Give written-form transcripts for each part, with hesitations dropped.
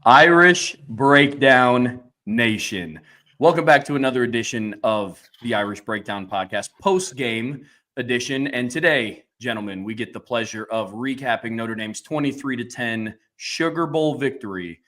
Irish Breakdown Nation. Welcome back to another edition of the Irish Breakdown Podcast, post-game edition. And today, gentlemen, we get the pleasure of recapping Notre Dame's 23-10 Sugar Bowl victory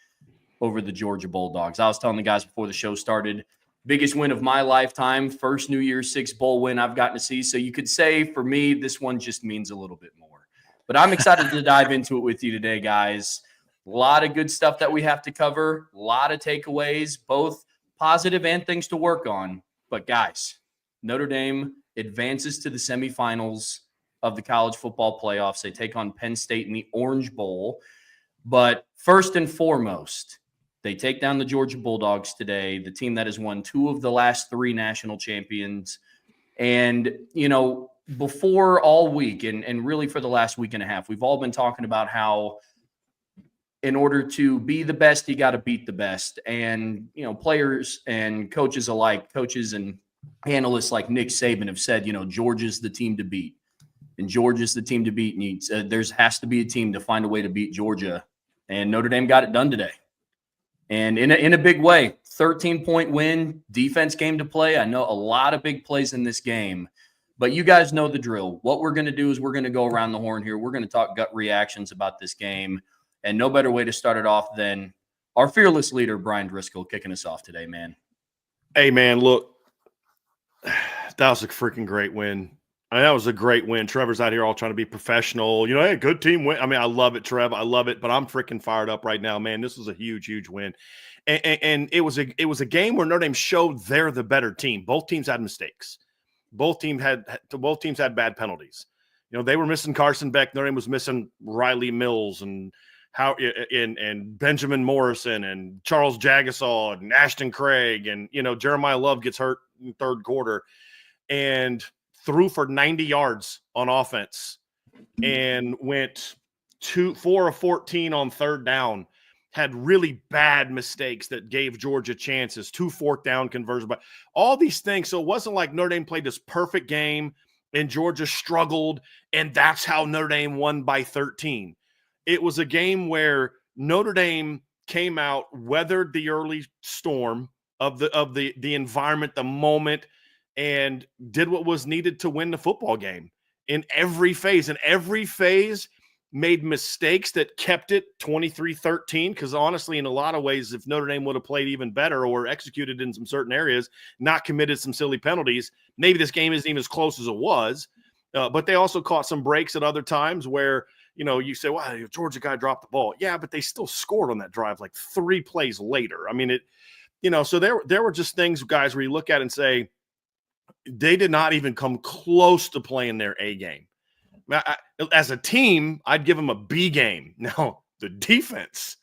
over the Georgia Bulldogs. I was telling the guys before the show started, biggest win of my lifetime, first New Year's Six bowl win I've gotten to see. So you could say for me, this one just means a little bit more. But I'm excited to dive into it with you today, guys. A lot of good stuff that we have to cover, a lot of takeaways, both positive and things to work on. But guys, Notre Dame advances to the semifinals of the College Football Playoffs. They take on Penn State in the Orange Bowl. But first and foremost, they take down the Georgia Bulldogs today, the team that has won 2 of the last 3 national champions. And, before all week and really for the last week and a half, we've all been talking about how in order to be the best, you got to beat the best. And, players and coaches alike, coaches and analysts like Nick Saban have said, Georgia's the team to beat. And Georgia's the team to beat. And there has to be a team to find a way to beat Georgia. And Notre Dame got it done today. And in a big way, 13-point win, defense came to play. I know a lot of big plays in this game. But you guys know the drill. What we're going to do is we're going to go around the horn here. We're going to talk gut reactions about this game. And no better way to start it off than our fearless leader, Brian Driscoll, kicking us off today, man. Hey, man, look, that was a freaking great win. That was a great win. Trevor's out here all trying to be professional. Hey, good team win. I mean, I love it, Trev. I love it, but I'm freaking fired up right now, man. This was a huge, huge win. And it was a game where Notre Dame showed they're the better team. Both teams had mistakes. Both teams had bad penalties. They were missing Carson Beck. Notre Dame was missing Riley Mills and Benjamin Morrison and Charles Jagasaw and Ashton Craig and Jeremiah Love gets hurt in third quarter and threw for 90 yards on offense and went 4 of 14 on third down. Had really bad mistakes that gave Georgia chances, 2 fourth down conversions, but all these things. So it wasn't like Notre Dame played this perfect game and Georgia struggled, and that's how Notre Dame won by 13. It was a game where Notre Dame came out, weathered the early storm of the environment, the moment, and did what was needed to win the football game in every phase. And every phase made mistakes that kept it 23-13, because honestly, in a lot of ways, if Notre Dame would have played even better or executed in some certain areas, not committed some silly penalties, maybe this game isn't even as close as it was. But they also caught some breaks at other times where, you say, wow, Georgia guy dropped the ball. Yeah, but they still scored on that drive like 3 plays later. I mean, so there were just things, guys, where you look at it and say, they did not even come close to playing their A game. As a team, I'd give them a B game. Now, the defense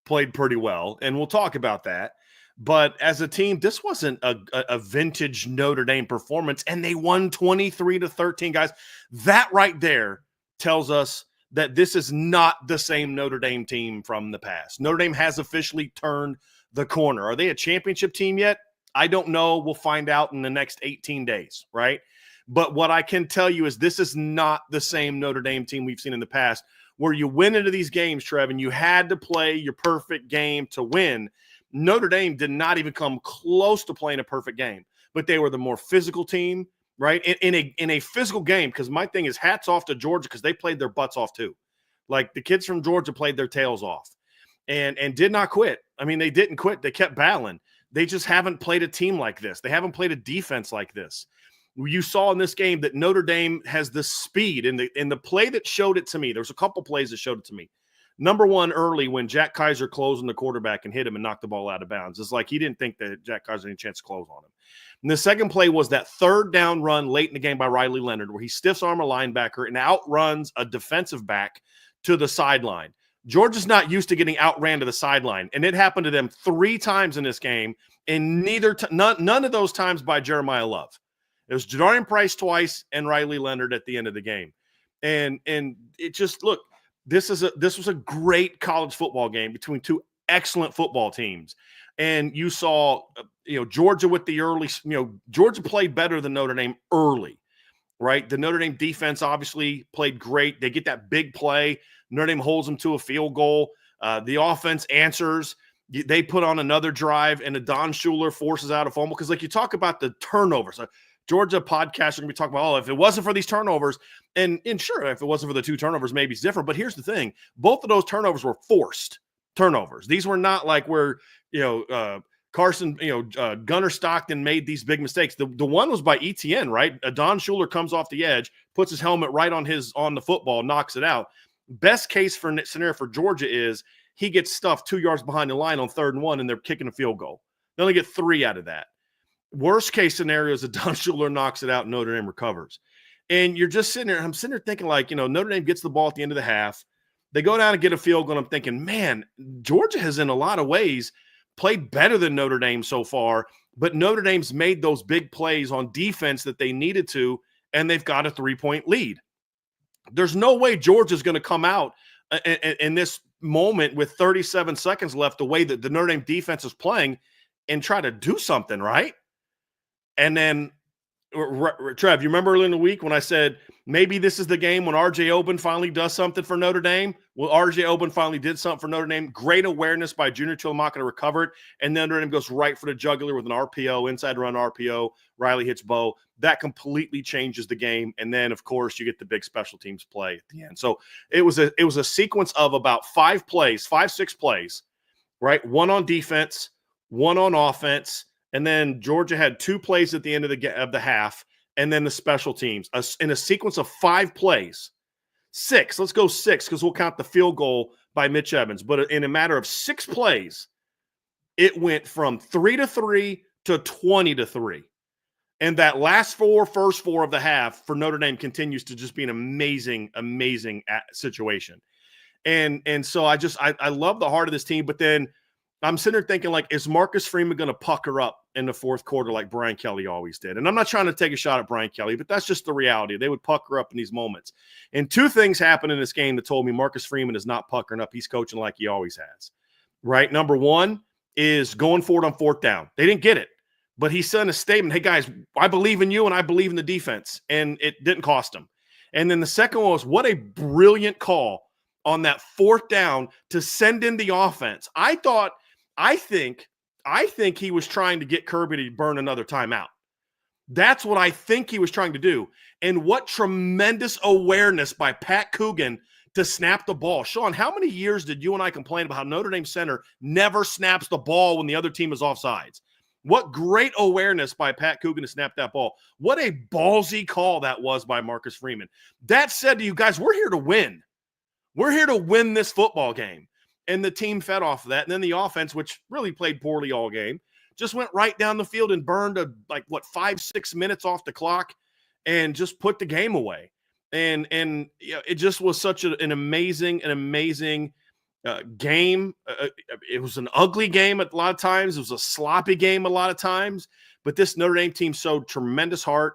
played pretty well, and we'll talk about that. But as a team, this wasn't a vintage Notre Dame performance, and they won 23-13, guys. That right there tells us that this is not the same Notre Dame team from the past. Notre Dame has officially turned the corner. Are they a championship team yet? I don't know. We'll find out in the next 18 days, right? But what I can tell you is this is not the same Notre Dame team we've seen in the past, where you win into these games, Trev, and you had to play your perfect game to win. Notre Dame did not even come close to playing a perfect game, but they were the more physical team, right? In a physical game, because my thing is hats off to Georgia because they played their butts off too. Like the kids from Georgia played their tails off and did not quit. I mean, they didn't quit. They kept battling. They just haven't played a team like this. They haven't played a defense like this. You saw in this game that Notre Dame has the speed in the play that showed it to me. There's a couple plays that showed it to me. Number one, early when Jack Kaiser closed on the quarterback and hit him and knocked the ball out of bounds. It's like he didn't think that Jack Kaiser had any chance to close on him. And the second play was that third down run late in the game by Riley Leonard, where he stiffs arm a linebacker and outruns a defensive back to the sideline. Georgia's not used to getting outran to the sideline, and it happened to them 3 times in this game, and none of those times by Jeremiah Love. It was Jadarian Price twice and Riley Leonard at the end of the game. And it just, look, this was a great college football game between 2 excellent football teams. And you saw, Georgia with the early, Georgia played better than Notre Dame early, right? The Notre Dame defense obviously played great. They get that big play. Notre Dame holds them to a field goal. The offense answers. They put on another drive, and Don Schuler forces out a fumble. Because, like, you talk about the turnovers. Georgia podcast are going to be talking about, if it wasn't for these turnovers, and sure, if it wasn't for the 2 turnovers, maybe it's different. But here's the thing. Both of those turnovers were forced turnovers. These were not like where, Carson, Gunnar Stockton made these big mistakes. The one was by ETN, right? Don Schuler comes off the edge, puts his helmet right on the football, knocks it out. Best case scenario for Georgia is he gets stuffed 2 yards behind the line on 3rd and 1, and they're kicking a field goal. They only get 3 out of that. Worst case scenario is that Don Schuler knocks it out and Notre Dame recovers. And you're just sitting there, I'm sitting there thinking, like, Notre Dame gets the ball at the end of the half. They go down and get a field goal, and I'm thinking, man, Georgia has in a lot of ways played better than Notre Dame so far, but Notre Dame's made those big plays on defense that they needed to, and they've got a 3-point lead. There's no way Georgia's going to come out in this moment with 37 seconds left, the way that the Notre Dame defense is playing, and try to do something, right? And then, Trev, you remember earlier in the week when I said maybe this is the game when R.J. Oben finally does something for Notre Dame? Well, R.J. Oben finally did something for Notre Dame. Great awareness by Junior Tuihalamaka to recover it, and then Notre Dame goes right for the jugular with an RPO, inside run RPO. Riley hits Bo. That completely changes the game, and then, of course, you get the big special teams play at the end. So it was a sequence of about 6 plays, right? 1 on defense, 1 on offense, and then Georgia had 2 plays at the end of the half, and then the special teams in a sequence of 5 plays. 6. Let's go 6 because we'll count the field goal by Mitch Evans. But in a matter of 6 plays, it went from 3-3 to 20-3. And that first 4 of the half for Notre Dame continues to just be an amazing, amazing situation. And so I love the heart of this team, but then I'm sitting there thinking, like, is Marcus Freeman going to pucker up in the 4th quarter like Brian Kelly always did? And I'm not trying to take a shot at Brian Kelly, but that's just the reality. They would pucker up in these moments. And 2 things happened in this game that told me Marcus Freeman is not puckering up. He's coaching like he always has, right? Number 1 is going for it on 4th down. They didn't get it, but he sent a statement, hey, guys, I believe in you and I believe in the defense, and it didn't cost him. And then the second one was, what a brilliant call on that 4th down to send in the offense. I think he was trying to get Kirby to burn another timeout. That's what I think he was trying to do. And what tremendous awareness by Pat Coogan to snap the ball. Sean, how many years did you and I complain about how Notre Dame center never snaps the ball when the other team is offsides? What great awareness by Pat Coogan to snap that ball. What a ballsy call that was by Marcus Freeman. That said to you guys, we're here to win. We're here to win this football game. And the team fed off of that. And then the offense, which really played poorly all game, just went right down the field and burned 5-6 minutes off the clock and just put the game away. And it just was such an amazing game. It was an ugly game at a lot of times. It was a sloppy game a lot of times. But this Notre Dame team showed tremendous heart.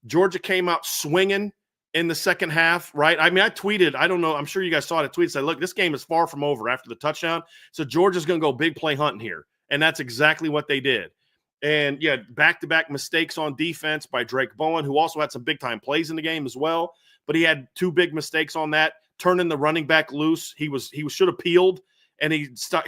Georgia came out swinging in the second half, right? I mean, I tweeted, I don't know, I'm sure you guys saw it. I tweeted, said, look, this game is far from over after the touchdown. So Georgia's going to go big play hunting here. And that's exactly what they did. And, yeah, back-to-back mistakes on defense by Drake Bowen, who also had some big-time plays in the game as well. But he had 2 big mistakes on that, turning the running back loose. He should have peeled, and he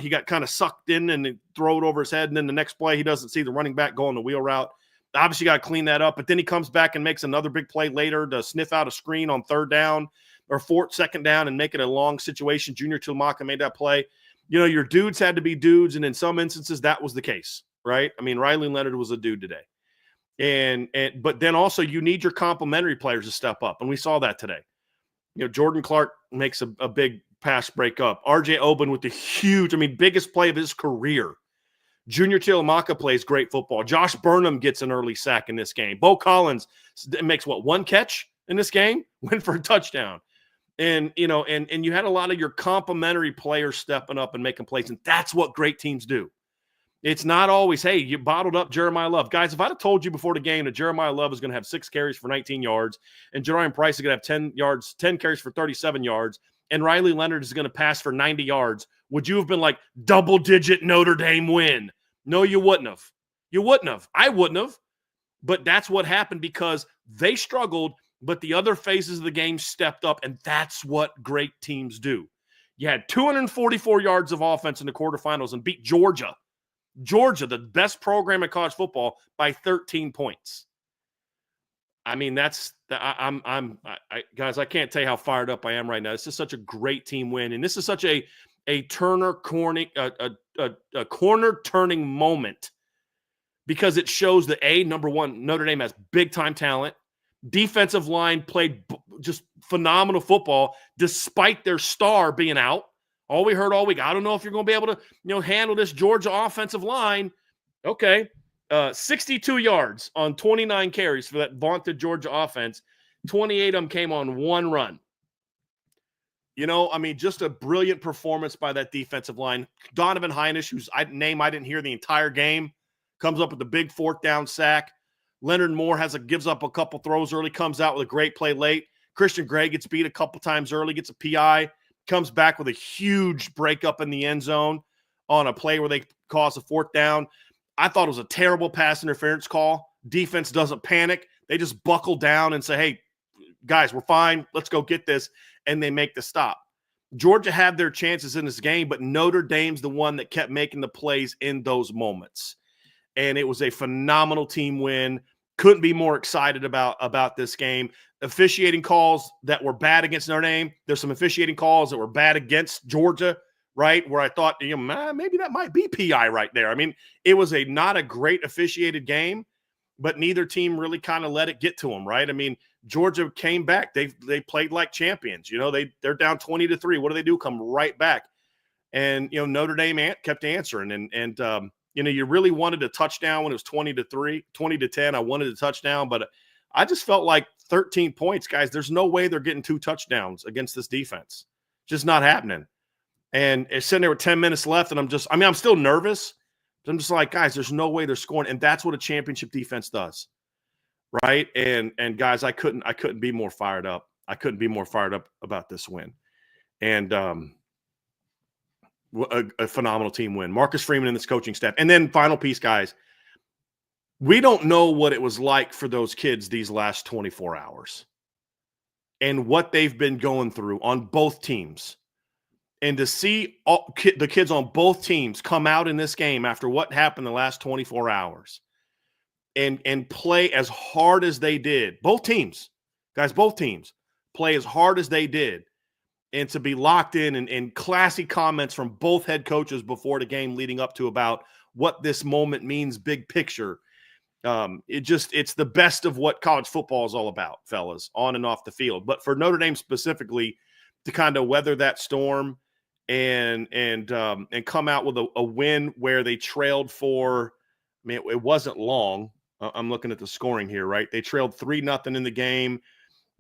got kind of sucked in and throw it over his head. And then the next play, he doesn't see the running back going the wheel route. Obviously got to clean that up. But then he comes back and makes another big play later to sniff out a screen on 3rd down or 2nd down and make it a long situation. Junior Tuihalamaka made that play. You know, your dudes had to be dudes, and in some instances that was the case, right? I mean, Riley Leonard was a dude today. But then also you need your complementary players to step up, and we saw that today. You know, Jordan Clark makes a big pass break up. R.J. Oben with the huge, biggest play of his career. Junior Tuihalamaka plays great football. Josh Burnham gets an early sack in this game. Bo Collins makes 1 catch in this game, went for a touchdown. And, you know, and you had a lot of your complementary players stepping up and making plays, and that's what great teams do. It's not always, hey, you bottled up Jeremiah Love. Guys, if I'd have told you before the game that Jeremiah Love is going to have 6 carries for 19 yards and Jadarian Price is going to have 10 carries for 37 yards, and Riley Leonard is going to pass for 90 yards, would you have been like, double-digit Notre Dame win? No, you wouldn't have. You wouldn't have. I wouldn't have. But that's what happened because they struggled, but the other phases of the game stepped up, and that's what great teams do. You had 244 yards of offense in the quarterfinals and beat Georgia. Georgia, the best program in college football, by 13 points. I mean, guys, I can't tell you how fired up I am right now. This is such a great team win, and this is such a corner turning moment because it shows that number one, Notre Dame has big time talent. Defensive line played just phenomenal football despite their star being out. All we heard all week, I don't know if you're going to be able to, handle this Georgia offensive line. Okay. 62 yards on 29 carries for that vaunted Georgia offense. 28 of them came on one run. Just a brilliant performance by that defensive line. Donovan Heinisch, whose name I didn't hear the entire game, comes up with the big fourth down sack. Leonard Moore gives up a couple throws early, comes out with a great play late. Christian Gray gets beat a couple times early, gets a PI, comes back with a huge breakup in the end zone on a play where they cause a fourth down. I thought it was a terrible pass interference call. Defense doesn't panic. They just buckle down and say, hey, guys, we're fine. Let's go get this. And they make the stop. Georgia had their chances in this game, but Notre Dame's the one that kept making the plays in those moments. And it was a phenomenal team win. Couldn't be more excited about this game. Officiating calls that were bad against Notre Dame. There's some officiating calls that were bad against Georgia, right? Where I thought, maybe that might be PI right there. I mean, it was not a great officiated game, but neither team really kind of let it get to them, right? I mean, Georgia came back. They played like champions. They're down 20-3. What do they do? Come right back. And, Notre Dame kept answering. And you really wanted a touchdown when it was 20-3, 20-10. I wanted a touchdown, but I just felt like 13 points, guys. There's no way they're getting 2 touchdowns against this defense. Just not happening. And it's sitting there with 10 minutes left, and I'm still nervous. But I'm just like, guys, there's no way they're scoring. And that's what a championship defense does. Right. And guys, I couldn't be more fired up. I couldn't be more fired up about this win. And a phenomenal team win. Marcus Freeman and this coaching staff. And then final piece, guys, we don't know what it was like for those kids these last 24 hours and what they've been going through on both teams. And to see the kids on both teams come out in this game after what happened the last 24 hours and play as hard as they did. Both teams, guys, both teams play as hard as they did. And to be locked in and classy comments from both head coaches before the game leading up to about what this moment means, big picture. It's the best of what college football is all about, fellas, on and off the field. But for Notre Dame specifically to kind of weather that storm and come out with a win where they trailed for, it wasn't long. I'm looking at the scoring here, right? They trailed 3-0 in the game.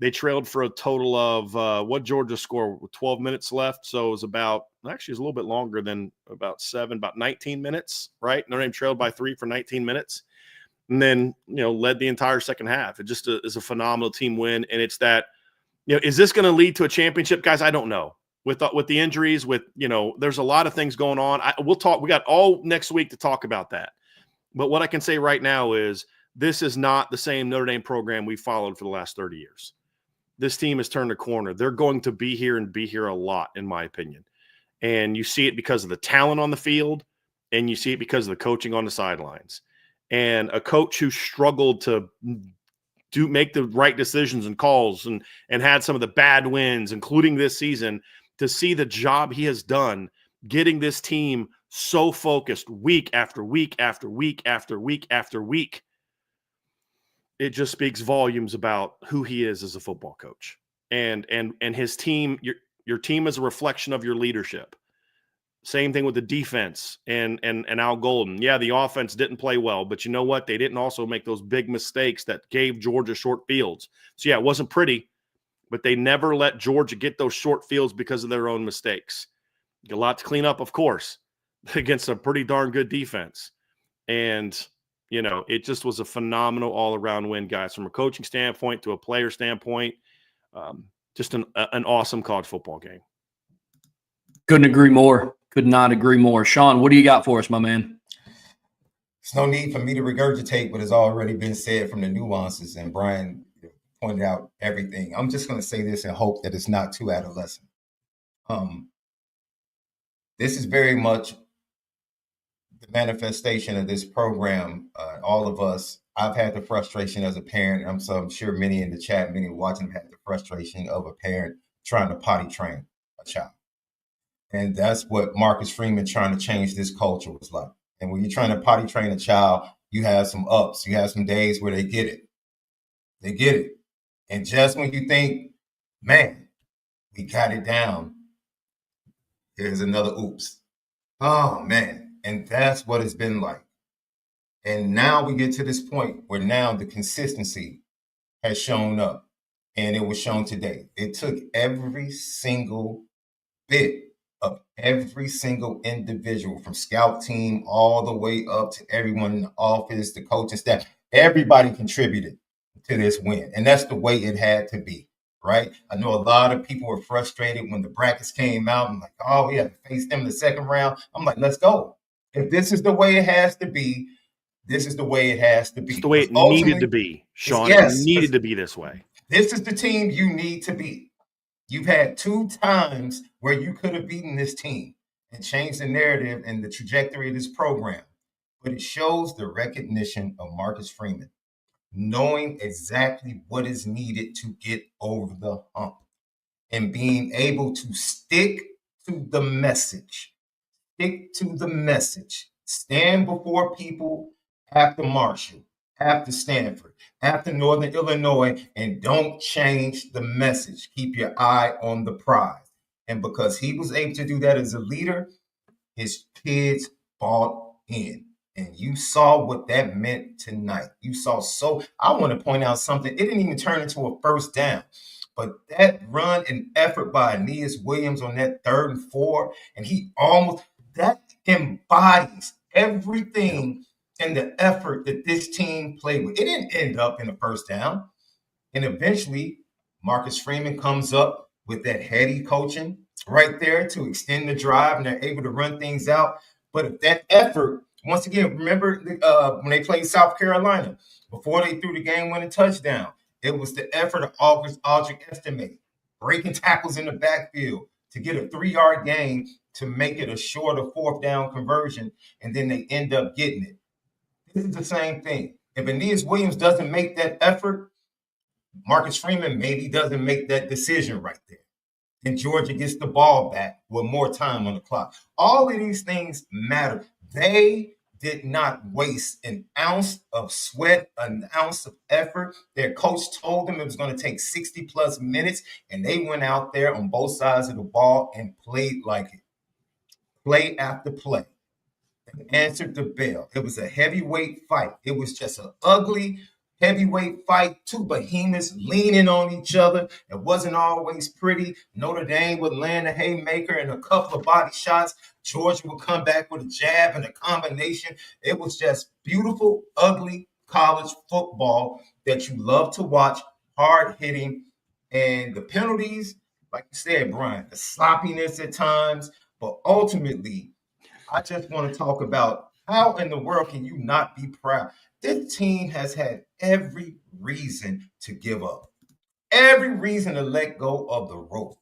They trailed for a total of what Georgia scored with 12 minutes left. So it was it was a little bit longer than about 19 minutes, right? Notre Dame trailed by 3 for 19 minutes and then, led the entire second half. It just is a phenomenal team win. And it's that, is this going to lead to a championship, guys? I don't know. With the injuries, there's a lot of things going on. We'll talk. We got all next week to talk about that. But what I can say right now is this is not the same Notre Dame program we followed for the last 30 years. This team has turned a corner. They're going to be here and be here a lot, in my opinion. And you see it because of the talent on the field, and you see it because of the coaching on the sidelines. And a coach who struggled to make the right decisions and calls and had some of the bad wins, including this season, to see the job he has done getting this team so focused week after week after week after week after week. It just speaks volumes about who he is as a football coach. And his team, your team is a reflection of your leadership. Same thing with the defense and Al Golden. Yeah, the offense didn't play well, but you know what? They didn't also make those big mistakes that gave Georgia short fields. So yeah, it wasn't pretty, but they never let Georgia get those short fields because of their own mistakes. A lot to clean up, of course, against a pretty darn good defense. And it just was a phenomenal all-around win, guys, from a coaching standpoint to a player standpoint. Just an awesome college football game. Couldn't agree more. Could not agree more. Sean, what do you got for us, my man? There's no need for me to regurgitate what has already been said from the nuances, and Brian pointed out everything. I'm just going to say this and hope that it's not too adolescent. this is very much the manifestation of this program. All of us, I've had the frustration as a parent. I'm sure many in the chat, many watching have had the frustration of a parent trying to potty train a child. And that's what Marcus Freeman trying to change this culture was like. And when you're trying to potty train a child, you have some ups. You have some days where they get it. They get it. And just when you think, man, we got it down, here's another oops. Oh, man. And that's what it's been like. And now we get to this point where now the consistency has shown up. And it was shown today. It took every single bit of every single individual from scout team all the way up to everyone in the office, the coaching staff. Everybody contributed to this win. And that's the way it had to be, right? I know a lot of people were frustrated when the brackets came out and like, oh, we have to face them in the second round. I'm like, let's go. If this is the way it has to be, this is the way it has to be. It's the way it needed to be, Sean. Yes, it needed to be this way. This is the team you need to be. You've had 2 times where you could have beaten this team and changed the narrative and the trajectory of this program. But it shows the recognition of Marcus Freeman, knowing exactly what is needed to get over the hump and being able to stick to the message. Stick to the message. Stand before people after Marshall, after Stanford, after Northern Illinois, and don't change the message. Keep your eye on the prize. And because he was able to do that as a leader, his kids bought in. And you saw what that meant tonight. You saw I want to point out something. It didn't even turn into a first down. But that run and effort by Aeneas Williams on that 3rd and 4, and that embodies everything and the effort that this team played with. It didn't end up in a first down. And eventually, Marcus Freeman comes up with that heady coaching right there to extend the drive, and they're able to run things out. But if that effort, once again, remember when they played South Carolina, before they threw the game-winning touchdown, it was the effort of Aldrich Estimate, breaking tackles in the backfield to get a 3-yard gain to make it a shorter 4th down conversion, and then they end up getting it. This is the same thing. If Aeneas Williams doesn't make that effort, Marcus Freeman maybe doesn't make that decision right there. And Georgia gets the ball back with more time on the clock. All of these things matter. They did not waste an ounce of sweat, an ounce of effort. Their coach told them it was going to take 60-plus minutes, and they went out there on both sides of the ball and played like it. Play after play. They answered the bell. It was a heavyweight fight. It was just an ugly heavyweight fight, 2 behemoths leaning on each other. It wasn't always pretty. Notre Dame would land a haymaker and a couple of body shots. Georgia would come back with a jab and a combination. It was just beautiful, ugly college football that you love to watch, hard hitting. And the penalties, like you said, Brian, the sloppiness at times. But ultimately, I just want to talk about how in the world can you not be proud? This team has had every reason to give up, every reason to let go of the rope.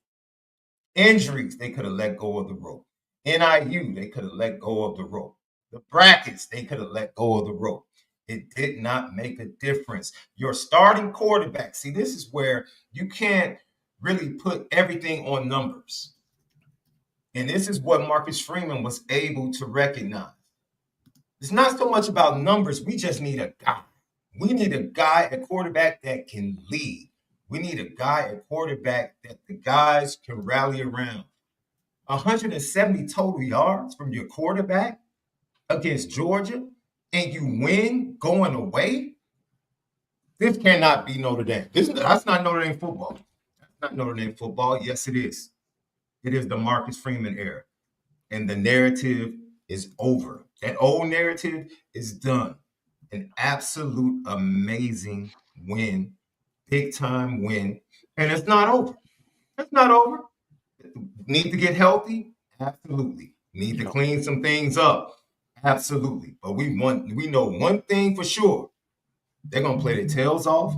Injuries, they could have let go of the rope. NIU, they could have let go of the rope. The brackets, they could have let go of the rope. It did not make a difference. Your starting quarterback, see, this is where you can't really put everything on numbers. And this is what Marcus Freeman was able to recognize. It's not so much about numbers. We just need a guy. We need a guy, a quarterback that can lead. We need a guy, a quarterback that the guys can rally around. 170 total yards from your quarterback against Georgia, and you win going away? This cannot be Notre Dame. That's not Notre Dame football. That's not Notre Dame football. Yes, it is. It is the Marcus Freeman era. And the narrative is over. That old narrative is done. An absolute amazing win. Big time win. And it's not over. It's not over. Need to get healthy? Absolutely. Need to clean some things up? Absolutely. But we know one thing for sure. They're going to play their tails off.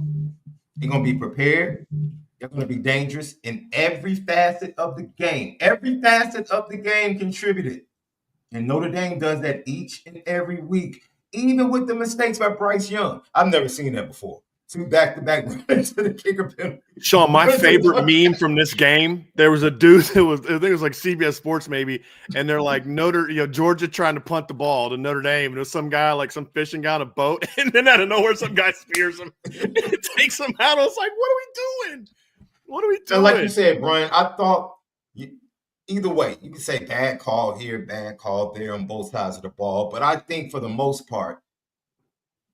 They're going to be prepared. They're going to be dangerous in every facet of the game. Every facet of the game contributed. And Notre Dame does that each and every week, even with the mistakes by Bryce Young. I've never seen that before. 2 back-to-back runs to the kicker penalty. Sean, my favorite meme from this game, there was a dude that was, I think it was like CBS Sports maybe, and they're like Georgia trying to punt the ball to Notre Dame, and there's some guy, like some fishing guy on a boat, and then out of nowhere some guy spears him and it takes him out. I was like, what are we doing? What are we doing? And like you said, Brian, I thought either way, you could say bad call here, bad call there on both sides of the ball, but I think for the most part,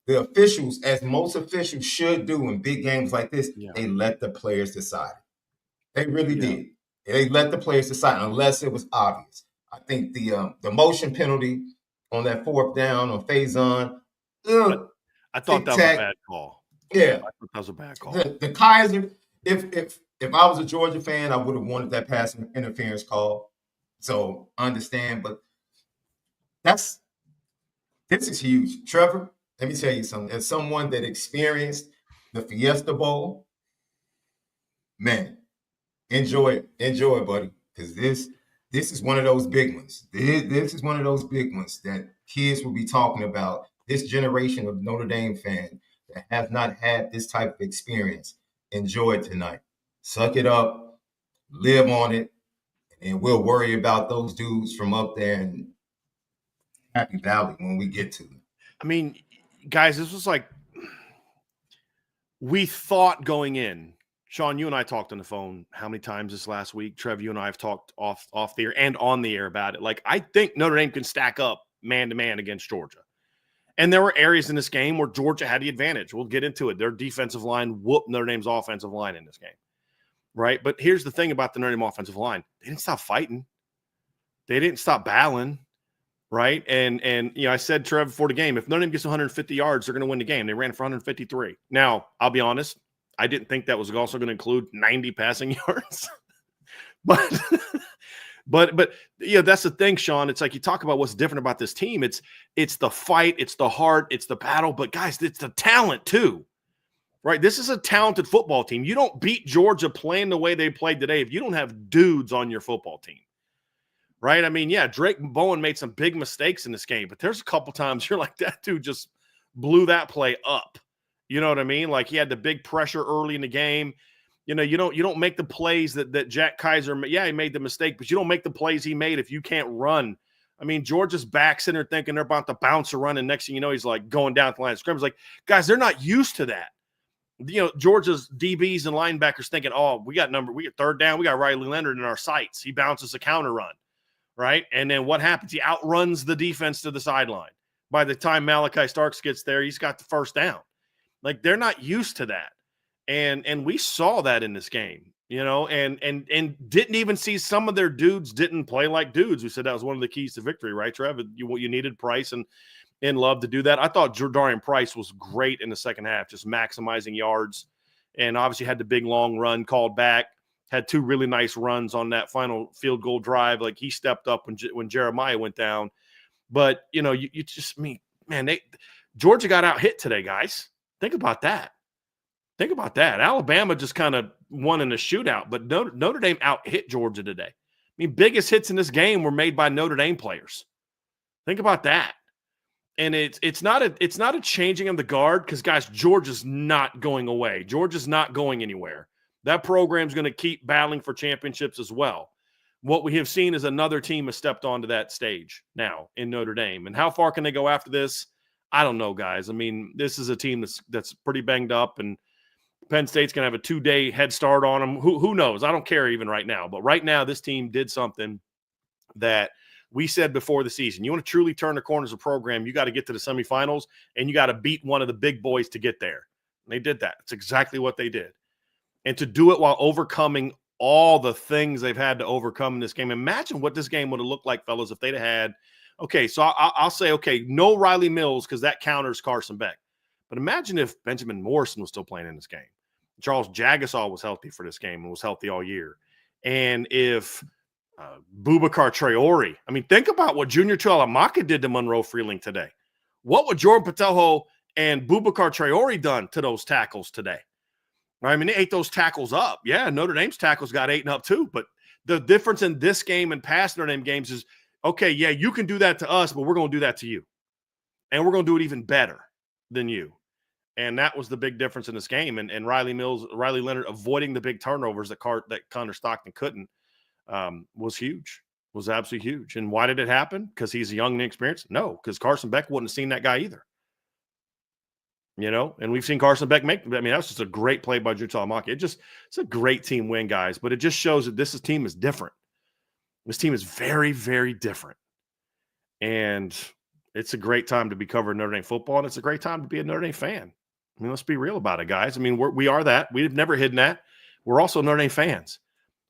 the officials, as most officials should do in big games like this, they let the players decide. They really did. They let the players decide unless it was obvious. I think the motion penalty on that 4th down on Faison. I thought that was a bad call. Yeah. I thought that was a bad call. The Kaiser, if I was a Georgia fan, I would have wanted that pass interference call. So I understand, but this is huge. Trevor, let me tell you something. As someone that experienced the Fiesta Bowl, man, enjoy it, buddy. Because this is one of those big ones. This is one of those big ones that kids will be talking about. This generation of Notre Dame fans that have not had this type of experience. Enjoy it tonight. Suck it up, live on it, and we'll worry about those dudes from up there in Happy Valley when we get to them. I mean, guys, this was like we thought going in. Sean, you and I talked on the phone how many times this last week? Trev, you and I have talked off the air and on the air about it. Like, I think Notre Dame can stack up man-to-man against Georgia. And there were areas in this game where Georgia had the advantage. We'll get into it. Their defensive line whooped Notre Dame's offensive line in this game. Right? But here's the thing about the Notre Dame offensive line. They didn't stop fighting. They didn't stop battling. Right? And I said, Trev, before the game, if Notre Dame gets 150 yards, they're going to win the game. They ran for 153. Now, I'll be honest, I didn't think that was also going to include 90 passing yards. but that's the thing, Sean. It's like you talk about what's different about this team. It's the fight, it's the heart, it's the battle, but guys, it's the talent too. Right? This is a talented football team. You don't beat Georgia playing the way they played today if you don't have dudes on your football team. Right? I mean, yeah, Drake Bowen made some big mistakes in this game, but there's a couple times you're like, that dude just blew that play up. You know what I mean? Like, he had the big pressure early in the game. You don't make the plays that Jack Kaiser, he made the mistake, but you don't make the plays he made if you can't run. I mean, Georgia's back center thinking they're about to bounce a run, and next thing you know, he's like going down the line of scrimmage. Like, guys, they're not used to that. Georgia's DBs and linebackers thinking, we got 3rd down. We got Riley Leonard in our sights. He bounces a counter run, right? And then what happens? He outruns the defense to the sideline. By the time Malachi Starks gets there, he's got the 1st down. Like, they're not used to that. And we saw that in this game, and didn't even see some of their dudes didn't play like dudes. We said that was one of the keys to victory, right, Trev? You needed Price and Love to do that. I thought Jordarian Price was great in the second half, just maximizing yards, and obviously had the big long run called back, had 2 really nice runs on that final field goal drive. Like, he stepped up when Jeremiah went down. But, Georgia got out hit today, guys. Think about that. Alabama just kind of won in a shootout, but Notre Dame out hit Georgia today. I mean, biggest hits in this game were made by Notre Dame players. Think about that. And it's not a changing of the guard because, guys, Georgia's not going away. Georgia's not going anywhere. That program's going to keep battling for championships as well. What we have seen is another team has stepped onto that stage now in Notre Dame. And how far can they go after this? I don't know, guys. I mean, this is a team that's pretty banged up, and Penn State's going to have a 2-day head start on them. Who knows? I don't care even right now. But right now, this team did something that we said before the season. You want to truly turn the corner as a program, you got to get to the semifinals, and you got to beat one of the big boys to get there. And they did that. It's exactly what they did. And to do it while overcoming all the things they've had to overcome in this game. Imagine what this game would have looked like, fellas, if they'd have had – okay, so I'll say, okay, no Riley Mills because that counters Carson Beck. But imagine if Benjamin Morrison was still playing in this game. Charles Jagasaw was healthy for this game and was healthy all year. And if Boubacar Traore, I mean, think about what Junior Tuihalamaka did to Monroe Freeling today. What would Jordan Patelho and Boubacar Traore done to those tackles today? Right? I mean, they ate those tackles up. Yeah, Notre Dame's tackles got eaten up too. But the difference in this game and past Notre Dame games is, okay, yeah, you can do that to us, but we're going to do that to you. And we're going to do it even better than you. And that was the big difference in this game. And Riley Leonard avoiding the big turnovers that Connor Stockton couldn't was huge, was absolutely huge. And why did it happen? Because he's young and inexperienced? No, because Carson Beck wouldn't have seen that guy either. And we've seen Carson Beck make – I mean, that was just a great play by Drew Talamaki. It's a great team win, guys, but it just shows that this team is different. This team is very, very different. And it's a great time to be covering Notre Dame football, and it's a great time to be a Notre Dame fan. I mean, let's be real about it, guys. I mean, we are that. We've never hidden that. We're also Notre Dame fans.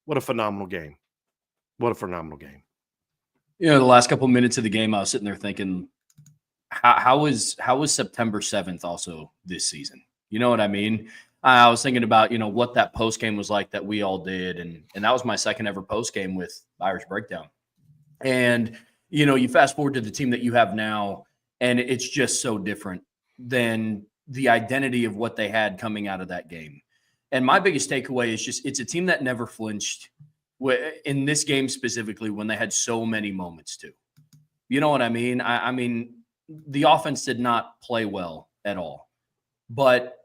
What a phenomenal game. What a phenomenal game. The last couple minutes of the game, I was sitting there thinking, how was September 7th also this season? You know what I mean? I was thinking about, what that post game was like that we all did. And that was my second ever post game with Irish Breakdown. And, you fast forward to the team that you have now, and it's just so different than the identity of what they had coming out of that game. And my biggest takeaway is just, it's a team that never flinched in this game specifically when they had so many moments too. You know what I mean? I mean, the offense did not play well at all, but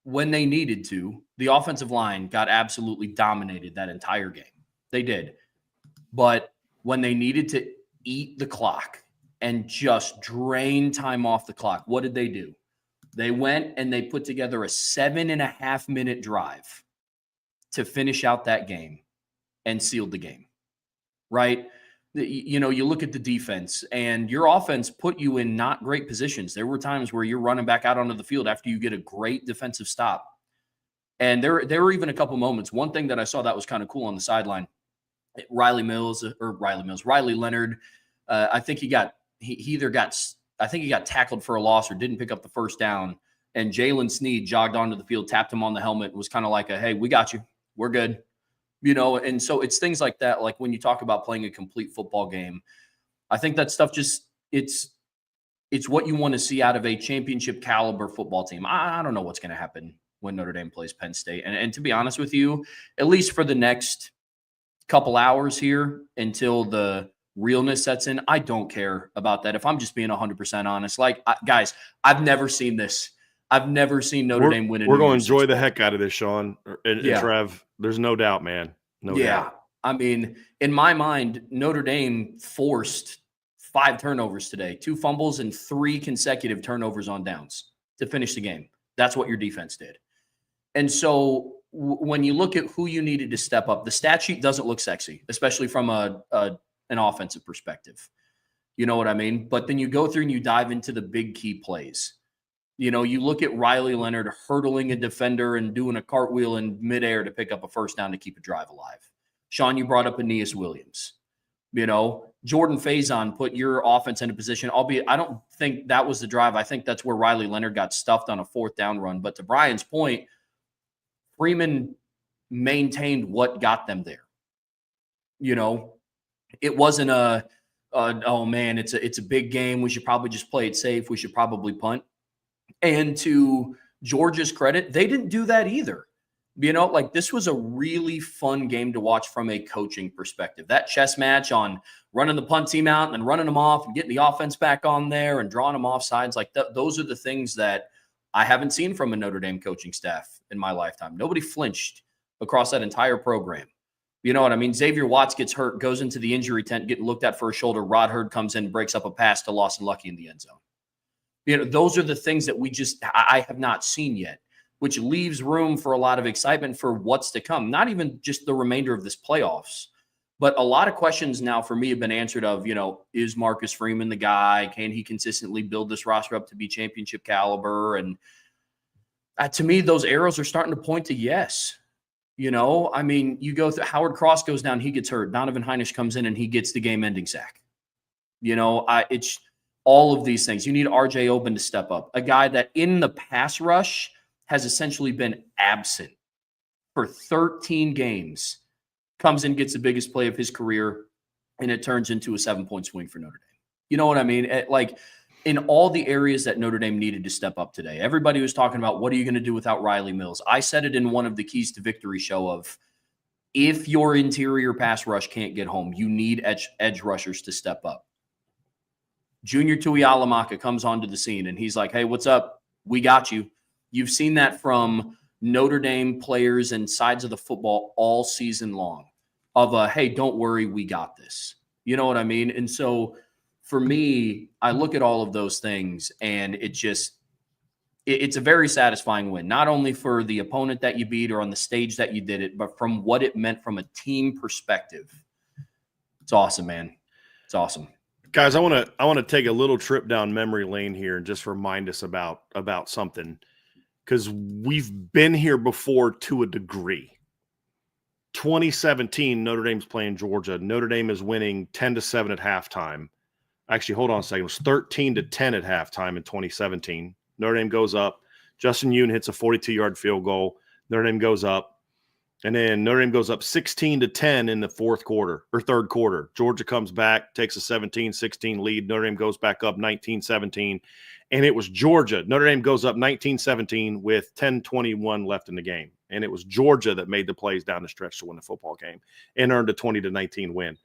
when they needed to, the offensive line got absolutely dominated that entire game. They did. But when they needed to eat the clock and just drain time off the clock, what did they do? They went and they put together a 7.5-minute drive to finish out that game and sealed the game, right? You look at the defense, and your offense put you in not great positions. There were times where you're running back out onto the field after you get a great defensive stop. And there were even a couple moments. One thing that I saw that was kind of cool on the sideline, Riley Leonard, I think he got tackled for a loss or didn't pick up the first down. And Jalen Sneed jogged onto the field, tapped him on the helmet, and was kind of like, hey, we got you. We're good. And so it's things like that. Like when you talk about playing a complete football game, I think that stuff it's what you want to see out of a championship caliber football team. I don't know what's going to happen when Notre Dame plays Penn State. And to be honest with you, at least for the next couple hours here until the realness sets in, I don't care about that. If I'm just being 100% honest, guys, I've never seen this. I've never seen Notre Dame win. We're going to enjoy the heck out of this, Sean and Trev. There's no doubt, man. No doubt. I mean, in my mind, Notre Dame forced 5 turnovers today, 2 fumbles and 3 consecutive turnovers on downs to finish the game. That's what your defense did. And so when you look at who you needed to step up, the stat sheet doesn't look sexy, especially from an offensive perspective. You know what I mean? But then you go through and you dive into the big key plays. You look at Riley Leonard hurdling a defender and doing a cartwheel in midair to pick up a first down to keep a drive alive. Sean, you brought up Aeneas Williams. Jordan Faison put your offense in a position, albeit I don't think that was the drive. I think that's where Riley Leonard got stuffed on a 4th down run. But to Brian's point, Freeman maintained what got them there. It wasn't oh man, it's a big game. We should probably just play it safe. We should probably punt. And to Georgia's credit, they didn't do that either. This was a really fun game to watch from a coaching perspective. That chess match on running the punt team out and then running them off and getting the offense back on there and drawing them off sides, those are the things that I haven't seen from a Notre Dame coaching staff in my lifetime. Nobody flinched across that entire program. You know what I mean? Xavier Watts gets hurt, goes into the injury tent, getting looked at for a shoulder. Rod Hurd comes in, breaks up a pass to Lawson Lucky in the end zone. Those are the things that I have not seen yet, which leaves room for a lot of excitement for what's to come. Not even just the remainder of this playoffs, but a lot of questions now for me have been answered of, is Marcus Freeman the guy? Can he consistently build this roster up to be championship caliber? And to me, those arrows are starting to point to yes. You go through, Howard Cross goes down, he gets hurt. Donovan Heinisch comes in and he gets the game-ending sack. It's all of these things. You need RJ Oben to step up, a guy that in the pass rush has essentially been absent for 13 games, comes in, gets the biggest play of his career, and it turns into a 7-point swing for Notre Dame. You know what I mean? in all the areas that Notre Dame needed to step up today. Everybody was talking about, what are you going to do without Riley Mills? I said it in one of the Keys to Victory show of, if your interior pass rush can't get home, you need edge rushers to step up. Junior Tuialamaka comes onto the scene, and he's like, hey, what's up? We got you. You've seen that from Notre Dame players and sides of the football all season long of a, hey, don't worry, we got this. You know what I mean? And so for me, I look at all of those things, and it's a very satisfying win, not only for the opponent that you beat or on the stage that you did it, but from what it meant from a team perspective. It's awesome, man. It's awesome. Guys, I want to take a little trip down memory lane here and just remind us about something, because we've been here before to a degree. 2017, Notre Dame's playing Georgia. Notre Dame is winning 10-7 at halftime. Actually, hold on a second. It was 13-10 at halftime in 2017. Notre Dame goes up. Justin Yoon hits a 42-yard field goal. Notre Dame goes up. And then Notre Dame goes up 16-10 in the third quarter. Georgia comes back, takes a 17-16 lead. Notre Dame goes back up 19-17. And it was Georgia. Notre Dame goes up 19-17 with 10:21 left in the game. And it was Georgia that made the plays down the stretch to win the football game and earned a 20-19 win.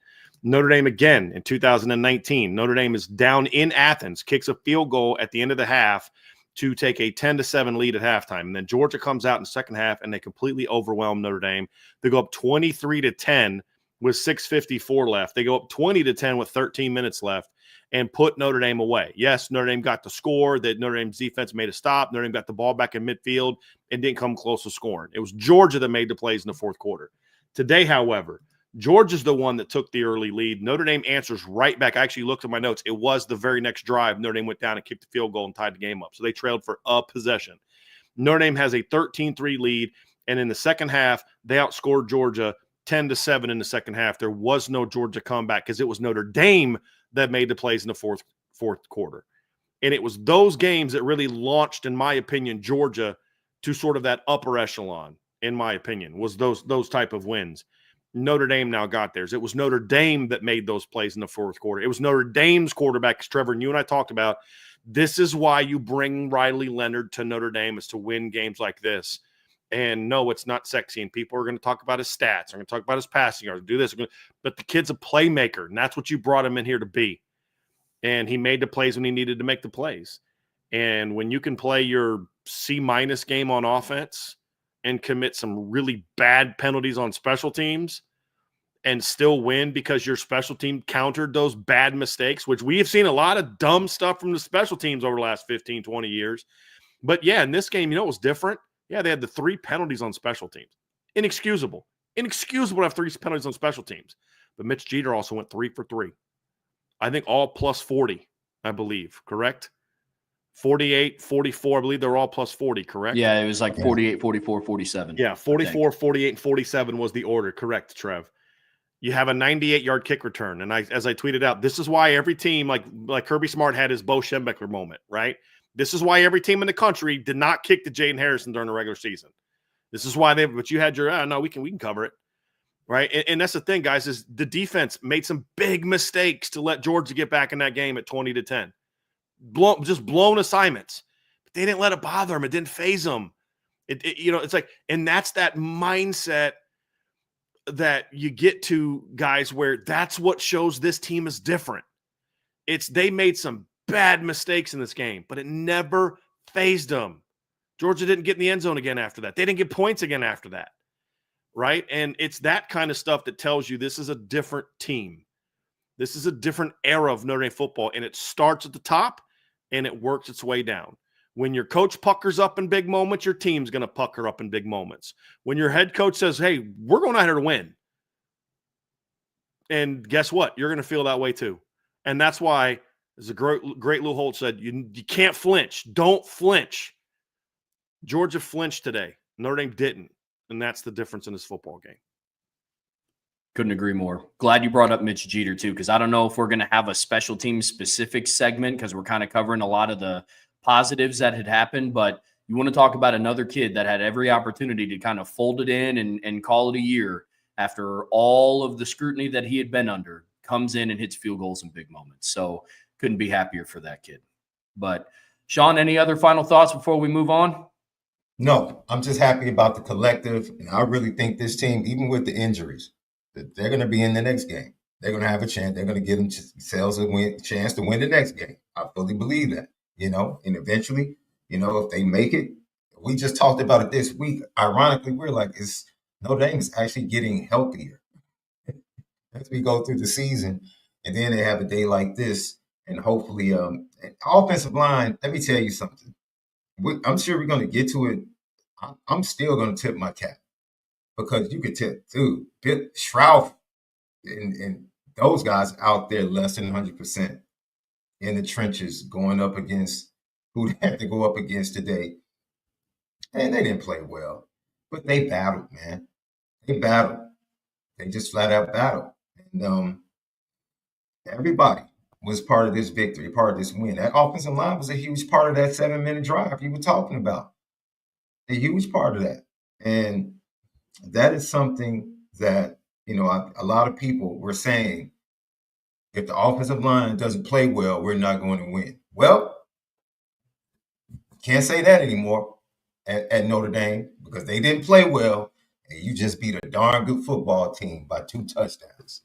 Notre Dame again in 2019. Notre Dame is down in Athens, kicks a field goal at the end of the half to take a 10-7 lead at halftime. And then Georgia comes out in the second half, and they completely overwhelm Notre Dame. They go up 23-10 with 6:54 left. They go up 20-10 with 13 minutes left and put Notre Dame away. Yes, Notre Dame got the score. That Notre Dame's defense made a stop. Notre Dame got the ball back in midfield and didn't come close to scoring. It was Georgia that made the plays in the fourth quarter. Today, however, Georgia's the one that took the early lead. Notre Dame answers right back. I actually looked at my notes. It was the very next drive. Notre Dame went down and kicked the field goal and tied the game up. So they trailed for a possession. Notre Dame has a 13-3 lead, and in the second half, they outscored Georgia 10-7 in the second half. There was no Georgia comeback because it was Notre Dame that made the plays in the fourth quarter. And it was those games that really launched, in my opinion, Georgia to sort of that upper echelon, in my opinion, was those type of wins. Notre Dame now got theirs. It was Notre Dame that made those plays in the fourth quarter. It was Notre Dame's quarterback, Trevor, and you and I talked about, this is why you bring Riley Leonard to Notre Dame, is to win games like this. And no, it's not sexy. And people are going to talk about his stats. They're going to talk about his passing yards, do this. But the kid's a playmaker, and that's what you brought him in here to be. And he made the plays when he needed to make the plays. And when you can play your C- game on offense and commit some really bad penalties on special teams and still win because your special team countered those bad mistakes, which we have seen a lot of dumb stuff from the special teams over the last 15, 20 years. But yeah, in this game, you know what was different? Yeah, they had the 3 penalties on special teams. Inexcusable. Inexcusable to have 3 penalties on special teams. But Mitch Jeter also went 3 for 3. I think all plus 40, I believe, correct? 48, 44, I believe they're all plus 40, correct? Yeah, it was like 48, 44, 47. Yeah, 44, 48, and 47 was the order, correct, Trev? You have a 98-yard kick return. And as I tweeted out, this is why every team, like Kirby Smart had his Bo Schembechler moment, right? This is why every team in the country did not kick to Jaden Harrison during the regular season. This is why but you had your, no, we can cover it, right? And that's the thing, guys, is the defense made some big mistakes to let Georgia get back in that game at 20-10. Just blown assignments. But they didn't let it bother them. It didn't phase them. It's like, and that's that mindset that you get to, guys, where that's what shows this team is different. They made some bad mistakes in this game, but it never phased them. Georgia didn't get in the end zone again after that. They didn't get points again after that, right? And it's that kind of stuff that tells you this is a different team. This is a different era of Notre Dame football, and it starts at the top, and it works its way down. When your coach puckers up in big moments, your team's going to pucker up in big moments. When your head coach says, hey, we're going out here to win, and guess what? You're going to feel that way too. And that's why, as a great Lou Holt said, you can't flinch. Don't flinch. Georgia flinched today. Notre Dame didn't. And that's the difference in this football game. Couldn't agree more. Glad you brought up Mitch Jeter too, because I don't know if we're going to have a special team specific segment because we're kind of covering a lot of the positives that had happened. But you want to talk about another kid that had every opportunity to kind of fold it in and call it a year after all of the scrutiny that he had been under, comes in and hits field goals in big moments. So couldn't be happier for that kid. But Sean, any other final thoughts before we move on? No, I'm just happy about the collective. And I really think this team, even with the injuries, that they're going to be in the next game. They're going to have a chance. They're going to give themselves a chance to win the next game. I fully believe that, and eventually, if they make it, we just talked about it this week. Ironically, we're like, Notre Dame is actually getting healthier as we go through the season. And then they have a day like this. And hopefully, offensive line, let me tell you something. I'm sure we're going to get to it. I'm still going to tip my cap because you could tip, dude, Shroud and those guys out there less than 100% in the trenches going up against who they had to go up against today. And they didn't play well, but they battled, man. They battled. They just flat out battled. And everybody was part of this victory, part of this win. That offensive line was a huge part of that 7-minute drive you were talking about. A huge part of that. And that is something that, a lot of people were saying, if the offensive line doesn't play well, we're not going to win. Well, can't say that anymore at Notre Dame because they didn't play well, and you just beat a darn good football team by 2 touchdowns.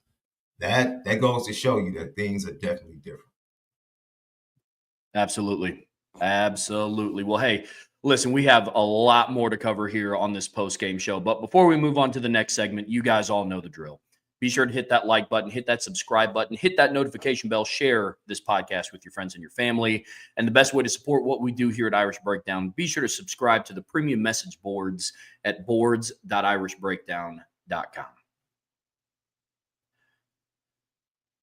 That goes to show you that things are definitely different. Absolutely. Well, hey, listen, we have a lot more to cover here on this post-game show. But before we move on to the next segment, you guys all know the drill. Be sure to hit that like button, hit that subscribe button, hit that notification bell, share this podcast with your friends and your family. And the best way to support what we do here at Irish Breakdown, be sure to subscribe to the premium message boards at boards.irishbreakdown.com.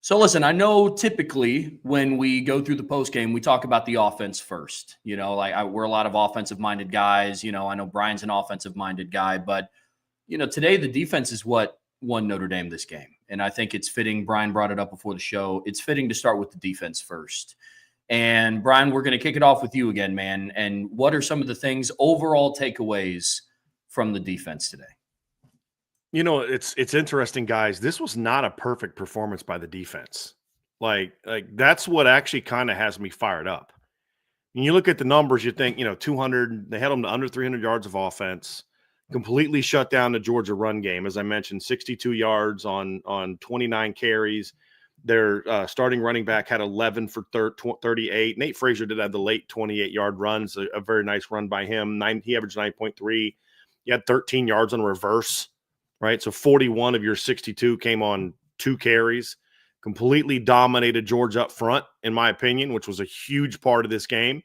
So listen, I know typically when we go through the postgame, we talk about the offense first. We're a lot of offensive-minded guys. I know Brian's an offensive-minded guy, but, today the defense is what won Notre Dame this game. And I think it's fitting. Brian brought it up before the show. It's fitting to start with the defense first. And Brian, we're going to kick it off with you again, man. And what are some of the things, overall takeaways from the defense today? It's interesting, guys. This was not a perfect performance by the defense. Like that's what actually kind of has me fired up. When you look at the numbers, you think, 200, they held them to under 300 yards of offense, completely shut down the Georgia run game. As I mentioned, 62 yards on 29 carries. Their starting running back had 11 for 38. Nate Frazier did have the late 28-yard runs, a very nice run by him. He averaged 9.3. He had 13 yards on reverse. Right, so 41 of your 62 came on 2 carries, completely dominated Georgia up front, in my opinion, which was a huge part of this game,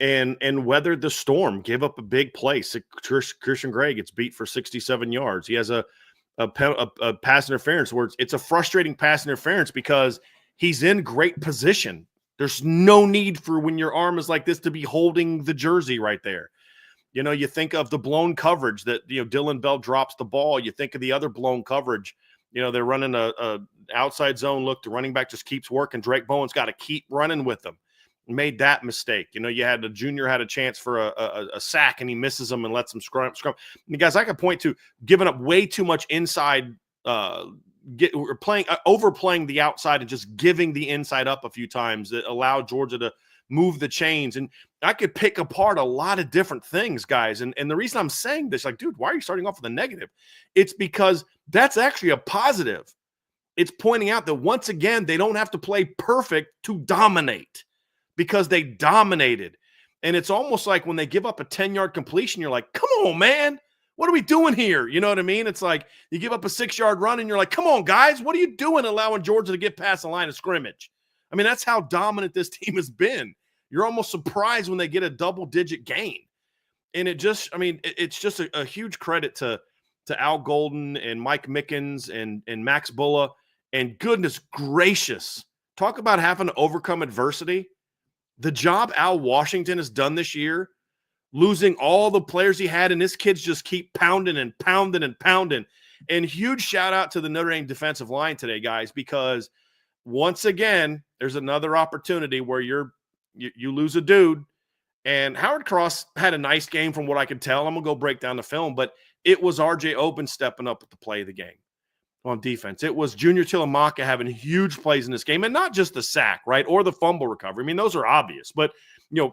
and weathered the storm, gave up a big play. Christian Gray gets beat for 67 yards. He has a pass interference where it's a frustrating pass interference because he's in great position. There's no need for when your arm is like this to be holding the jersey right there. You think of the blown coverage that, Dylan Bell drops the ball. You think of the other blown coverage. They're running a outside zone look. The running back just keeps working. Drake Bowen's got to keep running with them. Made that mistake. You had the junior had a chance for a sack, and he misses them and lets them scrum. And guys, I could point to giving up way too much inside, overplaying the outside and just giving the inside up a few times that allowed Georgia to move the chains. And I could pick apart a lot of different things, guys. And the reason I'm saying this, dude, why are you starting off with a negative? It's because that's actually a positive. It's pointing out that once again, they don't have to play perfect to dominate because they dominated. And it's almost like when they give up a 10-yard completion, you're like, come on, man. What are we doing here? You know what I mean? It's like you give up a 6-yard run and you're like, come on, guys, what are you doing allowing Georgia to get past the line of scrimmage? I mean, that's how dominant this team has been. You're almost surprised when they get a double-digit gain. And it's just a huge credit to Al Golden and Mike Mickens and Max Bulla. And goodness gracious, talk about having to overcome adversity. The job Al Washington has done this year, losing all the players he had, and his kids just keep pounding and pounding and pounding. And huge shout-out to the Notre Dame defensive line today, guys, because once again, there's another opportunity where you lose a dude. And Howard Cross had a nice game from what I could tell. I'm going to go break down the film, but it was R.J. Oben stepping up at the play of the game. on defense. It was Junior Tilamaka having huge plays in this game, and not just the sack, right, or the fumble recovery. I mean, those are obvious, but,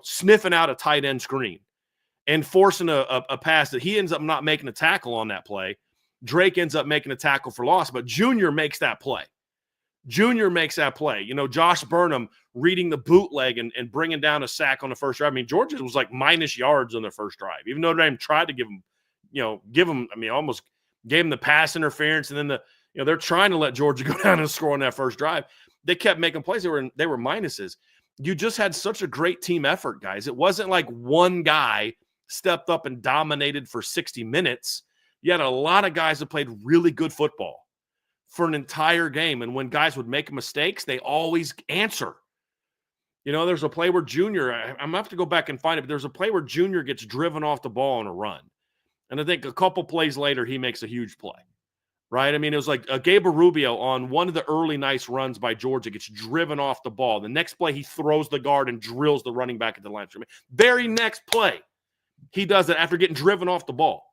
sniffing out a tight end screen and forcing a pass that he ends up not making a tackle on that play. Drake ends up making a tackle for loss, but Junior makes that play. Josh Burnham reading the bootleg and bringing down a sack on the first drive. I mean, Georgia was like minus yards on their first drive, even though Notre Dame tried to give them, almost gave them the pass interference. And then they're trying to let Georgia go down and score on that first drive. They kept making plays. They were minuses. You just had such a great team effort, guys. It wasn't like one guy stepped up and dominated for 60 minutes. You had a lot of guys that played really good football for an entire game. And when guys would make mistakes, they always answer. There's a play where Junior, I'm going to have to go back and find it, but there's a play where Junior gets driven off the ball on a run. And I think a couple plays later, he makes a huge play, right? I mean, it was like Gabriel Rubio on one of the early nice runs by Georgia gets driven off the ball. The next play, he throws the guard and drills the running back at the line. Very next play, he does it after getting driven off the ball.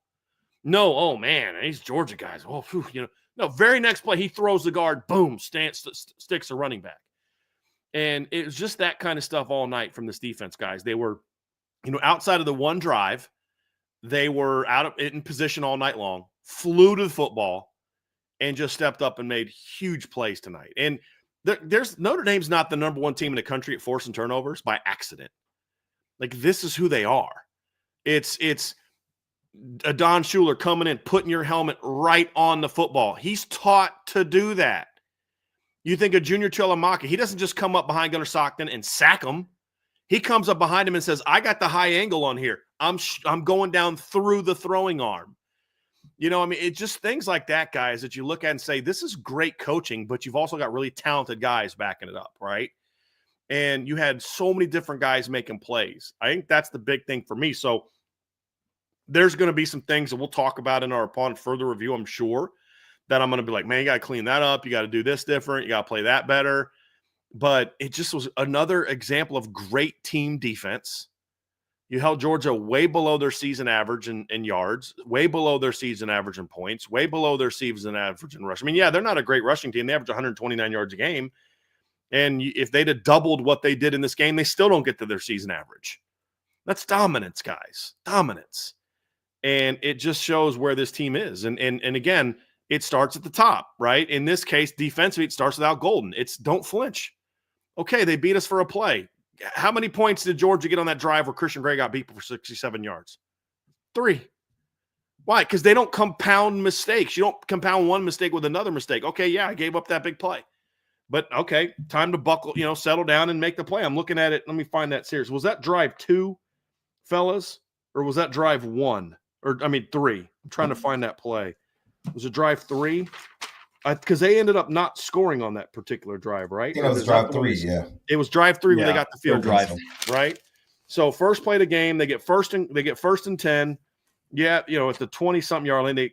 No, oh, man, these Georgia guys, No, very next play, he throws the guard, boom, sticks a running back. And it was just that kind of stuff all night from this defense, guys. They were, outside of the one drive, they were in position all night long, flew to the football, and just stepped up and made huge plays tonight. And Notre Dame's not the number one team in the country at forcing turnovers by accident. Like, this is who they are. It's a Don Schuler coming in, putting your helmet right on the football. He's taught to do that. You think of Junior Tilamaka, he doesn't just come up behind Gunnar Stockton and sack him. He comes up behind him and says, I got the high angle on here. I'm going down through the throwing arm. It's just things like that, guys, that you look at and say, this is great coaching, but you've also got really talented guys backing it up, right? And you had so many different guys making plays. I think that's the big thing for me. So there's going to be some things that we'll talk about upon further review, I'm sure, that I'm going to be like, man, you got to clean that up. You got to do this different. You got to play that better. But it just was another example of great team defense. You held Georgia way below their season average in yards, way below their season average in points, way below their season average in rush. I mean, yeah, they're not a great rushing team. They average 129 yards a game. And if they'd have doubled what they did in this game, they still don't get to their season average. That's dominance, guys. Dominance. And it just shows where this team is. And again, it starts at the top, right? In this case, defensively, it starts without Golden. It's don't flinch. Okay, they beat us for a play. How many points did Georgia get on that drive where Christian Gray got beat for 67 yards? 3. Why? Because they don't compound mistakes. You don't compound one mistake with another mistake. Okay, yeah, I gave up that big play. But, okay, time to buckle, settle down and make the play. I'm looking at it. Let me find that series. Was that drive 2, fellas? Or was that drive 1? 3. I'm trying to find that play. Was it drive 3? Because they ended up not scoring on that particular drive, right? I think it was drive 3, yeah. It was drive 3 when they got the field drive, right? So first play of the game, they get first and 10. Yeah, at the 20-something yard line, they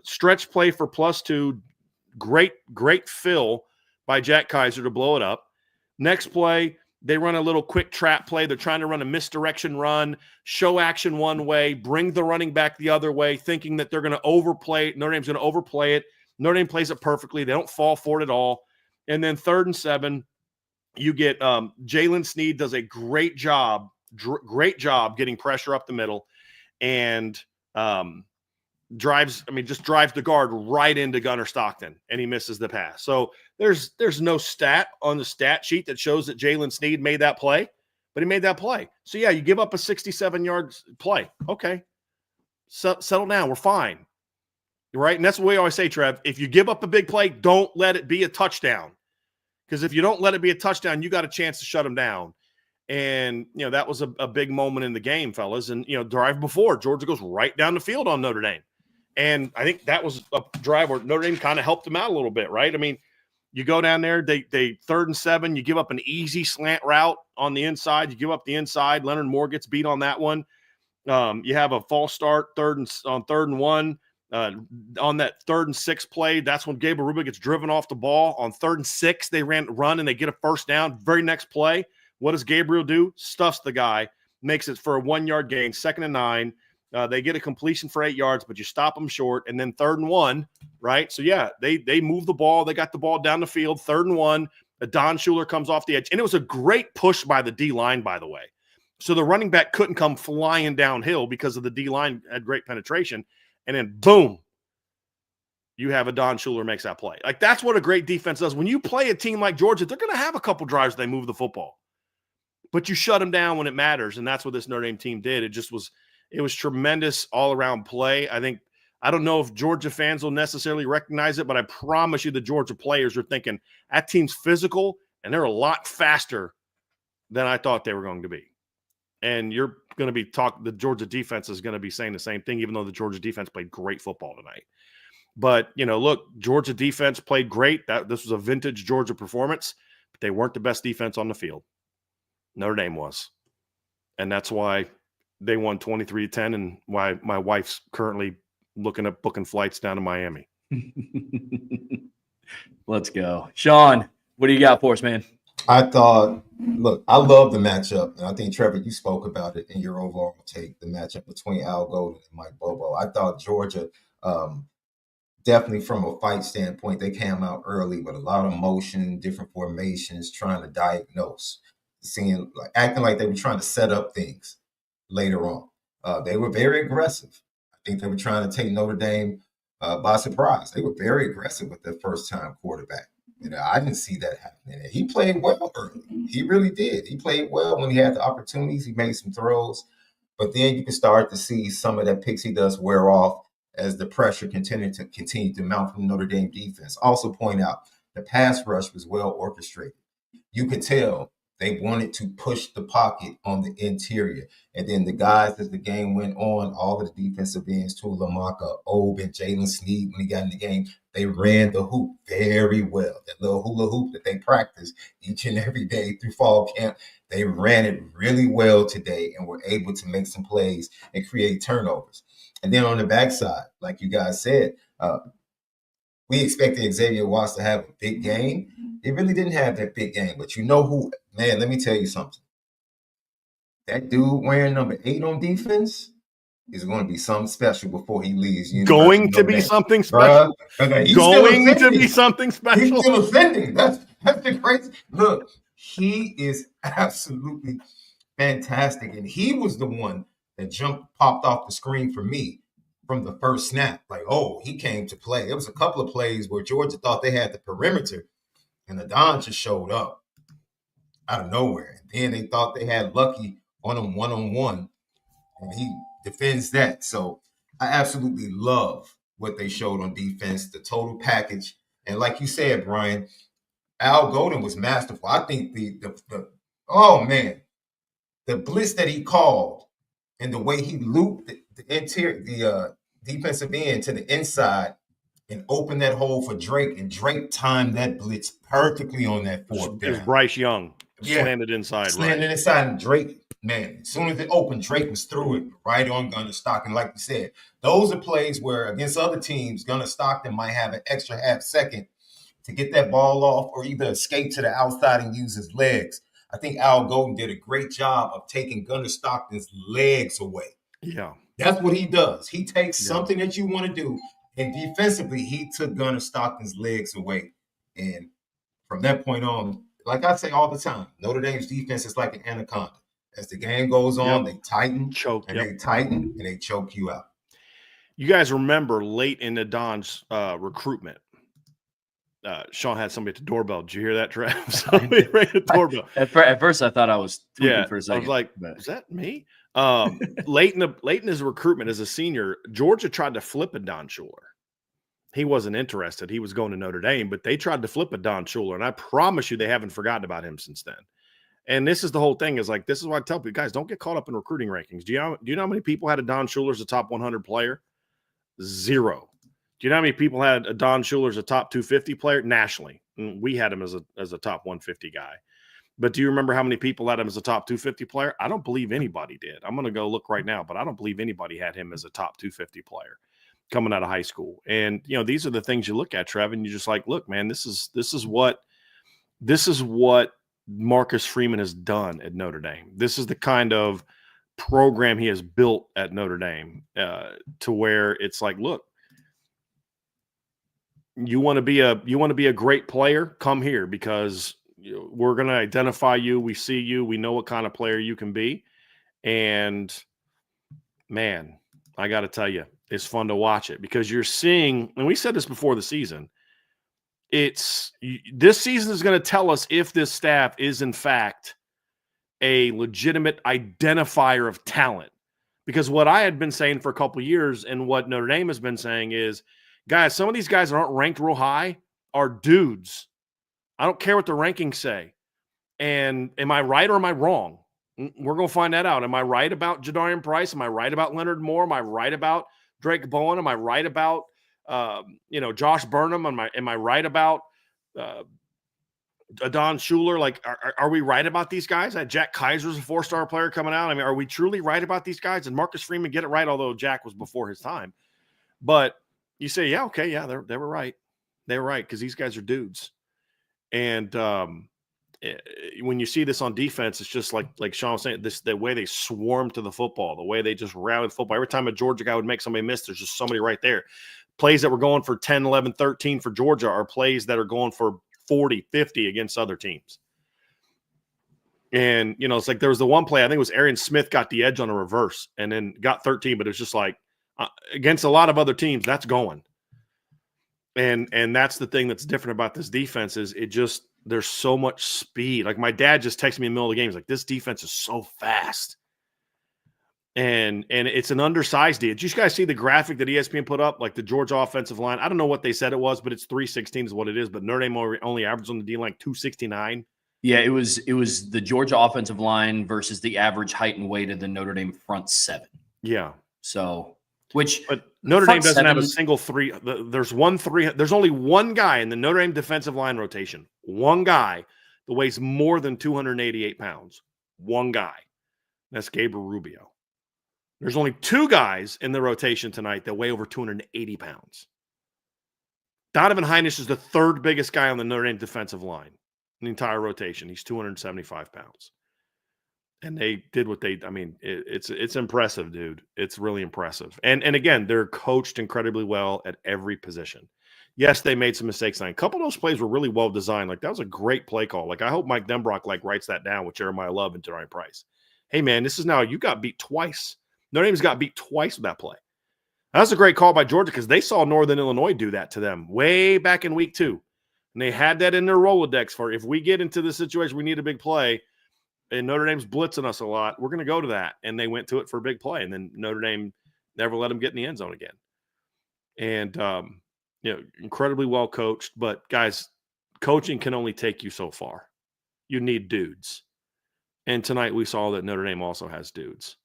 stretch play for +2. Great fill by Jack Kaiser to blow it up. Next play, they run a little quick trap play. They're trying to run a misdirection run, show action one way, bring the running back the other way, thinking that they're going to overplay it. Notre Dame's going to overplay it. Notre Dame plays it perfectly. They don't fall for it at all. And then 3rd and 7, you get Jalen Sneed does a great job getting pressure up the middle and drives the guard right into Gunnar Stockton, and he misses the pass. So there's no stat on the stat sheet that shows that Jalen Sneed made that play, but he made that play. So, yeah, you give up a 67-yard play. Okay, settle down. We're fine, right? And that's what we always say, Trev. If you give up a big play, don't let it be a touchdown, because if you don't let it be a touchdown, you got a chance to shut them down. And, that was a big moment in the game, fellas. And, drive before, Georgia goes right down the field on Notre Dame. And I think that was a drive where Notre Dame kind of helped them out a little bit, right? I mean, you go down there, they 3rd and 7, you give up an easy slant route on the inside. You give up the inside. Leonard Moore gets beat on that one. You have a false start, 3rd and 1. On that 3rd and 6 play, that's when Gabriel Rubio gets driven off the ball. On 3rd and 6, they run and they get a first down. Very next play, what does Gabriel do? Stuffs the guy, makes it for a 1-yard gain, 2nd and 9. They get a completion for 8 yards, but you stop them short, and then 3rd and 1, right? So, yeah, they move the ball. They got the ball down the field, 3rd and 1. Don Schuler comes off the edge, and it was a great push by the D-line, by the way. So the running back couldn't come flying downhill because of the D-line had great penetration, and then boom, you have a Don Schuler makes that play. Like, that's what a great defense does. When you play a team like Georgia, they're going to have a couple drives they move the football. But you shut them down when it matters, and that's what this Notre Dame team did. It was tremendous all-around play. I don't know if Georgia fans will necessarily recognize it, but I promise you the Georgia players are thinking, that team's physical, and they're a lot faster than I thought they were going to be. And you're going to be the Georgia defense is going to be saying the same thing, even though the Georgia defense played great football tonight. But, look, Georgia defense played great. This was a vintage Georgia performance, but they weren't the best defense on the field. Notre Dame was. And that's why they won 23-10 and why my wife's currently looking at booking flights down to Miami. Let's go. Sean, what do you got for us, man? I thought, look, I love the matchup. And I think, Trevor, you spoke about it in your overall take, the matchup between Al Golden and Mike Bobo. I thought Georgia, definitely from a fight standpoint, they came out early with a lot of motion, different formations, trying to diagnose, acting like they were trying to set up things later on. They were very aggressive. I think they were trying to take Notre Dame by surprise. They were very aggressive with their first-time quarterback. I didn't see that happening. He played well early. He really did. He played well when he had the opportunities. He made some throws. But then you can start to see some of that pixie dust wear off as the pressure continued to mount from the Notre Dame defense. Also point out, the pass rush was well orchestrated. You could tell they wanted to push the pocket on the interior. And then the guys, as the game went on, all of the defensive ends, Tulamaka, Obe, and Jalen Sneed, when he got in the game, they ran the hoop very well. That little hula hoop that they practice each and every day through fall camp, they ran it really well today and were able to make some plays and create turnovers. And then on the backside, like you guys said, we expected Xavier Watts to have a big game. He really didn't have that big game. But you know who, man, let me tell you something. That dude wearing number 8 on defense is going to be something special before he leaves. Going to be something special? Going to be something special? He's still offending. That's the crazy. Look, he is absolutely fantastic. And he was the one that popped off the screen for me from the first snap. Like, oh, he came to play. There was a couple of plays where Georgia thought they had the perimeter, and Adon just showed up out of nowhere. And then they thought they had Lucky on him one-on-one, and he defends that. So I absolutely love what they showed on defense, the total package. And like you said, Brian, Al Golden was masterful. I think the blitz that he called and the way he looped the defensive end to the inside and opened that hole for Drake, and Drake timed that blitz perfectly on that fourth down. It was Bryce Young. Slanted inside. Slanted inside, and Drake, man, as soon as it opened, Drake was through it, right on Gunner Stockton. Like you said, those are plays where against other teams, Gunner Stockton might have an extra half second to get that ball off or either escape to the outside and use his legs. I think Al Golden did a great job of taking Gunner Stockton's legs away. Yeah. That's what he does. He takes something that you want to do, and defensively, he took Gunner Stockton's legs away. And from that point on, like I say all the time, Notre Dame's defense is like an anaconda. As the game goes on, they tighten, they tighten, and they choke you out. You guys remember late in the Don's recruitment, Sean had somebody at the doorbell. Did you hear that, Trev? Somebody rang the doorbell. At first, I thought I was tweaking for a second. I was like, is that me? Late in his recruitment as a senior, Georgia tried to flip a Don Schuler. He wasn't interested. He was going to Notre Dame, but they tried to flip a Don Schuler, and I promise you they haven't forgotten about him since then. And this is the whole thing is like, this is what I tell people, guys, don't get caught up in recruiting rankings. Do you know how many people had a Don Schuler as a top 100 player? 0. Do you know how many people had a Don Schuler as a top 250 player nationally? We had him as a top 150 guy. But do you remember how many people had him as a top 250 player? I don't believe anybody did. I'm going to go look right now, but I don't believe anybody had him as a top 250 player coming out of high school. And, these are the things you look at, Trev, and you're just like, look, man, this is what Marcus Freeman has done at Notre Dame. This is the kind of program he has built at Notre Dame to where it's like, look, you want to be a great player, come here, because we're going to identify you. We see you. We know what kind of player you can be. And man, I got to tell you, it's fun to watch it because you're seeing, and we said this before the season, this season is going to tell us if this staff is in fact a legitimate identifier of talent. Because what I had been saying for a couple of years and what Notre Dame has been saying is, guys, some of these guys that aren't ranked real high are dudes. I don't care what the rankings say. And am I right or am I wrong? We're going to find that out. Am I right about Jadarian Price? Am I right about Leonard Moore? Am I right about Drake Bowen? Am I right about Josh Burnham? Am I right about Adon Schuler? Like, are we right about these guys? Jack Kaiser's a 4-star player coming out. I mean, are we truly right about these guys? Did Marcus Freeman get it right? Although Jack was before his time. But you say, yeah, okay, yeah, they were right. They were right because these guys are dudes. And when you see this on defense, it's just like Sean was saying, the way they swarm to the football, the way they just rally the football. Every time a Georgia guy would make somebody miss, there's just somebody right there. Plays that were going for 10, 11, 13 for Georgia are plays that are going for 40, 50 against other teams. And, it's like there was the one play, I think it was Arian Smith got the edge on a reverse and then got 13, but it was just like against a lot of other teams, that's going. And that's the thing that's different about this defense is there's so much speed. Like my dad just texted me in the middle of the game. He's like, this defense is so fast. And it's an undersized D. Did you guys see the graphic that ESPN put up? Like the Georgia offensive line. I don't know what they said it was, but it's 316 is what it is. But Notre Dame only averaged on the D line 269. Yeah, it was the Georgia offensive line versus the average height and weight of the Notre Dame front seven. Yeah. So but Notre Dame doesn't have a single three. There's only one guy in the Notre Dame defensive line rotation. One guy that weighs more than 288 pounds. One guy. That's Gabriel Rubio. There's only two guys in the rotation tonight that weigh over 280 pounds. Donovan Heinisch is the third biggest guy on the Notre Dame defensive line in the entire rotation. He's 275 pounds. And they did what it's impressive, dude. It's really impressive. And again, they're coached incredibly well at every position. Yes, they made some mistakes. A couple of those plays were really well designed. Like that was a great play call. Like I hope Mike Denbrock writes that down with Jeremiah Love and Jadarian Price. Hey man, this is now you got beat twice. Notre Dame's got beat twice with that play. That's a great call by Georgia because they saw Northern Illinois do that to them way back in week 2. And they had that in their Rolodex for if we get into this situation, we need a big play. And Notre Dame's blitzing us a lot. We're going to go to that. And they went to it for a big play. And then Notre Dame never let them get in the end zone again. And, incredibly well coached. But, guys, coaching can only take you so far. You need dudes. And tonight we saw that Notre Dame also has dudes.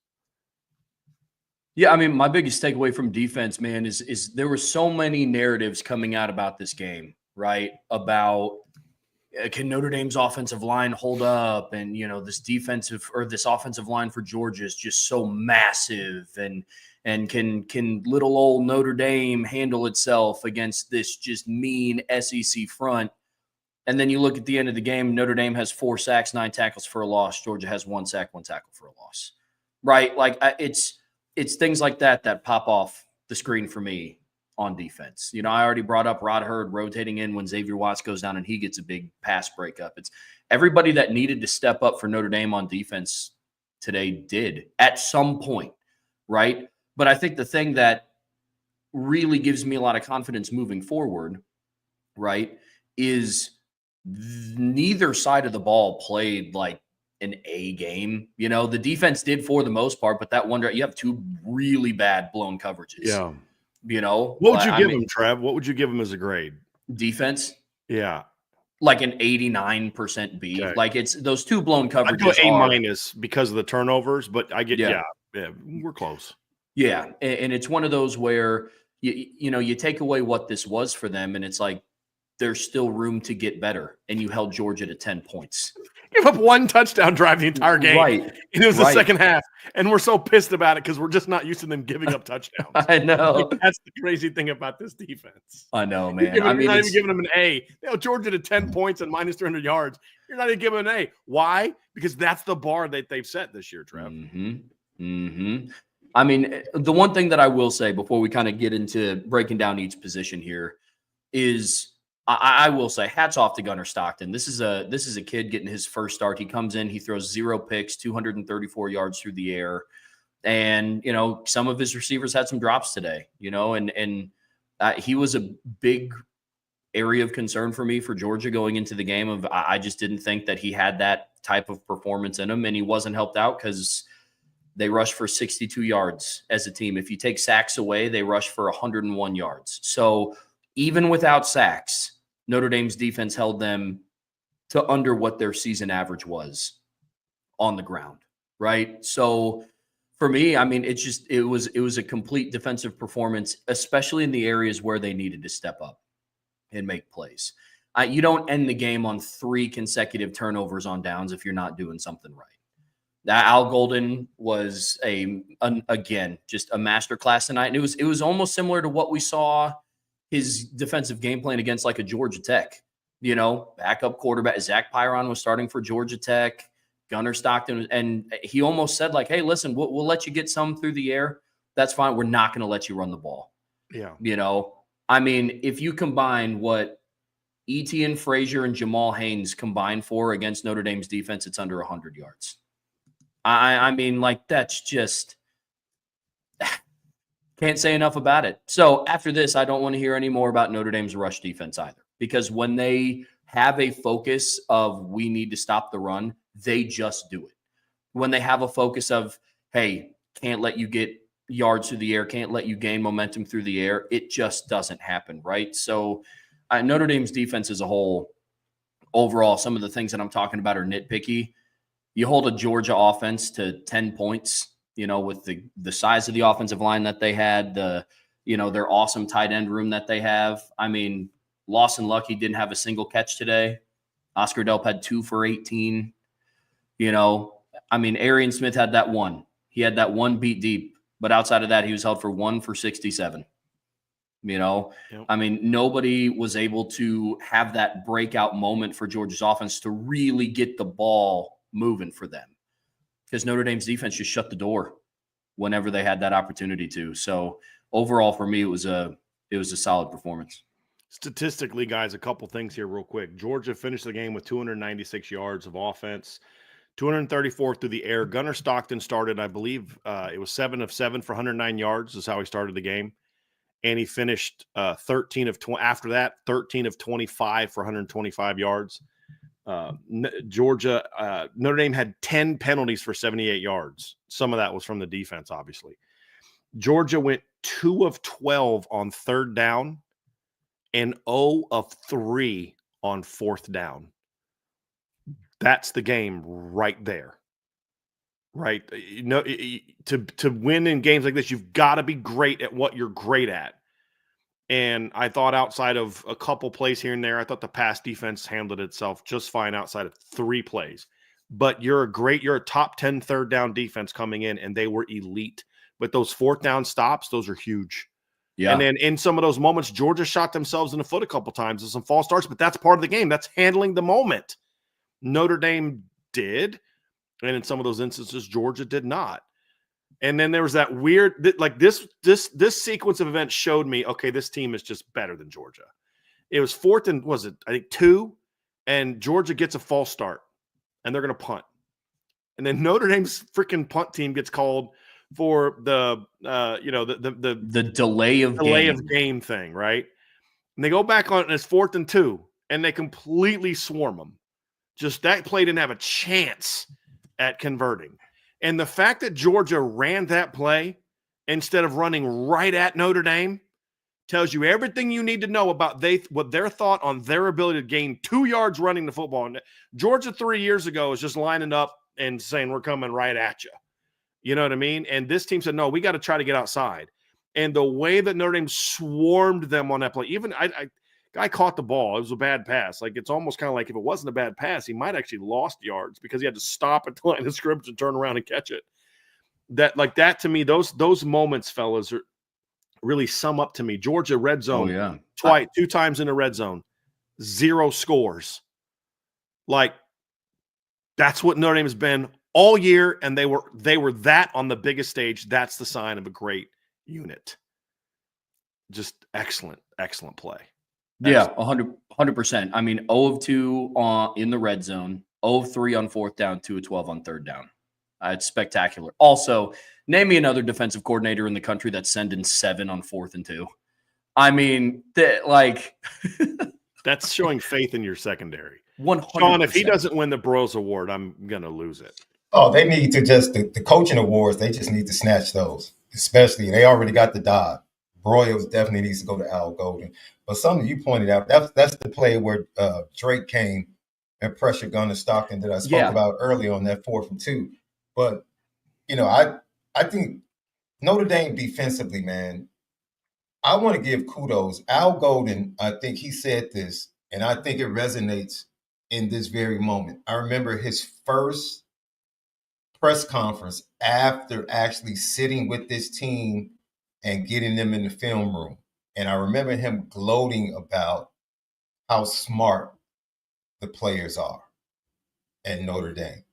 Yeah, I mean, my biggest takeaway from defense, man, is there were so many narratives coming out about this game, right? About can Notre Dame's offensive line hold up? And, this offensive line for Georgia is just so massive. And can little old Notre Dame handle itself against this just mean SEC front? And then you look at the end of the game, Notre Dame has 4 sacks, 9 tackles for a loss. Georgia has 1 sack, 1 tackle for a loss, right? Like it's things like that pop off the screen for me on defense. I already brought up Rod Hurd rotating in when Xavier Watts goes down and he gets a big pass breakup. It's everybody that needed to step up for Notre Dame on defense today did at some point, right? But I think the thing that really gives me a lot of confidence moving forward, right, is neither side of the ball played like an A game. The defense did for the most part, but that one, you have 2 really bad blown coverages. Yeah. What would you give him, Trev? What would you give him as a grade? Defense? Yeah. Like an 89% B. Okay. Like it's those 2 blown coverages. I'd go A- because of the turnovers, but I get, yeah, we're close. Yeah. And it's one of those where, you take away what this was for them and it's like, there's still room to get better. And you held Georgia to 10 points. Give up 1 touchdown drive the entire game. Right. And it was the second half. And we're so pissed about it because we're just not used to them giving up touchdowns. I know. That's the crazy thing about this defense. I know, man. You're not even giving them an A. Georgia to 10 points and minus 300 yards. You're not even giving an A. Why? Because that's the bar that they've set this year, Trev. Mm-hmm. Mm-hmm. I mean, the one thing that I will say before we kind of get into breaking down each position here is I will say hats off to Gunnar Stockton. This is a kid getting his first start. He comes in, he throws 0 picks, 234 yards through the air. And, some of his receivers had some drops today, and he was a big area of concern for me for Georgia going into the game. I just didn't think that he had that type of performance in him, and he wasn't helped out because they rushed for 62 yards as a team. If you take sacks away, they rushed for 101 yards. So even without sacks, Notre Dame's defense held them to under what their season average was on the ground, right? So for me, I mean, it was a complete defensive performance, especially in the areas where they needed to step up and make plays. You don't end the game on 3 consecutive turnovers on downs if you're not doing something right. That Al Golden was again just a masterclass tonight, and it was almost similar to what we saw his defensive game plan against like a Georgia Tech. Backup quarterback Zach Pyron was starting for Georgia Tech. Gunnar Stockton, and he almost said like, "Hey, listen, we'll let you get some through the air. That's fine. We're not going to let you run the ball." Yeah, I mean, if you combine what Etienne Frazier and Jamal Haynes combined for against Notre Dame's defense, it's under 100 yards. I mean, like, that's just can't say enough about it. So after this, I don't want to hear any more about Notre Dame's rush defense either, because when they have a focus of we need to stop the run, they just do it. When they have a focus of, hey, can't let you get yards through the air, can't let you gain momentum through the air, it just doesn't happen, right? So Notre Dame's defense as a whole, overall, some of the things that I'm talking about are nitpicky. You hold a Georgia offense to 10 points, with the size of the offensive line that they had, their awesome tight end room that they have. I mean, Lawson Lucky didn't have a single catch today. Oscar Delp had 2 for 18. I mean, Arian Smith had that one. He had that one beat deep, but outside of that, he was held for 1 for 67. Yep. I mean, nobody was able to have that breakout moment for Georgia's offense to really get the ball moving for them, because Notre Dame's defense just shut the door whenever they had that opportunity to. So overall, for me, it was a solid performance. Statistically, guys, a couple things here real quick. Georgia finished the game with 296 yards of offense, 234 through the air. Gunnar Stockton started, I believe, it was 7 of 7 for 109 yards is how he started the game. And he finished 13 of 20 after that, 13 of 25 for 125 yards. Georgia, Notre Dame had 10 penalties for 78 yards. Some of that was from the defense, obviously. Georgia went 2 of 12 on 3rd down and 0 of 3 on 4th down. That's the game right there. Right? To win in games like this, you've got to be great at what you're great at. And I thought outside of a couple plays here and there, I thought the pass defense handled itself just fine outside of 3 plays. But you're a top 10 3rd down defense coming in, and they were elite. But those 4th down stops, those are huge. Yeah. And then in some of those moments, Georgia shot themselves in the foot a couple times with some false starts, but that's part of the game. That's handling the moment. Notre Dame did. And in some of those instances, Georgia did not. And then there was that weird, like this sequence of events showed me, okay, this team is just better than Georgia. It was 4th and, was it, I think 2, and Georgia gets a false start, and they're going to punt. And then Notre Dame's freaking punt team gets called for the delay of game thing, right? And they go back on it, and it's 4th and 2, and they completely swarm them. Just that play didn't have a chance at converting. And the fact that Georgia ran that play instead of running right at Notre Dame tells you everything you need to know about what their thought on their ability to gain 2 yards running the football. And Georgia 3 years ago was just lining up and saying, we're coming right at you. You know what I mean? And this team said, no, we got to try to get outside. And the way that Notre Dame swarmed them on that play, even guy caught the ball. It was a bad pass. Like, it's almost kind of like if it wasn't a bad pass, he might actually lost yards because he had to stop at the line of scrimmage and turn around and catch it. That to me, those moments, fellas, really sum up to me. Georgia red zone, twice, 2 times in the red zone, 0 scores. Like, that's what Notre Dame has been all year, and they were that on the biggest stage. That's the sign of a great unit. Just excellent play. Yeah, 100%. I mean, 0 of 2 in the red zone, 0 of 3 on fourth down, 2 of 12 on third down. It's spectacular. Also, name me another defensive coordinator in the country that's sending 7 on 4th and 2. I mean, that's showing faith in your secondary. 100%. Sean, if he doesn't win the Broyles Award, I'm gonna lose it. Oh, they need to just the coaching awards. They just need to snatch those. Especially, they already got the Dodd. Broyles definitely needs to go to Al Golden. But something you pointed out, that's the play where Drake came and pressure Gunner Stockton that I spoke about earlier on that 4th and 2. But I think Notre Dame defensively, man, I want to give kudos. Al Golden, I think he said this, and I think it resonates in this very moment. I remember his first press conference after actually sitting with this team and getting them in the film room. And I remember him gloating about how smart the players are at Notre Dame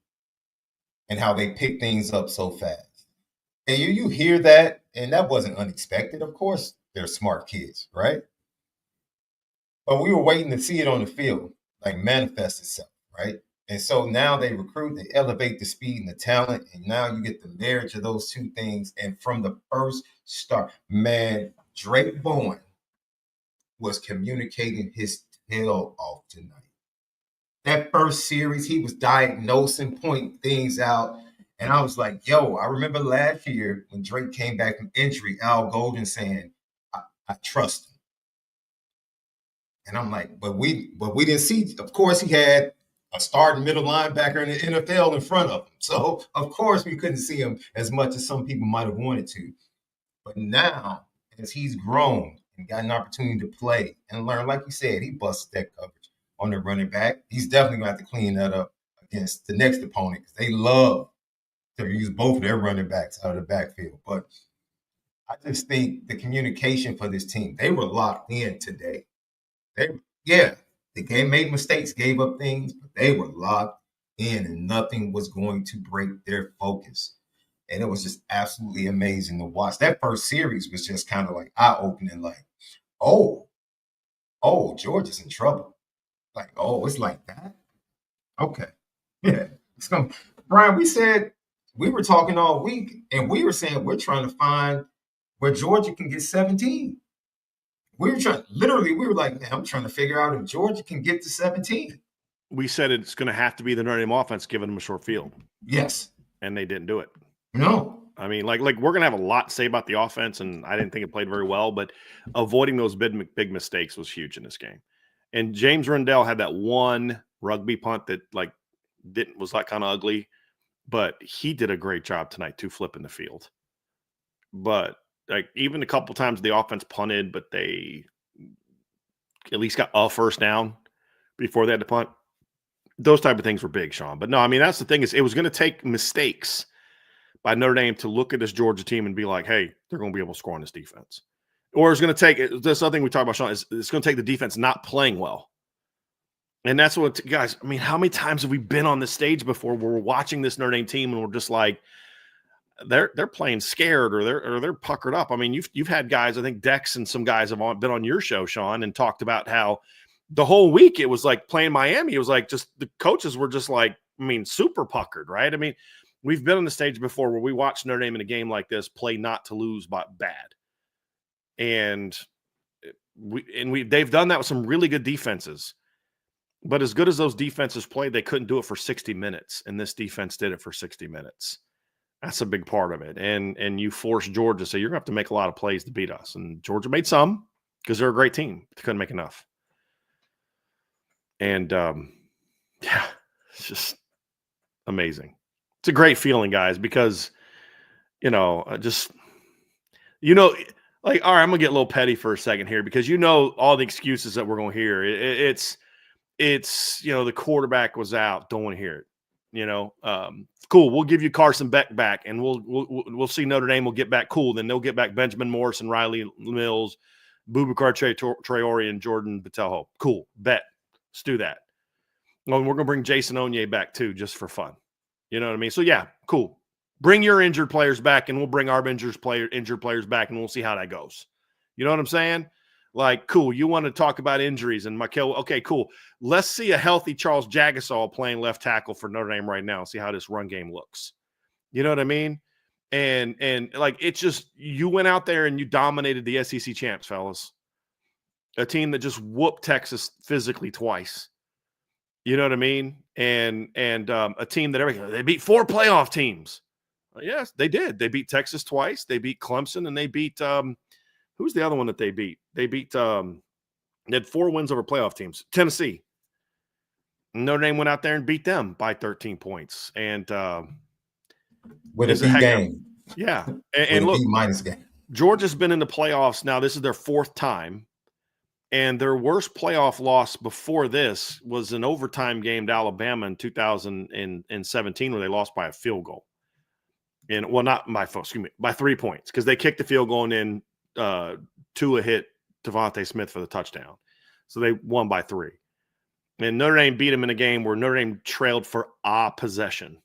and how they pick things up so fast. And you hear that, and that wasn't unexpected. Of course, they're smart kids, right? But we were waiting to see it on the field, like manifest itself, right? And so now they recruit, they elevate the speed and the talent, and now you get the marriage of those two things. And from the first start, man, Drake Bowen was communicating his tail off tonight. That first series, he was diagnosing, pointing things out. And I was like, yo, I remember last year when Drake came back from injury, Al Golden saying, I trust him. And I'm like, but we didn't see, of course, he had a starting middle linebacker in the NFL in front of him. So, of course, we couldn't see him as much as some people might have wanted to. But now, as he's grown and got an opportunity to play and learn, like you said, he busted that coverage on the running back. He's definitely going to have to clean that up against the next opponent because they love to use both of their running backs out of the backfield. But I just think the communication for this team, they were locked in today. The game made mistakes, gave up things, but they were locked in and nothing was going to break their focus. And it was just absolutely amazing to watch. That first series was just kind of like eye-opening, like, oh, Georgia's in trouble. Like, oh, it's like that? Okay. Yeah. Brian, we were talking all week, and we were saying we're trying to find where Georgia can get 17. We were like, man, I'm trying to figure out if Georgia can get to 17. We said it's going to have to be the Notre Dame offense giving them a short field. Yes. And they didn't do it. No. I mean, like we're going to have a lot to say about the offense, and I didn't think it played very well, but avoiding those big mistakes was huge in this game. And James Rendell had that one rugby punt that was kind of ugly, but he did a great job tonight too, flipping the field. But even a couple times the offense punted, but they at least got a first down before they had to punt. Those type of things were big, Sean. But no, I mean, that's the thing is it was going to take mistakes by Notre Dame to look at this Georgia team and be like, hey, they're going to be able to score on this defense. Or it's going to take – this other thing we talked about, Sean, is it's going to take the defense not playing well. And that's what – guys, I mean, how many times have we been on this stage before where we're watching this Notre Dame team and we're just like – they're playing scared or they're puckered up. I mean, you've had guys, I think Dex and some guys have been on your show, Sean, and talked about how the whole week it was like playing Miami. It was like just the coaches were just like, I mean, super puckered, right? I mean, we've been on the stage before where we watched Notre Dame in a game like this play not to lose but bad. And they've done that with some really good defenses. But as good as those defenses played, they couldn't do it for 60 minutes. And this defense did it for 60 minutes. That's a big part of it. And you force Georgia, so you're going to have to make a lot of plays to beat us. And Georgia made some because they're a great team. They couldn't make enough. And, it's just amazing. It's a great feeling, guys, because, like, all right, I'm going to get a little petty for a second here because all the excuses that we're going to hear. It's the quarterback was out. Don't want to hear it. Cool. We'll give you Carson Beck back, and we'll see Notre Dame will get back. Cool. Then they'll get back Benjamin Morrison, Riley Mills, Boubacar Traore, and Jordan Botelho. Cool. Bet. Let's do that. Well, we're going to bring Jason Onye back too, just for fun. You know what I mean? So yeah, cool. Bring your injured players back, and we'll bring our injured players back, and we'll see how that goes. You know what I'm saying? Like, cool. You want to talk about injuries and Michael? Okay, cool. Let's see a healthy Charles Jagasaw playing left tackle for Notre Dame right now. See how this run game looks. You know what I mean? And like, it's just, you went out there and you dominated the SEC champs, fellas. A team that just whooped Texas physically twice. You know what I mean? And a team that they beat 4 playoff teams. Yes, they did. They beat Texas twice. They beat Clemson, and they beat who's the other one that they beat? They beat they had 4 wins over playoff teams. Tennessee. Notre Dame went out there and beat them by 13 points. And with a B game. Yeah. And look, minus game. Georgia's been in the playoffs now. This is their 4th time. And their worst playoff loss before this was an overtime game to Alabama in 2017, where they lost by a field goal. And not by 3 points, because they kicked the field goal and then Tua hit Devontae Smith for the touchdown. So they won by 3. And Notre Dame beat them in a game where Notre Dame trailed for a possession.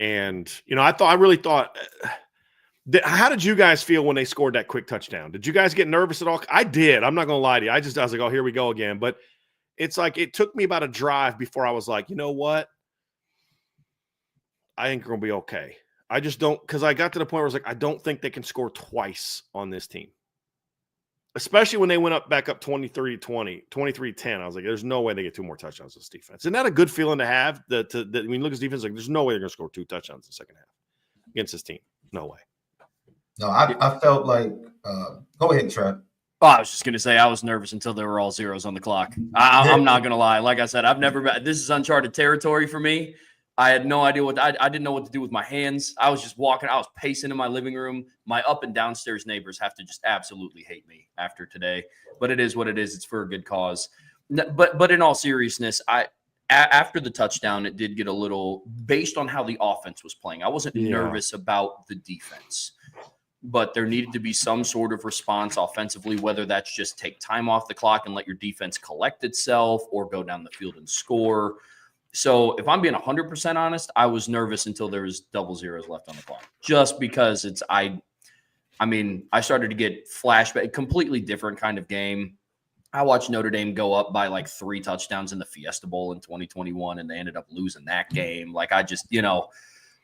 And, I really thought how did you guys feel when they scored that quick touchdown? Did you guys get nervous at all? I did. I'm not going to lie to you. I was like, oh, here we go again. But it's like, it took me about a drive before I was like, you know what? I think we're going to be okay. I just don't, because I got to the point where I was like, I don't think they can score twice on this team. Especially when they went back up 23-20, 23-10. I was like, there's no way they get 2 more touchdowns in this defense. Isn't that a good feeling to have? That when you look at this defense, like, there's no way they're going to score 2 touchdowns in the second half against this team. No way. No, I felt like go ahead, Trev. Oh, I was just going to say I was nervous until there were all zeros on the clock. I'm not going to lie. Like I said, this is uncharted territory for me. I had no idea I didn't know what to do with my hands. I was just walking. I was pacing in my living room. My up and downstairs neighbors have to just absolutely hate me after today. But it is what it is. It's for a good cause. But in all seriousness, after the touchdown, it did get a little, based on how the offense was playing. I wasn't nervous about the defense. But there needed to be some sort of response offensively, whether that's just take time off the clock and let your defense collect itself or go down the field and score. So if I'm being 100% honest, I was nervous until there was double zeros left on the clock, just because I started to get flashback, completely different kind of game. I watched Notre Dame go up by like 3 touchdowns in the Fiesta Bowl in 2021, and they ended up losing that game. Like, I just,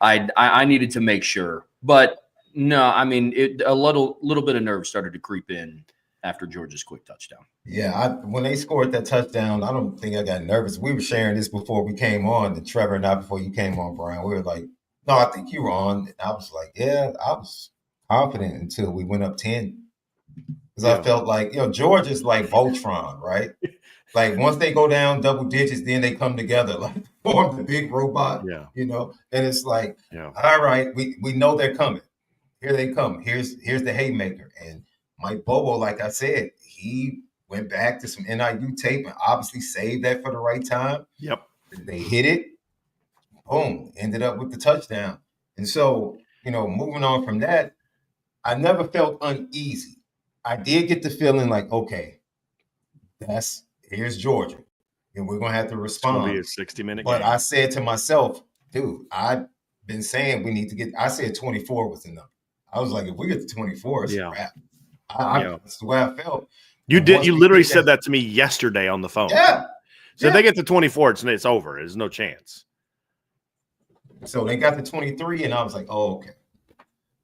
I needed to make sure, but no, a little bit of nerves started to creep in after Georgia's quick touchdown. Yeah, when they scored that touchdown, I don't think I got nervous. We were sharing this before we came on, and Trevor and I, before you came on, Brian. We were like, no, I think you were on. And I was like, yeah, I was confident until we went up 10. Because I felt like, Georgia's like Voltron, right? Like, once they go down double digits, then they come together, like form the big robot, and it's like, all right, we know they're coming. Here they come. Here's the haymaker. And Mike Bobo, like I said, he went back to some NIU tape and obviously saved that for the right time. Yep. They hit it. Boom. Ended up with the touchdown. And so, moving on from that, I never felt uneasy. I did get the feeling like, okay, here's Georgia. And we're going to have to respond. It's going to be a 60-minute But game. I said to myself, dude, I've been saying I said 24 was enough. I was like, if we get to 24, it's a wrap. That's the way I felt. You literally said that to me yesterday on the phone. Yeah. So if they get to 24, it's over. There's no chance. So they got to 23, and I was like, oh, okay.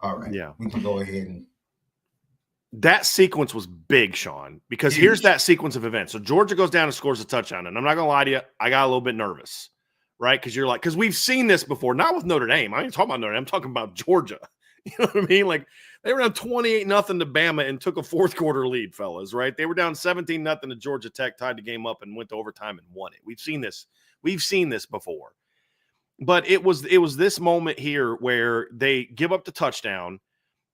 All right. Yeah. We can go ahead and. That sequence was big, Sean, because here's that sequence of events. So Georgia goes down and scores a touchdown. And I'm not going to lie to you, I got a little bit nervous, right? Because we've seen this before, not with Notre Dame. I ain't talking about Notre Dame. I'm talking about Georgia. You know what I mean? Like, they were down 28-0 to Bama and took a 4th quarter lead, fellas, right? They were down 17-0 to Georgia Tech, tied the game up and went to overtime and won it. We've seen this. We've seen this before. But it was this moment here where they give up the touchdown.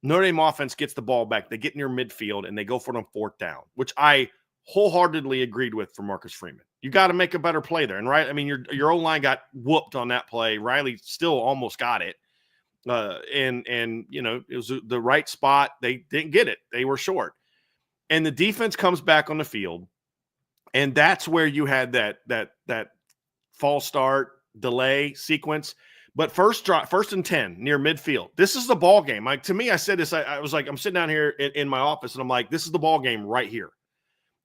Notre Dame offense gets the ball back. They get near midfield, and they go for it on 4th down, which I wholeheartedly agreed with for Marcus Freeman. You got to make a better play there. And, right, I mean, your O-line got whooped on that play. Riley still almost got it. It was the right spot. They didn't get it. They were short. And the defense comes back on the field, and that's where you had that false start delay sequence. But first and 10 near midfield. This is the ball game. Like, to me, I said this. I was like, I'm sitting down here in my office, and I'm like, this is the ball game right here.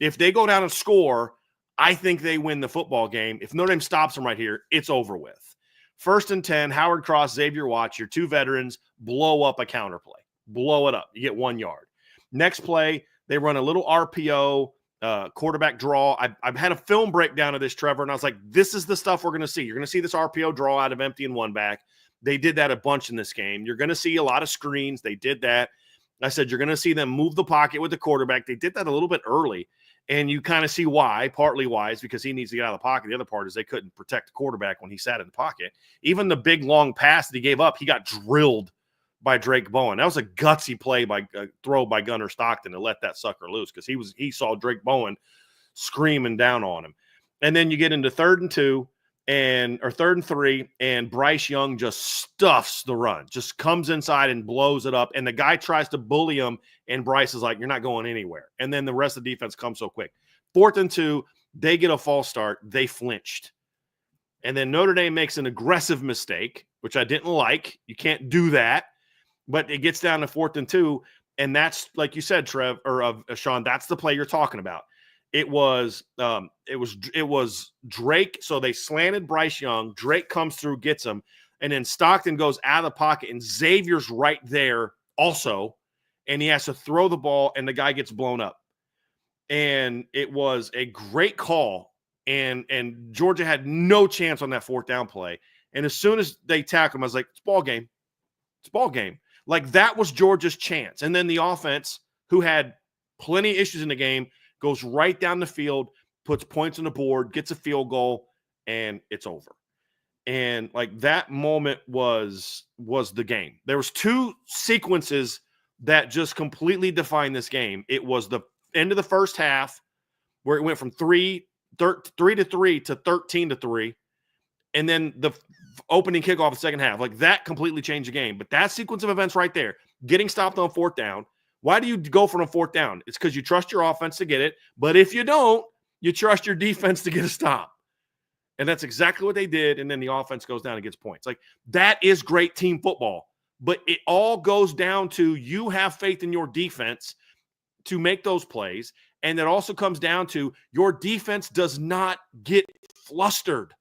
If they go down and score, I think they win the football game. If Notre Dame stops them right here, it's over with. First and 10, Howard Cross, Xavier Watts, your two veterans, blow up a counter play. Blow it up. You get 1 yard. Next play, they run a little RPO, quarterback draw. I've had a film breakdown of this, Trevor, and I was like, this is the stuff we're going to see. You're going to see this RPO draw out of empty and one back. They did that a bunch in this game. You're going to see a lot of screens. They did that. I said, you're going to see them move the pocket with the quarterback. They did that a little bit early. And you kind of see why. Partly why is because he needs to get out of the pocket. The other part is they couldn't protect the quarterback when he sat in the pocket. Even the big, long pass that he gave up, he got drilled by Drake Bowen. That was a gutsy play throw by Gunnar Stockton to let that sucker loose because he saw Drake Bowen screaming down on him. And then you get into 3rd and 3, and Bryce Young just stuffs the run, just comes inside and blows it up. And the guy tries to bully him, and Bryce is like, you're not going anywhere. And then the rest of the defense comes so quick. 4th and 2, they get a false start. They flinched. And then Notre Dame makes an aggressive mistake, which I didn't like. You can't do that. But it gets down to 4th and 2, and that's, like you said, Trev, or Sean, that's the play you're talking about. It was Drake. So they slanted Bryce Young. Drake comes through, gets him, and then Stockton goes out of the pocket, and Xavier's right there also, and he has to throw the ball, and the guy gets blown up. And it was a great call, and Georgia had no chance on that 4th down play. And as soon as they tackled him, I was like, it's ball game. It's ball game. Like, that was Georgia's chance. And then the offense, who had plenty of issues in the game, goes right down the field, puts points on the board, gets a field goal, and it's over. And, like, that moment was the game. There was 2 sequences that just completely defined this game. It was the end of the first half, where it went from 3-3 to 13-3, and then the opening kickoff of the second half. Like, that completely changed the game. But that sequence of events right there, getting stopped on 4th down. Why do you go for a 4th down? It's because you trust your offense to get it. But if you don't, you trust your defense to get a stop. And that's exactly what they did. And then the offense goes down and gets points. Like, that is great team football. But it all goes down to you have faith in your defense to make those plays. And it also comes down to your defense does not get flustered.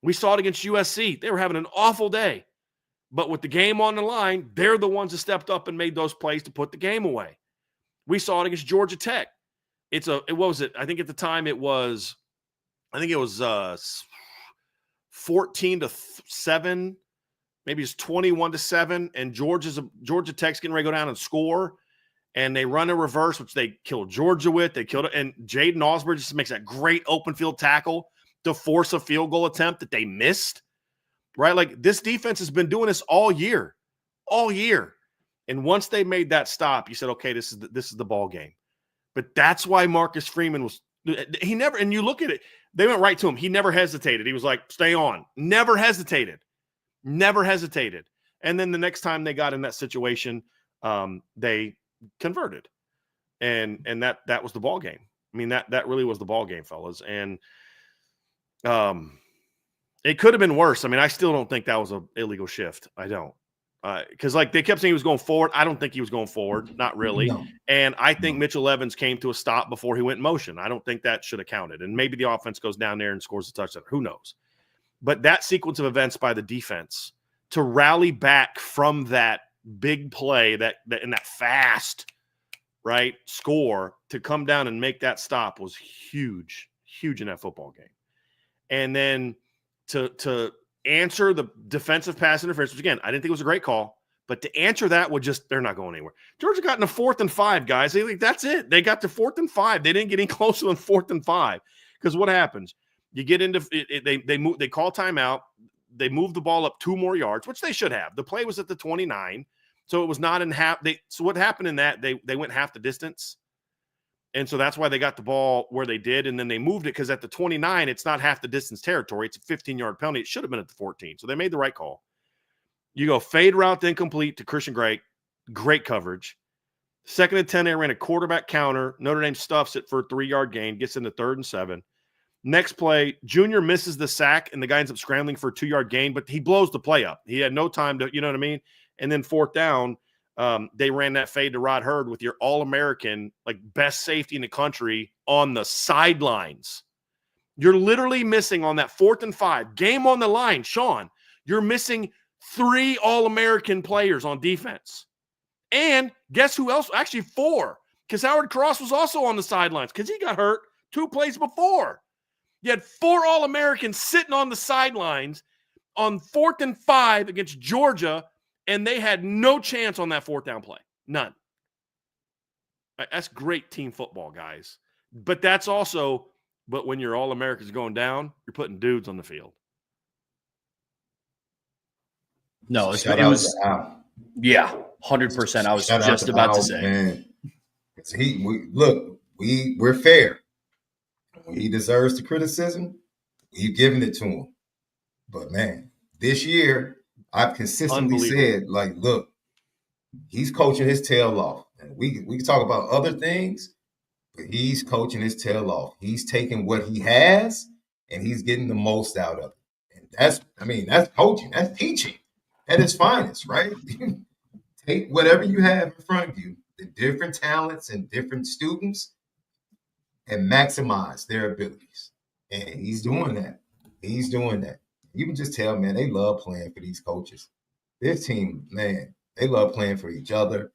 We saw it against USC. They were having an awful day. But with the game on the line, they're the ones that stepped up and made those plays to put the game away. We saw it against Georgia Tech. What was it? I think at the time it was 14-7, maybe it's 21-7, and Georgia Tech's getting ready to go down and score, and they run a reverse, which they killed Georgia with. They killed it, and Jaden Osborne just makes that great open field tackle to force a field goal attempt that they missed, right? Like, this defense has been doing this all year. And once they made that stop, you said, okay, this is the ball game. But that's why Marcus Freeman and you look at it, they went right to him. He never hesitated. He was like, stay on. Never hesitated. And then the next time they got in that situation, they converted. And that was the ball game. I mean, that really was the ball game, fellas. And it could have been worse. I mean, I still don't think that was an illegal shift. I don't. Because like they kept saying he was going forward. I don't think he was going forward. Not really. No. And I think Mitchell Evans came to a stop before he went in motion. I don't think that should have counted. And maybe the offense goes down there and scores a touchdown. Who knows? But that sequence of events by the defense to rally back from that big play, that in that fast, right, score, to come down and make that stop was huge in that football game. And then to answer the defensive pass interference, which again, I didn't think it was a great call, but to answer that would they're not going anywhere. Georgia got in a 4th and 5, guys. That's it. They got to 4th and 5. They didn't get any closer than 4th and 5. Because what happens? You get into they call timeout. They move the ball up 2 more yards, which they should have. The play was at the 29, so it was not in half. So what happened in that? They went half the distance. And so that's why they got the ball where they did, and then they moved it because at the 29, it's not half the distance territory. It's a 15-yard penalty. It should have been at the 14. So they made the right call. You go fade route, then complete to Christian Gray. Great coverage. 2nd and 10, they ran a quarterback counter. Notre Dame stuffs it for a 3-yard gain, gets into 3rd and 7. Next play, Junior misses the sack, and the guy ends up scrambling for a 2-yard gain, but he blows the play up. He had no time to, you know what I mean? And then 4th down, they ran that fade to Rod Hurd with your All-American, like best safety in the country on the sidelines. You're literally missing on that 4th and 5, game on the line, Sean. You're missing 3 All-American players on defense. And guess who else? Actually 4, because Howard Cross was also on the sidelines because he got hurt 2 plays before. You had 4 All-Americans sitting on the sidelines on 4th and 5 against Georgia, and they had no chance on that 4th down play. None. That's great team football, guys. But that's also, but when your All-Americans going down, you're putting dudes on the field. No, Shout it out was, to Al. yeah, 100%. I was Shout out just to about to Al, say. man. 'Cause we're fair. When he deserves the criticism, we've given it to him. But man, this year I've consistently said, like, look, he's coaching his tail off. And we can talk about other things, but he's coaching his tail off. He's taking what he has and he's getting the most out of it. And that's coaching, that's teaching at its finest, right? Take whatever you have in front of you, the different talents and different students, and maximize their abilities. And he's doing that. He's doing that. You can just tell, man, they love playing for these coaches. This team, man, they love playing for each other.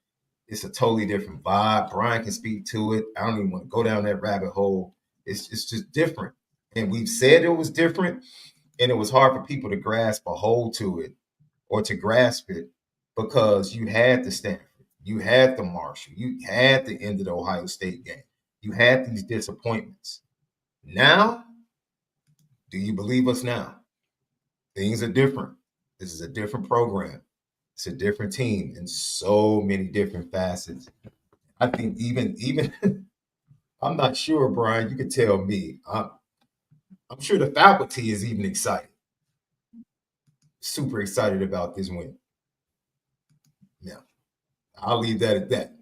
It's a totally different vibe. Brian can speak to it. I don't even want to go down that rabbit hole. It's just different. And we've said it was different, and it was hard for people to grasp a hold to it or to grasp it because you had the Stanford, you had the Marshall, you had the end of the Ohio State game. You had these disappointments. Now, do you believe us now? Things are different. This is a different program. It's a different team in so many different facets. I think even I'm not sure, Brian, you can tell me. I'm sure the faculty is even excited. Super excited about this win. Yeah, I'll leave that at that.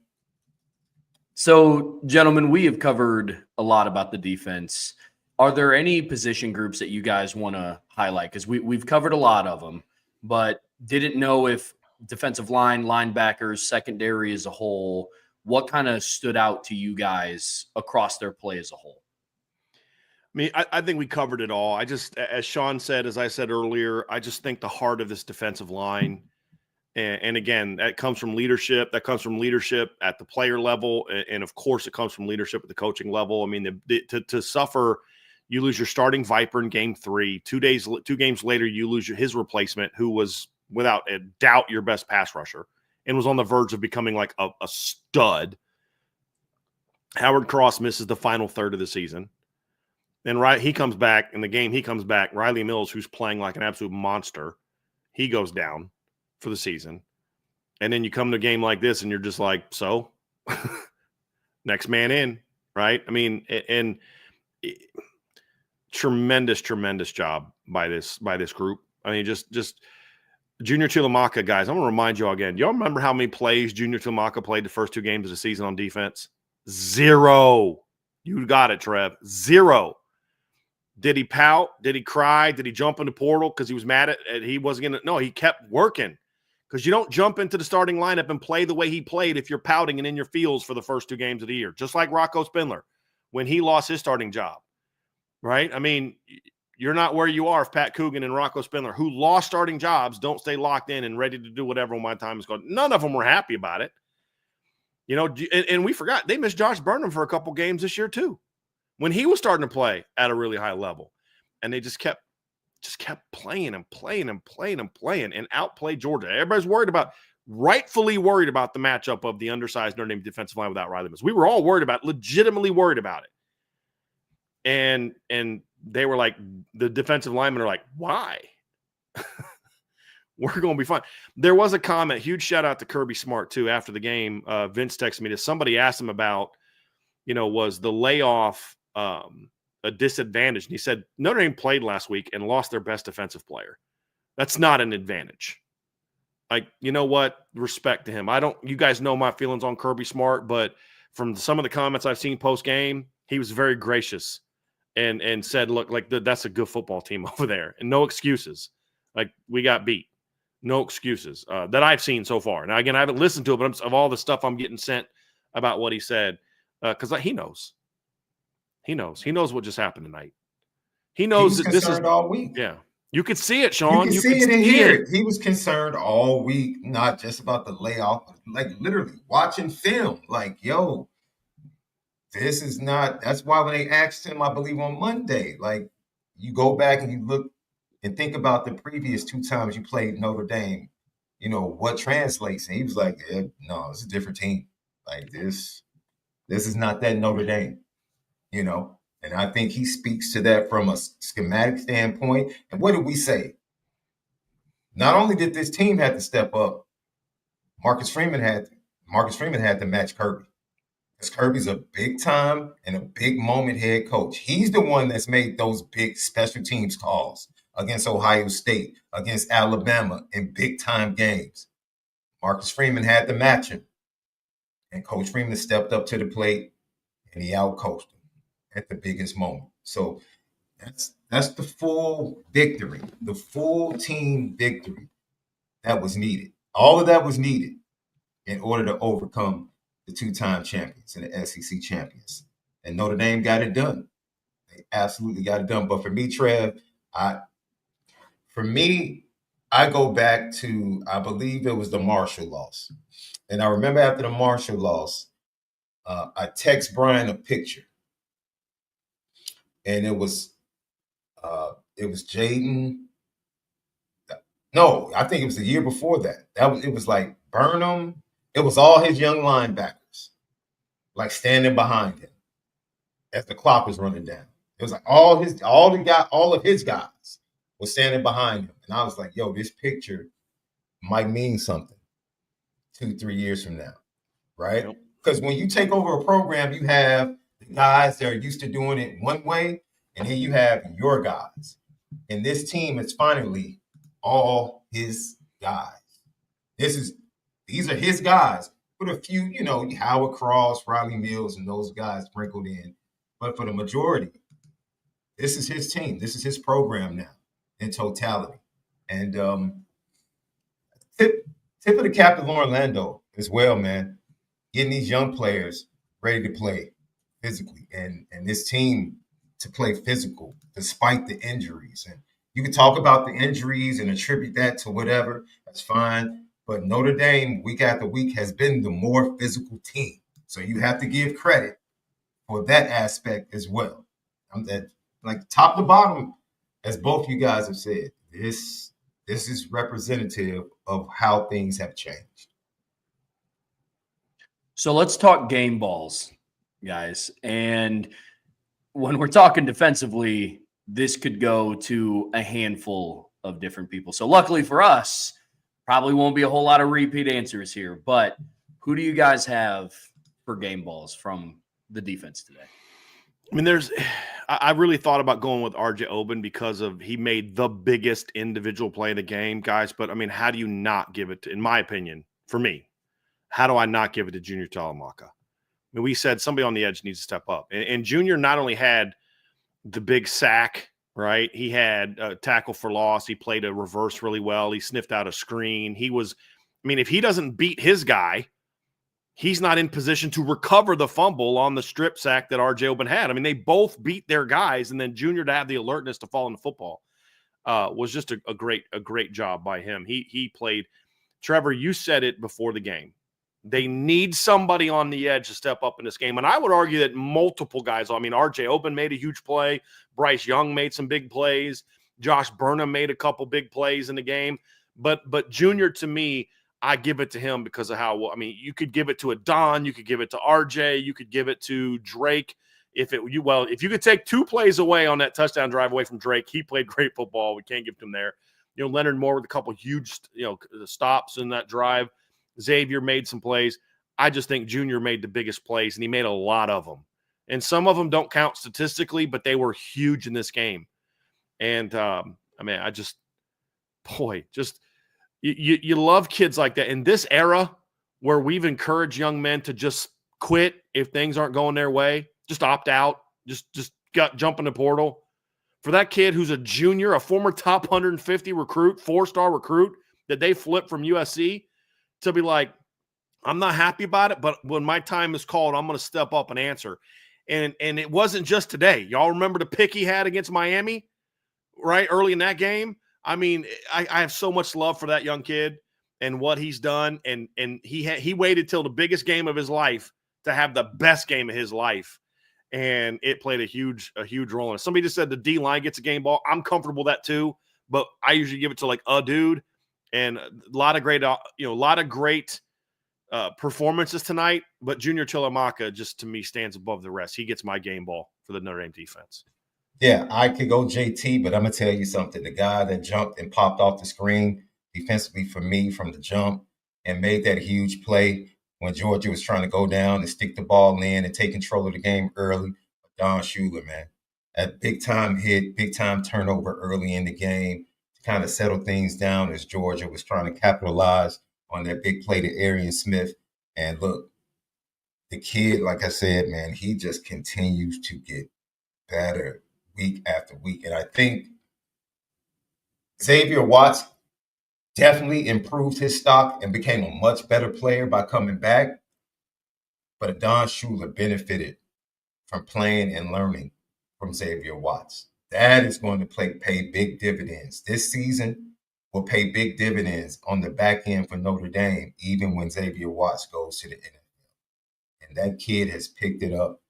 So, gentlemen, we have covered a lot about the defense. Are there any position groups that you guys want to highlight? Because we've covered a lot of them, but didn't know if defensive line, linebackers, secondary as a whole, what kind of stood out to you guys across their play as a whole? I mean, I think we covered it all. I just, as Sean said, as I said earlier, I just think the heart of this defensive line, and again, that comes from leadership. That comes from leadership at the player level, and of course, it comes from leadership at the coaching level. I mean, to suffer, you lose your starting Viper in Game 3. 2 games later, you lose his replacement, who was without a doubt your best pass rusher, and was on the verge of becoming like a stud. Howard Cross misses the final third of the season. And he comes back in the game. He comes back. Riley Mills, who's playing like an absolute monster, he goes down for the season. And then you come to a game like this and you're just like, so next man in, right? I mean, and tremendous job by this group. I mean, just Junior Tuilamaka, guys, I'm going to remind you all again. Y'all remember how many plays Junior Tuilamaka played the first 2 games of the season on defense? 0. You got it, Trev. 0. Did he pout? Did he cry? Did he jump in the portal because he was mad at he wasn't going to? No, he kept working. Because you don't jump into the starting lineup and play the way he played if you're pouting and in your feels for the first 2 games of the year. Just like Rocco Spindler when he lost his starting job, right? I mean, you're not where you are if Pat Coogan and Rocco Spindler, who lost starting jobs, don't stay locked in and ready to do whatever when my time is gone. None of them were happy about it. You know, and we forgot they missed Josh Burnham for a couple games this year too, when he was starting to play at a really high level, and they just kept playing and outplayed Georgia. Everybody's rightfully worried about the matchup of the undersized Notre Dame defensive line without Riley Mills. We were all worried about, legitimately worried about it. And they were like, the defensive linemen are like, why? We're going to be fine. There was a comment, huge shout out to Kirby Smart too. After the game, Vince texted me that somebody asked him about, was the layoff a disadvantage? And he said, Notre Dame played last week and lost their best defensive player. That's not an advantage. Like, you know what? Respect to him. You guys know my feelings on Kirby Smart, but from some of the comments I've seen post game, he was very gracious and said, look, like that's a good football team over there, and no excuses. Like, we got beat. No excuses that I've seen so far. Now, again, I haven't listened to it, but of all the stuff I'm getting sent about what he said, because he knows. He knows what just happened tonight. He knows that this is all week. Yeah. You could see it, You Sean. can You see could it and see hear it. it. He was concerned all week, not just about the layoff, but like literally watching film. Like, yo, this is not. That's why when they asked him, I believe on Monday, like, you go back and you look and think about the previous 2 times you played Notre Dame, you know, what translates. And he was like, no, it's a different team. Like, this is not that Notre Dame, you know. And I think he speaks to that from a schematic standpoint. And what did we say? Not only did this team have to step up, Marcus Freeman had to match Kirby. Because Kirby's a big time and a big moment head coach. He's the one that's made those big special teams calls against Ohio State, against Alabama in big time games. Marcus Freeman had to match him. And Coach Freeman stepped up to the plate and he outcoached him at the biggest moment. So that's the full victory, the full team victory that was needed. All of that was needed in order to overcome the 2-time champions and the SEC champions. And Notre Dame got it done. They absolutely got it done. But for me, Trev, I go back to, I believe it was the Marshall loss. And I remember after the Marshall loss, I text Brian a picture. And it was Jaden. No, I think it was the year before that. It was like Burnham. It was all his young linebackers, like standing behind him as the clock was running down. It was like all of his guys was standing behind him. And I was like, yo, this picture might mean something 2-3 years from now. Right? Because when you take over a program, you have the guys that are used to doing it one way, and then you have your guys. And this team is finally all his guys. These are his guys. With a few, you know, Howard Cross, Riley Mills, and those guys sprinkled in. But for the majority, this is his team. This is his program now in totality. And tip of the cap to Orlando as well, man. Getting these young players ready to play physically and this team to play physical despite the injuries. And you can talk about the injuries and attribute that to whatever. That's fine. But Notre Dame, week after week, has been the more physical team. So you have to give credit for that aspect as well. Like top to bottom, as both you guys have said, this is representative of how things have changed. So let's talk game balls, guys. And when we're talking defensively, this could go to a handful of different people. So luckily for us, probably won't be a whole lot of repeat answers here, but who do you guys have for game balls from the defense today? I mean, I really thought about going with RJ Oben because he made the biggest individual play of the game, guys. But I mean, how do you not give it to, in my opinion, for me, how do I not give it to Junior Talamaka? I mean, we said somebody on the edge needs to step up. And Junior not only had the big sack, right? He had a tackle for loss. He played a reverse really well. He sniffed out a screen. If he doesn't beat his guy, he's not in position to recover the fumble on the strip sack that RJ Oben had. I mean, they both beat their guys, and then Junior to have the alertness to fall in the football was just a great job by him. He played. Trevor, you said it before the game. They need somebody on the edge to step up in this game. And I would argue that multiple guys, I mean, RJ Oben made a huge play. Bryce Young made some big plays. Josh Burnham made a couple big plays in the game. But Junior, to me, I give it to him because of how, I mean, you could give it to a Don, you could give it to RJ, you could give it to Drake. If you could take 2 plays away on that touchdown drive away from Drake, he played great football. We can't give it to him there. You know, Leonard Moore with a couple huge, stops in that drive. Xavier made some plays. I just think Junior made the biggest plays, and he made a lot of them. And some of them don't count statistically, but they were huge in this game. And, you love kids like that. In this era where we've encouraged young men to just quit if things aren't going their way, just opt out, just jump in the portal. For that kid who's a junior, a former top 150 recruit, 4-star recruit that they flipped from USC to be like, I'm not happy about it, but when my time is called, I'm going to step up and answer. And it wasn't just today. Y'all remember the pick he had against Miami, right, early in that game? I mean, I have so much love for that young kid and what he's done. And he waited till the biggest game of his life to have the best game of his life. And it played a huge role in it. Somebody just said the D-line gets a game ball. I'm comfortable with that too, but I usually give it to like a dude. And a lot of great performances tonight. But Junior Chilamaka just to me stands above the rest. He gets my game ball for the Notre Dame defense. Yeah, I could go JT, but I'm gonna tell you something. The guy that jumped and popped off the screen defensively for me from the jump and made that huge play when Georgia was trying to go down and stick the ball in and take control of the game early. Don Shula, man, that big time hit, big time turnover early in the game to kind of settle things down as Georgia was trying to capitalize on that big play to Arian Smith. And look, the kid, like I said, man, he just continues to get better week after week. And I think Xavier Watts definitely improved his stock and became a much better player by coming back. But Don Shula benefited from playing and learning from Xavier Watts. That is going to pay big dividends. This season will pay big dividends on the back end for Notre Dame, even when Xavier Watts goes to the NFL. And that kid has picked it up,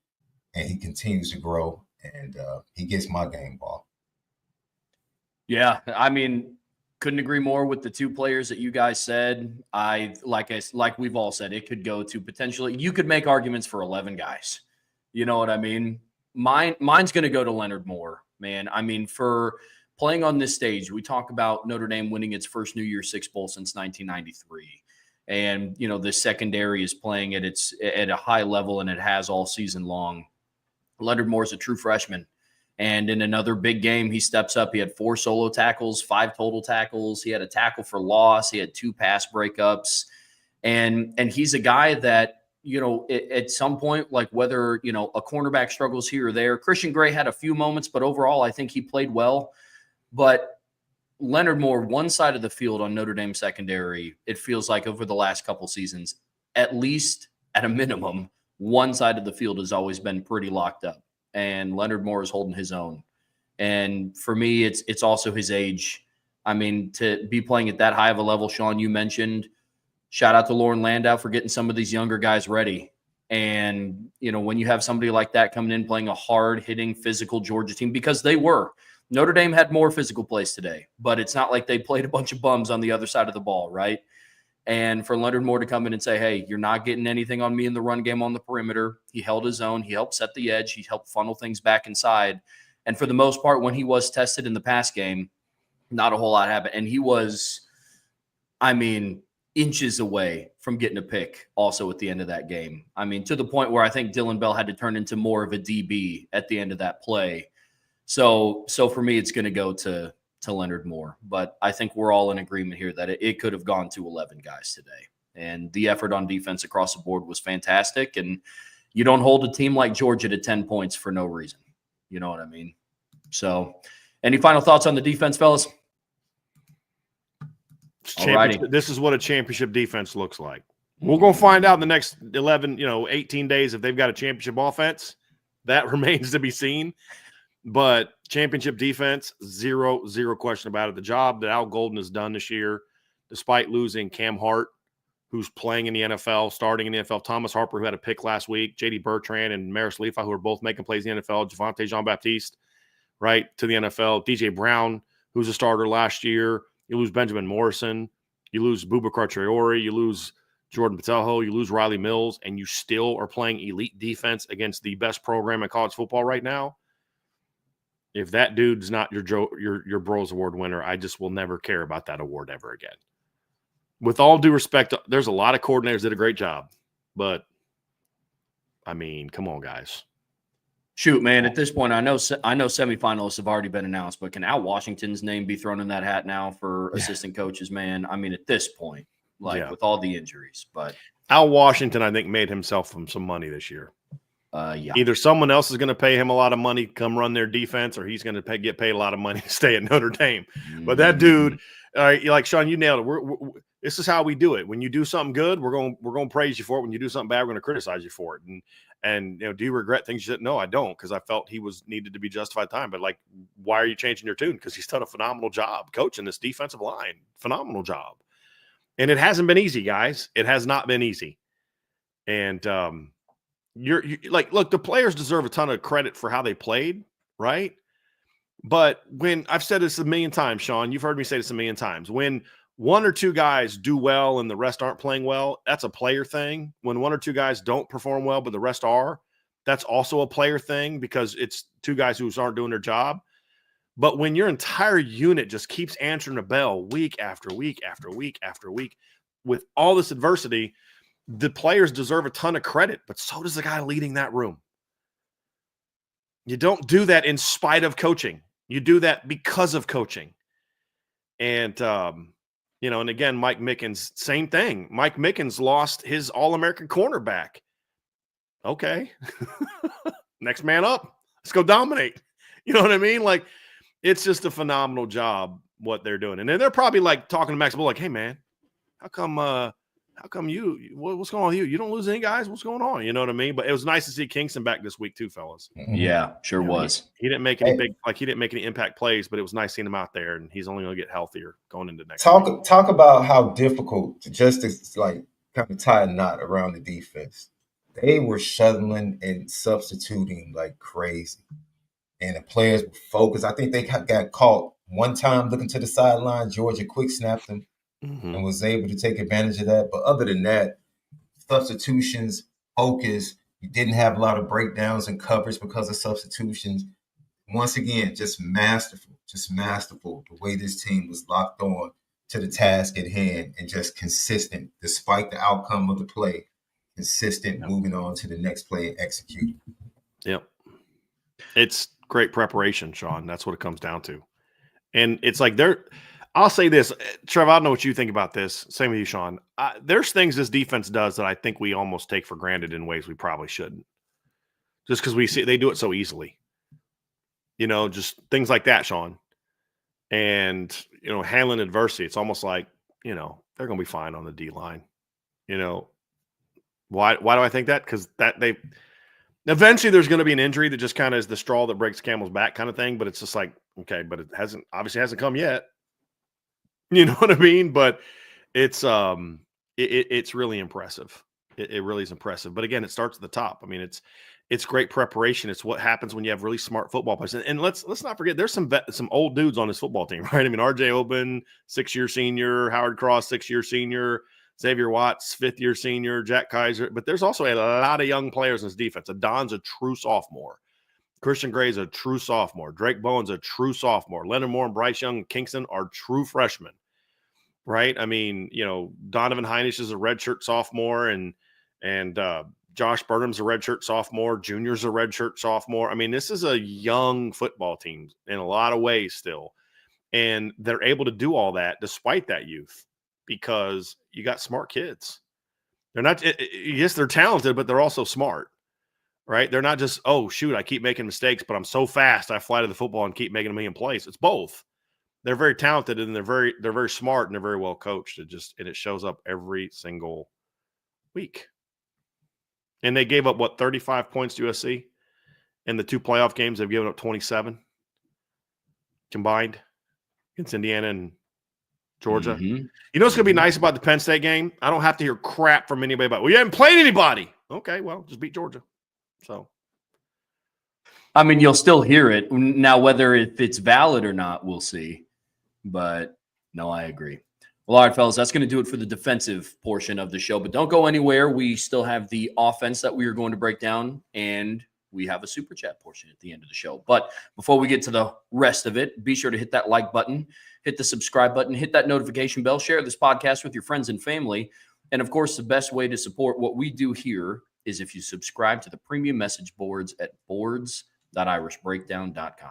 and he continues to grow, and he gets my game ball. Yeah, I mean, couldn't agree more with the two players that you guys said. Like we've all said, it could go to potentially, you could make arguments for 11 guys. You know what I mean? Mine's going to go to Leonard Moore, man. I mean, for playing on this stage, we talk about Notre Dame winning its first New Year's Six Bowl since 1993. And, you know, the secondary is playing at a high level, and it has all season long. Leonard Moore's a true freshman. And in another big game, he steps up. He had 4 solo tackles, 5 total tackles. He had a tackle for loss. He had 2 pass breakups. And he's a guy that, you know, at some point, like whether, you know, a cornerback struggles here or there, Christian Gray had a few moments, but overall, I think he played well. But Leonard Moore, one side of the field on Notre Dame secondary, it feels like over the last couple seasons, at least at a minimum, one side of the field has always been pretty locked up. And Leonard Moore is holding his own. And for me, it's also his age. I mean, to be playing at that high of a level, Sean, you mentioned, shout out to Lauren Landau for getting some of these younger guys ready. And, you know, when you have somebody like that coming in playing a hard-hitting, physical Georgia team, because they were. Notre Dame had more physical plays today, but it's not like they played a bunch of bums on the other side of the ball, right? And for Leonard Moore to come in and say, hey, you're not getting anything on me in the run game on the perimeter. He held his own. He helped set the edge. He helped funnel things back inside. And for the most part, when he was tested in the pass game, not a whole lot happened. And he was, I mean, inches away from getting a pick also at the end of that game. I mean, to the point where I think Dylan Bell had to turn into more of a DB at the end of that play. So for me, it's going to go to Leonard Moore. But I think we're all in agreement here that it could have gone to 11 guys today. And the effort on defense across the board was fantastic. And you don't hold a team like Georgia to 10 points for no reason. You know what I mean? So any final thoughts on the defense, fellas? This is what a championship defense looks like. We're going to find out in the next 18 days if they've got a championship offense. That remains to be seen. But championship defense, zero question about it. The job that Al Golden has done this year, despite losing Cam Hart, who's playing in the NFL, starting in the NFL, Thomas Harper, who had a pick last week, J.D. Bertrand and Maris Lefa, who are both making plays in the NFL, Javonte Jean-Baptiste, right, to the NFL, DJ Brown, who's a starter last year. You lose Benjamin Morrison. You lose Boubacar Traore. You lose Jordan Patelho. You lose Riley Mills, and you still are playing elite defense against the best program in college football right now. If that dude's not your Bros Award winner, I just will never care about that award ever again. With all due respect, there's a lot of coordinators that did a great job, but I mean, come on, guys. Shoot, man, at this point, I know semifinalists have already been announced, but can Al Washington's name be thrown in that hat now for assistant coaches, man? I mean, at this point, with all the injuries. But Al Washington, I think, made himself some money this year. Yeah. Either someone else is going to pay him a lot of money to come run their defense, or he's going to get paid a lot of money to stay at Notre Dame. But that dude, like Sean, you nailed it. This is how we do it. When you do something good, we're going to praise you for it. When you do something bad, we're going to criticize you for it. And do you regret things you did? No, I don't, because I felt he needed to be justified time. But like, why are you changing your tune? Because he's done a phenomenal job coaching this defensive line. Phenomenal job. And it hasn't been easy, guys. It has not been easy. And you're like, look, the players deserve a ton of credit for how they played, right? But when I've said this a million times, Sean, you've heard me say this a million times. When one or two guys do well and the rest aren't playing well, that's a player thing. When one or two guys don't perform well, but the rest are, that's also a player thing, because it's two guys who aren't doing their job. But when your entire unit just keeps answering the bell week after week after week after week with all this adversity, the players deserve a ton of credit, but so does the guy leading that room. You don't do that in spite of coaching. You do that because of coaching. And, and again, Mike Mickens, same thing. Mike Mickens lost his All-American cornerback. Okay. Next man up. Let's go dominate. You know what I mean? Like, it's just a phenomenal job what they're doing. And then they're probably like talking to Max Bull, like, hey, man, how come what's going on with you? You don't lose any guys? What's going on? You know what I mean? But it was nice to see Kingston back this week too, fellas. Yeah, sure was. He didn't make any he didn't make any impact plays, but it was nice seeing him out there, and he's only going to get healthier going into next week. Talk about how difficult to like kind of tie a knot around the defense. They were shuttling and substituting like crazy, and the players were focused. I think they got caught one time looking to the sideline. Georgia quick snapped them. And was able to take advantage of that. But other than that, substitutions, focus, you didn't have a lot of breakdowns and covers because of substitutions. Once again, just masterful the way this team was locked on to the task at hand and just consistent, despite the outcome of the play, consistent, moving on to the next play and executing. Yep. It's great preparation, Sean. That's what it comes down to. And it's like I'll say this, Trev, I don't know what you think about this. Same with you, Sean. There's things this defense does that I think we almost take for granted in ways we probably shouldn't. Just because we see they do it so easily. Just things like that, Sean. And, handling adversity. It's almost like, they're going to be fine on the D line. Why do I think that? Because eventually there's going to be an injury that just kind of is the straw that breaks the camel's back kind of thing. But it's just like, okay, but it obviously hasn't come yet. You know what I mean? But it's it's really impressive. It really is impressive. But again, it starts at the top. I mean, it's great preparation. It's what happens when you have really smart football players. And let's not forget, there's some old dudes on this football team, right? I mean, R.J. Oben, 6-year senior, Howard Cross, 6-year senior, Xavier Watts, 5th-year senior, Jack Kaiser. But there's also a lot of young players in this defense. Adon's a true sophomore. Christian Gray's a true sophomore. Drake Bowen's a true sophomore. Leonard Moore and Bryce Young and Kingston are true freshmen. Right? I mean, Donovan Heinisch is a redshirt sophomore, and Josh Burnham's a redshirt sophomore. Junior's a redshirt sophomore. I mean, this is a young football team in a lot of ways still, and they're able to do all that despite that youth because you got smart kids. They're not. Yes, they're talented, but they're also smart. Right? They're not just, oh shoot, I keep making mistakes, but I'm so fast I fly to the football and keep making a million plays. It's both. They're very talented and they're very smart and they're very well coached. It shows up every single week. And they gave up 35 points to USC in the 2 playoff games. They've given up 27 combined against Indiana and Georgia. Mm-hmm. You know what's going to be nice about the Penn State game? I don't have to hear crap from anybody about, well, you haven't played anybody. Okay, well, just beat Georgia. So, I mean, you'll still hear it. Now, whether if it's valid or not, we'll see. But no, I agree. Well, all right, fellas, that's going to do it for the defensive portion of the show. But don't go anywhere. We still have the offense that we are going to break down, and we have a super chat portion at the end of the show. But before we get to the rest of it, be sure to hit that like button, hit the subscribe button, hit that notification bell, share this podcast with your friends and family. And, of course, the best way to support what we do here is if you subscribe to the premium message boards at boards.irishbreakdown.com.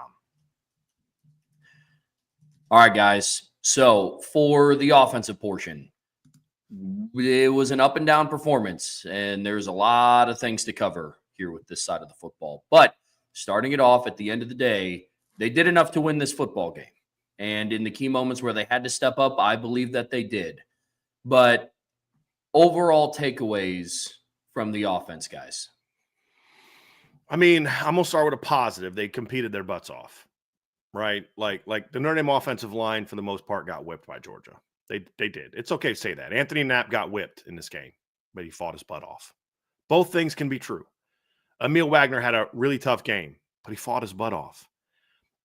All right, guys. So for the offensive portion, it was an up and down performance, and there's a lot of things to cover here with this side of the football. But starting it off at the end of the day, they did enough to win this football game. And in the key moments where they had to step up, I believe that they did. But overall takeaways from the offense, guys. I mean, I'm going to start with a positive. They competed their butts off, right? Like the Notre Dame offensive line, for the most part, got whipped by Georgia. They did. It's okay to say that. Anthony Knapp got whipped in this game, but he fought his butt off. Both things can be true. Emil Wagner had a really tough game, but he fought his butt off.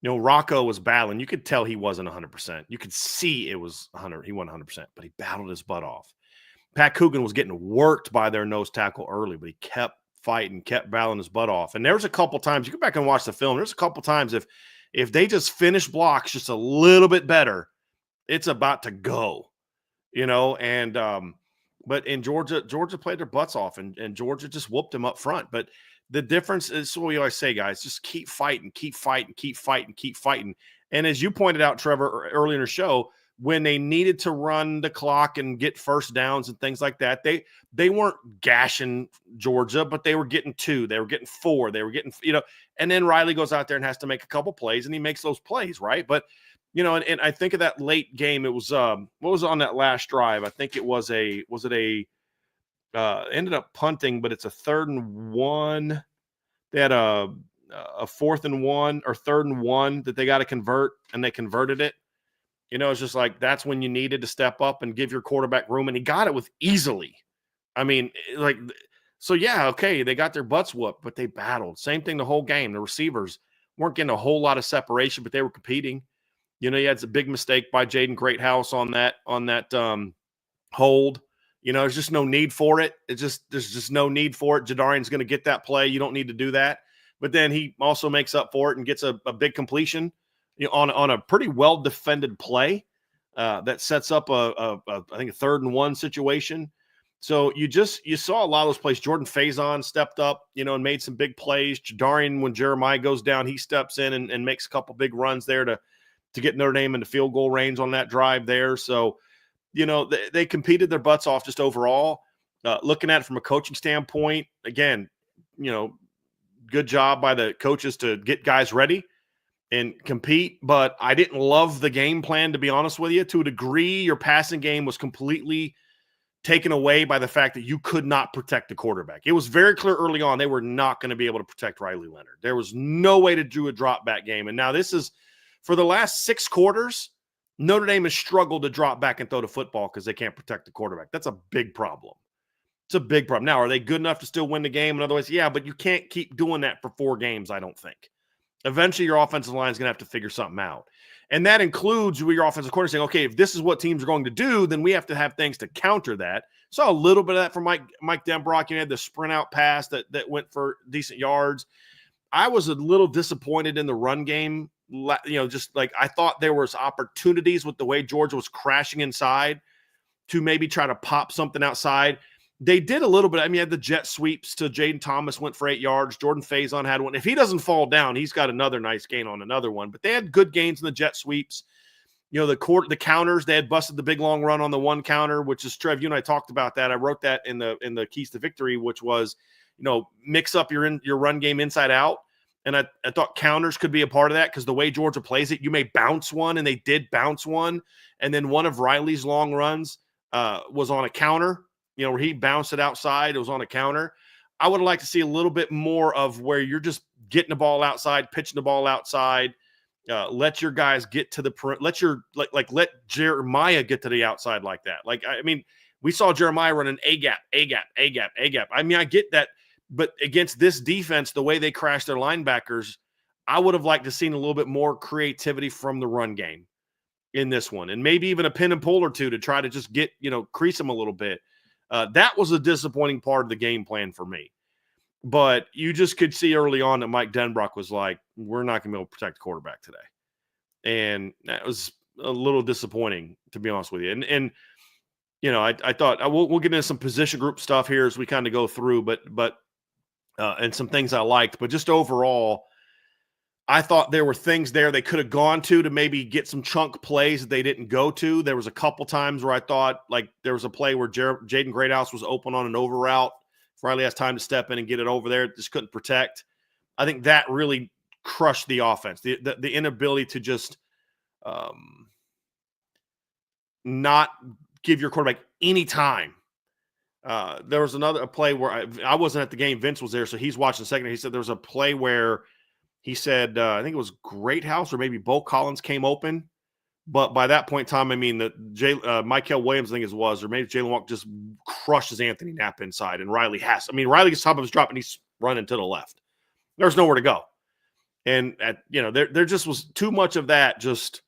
You know, Rocco was battling. You could tell he wasn't 100%. You could see it was 100. He wasn't 100%, but he battled his butt off. Pat Coogan was getting worked by their nose tackle early, but he kept fighting, kept battling his butt off. And there was a couple times, you go back and watch the film, there's a couple times if they just finish blocks just a little bit better, it's about to go, you know. And but in Georgia played their butts off, and Georgia just whooped them up front. But the difference is what we always say, guys, just keep fighting, keep fighting, keep fighting, keep fighting. And as you pointed out, Trevor, earlier in the show, when they needed to run the clock and get first downs and things like that, they weren't gashing Georgia, but they were getting 2, they were getting 4, they were getting, you know, and then Riley goes out there and has to make a couple plays, and he makes those plays, right? But, you know, and I think of that late game, it was, what was on that last drive? I think it was ended up punting, but it's a 3rd and 1. They had a 4th and 1 or 3rd and 1 that they got to convert, and they converted it. You know, it's just like that's when you needed to step up and give your quarterback room, and he got it with easily. I mean, like, so yeah, okay, they got their butts whooped, but they battled. Same thing the whole game. The receivers weren't getting a whole lot of separation, but they were competing. You know, you had a big mistake by Jaden Greathouse on that hold. You know, there's just no need for it. There's just no need for it. Jadarian's going to get that play. You don't need to do that. But then he also makes up for it and gets a big completion, you know, on a pretty well defended play that sets up I think a 3rd and 1 situation. So you saw a lot of those plays. Jordan Faison stepped up, you know, and made some big plays. Jadarian, when Jeremiah goes down, he steps in and makes a couple big runs there to get Notre Dame into field goal range on that drive there. So, you know, they competed their butts off just overall. Looking at it from a coaching standpoint, again, you know, good job by the coaches to get guys ready and compete. But I didn't love the game plan, to be honest with you. To a degree, your passing game was completely taken away by the fact that you could not protect the quarterback. It was very clear early on they were not going to be able to protect Riley Leonard. There was no way to do a drop back game. And now this is, for the last 6 quarters, Notre Dame has struggled to drop back and throw the football because they can't protect the quarterback. That's a big problem. It's a big problem. Now, are they good enough to still win the game? In other words, yeah, but you can't keep doing that for 4 games, I don't think. Eventually, your offensive line is going to have to figure something out. And that includes your offensive coordinator saying, okay, if this is what teams are going to do, then we have to have things to counter that. Saw a little bit of that from Mike Denbrock. You had the sprint out pass that went for decent yards. I was a little disappointed in the run game. You know, just like I thought there was opportunities with the way Georgia was crashing inside to maybe try to pop something outside. They did a little bit. I mean, you had the jet sweeps to Jaden Thomas, went for 8 yards. Jordan Faison had one. If he doesn't fall down, he's got another nice gain on another one. But they had good gains in the jet sweeps. You know, the counters, they had busted the big long run on the one counter, which is, Trev, you and I talked about that. I wrote that in the Keys to Victory, which was, you know, mix up your run game inside out. And I thought counters could be a part of that because the way Georgia plays it, you may bounce one, and they did bounce one. And then one of Riley's long runs was on a counter, you know, where he bounced it outside. It was on a counter. I would like to see a little bit more of where you're just getting the ball outside, pitching the ball outside. Let your guys get to the let Jeremiah get to the outside like that. Like, I mean, we saw Jeremiah running A gap. I mean, I get that. But against this defense, the way they crashed their linebackers, I would have liked to seen a little bit more creativity from the run game in this one. And maybe even a pin and pull or two to try to just get, you know, crease them a little bit. That was a disappointing part of the game plan for me. But you just could see early on that Mike Denbrock was like, we're not going to be able to protect the quarterback today. And that was a little disappointing, to be honest with you. And you know, I thought we'll get into some position group stuff here as we kind of go through, but and some things I liked. But just overall, I thought there were things there they could have gone to maybe get some chunk plays that they didn't go to. There was a couple times where I thought, like, there was a play where Jaden Greathouse was open on an over route. If Riley has time to step in and get it over there, just couldn't protect. I think that really crushed the offense. The inability to just not give your quarterback any time. There was a play where I wasn't at the game. Vince was there, so he's watching the second. He said there was a play where he said, I think it was Greathouse or maybe Bo Collins came open. But by that point in time, I mean, Michael Williams, I think it was, or maybe Jalen Walker just crushes Anthony Knapp inside. And Riley Riley gets top of his drop and he's running to the left. There's nowhere to go. And, there just was too much of that just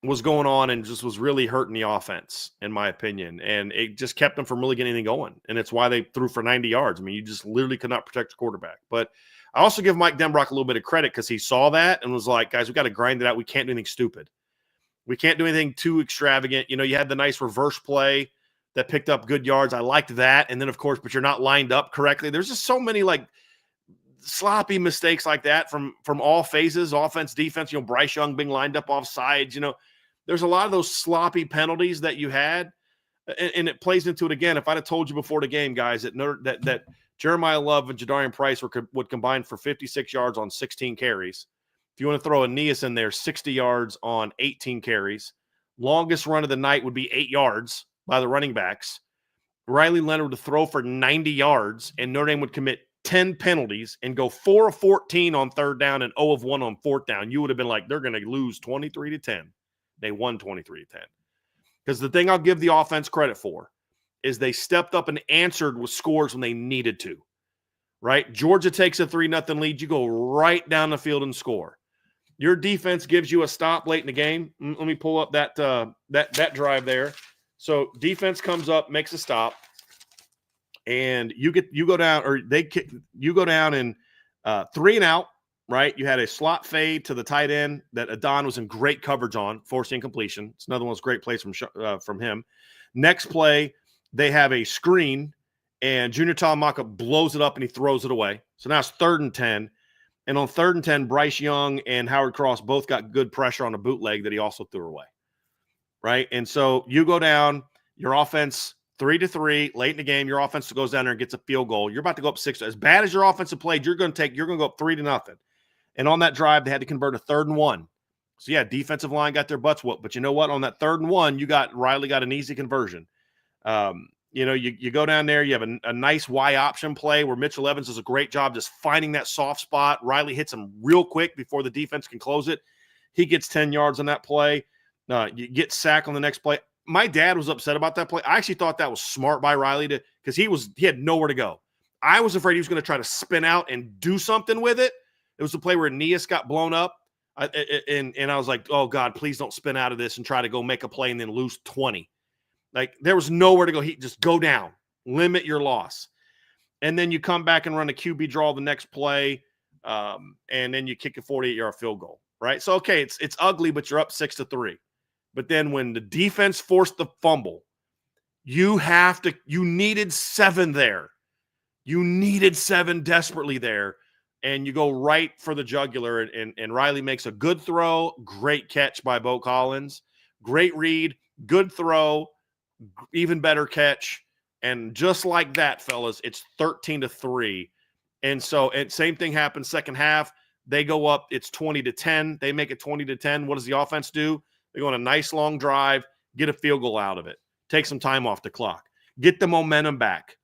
was going on and just was really hurting the offense, in my opinion. And it just kept them from really getting anything going. And it's why they threw for 90 yards. I mean, you just literally could not protect the quarterback. But I also give Mike Denbrock a little bit of credit because he saw that and was like, guys, we got to grind it out. We can't do anything stupid. We can't do anything too extravagant. You had the nice reverse play that picked up good yards. I liked that. And then, of course, but you're not lined up correctly. There's just so many, sloppy mistakes like that from all phases, offense, defense, Bryce Young being lined up off sides. There's a lot of those sloppy penalties that you had. And it plays into it again. If I'd have told you before the game, guys, that Jeremiah Love and Jadarian Price would combine for 56 yards on 16 carries. If you want to throw Aeneas in there, 60 yards on 18 carries. Longest run of the night would be 8 yards by the running backs. Riley Leonard would throw for 90 yards, and Notre Dame would commit 10 penalties and go 4 of 14 on third down and 0 of 1 on fourth down. You would have been like, they're going to lose 23-10. They won 23-10. Because the thing I'll give the offense credit for is they stepped up and answered with scores when they needed to. Right? Georgia takes a 3-0 lead. You go right down the field and score. Your defense gives you a stop late in the game. Let me pull up that drive there. So defense comes up, makes a stop, and you go down in 3 and out. Right, you had a slot fade to the tight end that Adon was in great coverage on, forcing incompletion. It's another one of those great plays from him. Next play, they have a screen, and Junior Talamaka blows it up and he throws it away. So now it's 3rd and 10. And on 3rd and 10, Bryce Young and Howard Cross both got good pressure on a bootleg that he also threw away. Right? And so you go down, your offense 3-3, late in the game, your offense goes down there and gets a field goal. You're about to go up 6. As bad as your offensive played, you're going to go up 3-0. And on that drive, they had to convert a 3rd and 1. So, yeah, defensive line got their butts whooped. But you know what? On that 3rd and 1, Riley got an easy conversion. You go down there, you have a nice Y option play where Mitchell Evans does a great job just finding that soft spot. Riley hits him real quick before the defense can close it. He gets 10 yards on that play. You get sacked on the next play. My dad was upset about that play. I actually thought that was smart by Riley because he had nowhere to go. I was afraid he was going to try to spin out and do something with it. It was the play where Aeneas got blown up. And I was like, oh, God, please don't spin out of this and try to go make a play and then lose 20. There was nowhere to go. Just go down. Limit your loss. And then you come back and run a QB draw the next play, and then you kick a 48-yard field goal, right? So, okay, it's ugly, but you're up 6-3. But then when the defense forced the fumble, you needed 7 there. You needed 7 desperately there. And you go right for the jugular, and Riley makes a good throw, great catch by Bo Collins, great read, good throw, even better catch. And just like that, fellas, it's 13-3. And so same thing happens second half. They go up, it's 20-10. They make it 20-10. What does the offense do? They go on a nice long drive, get a field goal out of it, take some time off the clock, get the momentum back.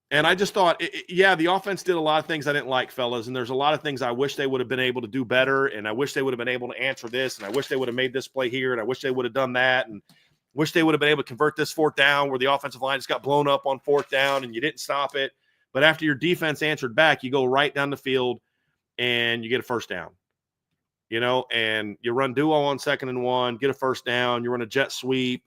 And I just thought, the offense did a lot of things I didn't like, fellas. And there's a lot of things I wish they would have been able to do better. And I wish they would have been able to answer this. And I wish they would have made this play here. And I wish they would have done that. And wish they would have been able to convert this 4th down where the offensive line just got blown up on 4th down and you didn't stop it. But after your defense answered back, you go right down the field and you get a 1st down. And you run duo on 2nd and 1, get a 1st down. You run a jet sweep.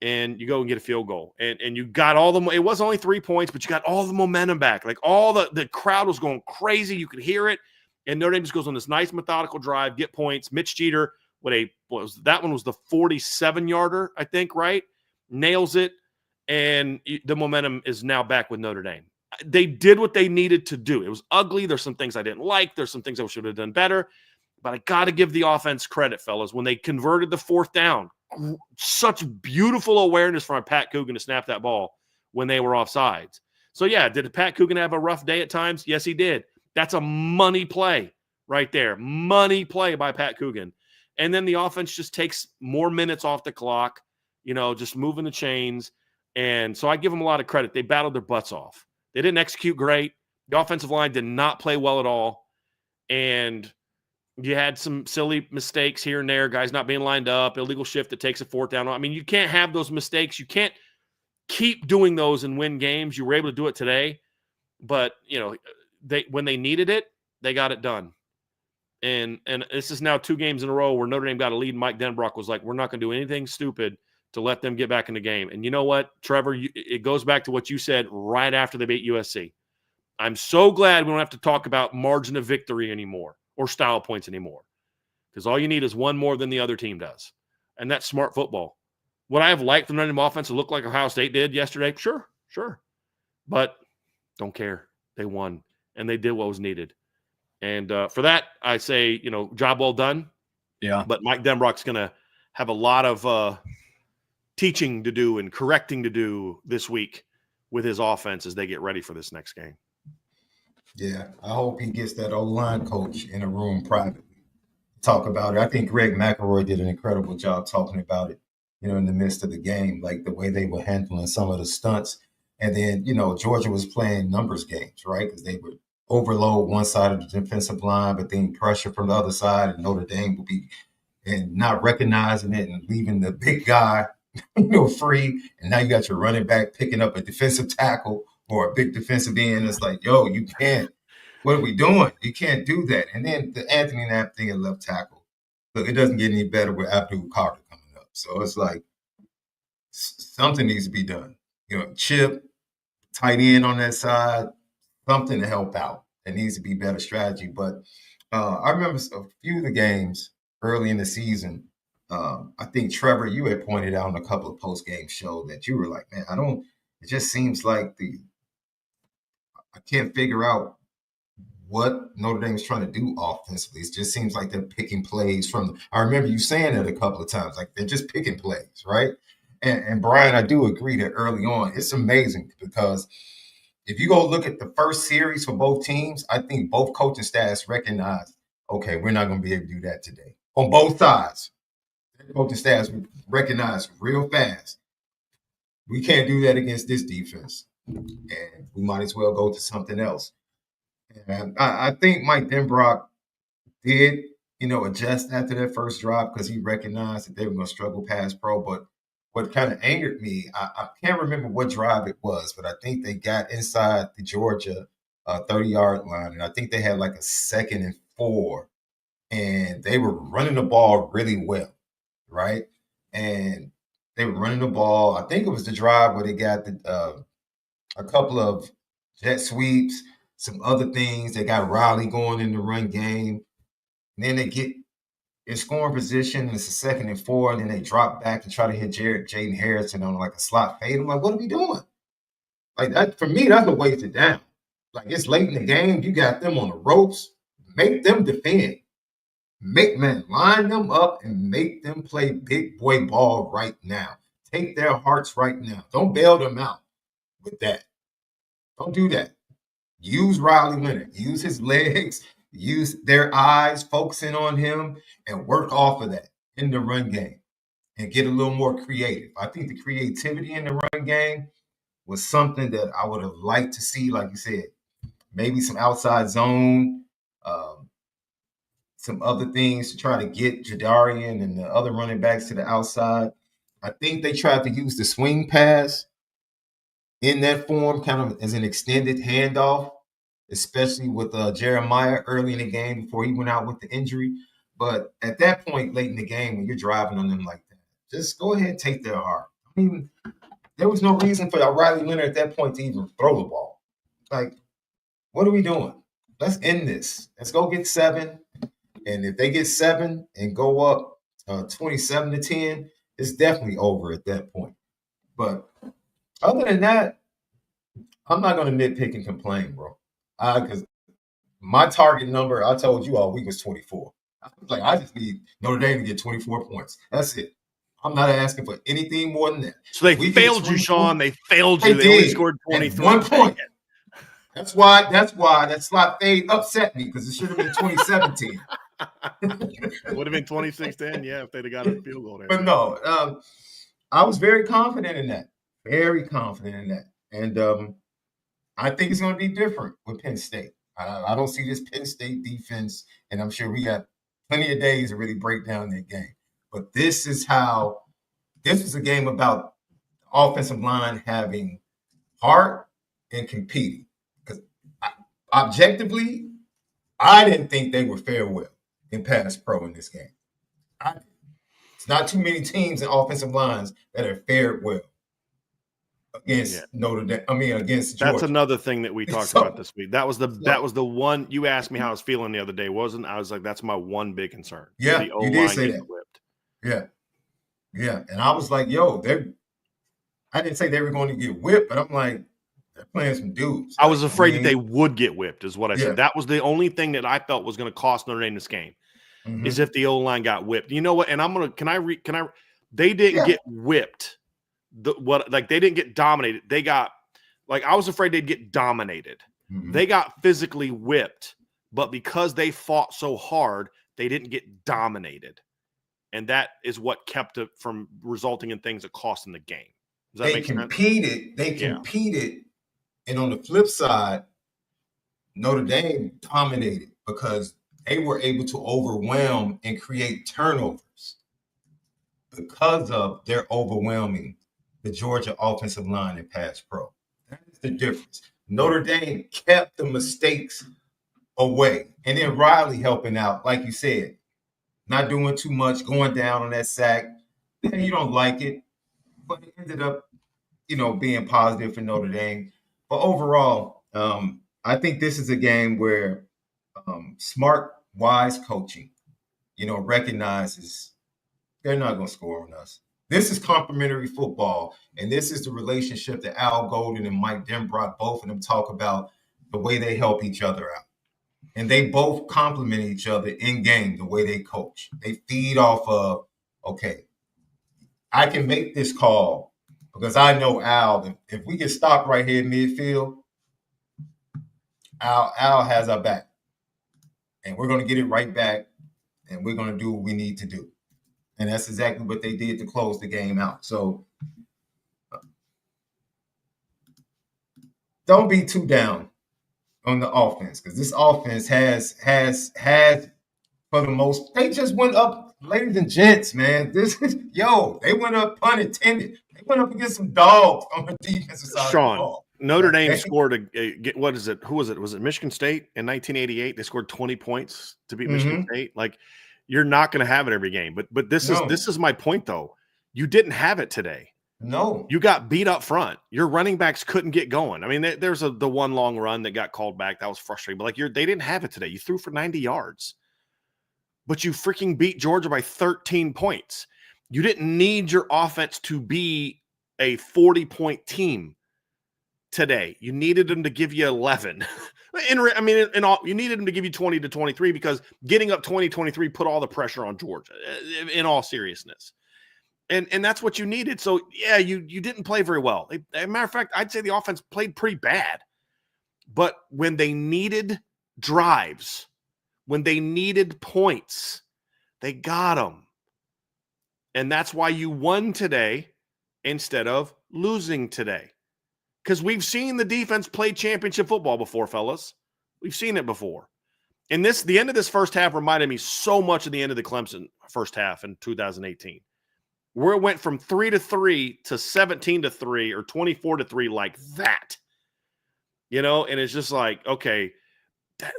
And you go and get a field goal. And you got it was only 3 points, but you got all the momentum back. All the crowd was going crazy. You could hear it. And Notre Dame just goes on this nice methodical drive, get points. Mitch Jeter, that one was the 47-yarder, I think, right? Nails it. And the momentum is now back with Notre Dame. They did what they needed to do. It was ugly. There's some things I didn't like. There's some things I should have done better. But I got to give the offense credit, fellas. When they converted the 4th down, such beautiful awareness from Pat Coogan to snap that ball when they were offsides. So, yeah, did Pat Coogan have a rough day at times? Yes, he did. That's a money play right there. Money play by Pat Coogan. And then the offense just takes more minutes off the clock, just moving the chains. And so I give them a lot of credit. They battled their butts off. They didn't execute great. The offensive line did not play well at all. And you had some silly mistakes here and there, guys not being lined up, illegal shift that takes a fourth down. I mean, you can't have those mistakes. You can't keep doing those and win games. You were able to do it today. But, when they needed it, they got it done. And this is now 2 games in a row where Notre Dame got a lead. Mike Denbrock was like, we're not going to do anything stupid to let them get back in the game. And you know what, Trevor, it goes back to what you said right after they beat USC. I'm so glad we don't have to talk about margin of victory anymore or style points anymore, because all you need is one more than the other team does. And that's smart football. Would I have liked the Notre Dame offense to look like Ohio State did yesterday? Sure. But don't care. They won, and they did what was needed. And for that, I say, job well done. Yeah. But Mike Denbrock's going to have a lot of teaching to do and correcting to do this week with his offense as they get ready for this next game. Yeah, I hope he gets that O-line coach in a room privately. Talk about it. I think Greg McElroy did an incredible job talking about it, in the midst of the game, like the way they were handling some of the stunts. And then, Georgia was playing numbers games, right? Because they would overload one side of the defensive line, but then pressure from the other side, and Notre Dame would be and not recognizing it and leaving the big guy, free. And now you got your running back picking up a defensive tackle or a big defensive end. It's like, yo, you can't. What are we doing? You can't do that. And then the Anthony Knapp thing at left tackle. Look, it doesn't get any better with Abdul Carter coming up. So it's like something needs to be done. Chip, tight end on that side, something to help out. There needs to be better strategy. But I remember a few of the games early in the season. I think, Trevor, you had pointed out in a couple of post-game shows that you were like, man, it just seems like I can't figure out what Notre Dame is trying to do offensively. It just seems like they're picking plays I remember you saying that a couple of times, like they're just picking plays, right? And Brian, I do agree that early on, it's amazing because if you go look at the first series for both teams, I think both coaching staffs recognize, okay, we're not going to be able to do that today. On both sides, coaching staffs recognize real fast, we can't do that against this defense. And we might as well go to something else. And I think Mike Denbrock did, adjust after that first drive because he recognized that they were going to struggle past pro. But what kind of angered me, I can't remember what drive it was, but I think they got inside the Georgia 30-yard line, and I think they had like a 2nd and 4, and they were running the ball really well, right? And they were running the ball. I think it was the drive where they got a couple of jet sweeps, some other things. They got Riley going in the run game. And then they get in scoring position, and it's a 2nd and 4, and then they drop back and try to hit Jaden Harrison on like a slot fade. I'm like, what are we doing? Like that, for me, that's a waste of down. Like it's late in the game. You got them on the ropes. Make them defend. Line them up and make them play big boy ball right now. Take their hearts right now. Don't bail them out with that. Don't do that. Use Riley Leonard. Use his legs. Use their eyes, focusing on him, and work off of that in the run game and get a little more creative. I think the creativity in the run game was something that I would have liked to see, like you said, maybe some outside zone, some other things to try to get Jadarian and the other running backs to the outside. I think they tried to use the swing pass in that form kind of as an extended handoff, especially with Jeremiah early in the game before he went out with the injury. But at that point, late in the game, when you're driving on them like that, just go ahead and take their heart. I mean, there was no reason for Riley Leonard at that point to even throw the ball. Like, what are we doing? Let's end this. Let's go get 7. And if they get 7 and go up 27-10, it's definitely over at that point. But other than that, I'm not going to nitpick and complain, bro. Because my target number, I told you all week, was 24. I was like, I just need Notre Dame to get 24 points. That's it. I'm not asking for anything more than that. So they We get failed you, 24 Sean. They failed They you. They only did. scored At 23. one point. That's why that slot fade upset me, because it should have been 2017. Would have been 26-10, yeah, if they'd have got a field goal there. But no, I was very confident in that. Very confident in that. And I think it's going to be different with Penn State. I don't see this Penn State defense, and I'm sure we got plenty of days to really break down that game. But this is a game about offensive line having heart and competing. Because objectively, I didn't think they would fare well in pass pro in this game. It's not too many teams and offensive lines that have fared well against Notre Dame. I mean, against Georgia. That's another thing that we talked about this week. That was the one you asked me how I was feeling the other day, wasn't? I was like, that's my one big concern. Yeah, the you did say that. Whipped. Yeah. And I was like, yo, I didn't say they were going to get whipped, but I'm like, they're playing some dudes. I was afraid that they would get whipped, is what I said. Yeah. That was the only thing that I felt was going to cost Notre Dame this game, is if the O-line got whipped. You know what? And they didn't get whipped. They didn't get dominated. They got, I was afraid they'd get dominated. They got physically whipped, but because they fought so hard, they didn't get dominated. And that is what kept it from resulting in things that cost them the game. Does that make sense? They competed. And on the flip side, Notre Dame dominated because they were able to overwhelm and create turnovers because of their overwhelming the Georgia offensive line in pass pro. That is the difference. Notre Dame kept the mistakes away. And then Riley helping out, like you said, not doing too much, going down on that sack. You don't like it, but it ended up, being positive for Notre Dame. But overall, I think this is a game where smart, wise coaching, recognizes they're not going to score on us. This is complementary football, and this is the relationship that Al Golden and Mike Denbrock, both of them, talk about, the way they help each other out. And they both complement each other in game, the way they coach. They feed off of, okay, I can make this call because I know Al, if we get stopped right here in midfield, Al has our back. And we're going to get it right back, and we're going to do what we need to do. And that's exactly what they did to close the game out. So don't be too down on the offense, because this offense has for the most, they just went up, ladies and gents, man. They went up, pun intended. They went up against some dogs on the defensive side of the ball. Notre Dame scored what is it? Who was it? Was it Michigan State in 1988? They scored 20 points to beat Michigan State. You're not going to have it every game. But this is my point, though. You didn't have it today. No. You got beat up front. Your running backs couldn't get going. I mean, there's the one long run that got called back. That was frustrating. But they didn't have it today. You threw for 90 yards. But you freaking beat Georgia by 13 points. You didn't need your offense to be a 40-point team today. You needed them to give you 11. You needed them to give you 20 to 23, because getting up 20-23 put all the pressure on Georgia, in all seriousness. And that's what you needed. So, yeah, you didn't play very well. As a matter of fact, I'd say the offense played pretty bad. But when they needed drives, when they needed points, they got them. And that's why you won today instead of losing today. Because we've seen the defense play championship football before, fellas. We've seen it before. And the end of this first half reminded me so much of the end of the Clemson first half in 2018, where it went from 3-3 to 17-3 or 24-3 like that. And it's just like, okay,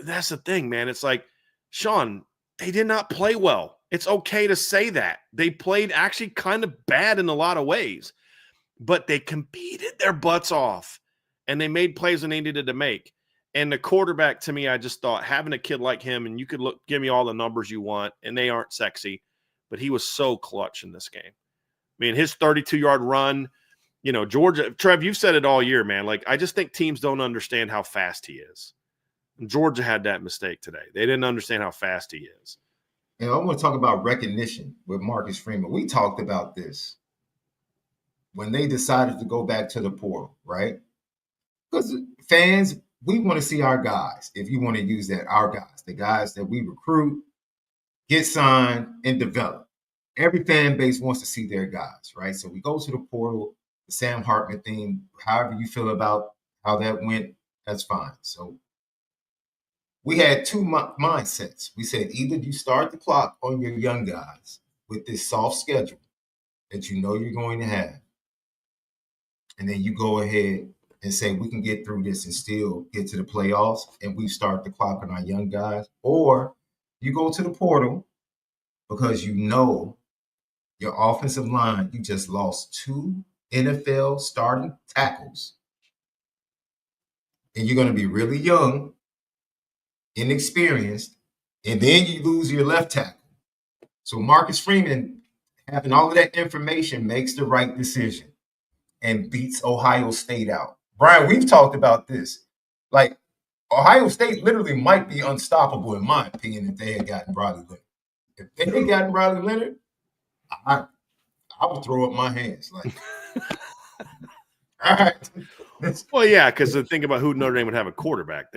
that's the thing, man. It's like, Sean, they did not play well. It's okay to say that. They played actually kind of bad in a lot of ways, but they competed their butts off, and they made plays when they needed to make. And the quarterback, to me, I just thought, having a kid like him, and you could give me all the numbers you want, and they aren't sexy, but he was so clutch in this game. I mean, his 32-yard run, Georgia, Trev, you've said it all year, man. I just think teams don't understand how fast he is. And Georgia had that mistake today. They didn't understand how fast he is. And I want to talk about recognition with Marcus Freeman. We talked about this when they decided to go back to the portal, right? Because fans, we want to see our guys, if you want to use that, our guys, the guys that we recruit, get signed, and develop. Every fan base wants to see their guys, right? So we go to the portal, the Sam Hartman thing, however you feel about how that went, that's fine. So we had two mindsets. We said either you start the clock on your young guys with this soft schedule that you know you're going to have, and then you go ahead and say we can get through this and still get to the playoffs, and we start the clock on our young guys, or you go to the portal because you know your offensive line, you just lost 2 NFL starting tackles, and you're going to be really young, inexperienced, and then you lose your left tackle. So Marcus Freeman, having all of that information, makes the right decision and beats Ohio State out. Brian, we've talked about this. Like, Ohio State literally might be unstoppable, in my opinion, if they had gotten Riley Leonard. If they had gotten Riley Leonard, I would throw up my hands. Like, all right. Well, yeah, because the thing about who Notre Dame would have a quarterback,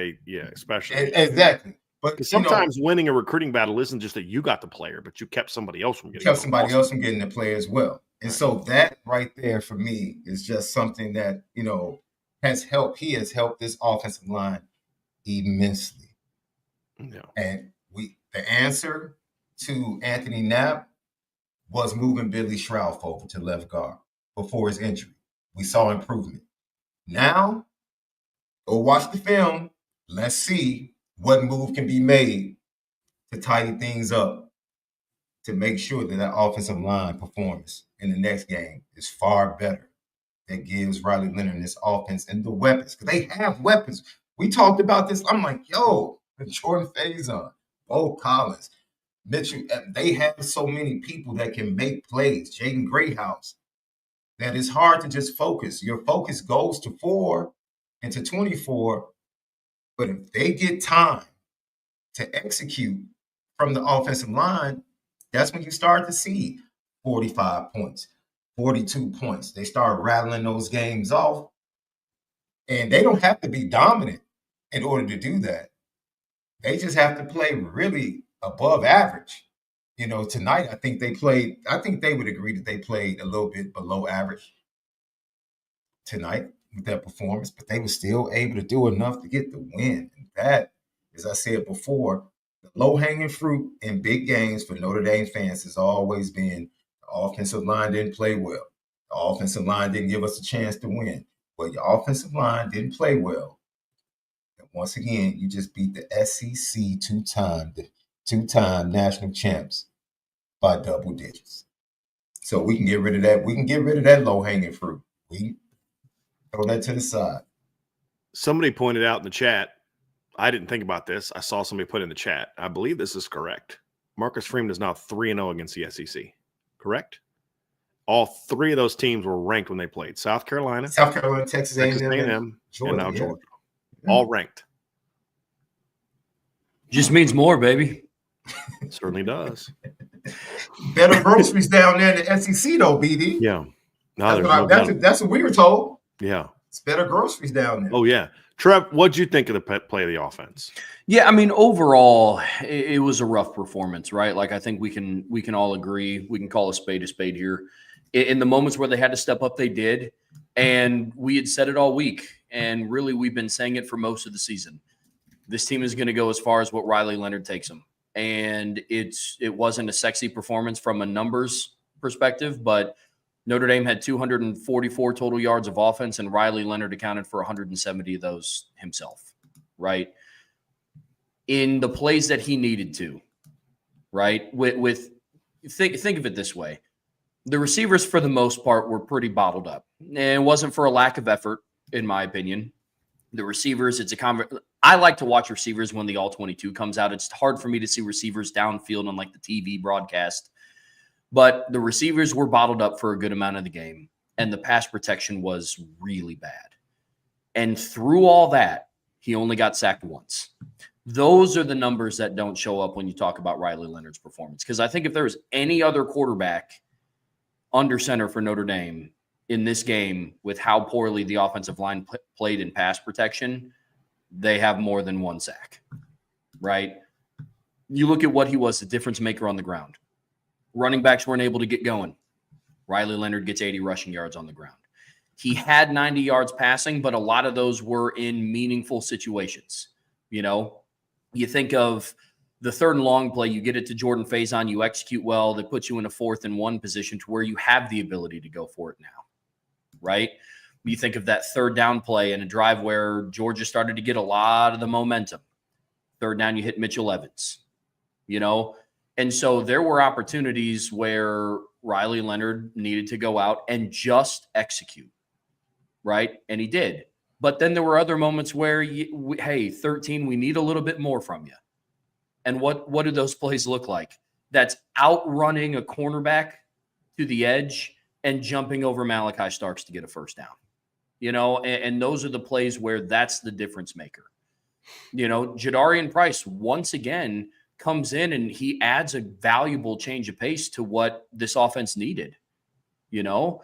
especially. Exactly. But sometimes winning a recruiting battle isn't just that you got the player, but you kept somebody else from getting the player as well. And so that right there for me is just something that, has helped. He has helped this offensive line immensely. Yeah. And the answer to Anthony Knapp was moving Billy Shrouf over to left guard before his injury. We saw improvement. Now, go watch the film. Let's see what move can be made to tidy things up to make sure that offensive line performance in the next game is far better. That gives Riley Leonard this offense and the weapons, because they have weapons. We talked about this. I'm like, Jordan Faison, Bo Collins, Mitchell. They have so many people that can make plays. Jaden Greathouse. That it's hard to just focus. Your focus goes to 4 and to 24. But if they get time to execute from the offensive line, that's when you start to see 45 points, 42 points. They start rattling those games off. And they don't have to be dominant in order to do that. They just have to play really above average. Tonight, I think they would agree that they played a little bit below average tonight with their performance, but they were still able to do enough to get the win. And that, as I said before, the low-hanging fruit in big games for Notre Dame fans has always been the offensive line didn't play well. The offensive line didn't give us a chance to win. Well, your offensive line didn't play well. And once again, you just beat the SEC two-time national champs by double digits. So we can get rid of that. We can get rid of that low-hanging fruit. We throw that to the side. Somebody pointed out in the chat, I didn't think about this. I saw somebody put in the chat. I believe this is correct. Marcus Freeman is now 3-0 against the SEC. Correct? All 3 of those teams were ranked when they played. South Carolina, Texas A&M, Georgia, and now Georgia. All ranked. Just means more, baby. It certainly does. Better groceries down there in the SEC, though, BD. Yeah. That's what we were told. Yeah. It's better groceries down there. Oh, yeah. Trev, what'd you think of the play of the offense? Yeah, I mean, overall, it was a rough performance, right? Like, I think we can all agree. We can call a spade here. In the moments where they had to step up, they did. And we had said it all week. And really, we've been saying it for most of the season. This team is going to go as far as what Riley Leonard takes them. And it wasn't a sexy performance from a numbers perspective, but Notre Dame had 244 total yards of offense, and Riley Leonard accounted for 170 of those himself, right? In the plays that he needed to, right? Think of it this way. The receivers, for the most part, were pretty bottled up. And it wasn't for a lack of effort, in my opinion. The receivers, I like to watch receivers when the All-22 comes out. It's hard for me to see receivers downfield on like the TV broadcast. But the receivers were bottled up for a good amount of the game, and the pass protection was really bad. And through all that, He only got sacked once. Those are the numbers that don't show up when you talk about Riley Leonard's performance. Because I think if there was any other quarterback under center for Notre Dame in this game with how poorly the offensive line played in pass protection, they have more than one sack, right? You look at what he was, the difference maker on the ground. Running backs weren't able to get going. Riley Leonard gets 80 rushing yards on the ground. He had 90 yards passing, but a lot of those were in meaningful situations. You know, you think of the 3rd and long play, you get it to Jordan Faison, you execute well, that puts you in a 4th and 1 position to where you have the ability to go for it now, right? You think of that 3rd down play in a drive where Georgia started to get a lot of the momentum. 3rd down, you hit Mitchell Evans, you know? And so there were opportunities where Riley Leonard needed to go out and just execute, right? And he did. But then there were other moments where, hey, 13, we need a little bit more from you. And what do those plays look like? That's outrunning a cornerback to the edge and jumping over Malachi Starks to get a first down. You know, and those are the plays where that's the difference maker. You know, Jadarian Price, once again, comes in and he adds a valuable change of pace to what this offense needed, you know,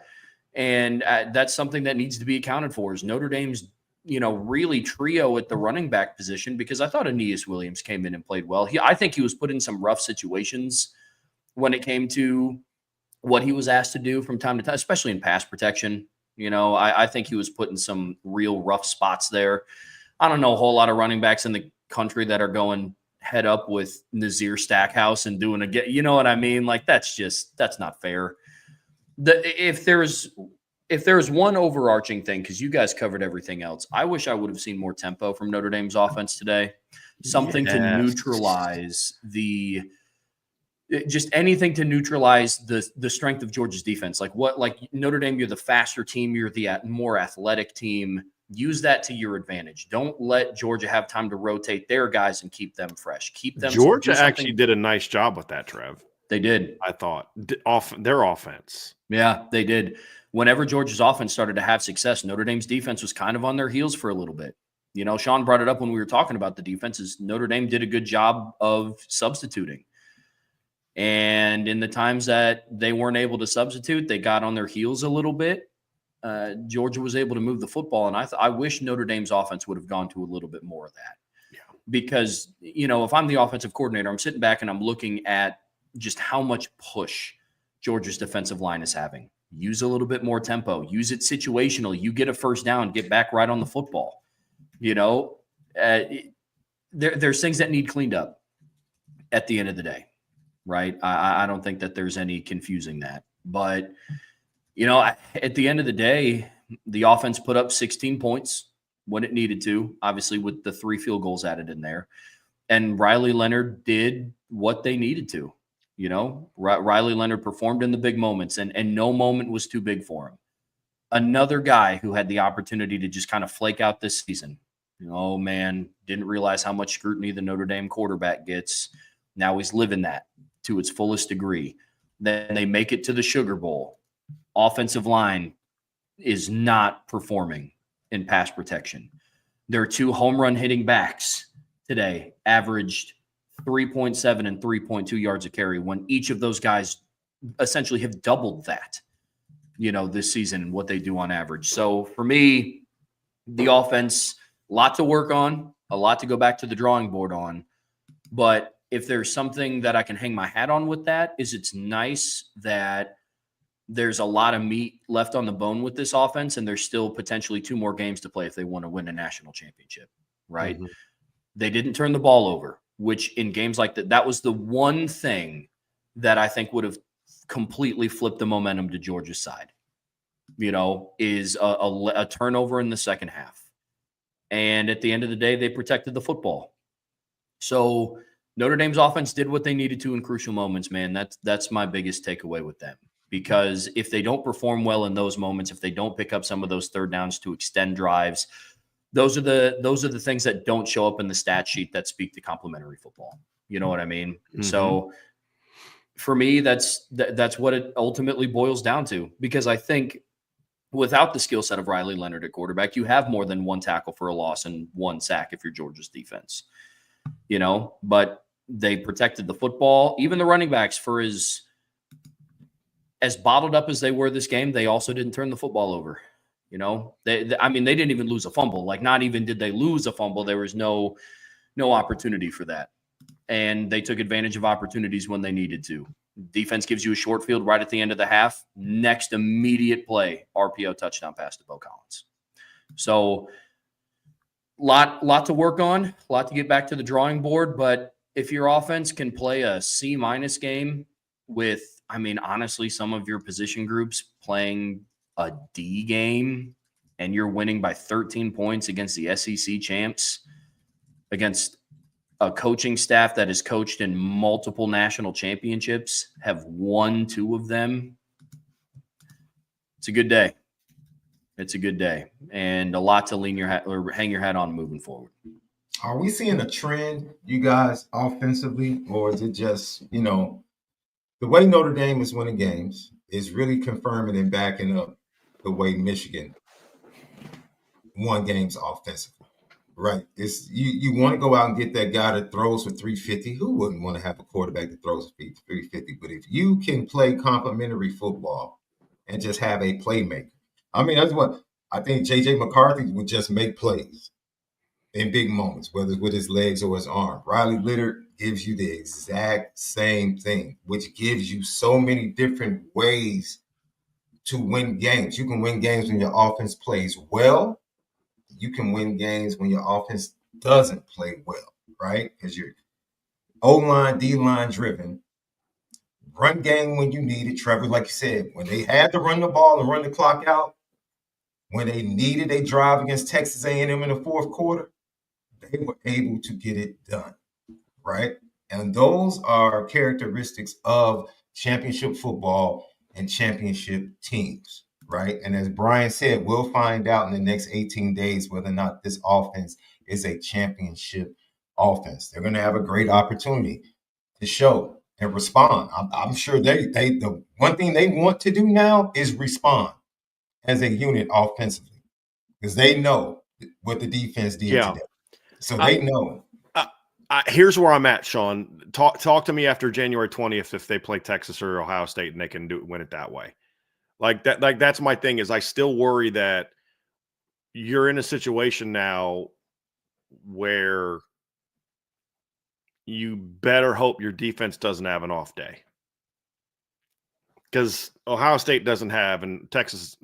and that's something that needs to be accounted for is Notre Dame's, you know, really trio at the running back position, because I thought Aeneas Williams came in and played well. I think he was put in some rough situations when it came to what he was asked to do from time to time, especially in pass protection. You know, I think he was put in some real rough spots there. I don't know a whole lot of running backs in the country that are going head up with Nazir Stackhouse and doing you know what I mean? Like, that's not fair. If there's one overarching thing, because you guys covered everything else, I wish I would have seen more tempo from Notre Dame's offense today. Something to neutralize just anything to neutralize the strength of Georgia's defense. Like Notre Dame, you're the faster team, you're the more athletic team. Use that to your advantage. Don't let Georgia have time to rotate their guys and keep them fresh. Keep them. Georgia actually did a nice job with that, Trev. They did. I thought their offense. Yeah, they did. Whenever Georgia's offense started to have success, Notre Dame's defense was kind of on their heels for a little bit. You know, Sean brought it up when we were talking about the defenses. Notre Dame did a good job of substituting. And in the times that they weren't able to substitute, they got on their heels a little bit. Georgia was able to move the football, and I wish Notre Dame's offense would have gone to a little bit more of that. Yeah. Because, you know, if I'm the offensive coordinator, I'm sitting back and I'm looking at just how much push Georgia's defensive line is having. Use a little bit more tempo. Use it situationally. You get a first down, get back right on the football. You know, there's things that need cleaned up at the end of the day, right? I don't think that there's any confusing that. But, you know, at the end of the day, the offense put up 16 points when it needed to, obviously with the 3 field goals added in there. And Riley Leonard did what they needed to. You know, Riley Leonard performed in the big moments, and no moment was too big for him. Another guy who had the opportunity to just kind of flake out this season. Oh, man, didn't realize how much scrutiny the Notre Dame quarterback gets. Now he's living that to its fullest degree. Then they make it to the Sugar Bowl. Offensive line is not performing in pass protection. Their 2 home run hitting backs today averaged 3.7 and 3.2 yards a carry, when each of those guys essentially have doubled that, you know, this season, what they do on average. So for me, the offense, a lot to work on, a lot to go back to the drawing board on. But if there's something that I can hang my hat on with that, is it's nice that there's a lot of meat left on the bone with this offense, and there's still potentially 2 more games to play if they want to win a national championship, right? Mm-hmm. They didn't turn the ball over, which in games like that was the one thing that I think would have completely flipped the momentum to Georgia's side, you know, is a turnover in the second half. And at the end of the day, they protected the football. So Notre Dame's offense did what they needed to in crucial moments, man. That's my biggest takeaway with them. Because if they don't perform well in those moments, if they don't pick up some of those third downs to extend drives, those are the things that don't show up in the stat sheet that speak to complimentary football. You know what I mean? Mm-hmm. So for me, that's what it ultimately boils down to. Because I think without the skill set of Riley Leonard at quarterback, you have more than one tackle for a loss and one sack if you're Georgia's defense, but they protected the football. Even the running backs, for as bottled up as they were this game, they also didn't turn the football over. They didn't even lose a fumble. Like, not even did they lose a fumble. There was no opportunity for that. And they took advantage of opportunities when they needed to. Defense gives you a short field right at the end of the half. Next immediate play, RPO touchdown pass to Bo Collins. So lot to work on, a lot to get back to the drawing board. But if your offense can play a C- game with, honestly, some of your position groups playing a D game, and you're winning by 13 points against the SEC champs, against a coaching staff that has coached in multiple national championships, have won 2 of them. It's a good day. It's a good day, and a lot to lean your hat or hang your hat on moving forward. Are we seeing a trend, you guys, offensively, or is it just, the way Notre Dame is winning games is really confirming and backing up the way Michigan won games offensively? Right. It's you want to go out and get that guy that throws for 350. Who wouldn't want to have a quarterback that throws for 350? But if you can play complementary football and just have a playmaker, that's what I think. JJ McCarthy would just make plays in big moments, whether it's with his legs or his arm. Riley Leonard gives you the exact same thing, which gives you so many different ways to win games. You can win games when your offense plays well. You can win games when your offense doesn't play well, right? Because you're O-line, D-line driven. Run game when you need it. Trevor, like you said, when they had to run the ball and run the clock out, when they needed a drive against Texas A&M in the fourth quarter, they were able to get it done, right? And those are characteristics of championship football and championship teams. Right. And as Brian said, we'll find out in the next 18 days whether or not this offense is a championship offense. They're going to have a great opportunity to show and respond. I'm sure the one thing they want to do now is respond as a unit offensively, because they know what the defense did today. So they know. Here's where I'm at, Sean. Talk to me after January 20th if they play Texas or Ohio State and they can win it that way. That's my thing. Is I still worry that you're in a situation now where you better hope your defense doesn't have an off day, because Ohio State doesn't have, and Texas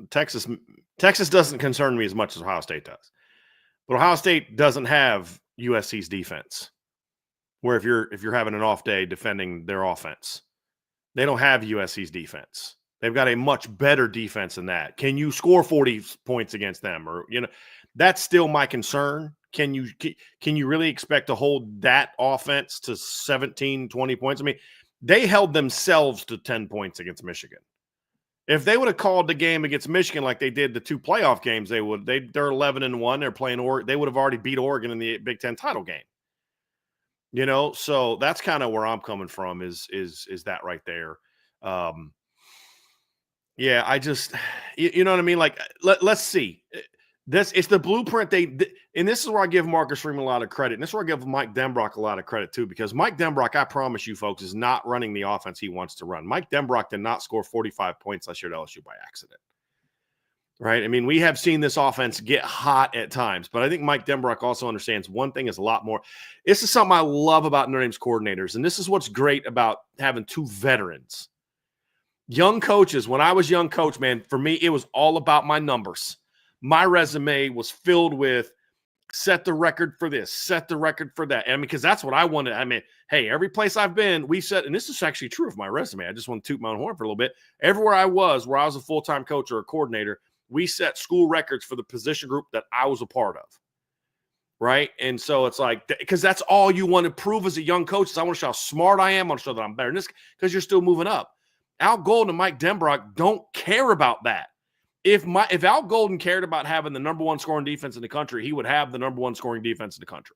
doesn't concern me as much as Ohio State does. But Ohio State doesn't have USC's defense, where if you're having an off day defending their offense, they don't have USC's defense. They've got a much better defense than that. Can you score 40 points against them? Or, that's still my concern. Can you really expect to hold that offense to 17, 20 points? They held themselves to 10 points against Michigan. If they would have called the game against Michigan like they did the 2 playoff games, they're 11-1. They're playing Oregon. They would have already beat Oregon in the Big Ten title game. So that's kind of where I'm coming from is that right there. Yeah, I just, you know what I mean? Like, let's see. It's the blueprint and this is where I give Marcus Freeman a lot of credit. And this is where I give Mike Denbrock a lot of credit too, because Mike Denbrock, I promise you folks, is not running the offense he wants to run. Mike Denbrock did not score 45 points last year at LSU by accident. Right? We have seen this offense get hot at times, but I think Mike Denbrock also understands one thing is a lot more. This is something I love about Notre Dame's coordinators, and this is what's great about having 2 veterans. Young coaches, when I was young coach, man, for me, it was all about my numbers. My resume was filled with set the record for this, set the record for that. Because that's what I wanted. Hey, every place I've been, we set, and this is actually true of my resume. I just want to toot my own horn for a little bit. Everywhere I was, where I was a full-time coach or a coordinator, we set school records for the position group that I was a part of. Right. And so it's like, because that's all you want to prove as a young coach is I want to show how smart I am. I want to show that I'm better than this, because you're still moving up. Al Golden and Mike Denbrock don't care about that. If Al Golden cared about having the number 1 scoring defense in the country, he would have the number 1 scoring defense in the country.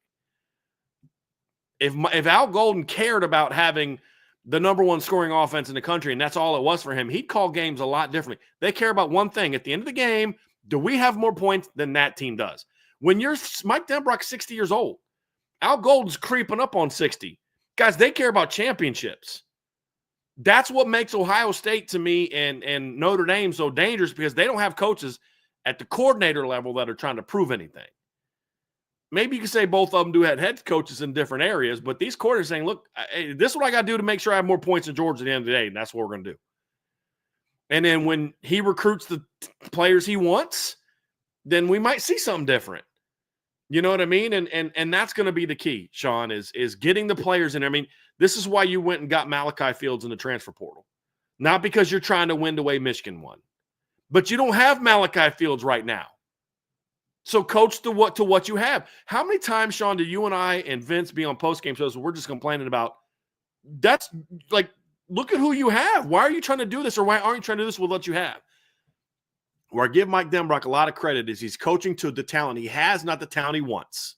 If Al Golden cared about having the number one scoring offense in the country, and that's all it was for him, he'd call games a lot differently. They care about one thing. At the end of the game, do we have more points than that team does? When you're Mike Denbrock's 60 years old, Al Golden's creeping up on 60. Guys, they care about championships. That's what makes Ohio State to me and Notre Dame so dangerous, because they don't have coaches at the coordinator level that are trying to prove anything. Maybe you can say both of them do have head coaches in different areas, but these coordinators saying, look, this is what I got to do to make sure I have more points than Georgia at the end of the day, and that's what we're going to do. And then when he recruits the players he wants, then we might see something different. You know what I mean? And that's going to be the key, Sean, is getting the players in. I mean, this is why you went and got Malachi Fields in the transfer portal. Not because you're trying to win the way Michigan won. But you don't have Malachi Fields right now. So coach to what you have. How many times, Sean, do you and I and Vince be on postgame shows where we're just complaining about, that's like, look at who you have. Why are you trying to do this, or why aren't you trying to do this with what you have? Where I give Mike Denbrock a lot of credit is he's coaching to the talent he has, not the talent he wants.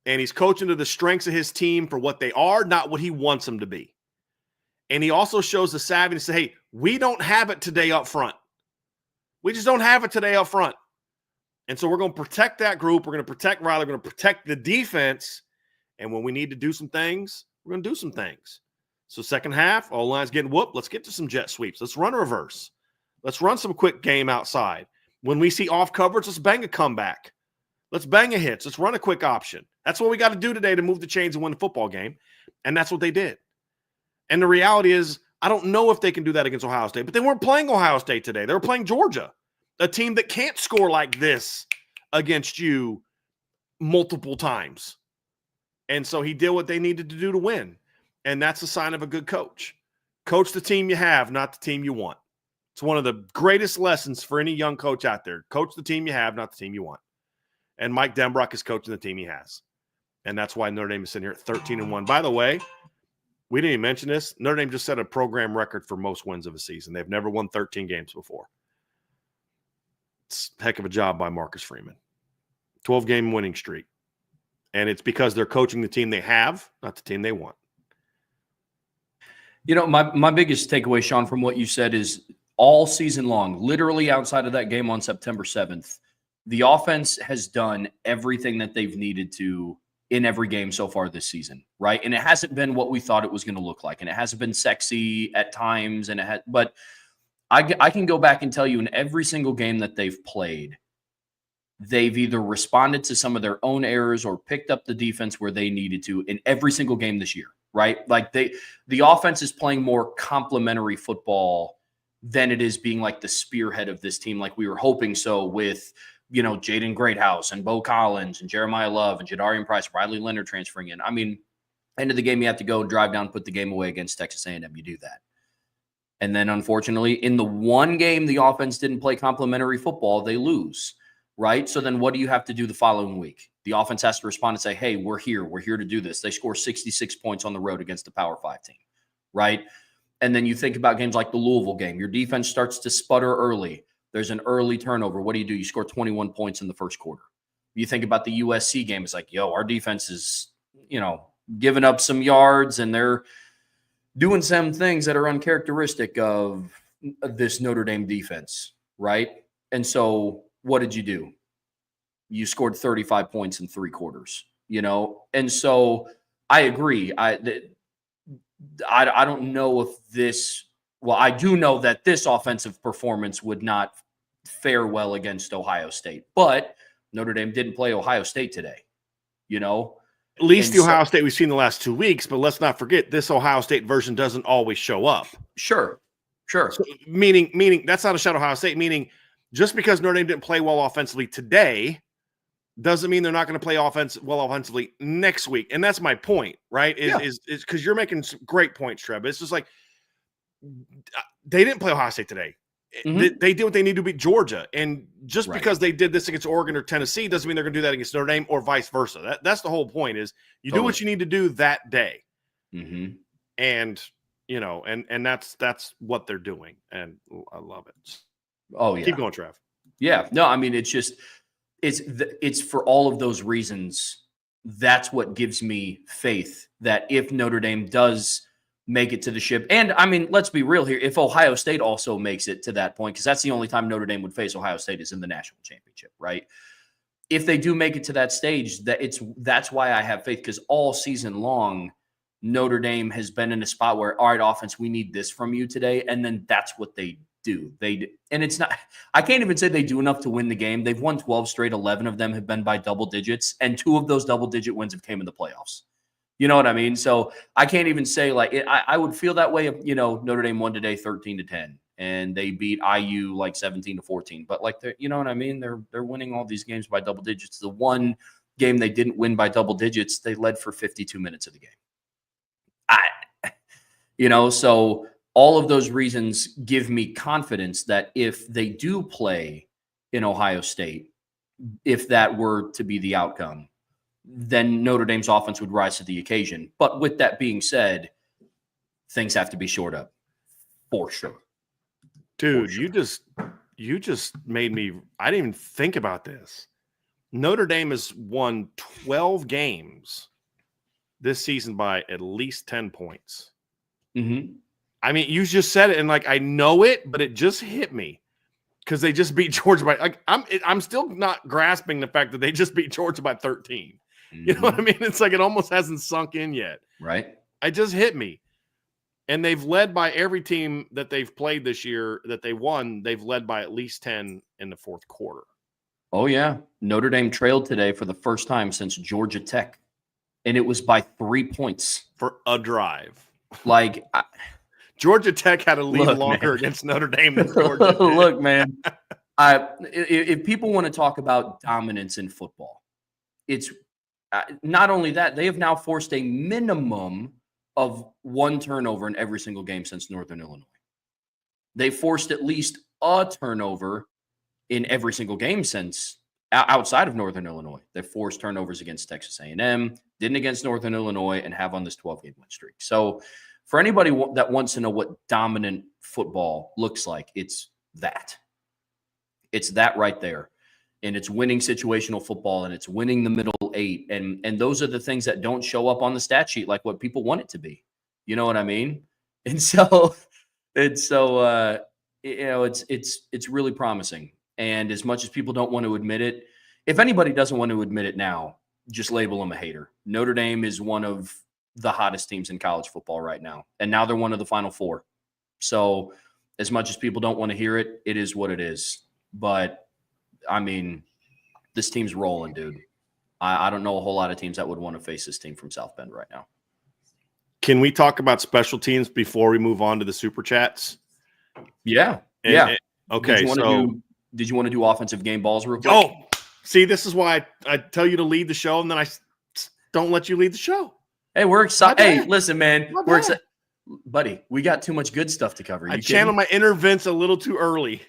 And he's coaching to the strengths of his team for what they are, not what he wants them to be. And he also shows the savvy to say, hey, we don't have it today up front. We just don't have it today up front. And so we're going to protect that group. We're going to protect Riley. We're going to protect the defense. And when we need to do some things, we're going to do some things. So second half, all lines getting whooped. Let's get to some jet sweeps. Let's run a reverse. Let's run some quick game outside. When we see off coverage, let's bang a comeback. Let's bang a hits. Let's run a quick option. That's what we got to do today to move the chains and win the football game. And that's what they did. And the reality is, I don't know if they can do that against Ohio State, but they weren't playing Ohio State today. They were playing Georgia, a team that can't score like this against you multiple times. And so he did what they needed to do to win. And that's a sign of a good coach. Coach the team you have, not the team you want. It's one of the greatest lessons for any young coach out there. Coach the team you have, not the team you want. And Mike Denbrock is coaching the team he has. And that's why Notre Dame is sitting here at 13-1. By the way, we didn't even mention this. Notre Dame just set a program record for most wins of a season. They've never won 13 games before. It's a heck of a job by Marcus Freeman. 12-game winning streak. And it's because they're coaching the team they have, not the team they want. You know, my biggest takeaway, Sean, from what you said is all season long, literally outside of that game on September 7th, the offense has done everything that they've needed to in every game so far this season, right? And it hasn't been what we thought it was going to look like, and it hasn't been sexy at times, but I can go back and tell you in every single game that they've played, they've either responded to some of their own errors or picked up the defense where they needed to in every single game this year, right? Like the offense is playing more complementary football than it is being like the spearhead of this team, like we were hoping so with, you know, Jaden Greathouse and Bo Collins and Jeremiah Love and Jadarian Price, Riley Leonard transferring in. I mean, end of the game, you have to go drive down, put the game away against Texas A&M. You do that. And then, unfortunately, in the one game the offense didn't play complementary football, they lose, right? So then what do you have to do the following week? The offense has to respond and say, hey, we're here. We're here to do this. They score 66 points on the road against the Power 5 team, right? And then you think about games like the Louisville game. Your defense starts to sputter early. There's an early turnover. What do? You score 21 points in the first quarter. You think about the USC game. It's like, yo, our defense is, you know, giving up some yards, and they're doing some things that are uncharacteristic of this Notre Dame defense, right? And so what did you do? You scored 35 points in 3 quarters, you know? And so I agree. I don't know if this – well, I do know that this offensive performance would not fare well against Ohio State. But Notre Dame didn't play Ohio State today, you know? At least the Ohio State we've seen the last 2 weeks, but let's not forget this Ohio State version doesn't always show up. Sure. So, meaning that's not a shot at Ohio State, meaning just because Notre Dame didn't play well offensively today doesn't mean they're not going to play well offensively next week. And that's my point, right? Is because you're making some great points, Trev. It's just like they didn't play Ohio State today. Mm-hmm. They did what they need to beat Georgia. And just because they did this against Oregon or Tennessee doesn't mean they're going to do that against Notre Dame or vice versa. That's the whole point is you do what you need to do that day. Mm-hmm. And, you know, and that's what they're doing. And I love it. Oh, yeah. Keep going, Trev. Yeah. No, I mean, it's just, it's for all of those reasons that's what gives me faith that if Notre Dame does make it to the ship, and I mean, let's be real here, if Ohio State also makes it to that point, because that's the only time Notre Dame would face Ohio State is in the national championship, right? If they do make it to that stage, that's why I have faith, because all season long, Notre Dame has been in a spot where, all right, offense, we need this from you today, and then that's what they do. And it's not, I can't even say they do enough to win the game. They've won 12 straight, 11 of them have been by double digits, and 2 of those double-digit wins have came in the playoffs. You know what I mean? So I can't even say like I would feel that way if, Notre Dame won today 13-10 and they beat IU like 17-14. But like you know what I mean? They're winning all these games by double digits. The one game they didn't win by double digits, they led for 52 minutes of the game. So all of those reasons give me confidence that if they do play in Ohio State, if that were to be the outcome, then Notre Dame's offense would rise to the occasion. But with that being said, things have to be shored up for sure. Dude, for sure. You just made me, I didn't even think about this. Notre Dame has won 12 games this season by at least 10 points. Mm-hmm. I mean, you just said it, and like I know it, but it just hit me because they just beat Georgia by like I'm still not grasping the fact that they just beat Georgia by 13. Mm-hmm. You know what I mean? It's like it almost hasn't sunk in yet. Right. It just hit me. And they've led by every team that they've played this year that they won. They've led by at least 10 in the fourth quarter. Oh, yeah. Notre Dame trailed today for the first time since Georgia Tech, and it was by 3 points. For a drive. Like Georgia Tech had a lead longer against Notre Dame than Georgia did. Look, man, if people want to talk about dominance in football, it's not only that, they have now forced a minimum of 1 turnover in every single game since Northern Illinois. They forced at least a turnover in every single game since outside of Northern Illinois. They forced turnovers against Texas A&M, didn't against Northern Illinois, and have on this 12-game win streak. So for anybody that wants to know what dominant football looks like, it's that. It's that right there. And it's winning situational football, and it's winning the middle 8. And those are the things that don't show up on the stat sheet like what people want it to be. You know what I mean? And so it's really promising. And as much as people don't want to admit it, if anybody doesn't want to admit it now, just label them a hater. Notre Dame is one of the hottest teams in college football right now. And now they're one of the Final Four. So as much as people don't want to hear it, it is what it is. But I mean, this team's rolling, dude. I don't know a whole lot of teams that would want to face this team from South Bend right now. Can we talk about special teams before we move on to the super chats? Yeah. Okay. Did you want to do offensive game balls real quick? Oh, see, this is why I tell you to lead the show, and then I don't let you lead the show. Hey, we're excited. Hey, listen, man. We're excited. Buddy, we got too much good stuff to cover. I channeled my inner Vince a little too early.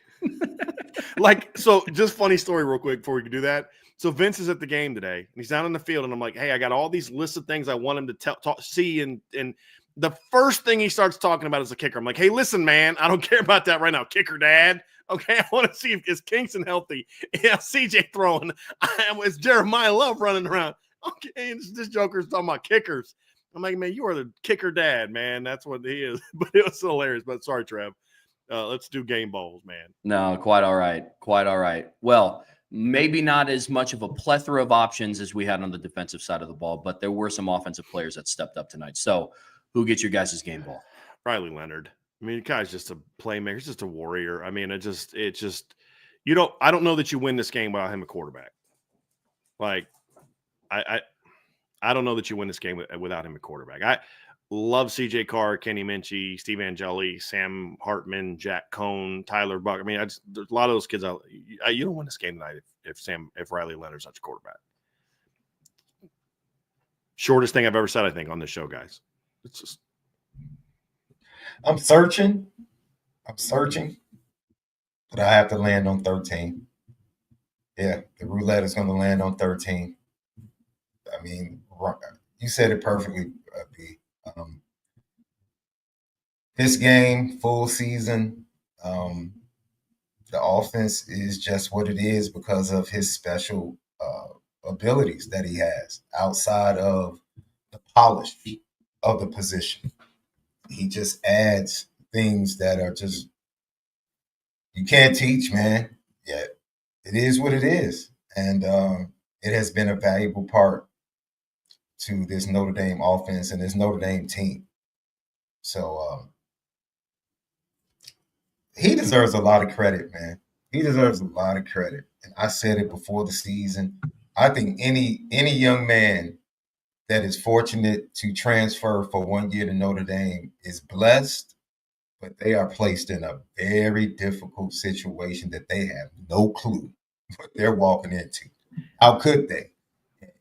So just funny story real quick before we can do that. So Vince is at the game today, and he's down in the field, and I'm like, hey, I got all these lists of things I want him to see, and the first thing he starts talking about is the kicker. I'm like, hey, listen, man, I don't care about that right now. Kicker dad. Okay, I want to see if is Kingston healthy. Yeah, CJ throwing. Is Jeremiah Love running around? Okay, and this joker's talking about kickers. I'm like, man, you are the kicker dad, man. That's what he is. But it was hilarious. But sorry, Trev. Let's do game balls, man. No, quite all right. Quite all right. Well, maybe not as much of a plethora of options as we had on the defensive side of the ball, but there were some offensive players that stepped up tonight. So who gets your guys' game ball? Riley Leonard. I mean, the guy's just a playmaker. He's just a warrior. I mean, I don't know that you win this game without him a quarterback. Like, I don't know that you win this game without him a quarterback. I love CJ Carr, Kenny Minchie, Steve Angeli, Sam Hartman, Jack Cohn, Tyler Buck. I mean, there's a lot of those kids out. You don't win this game tonight if Riley Leonard's not your quarterback. Shortest thing I've ever said, I think, on this show, guys. It's just. I'm searching, but I have to land on 13. Yeah, the roulette is going to land on 13. I mean, you said it perfectly, B. This game, full season, the offense is just what it is because of his special abilities that he has outside of the polish of the position. He just adds things that are just you can't teach, man. Yet it is what it is, and it has been a valuable part to this Notre Dame offense and this Notre Dame team. So he deserves a lot of credit, man. He deserves a lot of credit. And I said it before the season. I think any young man that is fortunate to transfer for 1 year to Notre Dame is blessed, but they are placed in a very difficult situation that they have no clue what they're walking into. How could they?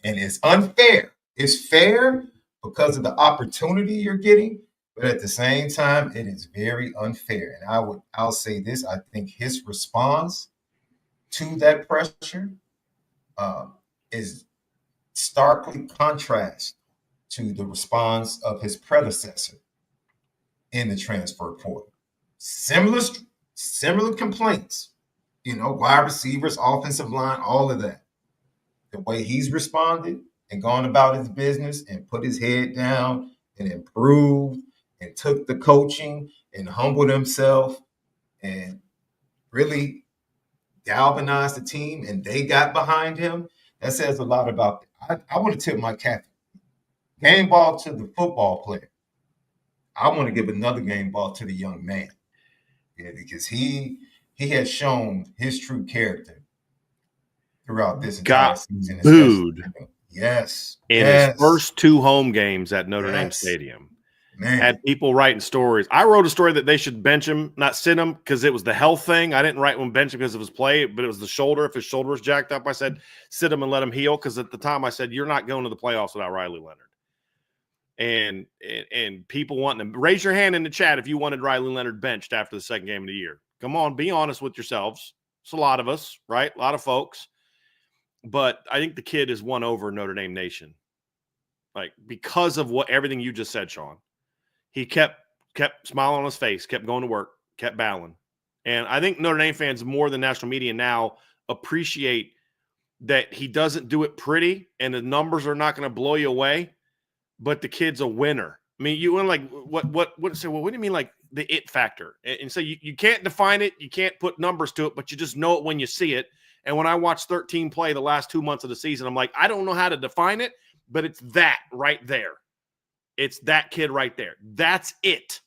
And it's unfair. It's fair because of the opportunity you're getting, but at the same time, it is very unfair. And I'll say this: I think his response to that pressure is starkly contrast to the response of his predecessor in the transfer portal. Similar complaints, wide receivers, offensive line, all of that. The way he's responded and gone about his business and put his head down and improved and took the coaching and humbled himself and really galvanized the team, and they got behind him. That says a lot about it. I want to tip my cap. Game ball to the football player. I want to give another game ball to the young man. Yeah, because he has shown his true character throughout this entire season. Booed. Yes. In his first 2 home games at Notre Dame Stadium. Man. Had people writing stories. I wrote a story that they should bench him, not sit him, because it was the health thing. I didn't write one bench him because of his play, but it was the shoulder. If his shoulder was jacked up, I said sit him and let him heal, because at the time I said you're not going to the playoffs without Riley Leonard. And people wanting to raise your hand in the chat if you wanted Riley Leonard benched after the second game of the year. Come on, be honest with yourselves. It's a lot of us, right? A lot of folks. But I think the kid has won over Notre Dame Nation. Like, because of everything you just said, Sean. He kept smiling on his face, kept going to work, kept battling. And I think Notre Dame fans more than national media now appreciate that he doesn't do it pretty and the numbers are not going to blow you away, but the kid's a winner. I mean, you want like what say, well, what do you mean like the it factor? And so you can't define it, you can't put numbers to it, but you just know it when you see it. And when I watched 13 play the last 2 months of the season, I'm like, I don't know how to define it, but it's that right there. It's that kid right there. That's it.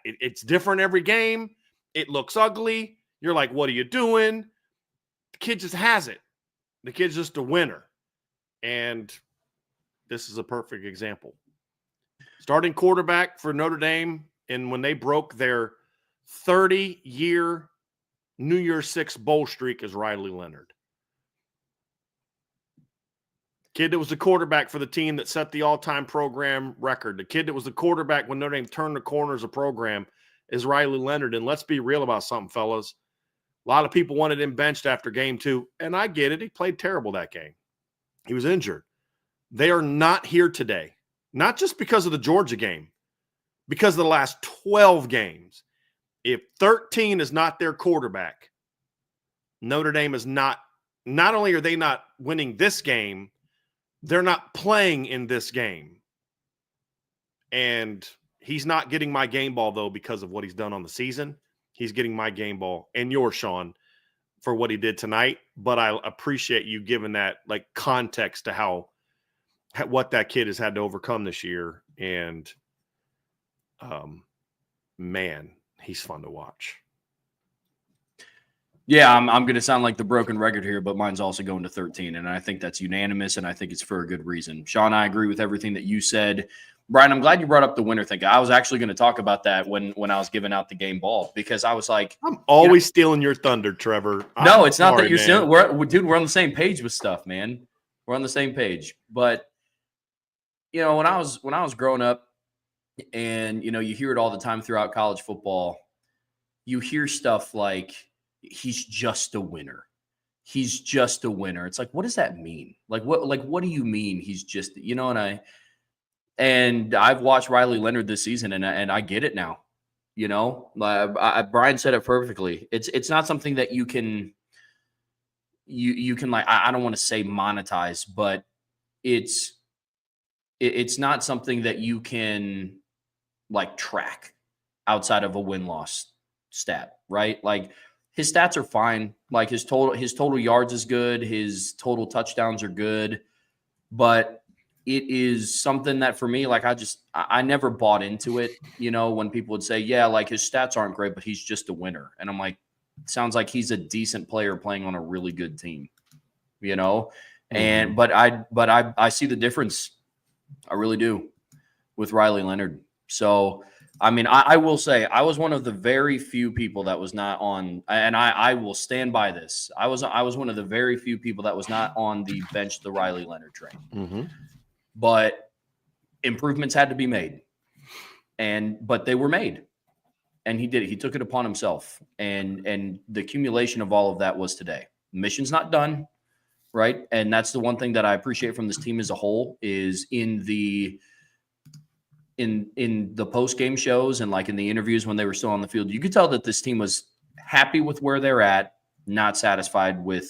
It's different every game. It looks ugly. You're like, what are you doing? The kid just has it. The kid's just a winner. And this is a perfect example. Starting quarterback for Notre Dame, and when they broke their 30-year New Year's Six bowl streak, is Riley Leonard. Kid that was the quarterback for the team that set the all-time program record. The kid that was the quarterback when Notre Dame turned the corner as a program is Riley Leonard. And let's be real about something, fellas. A lot of people wanted him benched after game 2, and I get it. He played terrible that game. He was injured. They are not here today, not just because of the Georgia game, because of the last 12 games. If 13 is not their quarterback, Notre Dame is not only are they not winning this game, they're not playing in this game. And he's not getting my game ball, though, because of what he's done on the season. He's getting my game ball and yours, Sean, for what he did tonight. But I appreciate you giving that like context to what that kid has had to overcome this year. And man, he's fun to watch. Yeah, I'm going to sound like the broken record here, but mine's also going to 13, and I think that's unanimous, and I think it's for a good reason. Sean, I agree with everything that you said. Brian, I'm glad you brought up the winner thing. I was actually going to talk about that when I was giving out the game ball, because I was like, I'm always stealing your thunder, Trevor. No, it's not that you're stealing. We're on the same page with stuff, man. We're on the same page. But when I was growing up, and you hear it all the time throughout college football, you hear stuff like, he's just a winner. He's just a winner. It's like, what does that mean? Like, what do you mean he's just, and I've watched Riley Leonard this season, and I get it now. Brian said it perfectly. It's not something that you can, you can like I don't want to say monetize, but it's not something that you can like track outside of a win-loss stat, right? Like his stats are fine. Like his total yards is good, his total touchdowns are good, but it is something that for me, like I never bought into it, when people would say, yeah, like his stats aren't great, but he's just a winner. And I'm like, sounds like he's a decent player playing on a really good team, and but I see the difference. I really do with Riley Leonard. So, I mean, I will say I was one of the very few people that was not on, and I will stand by this. I was one of the very few people that was not on the bench the Riley Leonard train. But improvements had to be made, but they were made, and he did it. He took it upon himself, and the accumulation of all of that was today. Mission's not done, right? And that's the one thing that I appreciate from this team as a whole is in the post-game shows and like in the interviews when they were still on the field, you could tell that this team was happy with where they're at, not satisfied with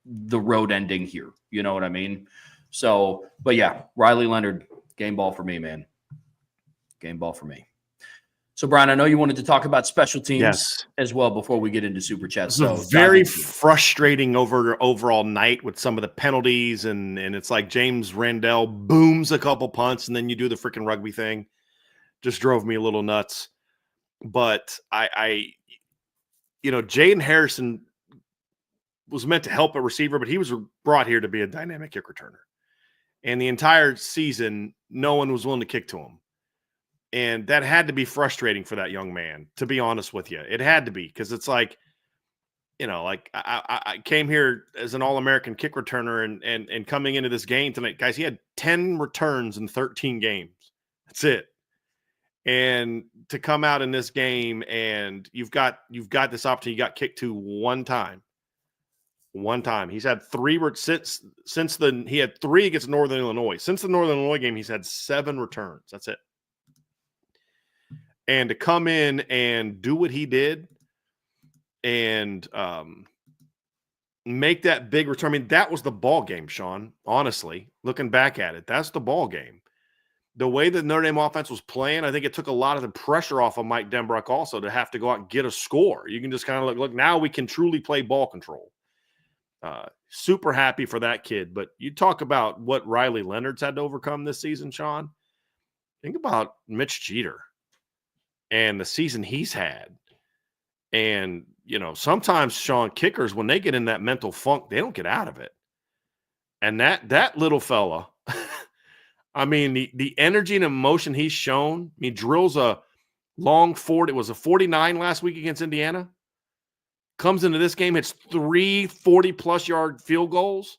the road ending here. You know what I mean? So, but yeah, Riley Leonard, game ball for me, man. Game ball for me. So, Brian, I know you wanted to talk about special teams as well before we get into Super Chat. So, very frustrating overall night with some of the penalties, and it's like James Randall booms a couple punts, and then you do the freaking rugby thing. Just drove me a little nuts. But Jaden Harrison was meant to help a receiver, but he was brought here to be a dynamic kick returner. And the entire season, no one was willing to kick to him. And that had to be frustrating for that young man, to be honest with you. It had to be, because it's like, I came here as an All-American kick returner and coming into this game tonight, guys, he had 10 returns in 13 games. That's it. And to come out in this game and you've got this opportunity, you got kicked to one time. He's had three he had three against Northern Illinois. Since the Northern Illinois game, he's had 7 returns. That's it. And to come in and do what he did and make that big return. I mean, that was the ball game, Sean. Honestly, looking back at it, that's the ball game. The way the Notre Dame offense was playing, I think it took a lot of the pressure off of Mike Denbrock also to have to go out and get a score. You can just kind of look, now we can truly play ball control. Super happy for that kid. But you talk about what Riley Leonard's had to overcome this season, Sean. Think about Mitch Jeter and the season he's had. And, sometimes, Sean, kickers, when they get in that mental funk, they don't get out of it. And that little fella, I mean, the energy and emotion he's shown, he drills a long 40. It was a 49 last week against Indiana. Comes into this game, hits 3 40-plus yard field goals.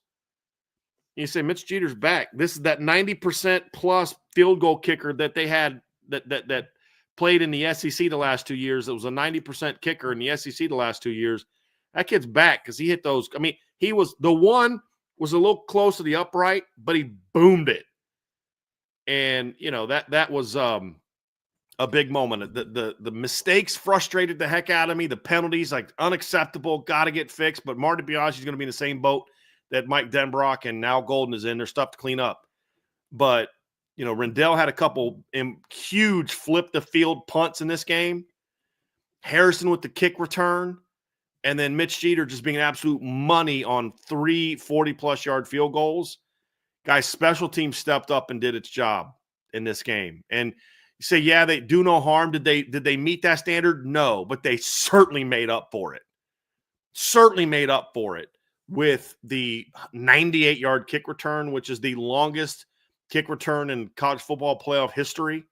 You say, Mitch Jeter's back. This is that 90% plus field goal kicker that they had that played in the SEC the last 2 years. It was a 90% kicker in the SEC the last 2 years. That kid's back because he hit those. I mean, the one was a little close to the upright, but he boomed it. And, that was a big moment. The mistakes frustrated the heck out of me. The penalties, like, unacceptable, got to get fixed. But Marty Biagi's going to be in the same boat that Mike Denbrock and now Golden is in. There's stuff to clean up. But, Rendell had a couple huge flip-the-field punts in this game. Harrison with the kick return. And then Mitch Jeter just being absolute money on 3 40-plus yard field goals. Guys, special teams stepped up and did its job in this game. And you say, yeah, they do no harm. Did they meet that standard? No, but they certainly made up for it. Certainly made up for it with the 98-yard kick return, which is the longest kick return in college football playoff history.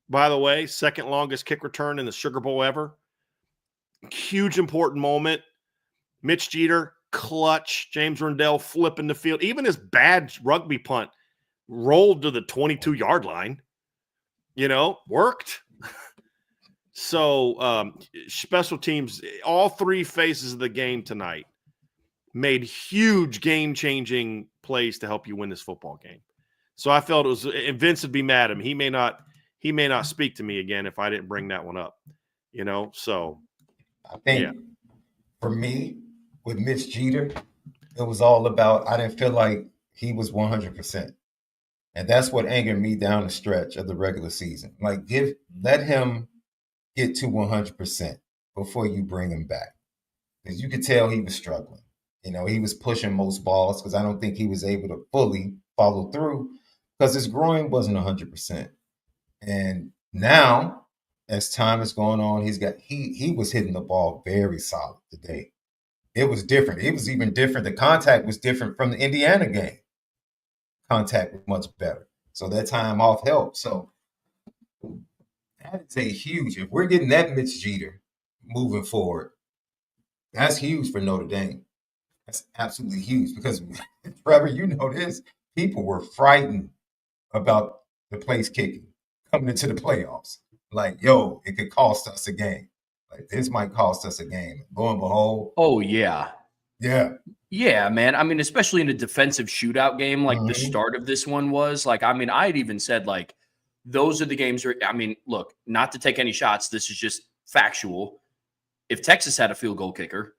By the way, second longest kick return in the Sugar Bowl ever. Huge important moment. Mitch Jeter, clutch. James Rendell flipping the field. Even his bad rugby punt rolled to the 22-yard line. Worked. So special teams, all 3 phases of the game tonight made huge game-changing plays to help you win this football game. So I felt it was, and Vince would be mad at me. He may not speak to me again if I didn't bring that one up. So I think for me, with Mitch Jeter, It was all about, I didn't feel like he was 100%. And that's what angered me down the stretch of the regular season. Like, let him get to 100% before you bring him back. Because you could tell he was struggling. You know, he was pushing most balls because I don't think he was able to fully follow through because his groin wasn't 100%. And now, as time is going on, he was hitting the ball very solid today. It was different. It was even different. The contact was different from the Indiana game. Contact was much better. So that time off helped. So that is a huge, if we're getting that Mitch Jeter moving forward, that's huge for Notre Dame. That's absolutely huge because, Trevor, you know this, people were frightened about the place kicking coming into the playoffs. Like, yo, it could cost us a game. Like, this might cost us a game. Lo and behold. Oh, yeah. Yeah. Yeah, man. I mean, especially in a defensive shootout game like the start of this one was. Like, I mean, I had even said, like, those are the games where, I mean, look, not to take any shots. This is just factual. If Texas had a field goal kicker,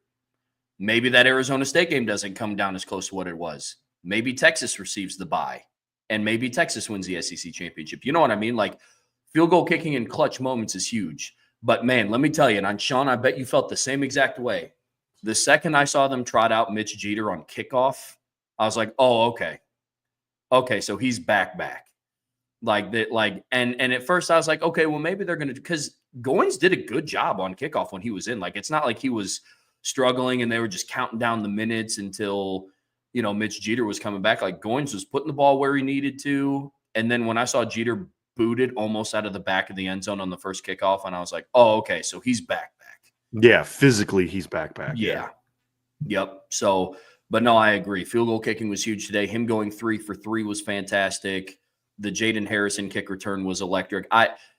maybe that Arizona State game doesn't come down as close to what it was. Maybe Texas receives the bye, and maybe Texas wins the SEC championship. You know what I mean? Like, field goal kicking in clutch moments is huge. But, man, let me tell you, and Sean, I bet you felt the same exact way. The second I saw them trot out Mitch Jeter on kickoff, I was like, oh, okay. Okay, so he's back. Like that, and at first I was like, okay, well, maybe they're gonna, because Goins did a good job on kickoff when he was in. Like, it's not like he was struggling and they were just counting down the minutes until, you know, Mitch Jeter was coming back. Like, Goins was putting the ball where he needed to. And then when I saw Jeter booted almost out of the back of the end zone on the first kickoff, and I was like, oh, okay, so he's back. Yeah, physically he's back. Yeah. Yep. So, but no, I agree. Field goal kicking was huge today. Him going 3 for 3 was fantastic. The Jaden Harrison kick return was electric.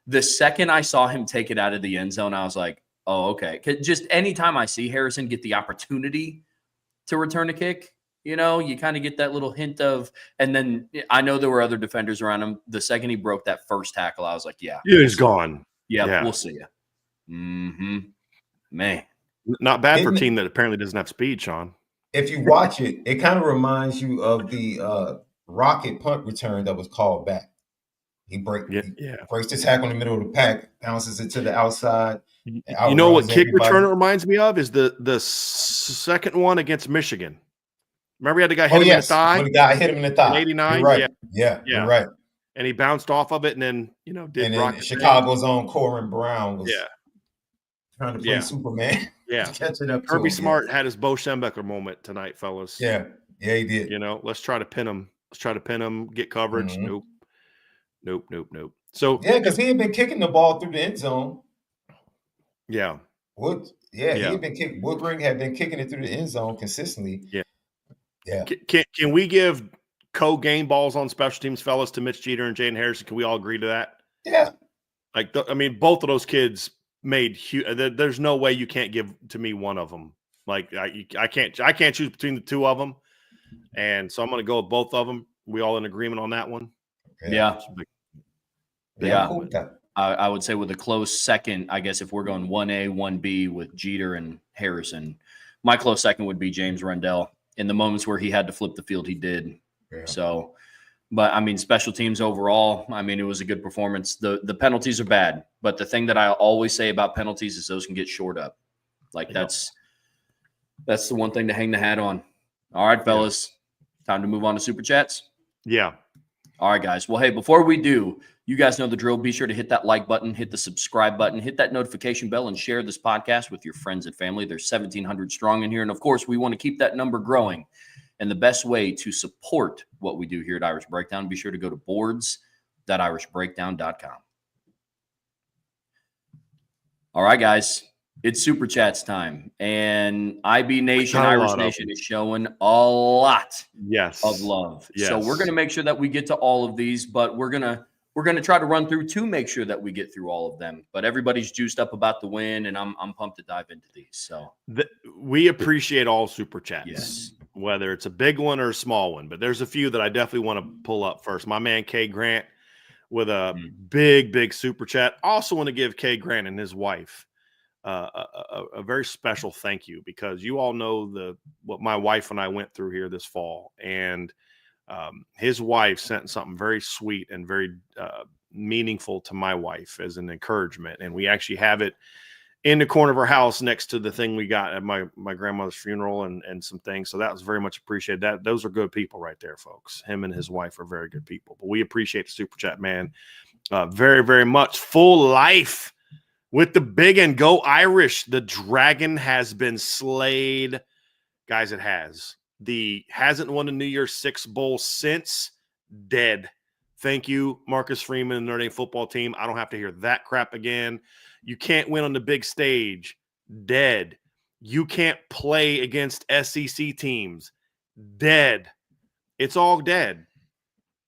The second I saw him take it out of the end zone, I was like, oh, okay. Just anytime I see Harrison get the opportunity to return a kick, you know, you kind of get that little hint of, and then I know there were other defenders around him. The second he broke that first tackle, I was like, yeah. He's gone. Yeah, we'll see you. Mm-hmm. Man. Not bad for a team that apparently doesn't have speed, Sean. If you watch it, it kind of reminds you of the rocket punt return that was called back. He breaks the tackle in the middle of the pack, bounces it to the outside. You know what kick return it reminds me of is the second one against Michigan. Remember, he had the guy hit him in the thigh? When the guy hit him in the thigh. In 89? You're right. Yeah, you're right. And he bounced off of it and then, you know, did rocket. Chicago's own Corin Brown was trying to play Superman. Yeah. Catching up to Kirby him. Smart had his Bo Schembechler moment tonight, fellas. Yeah, he did. You know, let's try to pin him. Get coverage. Nope. So because he had been kicking the ball through the end zone. Yeah. He had been kicking. Woodring had been kicking it through the end zone consistently. Yeah. Can we give co-game balls on special teams, fellas, to Mitch Jeter and Jaden Harrison? Can we all agree to that? Yeah. Like, both of those kids made huge. There's no way you can't give to me one of them. Like, I can't choose between the two of them, and so I'm going to go with both of them. We all in agreement on that one? Yeah. Cool. I would say with a close second, I guess if we're going 1A, 1B with Jeter and Harrison, my close second would be James Rendell. In the moments where he had to flip the field, he did. Yeah. So, but I mean, special teams overall, I mean, it was a good performance. The penalties are bad, but the thing that I always say about penalties is those can get shored up. Like that's the one thing to hang the hat on. All right, fellas, time to move on to Super Chats. Yeah. All right, guys. Well, hey, before we do, you guys know the drill. Be sure to hit that like button, hit the subscribe button, hit that notification bell, and share this podcast with your friends and family. There's 1,700 strong in here. And, of course, we want to keep that number growing. And the best way to support what we do here at Irish Breakdown, be sure to go to boards.irishbreakdown.com. All right, guys. It's Super Chats time. And IB Nation, Irish Nation is showing a lot of love. Yes. So we're going to make sure that we get to all of these, but we're going to try to run through to make sure that we get through all of them. But everybody's juiced up about the win, and I'm pumped to dive into these. So we appreciate all Super Chats. Yes. Whether it's a big one or a small one, but there's a few that I definitely want to pull up first. My man Kay Grant with a big Super Chat. Also want to give Kay Grant and his wife a very special thank you, because you all know what my wife and I went through here this fall, and his wife sent something very sweet and very meaningful to my wife as an encouragement, and we actually have it in the corner of our house next to the thing we got at my grandmother's funeral and some things. So that was very much appreciated. Those are good people right there, folks. Him and his wife are very good people. But we appreciate the super chat, man. Very, very much. Full life with the big and go Irish. The dragon has been slayed. Guys, it has. Hasn't won a New Year's Six Bowl since. Dead. Thank you, Marcus Freeman and the Notre Dame football team. I don't have to hear that crap again. You can't win on the big stage. Dead. You can't play against SEC teams. Dead. It's all dead.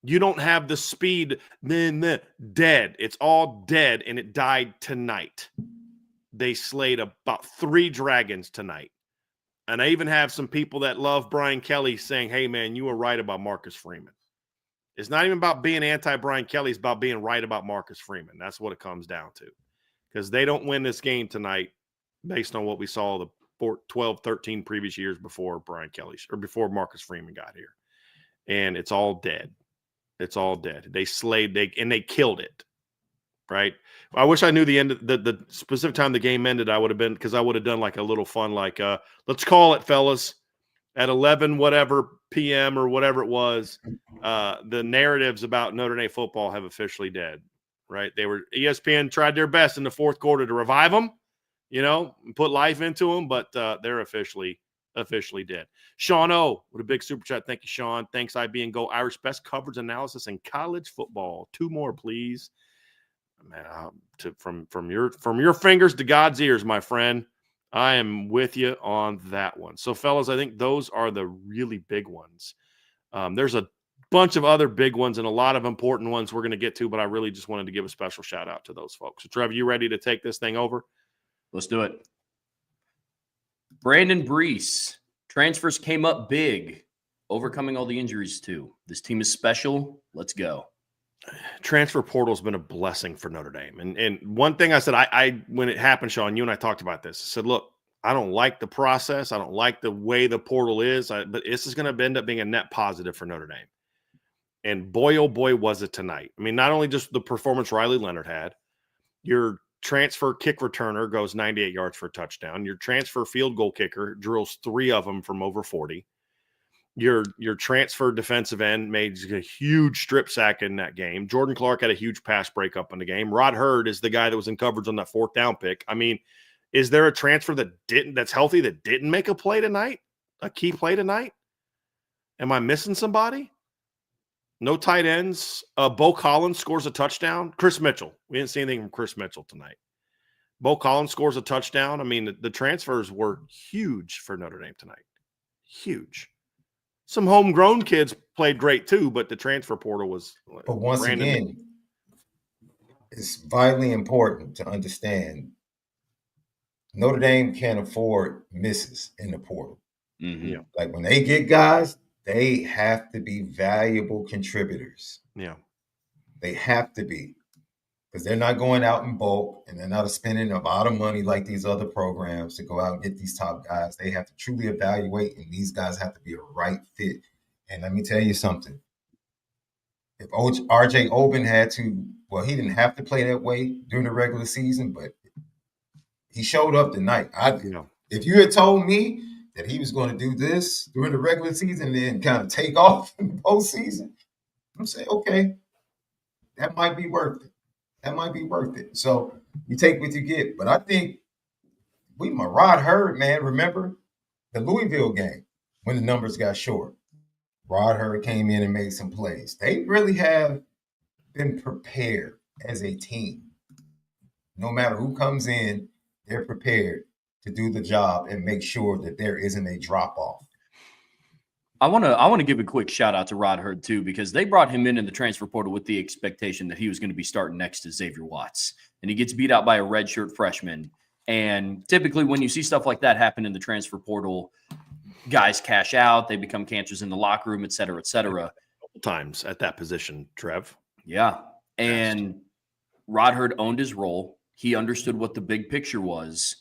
You don't have the speed. Dead. It's all dead, and it died tonight. They slayed about 3 dragons tonight. And I even have some people that love Brian Kelly saying, hey, man, you were right about Marcus Freeman. It's not even about being anti-Brian Kelly. It's about being right about Marcus Freeman. That's what it comes down to. Because they don't win this game tonight based on what we saw the 12, 13 previous years before Brian Kelly or before Marcus Freeman got here. And it's all dead. It's all dead. They slayed, they killed it. Right? I wish I knew the end of the specific time the game ended. I would have been, because I would have done like a little fun, like let's call it, fellas, at 11 whatever p.m. or whatever it was. The narratives about Notre Dame football have officially dead. Right? ESPN tried their best in the fourth quarter to revive them, and put life into them, but they're officially dead. Sean O, with a big super chat. Thank you, Sean. Thanks, IB and Go Irish. Best coverage analysis in college football. 2 more, please. Man, from your fingers to God's ears, my friend. I am with you on that one. So, fellas, I think those are the really big ones. There's a bunch of other big ones and a lot of important ones we're going to get to, but I really just wanted to give a special shout out to those folks. So, Trevor, you ready to take this thing over? Let's do it. Brandon Brees. Transfers came up big, overcoming all the injuries too. This team is special. Let's go. Transfer portal has been a blessing for Notre Dame. And one thing I said, I when it happened, Sean, you and I talked about this. I said, look, I don't like the process. I don't like the way the portal is, but this is going to end up being a net positive for Notre Dame. And boy, oh boy, was it tonight. I mean, not only just the performance Riley Leonard had, your transfer kick returner goes 98 yards for a touchdown. Your transfer field goal kicker drills 3 of them from over 40. Your transfer defensive end made a huge strip sack in that game. Jordan Clark had a huge pass breakup in the game. Rod Hurd is the guy that was in coverage on that 4th down pick. I mean, is there a transfer that's healthy that didn't make a play tonight? A key play tonight? Am I missing somebody? No tight ends. Bo Collins scores a touchdown. Chris Mitchell. We didn't see anything from Chris Mitchell tonight. Bo Collins scores a touchdown. I mean, the transfers were huge for Notre Dame tonight. Huge. Some homegrown kids played great too, but the transfer portal was. But once again, it's vitally important to understand Notre Dame can't afford misses in the portal. Mm-hmm. Yeah. Like when they get guys, they have to be valuable contributors. Yeah. They have to be, because they're not going out in bulk and they're not spending a lot of money like these other programs to go out and get these top guys. They have to truly evaluate, and these guys have to be a right fit. And let me tell you something. If RJ Oben had to, well, he didn't have to play that way during the regular season, but he showed up tonight. If you had told me that he was going to do this during the regular season and then kind of take off in the postseason, I'm saying, okay, that might be worth it. That might be worth it. So you take what you get. But I think Rod Hurd, man, remember the Louisville game when the numbers got short? Rod Hurd came in and made some plays. They really have been prepared as a team. No matter who comes in, they're prepared to do the job and make sure that there isn't a drop-off. I want to give a quick shout out to Rod Hurd too, because they brought him in the transfer portal with the expectation that he was going to be starting next to Xavier Watts, and he gets beat out by a redshirt freshman. And typically when you see stuff like that happen in the transfer portal, guys cash out, they become cancers in the locker room, et cetera, et cetera. Times at that position, Trev. Yeah. And Rod Hurd owned his role. He understood what the big picture was.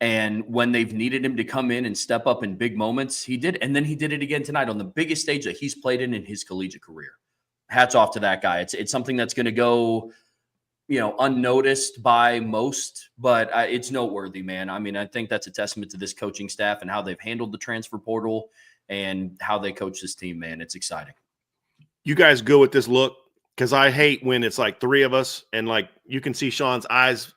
And when they've needed him to come in and step up in big moments, he did. And then he did it again tonight on the biggest stage that he's played in his collegiate career. Hats off to that guy. It's something that's going to go, unnoticed by most, but it's noteworthy, man. I mean, I think that's a testament to this coaching staff and how they've handled the transfer portal and how they coach this team, man. It's exciting. You guys go with this look, because I hate when it's like three of us and like you can see Sean's eyes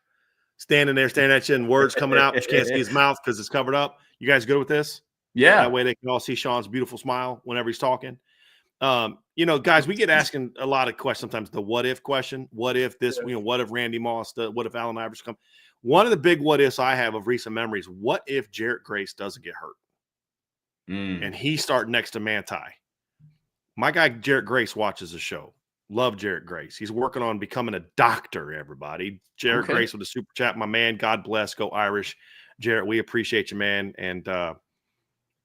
standing there, staring at you, and words coming out, but you can't see his mouth because it's covered up. You guys good with this? Yeah. That way they can all see Sean's beautiful smile whenever he's talking. Guys, we get asking a lot of questions sometimes. The what if question: what if this? What if Randy Moss? What if Allen Iverson come? One of the big what ifs I have of recent memories: what if Jarrett Grace doesn't get hurt and he start next to Manti? My guy Jarrett Grace watches the show. Love Jarrett Grace. He's working on becoming a doctor. Everybody, Jarrett Grace with a super chat. My man, God bless. Go Irish, Jarrett. We appreciate you, man. And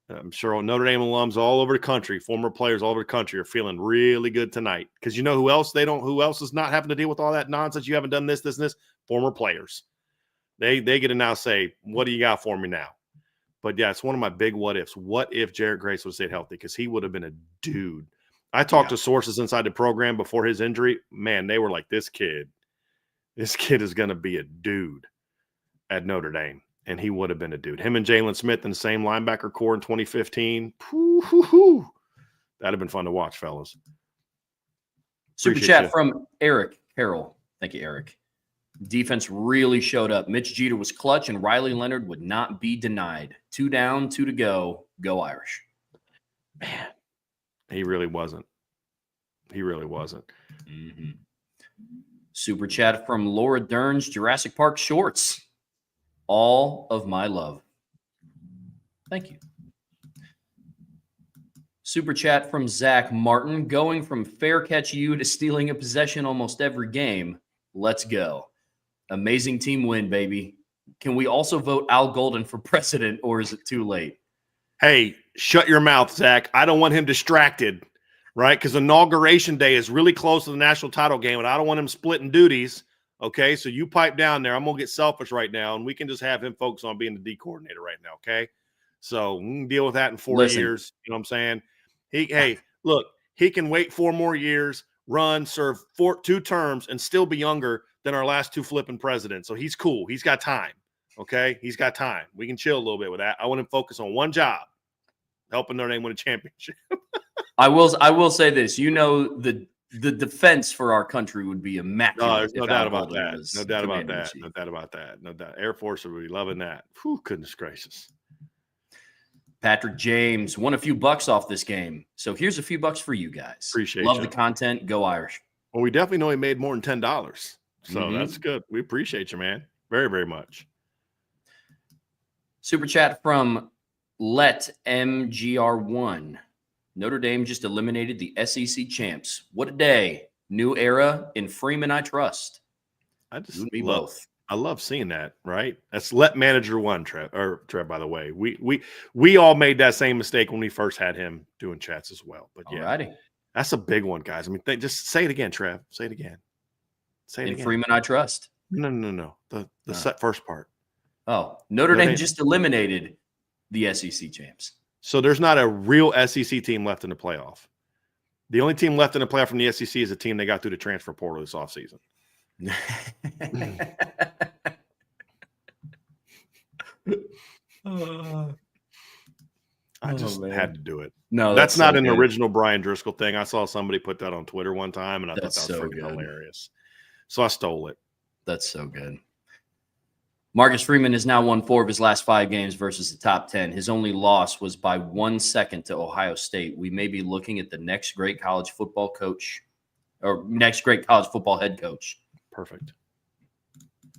I'm sure Notre Dame alums all over the country, former players all over the country, are feeling really good tonight. Because you know who else who else is not having to deal with all that nonsense? You haven't done this, and this. Former players. They get to now say, what do you got for me now? But yeah, it's one of my big what ifs. What if Jarrett Grace would have stayed healthy? Because he would have been a dude. I talked to sources inside the program before his injury. Man, they were like, this kid is going to be a dude at Notre Dame. And he would have been a dude. Him and Jalen Smith in the same linebacker core in 2015. That'd have been fun to watch, fellas. Super chat from Eric Carroll. Thank you, Eric. Defense really showed up. Mitch Jeter was clutch, and Riley Leonard would not be denied. 2 down, 2 to go. Go Irish. Man, he really wasn't. He really wasn't. Mm-hmm. Super chat from Laura Dern's Jurassic Park shorts. All of my love. Thank you. Super chat from Zach Martin. Going from fair catch you to stealing a possession almost every game. Let's go. Amazing team win, baby. Can we also vote Al Golden for president, or is it too late? Hey, shut your mouth, Zach. I don't want him distracted, right? Because inauguration day is really close to the national title game, and I don't want him splitting duties. Okay, so you pipe down there. I'm going to get selfish right now, and we can just have him focus on being the D coordinator right now, okay? So we can deal with that in 4 years. You know what I'm saying? Hey, look, he can wait 4 more years, run, serve 2 terms, and still be younger than our last 2 flipping presidents. So he's cool. He's got time, okay? He's got time. We can chill a little bit with that. I want him to focus on one job, helping Notre Dame win a championship. I will say this. The defense for our country would be immaculate. No, there's no doubt about that. No doubt about that. No doubt about that. No doubt. Air Force would be loving that. Whew, goodness gracious. Patrick James won a few bucks off this game. So here's a few bucks for you guys. Love the content. Go Irish. Well, we definitely know he made more than $10. So that's good. We appreciate you, man. Very, very much. Super chat from Let MGR1. Notre Dame just eliminated the SEC champs. What a day. New era. In Freeman, I trust. I just I love seeing that, right? That's Let Manager 1, Trev, by the way. We all made that same mistake when we first had him doing chats as well. But yeah, alrighty. That's a big one, guys. I mean, just say it again, Trev. Say it again. Say it again. In Freeman, I trust. No. The first part. Oh, Notre Dame just eliminated the SEC champs. So there's not a real SEC team left in the playoff. The only team left in the playoff from the SEC is a team they got through the transfer portal this offseason. I just had to do it. No, that's not an original Brian Driscoll thing. I saw somebody put that on Twitter one time, and I thought that was so freaking hilarious. So I stole it. That's so good. Marcus Freeman has now won 4 of his last 5 games versus the top 10. His only loss was by 1 second to Ohio State. We may be looking at the next great college football coach or next great college football head coach. Perfect.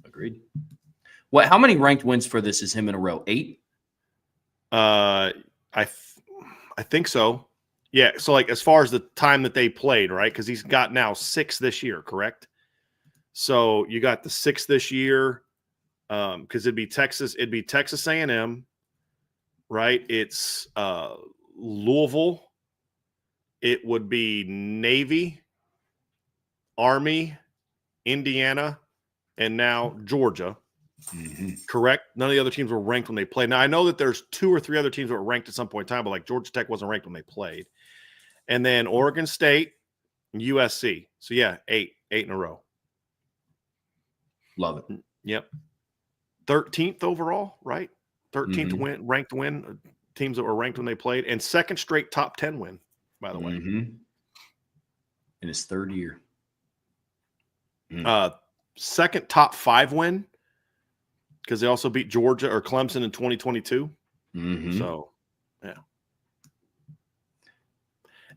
Agreed. How many ranked wins for this is him in a row? 8? I think so. Yeah. So like as far as the time that they played, right? Because he's got now 6 this year, correct? So you got the 6 this year. Because it'd be Texas A&M, right? It's Louisville. It would be Navy, Army, Indiana, and now Georgia. Correct? None of the other teams were ranked when they played. Now, I know that there's 2 or 3 other teams that were ranked at some point in time, but like Georgia Tech wasn't ranked when they played. And then Oregon State and USC. So, yeah, 8 in a row. Love it. Yep. 13th overall, right? 13th ranked win, teams that were ranked when they played, and second straight top 10 win, by the way. In his third year. Second top 5 win, because they also beat Georgia or Clemson in 2022. So, yeah.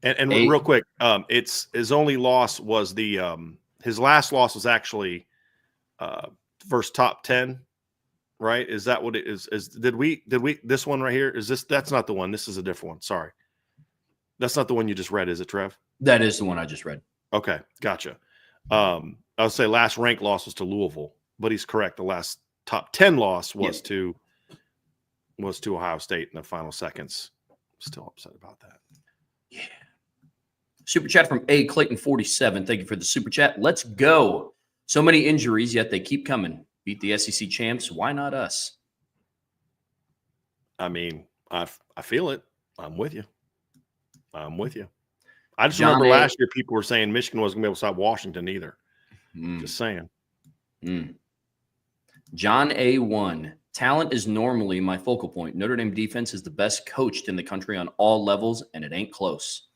And real quick, it's his only loss was the his last loss was actually first top 10, right? Is that what it is? Did we this one right here? Is this? That's not the one. This is a different one. Sorry, that's not the one you just read, is it, Trev? That is the one I just read. Okay, gotcha. I would say last rank loss was to Louisville, but he's correct. The last top 10 loss was to Ohio State in the final seconds. Still upset about that. Yeah. Super chat from A Clayton 47. Thank you for the super chat. Let's go. So many injuries, yet they keep coming. Beat the SEC champs. Why not us? I mean, I feel it. I'm with you. I just remember last year people were saying Michigan wasn't going to be able to stop Washington either. Just saying. John A1. Talent is normally my focal point. Notre Dame defense is the best coached in the country on all levels, and it ain't close.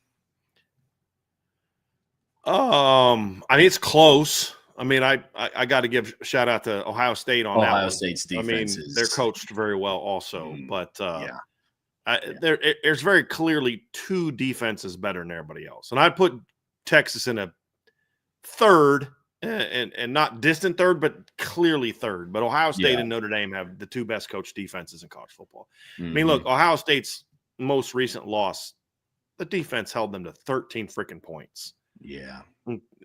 I mean, it's close. I mean, I got to give a shout out to Ohio State on that one. Ohio State's defense. I mean, they're coached very well also, but there's very clearly 2 defenses better than everybody else. And I'd put Texas in a third and not distant third, but clearly third. But Ohio State and Notre Dame have the 2 best coached defenses in college football. I mean, look, Ohio State's most recent loss, the defense held them to 13 freaking points. Yeah.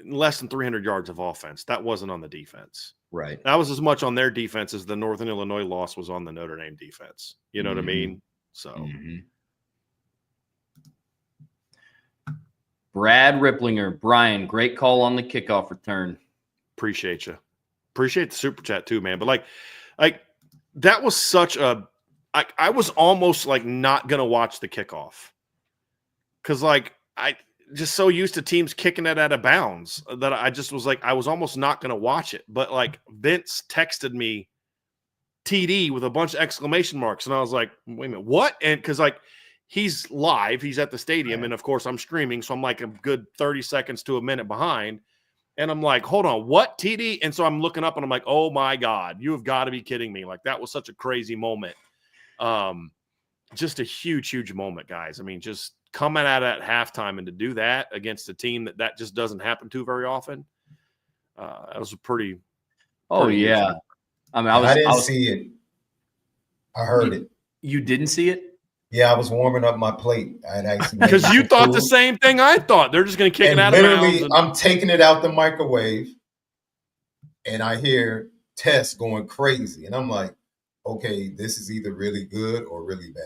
Less than 300 yards of offense. That wasn't on the defense. Right. That was as much on their defense as the Northern Illinois loss was on the Notre Dame defense. You know what I mean? So. Brad Ripplinger. Brian, great call on the kickoff return. Appreciate you. Appreciate the super chat too, man. But like that was such a I was almost like not going to watch the kickoff. Because like I just so used to teams kicking it out of bounds that I just was like, I was almost not going to watch it. But like Vince texted me TD with a bunch of exclamation marks. And I was like, wait a minute, what? And because like he's live, he's at the stadium. And of course I'm streaming. So I'm like a good 30 seconds to a minute behind. And I'm like, hold on, what, TD? And so I'm looking up and I'm like, oh my God, you have got to be kidding me. Like that was such a crazy moment. Just a huge moment, guys. I mean, just coming out at halftime and to do that against a team that just doesn't happen to very often. That was a pretty. Oh yeah, I mean, I didn't see it. I heard it. You didn't see it? Yeah, I was warming up my plate. Because you thought the same thing I thought. They're just going to kick it out of bounds. I'm taking it out the microwave, and I hear Tess going crazy, and I'm like, okay, this is either really good or really bad.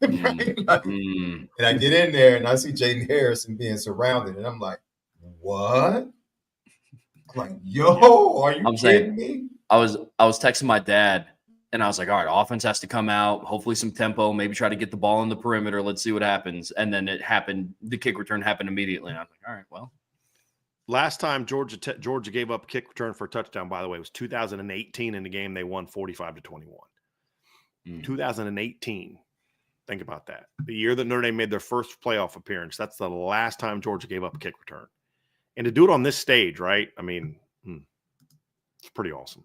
Right? And I get in there and I see Jaden Harrison being surrounded, and I'm like, what? I'm like, yo, are you kidding me? I was texting my dad, and I was like, all right, offense has to come out, hopefully some tempo, maybe try to get the ball on the perimeter. Let's see what happens. And then it happened. The kick return happened immediately. And I was like, all right, well. Last time Georgia gave up a kick return for a touchdown, by the way, was 2018 in the game. They won 45-21. 2018. Think about that. The year that Notre Dame made their first playoff appearance, that's the last time Georgia gave up a kick return. And to do it on this stage, right? I mean, it's pretty awesome.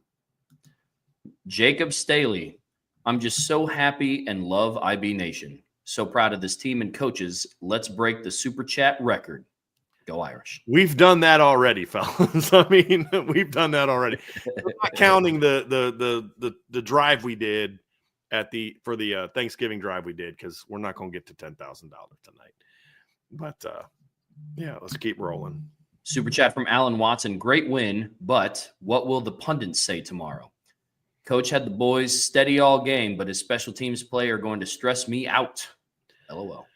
Jacob Staley, I'm just so happy and love IB Nation. So proud of this team and coaches. Let's break the super chat record. Go Irish. We've done that already, fellas. I mean, we've done that already. We're not counting the drive we did for the Thanksgiving drive we did, because we're not going to get to $10,000 tonight. But yeah, let's keep rolling. Super chat from Alan Watson. Great win, but what will the pundits say tomorrow? Coach had the boys steady all game, but his special teams play are going to stress me out. LOL.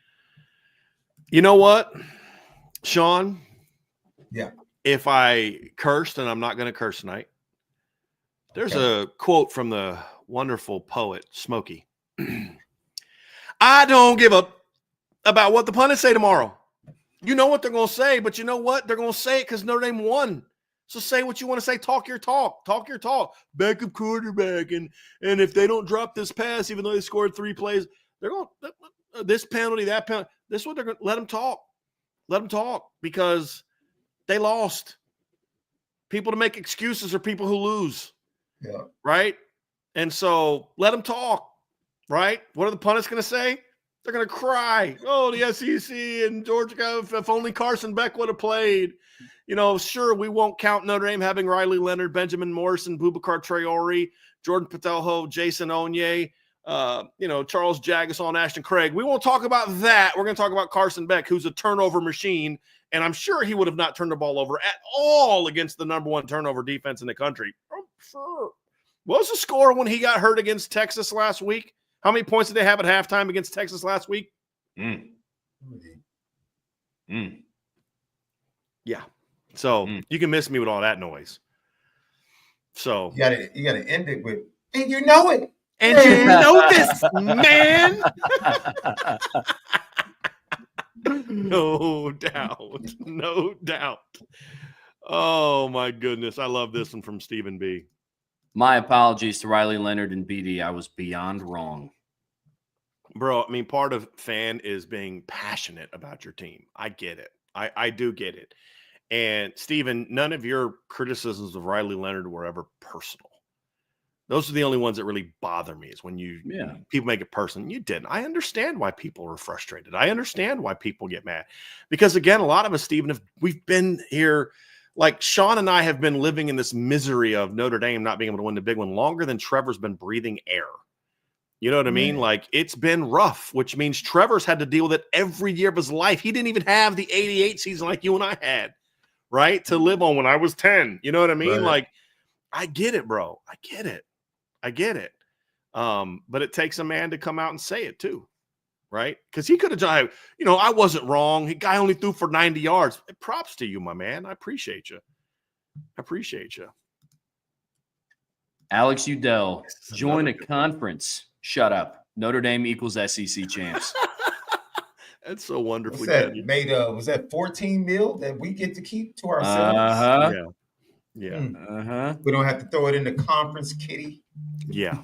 You know what, Sean? Yeah. If I cursed, and I'm not going to curse tonight, There's a quote from the wonderful poet Smokey. I don't give up about what the pundits say tomorrow. You know what they're going to say, but you know what? They're going to say it because Notre Dame won. So say what you want to say. Talk your talk. Talk your talk. Backup quarterback. And if they don't drop this pass, even though they scored 3 plays, they're going to this penalty, that penalty. This is what they're going to let them talk. Let them talk because they lost. People to make excuses are people who lose. Yeah. Right? And so let them talk. Right? What are the pundits going to say? They're going to cry. Oh, the SEC and Georgia, if only Carson Beck would have played. You know, sure, we won't count Notre Dame having Riley Leonard, Benjamin Morrison, Boubacar Traore, Jordan Patelho, Jason Onye, Charles Jagasaw, Ashton Craig. We won't talk about that. We're going to talk about Carson Beck, who's a turnover machine, and I'm sure he would have not turned the ball over at all against the number 1 turnover defense in the country. I'm sure. What was the score when he got hurt against Texas last week? How many points did they have at halftime against Texas last week? Yeah. So you can miss me with all that noise. So you gotta end it with, and you know it. And you know this, man. No doubt. No doubt. Oh my goodness. I love this one from Stephen B. My apologies to Riley Leonard and BD. I was beyond wrong. Bro, I mean, part of fan is being passionate about your team. I get it. I do get it. And Stephen, none of your criticisms of Riley Leonard were ever personal. Those are the only ones that really bother me is when people make it personal. You didn't. I understand why people are frustrated. I understand why people get mad. Because again, a lot of us, Stephen, we've been here. Like Sean and I have been living in this misery of Notre Dame not being able to win the big one longer than Trevor's been breathing air. You know what I mean? Like it's been rough, which means Trevor's had to deal with it every year of his life. He didn't even have the 88 season like you and I had, right? To live on when I was 10. You know what I mean? Right. Like, I get it, bro. I get it. But it takes a man to come out and say it too. Right? Because he could have done, I wasn't wrong. The guy only threw for 90 yards. Props to you, my man. I appreciate you. Alex Udell, join a conference. Shut up. Notre Dame equals SEC champs. That's so wonderfully good. Was that 14 mil that we get to keep to ourselves? Yeah. We don't have to throw it in the conference kitty. Yeah.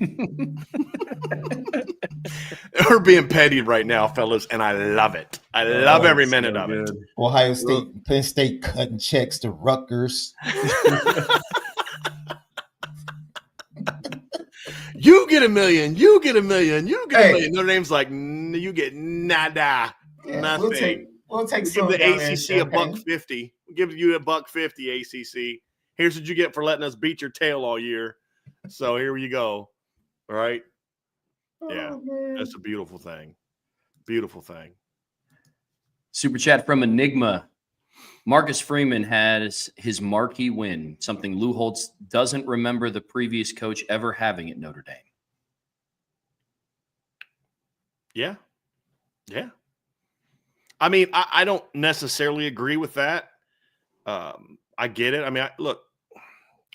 We're being petty right now, fellas, and I love it. I love every minute of it. Ohio State, Penn State cutting checks to Rutgers. You get $1 million. You get $1 million. You get $1 million. Notre Dame's like, you get nada. Nothing. We'll take give the ACC $1.50. We'll give you $1.50, ACC. Here's what you get for letting us beat your tail all year. So here you go. All right. Yeah. That's a beautiful thing. Beautiful thing. Super chat from Enigma. Marcus Freeman has his marquee win, something Lou Holtz doesn't remember the previous coach ever having at Notre Dame. Yeah. Yeah. I mean, I don't necessarily agree with that. I get it. I mean, look,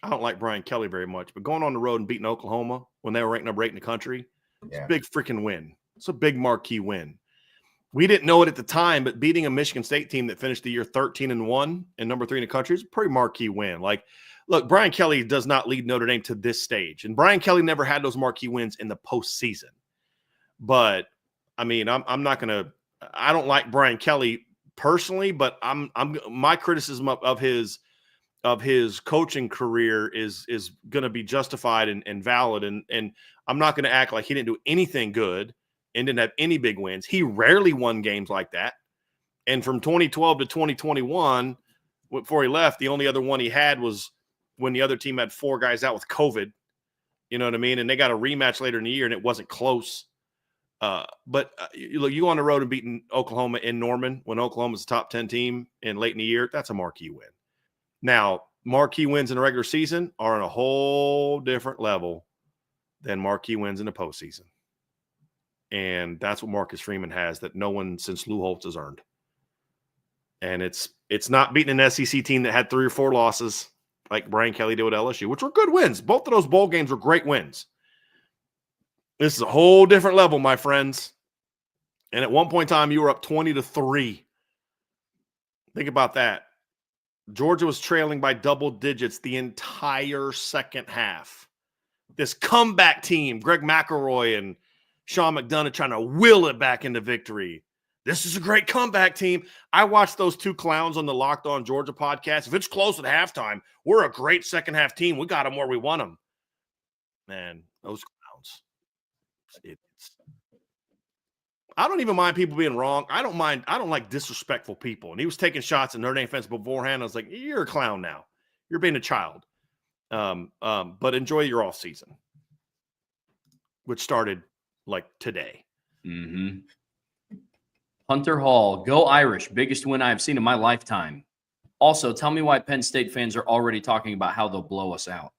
I don't like Brian Kelly very much, but going on the road and beating Oklahoma when they were ranked number 8 in the country, it's a big freaking win. It's a big marquee win. We didn't know it at the time, but beating a Michigan State team that finished the year 13-1 and number 3 in the country is a pretty marquee win. Like, look, Brian Kelly does not lead Notre Dame to this stage, and Brian Kelly never had those marquee wins in the postseason. But I mean, I'm not going to. I don't like Brian Kelly personally, but I'm my criticism of his coaching career is going to be justified and valid, and I'm not going to act like he didn't do anything good and didn't have any big wins. He rarely won games like that. And from 2012 to 2021, before he left, the only other one he had was when the other team had 4 guys out with COVID. You know what I mean? And they got a rematch later in the year, and it wasn't close. But you on the road and beating Oklahoma in Norman when Oklahoma's a top 10 team and late in the year, that's a marquee win. Now, marquee wins in the regular season are on a whole different level than marquee wins in the postseason. And that's what Marcus Freeman has that no one since Lou Holtz has earned. And it's not beating an SEC team that had 3 or 4 losses. like Brian Kelly did with LSU, which were good wins. Both of those bowl games were great wins. This is a whole different level, my friends. And at one point in time, you were up 20-3. Think about that. Georgia was trailing by double digits the entire second half. This comeback team, Greg McElroy and Sean McDonough trying to will it back into victory. This is a great comeback team. I watched those two clowns on the Locked On Georgia podcast. If it's close at halftime, we're a great second half team. We got them where we want them. Man, those clowns. I don't even mind people being wrong. I don't like disrespectful people. And he was taking shots at Notre Dame fans beforehand. I was like, you're a clown now. You're being a child. But enjoy your off season, which started like today. Mm-hmm. Hunter Hall, go Irish. Biggest win I've seen in my lifetime. Also, tell me why Penn State fans are already talking about how they'll blow us out.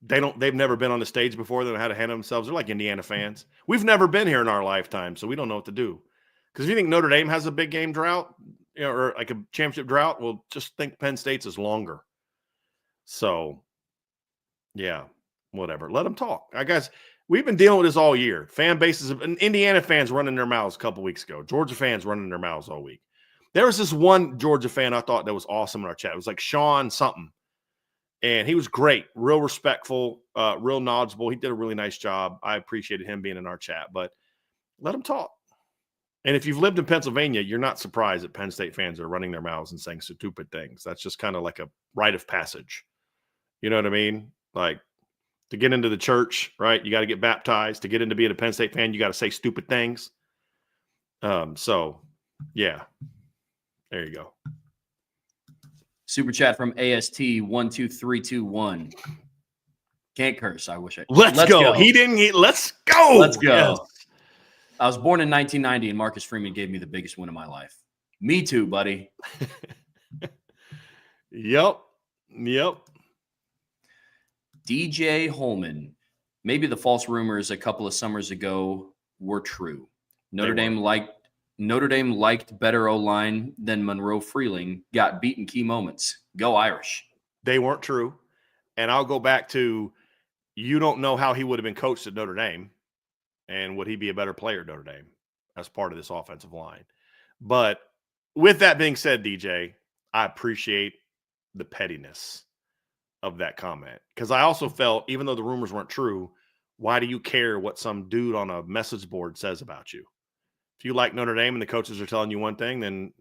They've never been on the stage before. They don't know how to handle themselves. They're like Indiana fans. We've never been here in our lifetime, so we don't know what to do. Because if you think Notre Dame has a big game drought, or like a championship drought, well, just think Penn State's is longer. So, yeah, whatever. Let them talk. Guys, we've been dealing with this all year. Fan bases, Indiana fans running their mouths a couple weeks ago. Georgia fans running their mouths all week. There was this one Georgia fan I thought that was awesome in our chat. It was like Sean something. And he was great, real respectful, real knowledgeable. He did a really nice job. I appreciated him being in our chat, but let him talk. And if you've lived in Pennsylvania, you're not surprised that Penn State fans are running their mouths and saying stupid things. That's just kind of like a rite of passage. You know what I mean? Like to get into the church, right? You got to get baptized. To get into being a Penn State fan, you got to say stupid things. So, yeah, there you go. Super chat from AST12321. Can't curse. I wish I. Let's go. He didn't. Let's go. Let's go. Yes. I was born in 1990, and Marcus Freeman gave me the biggest win of my life. Me too, buddy. Yep. DJ Holman. Maybe the false rumors a couple of summers ago were true. Notre Dame liked better O-line than Monroe Freeling, got beat in key moments. Go Irish. They weren't true. And I'll go back to, you don't know how he would have been coached at Notre Dame. And would he be a better player at Notre Dame as part of this offensive line? But with that being said, DJ, I appreciate the pettiness of that comment. Because I also felt, even though the rumors weren't true, why do you care what some dude on a message board says about you? If you like Notre Dame and the coaches are telling you one thing, then,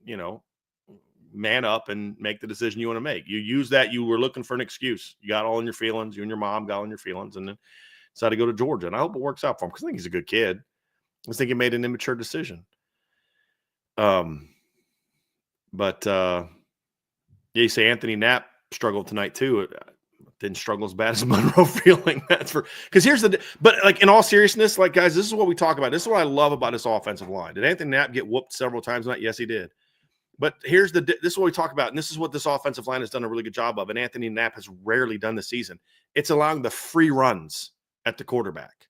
man up and make the decision you want to make. You use that. You were looking for an excuse. You got all in your feelings. You and your mom got all in your feelings and then decided to go to Georgia. And I hope it works out for him because I think he's a good kid. I just think he made an immature decision. You say Anthony Knapp struggled tonight too. Didn't struggle as bad as Monroe Freeling. That's for, because but like in all seriousness, like guys, this is what we talk about. This is what I love about this offensive line. Did Anthony Knapp get whooped several times tonight? Yes, he did. But this is what we talk about. And this is what this offensive line has done a really good job of. And Anthony Knapp has rarely done this season. It's allowing the free runs at the quarterback.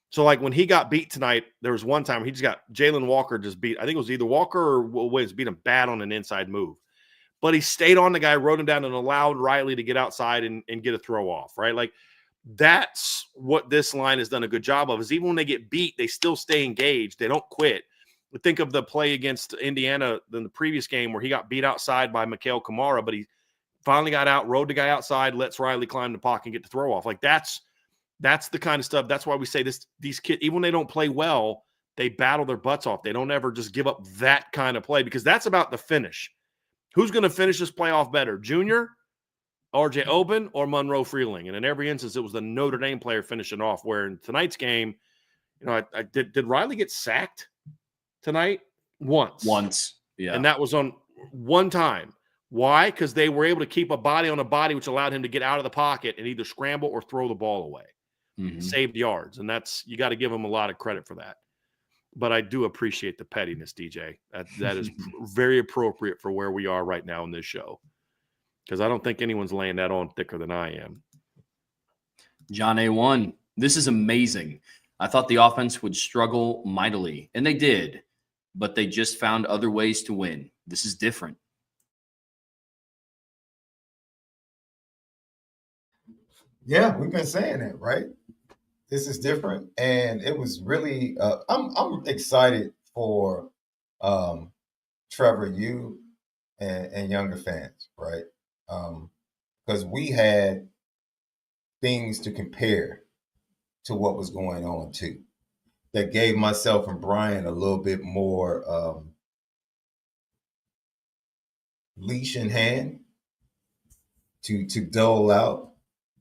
So like when he got beat tonight, there was one time he just got Jalen Walker just beat. I think it was either Walker or Williams beat him bad on an inside move. But he stayed on the guy, rode him down, and allowed Riley to get outside and get a throw off, right? Like that's what this line has done a good job of, is even when they get beat, they still stay engaged. They don't quit. Think of the play against Indiana in the previous game where he got beat outside by Mikhail Kamara, but he finally got out, rode the guy outside, lets Riley climb the pocket and get the throw off. Like that's the kind of stuff. That's why we say these kids, even when they don't play well, they battle their butts off. They don't ever just give up that kind of play because that's about the finish. Who's going to finish this playoff better, Junior, RJ Oben, or Monroe Freeling? And in every instance, it was the Notre Dame player finishing off. Where in tonight's game, did Riley get sacked tonight? Once, yeah. And that was on one time. Why? Because they were able to keep a body on a body, which allowed him to get out of the pocket and either scramble or throw the ball away. Mm-hmm. Saved yards. And you got to give him a lot of credit for that. But I do appreciate the pettiness, DJ. That is very appropriate for where we are right now in this show. Because I don't think anyone's laying that on thicker than I am. John A1, this is amazing. I thought the offense would struggle mightily, and they did. But they just found other ways to win. This is different. Yeah, we've been saying that, right? This is different, and it was really. I'm excited for um, Trevor, you and younger fans, right? Because we had things to compare to what was going on too. That gave myself and Brian a little bit more leash in hand to dole out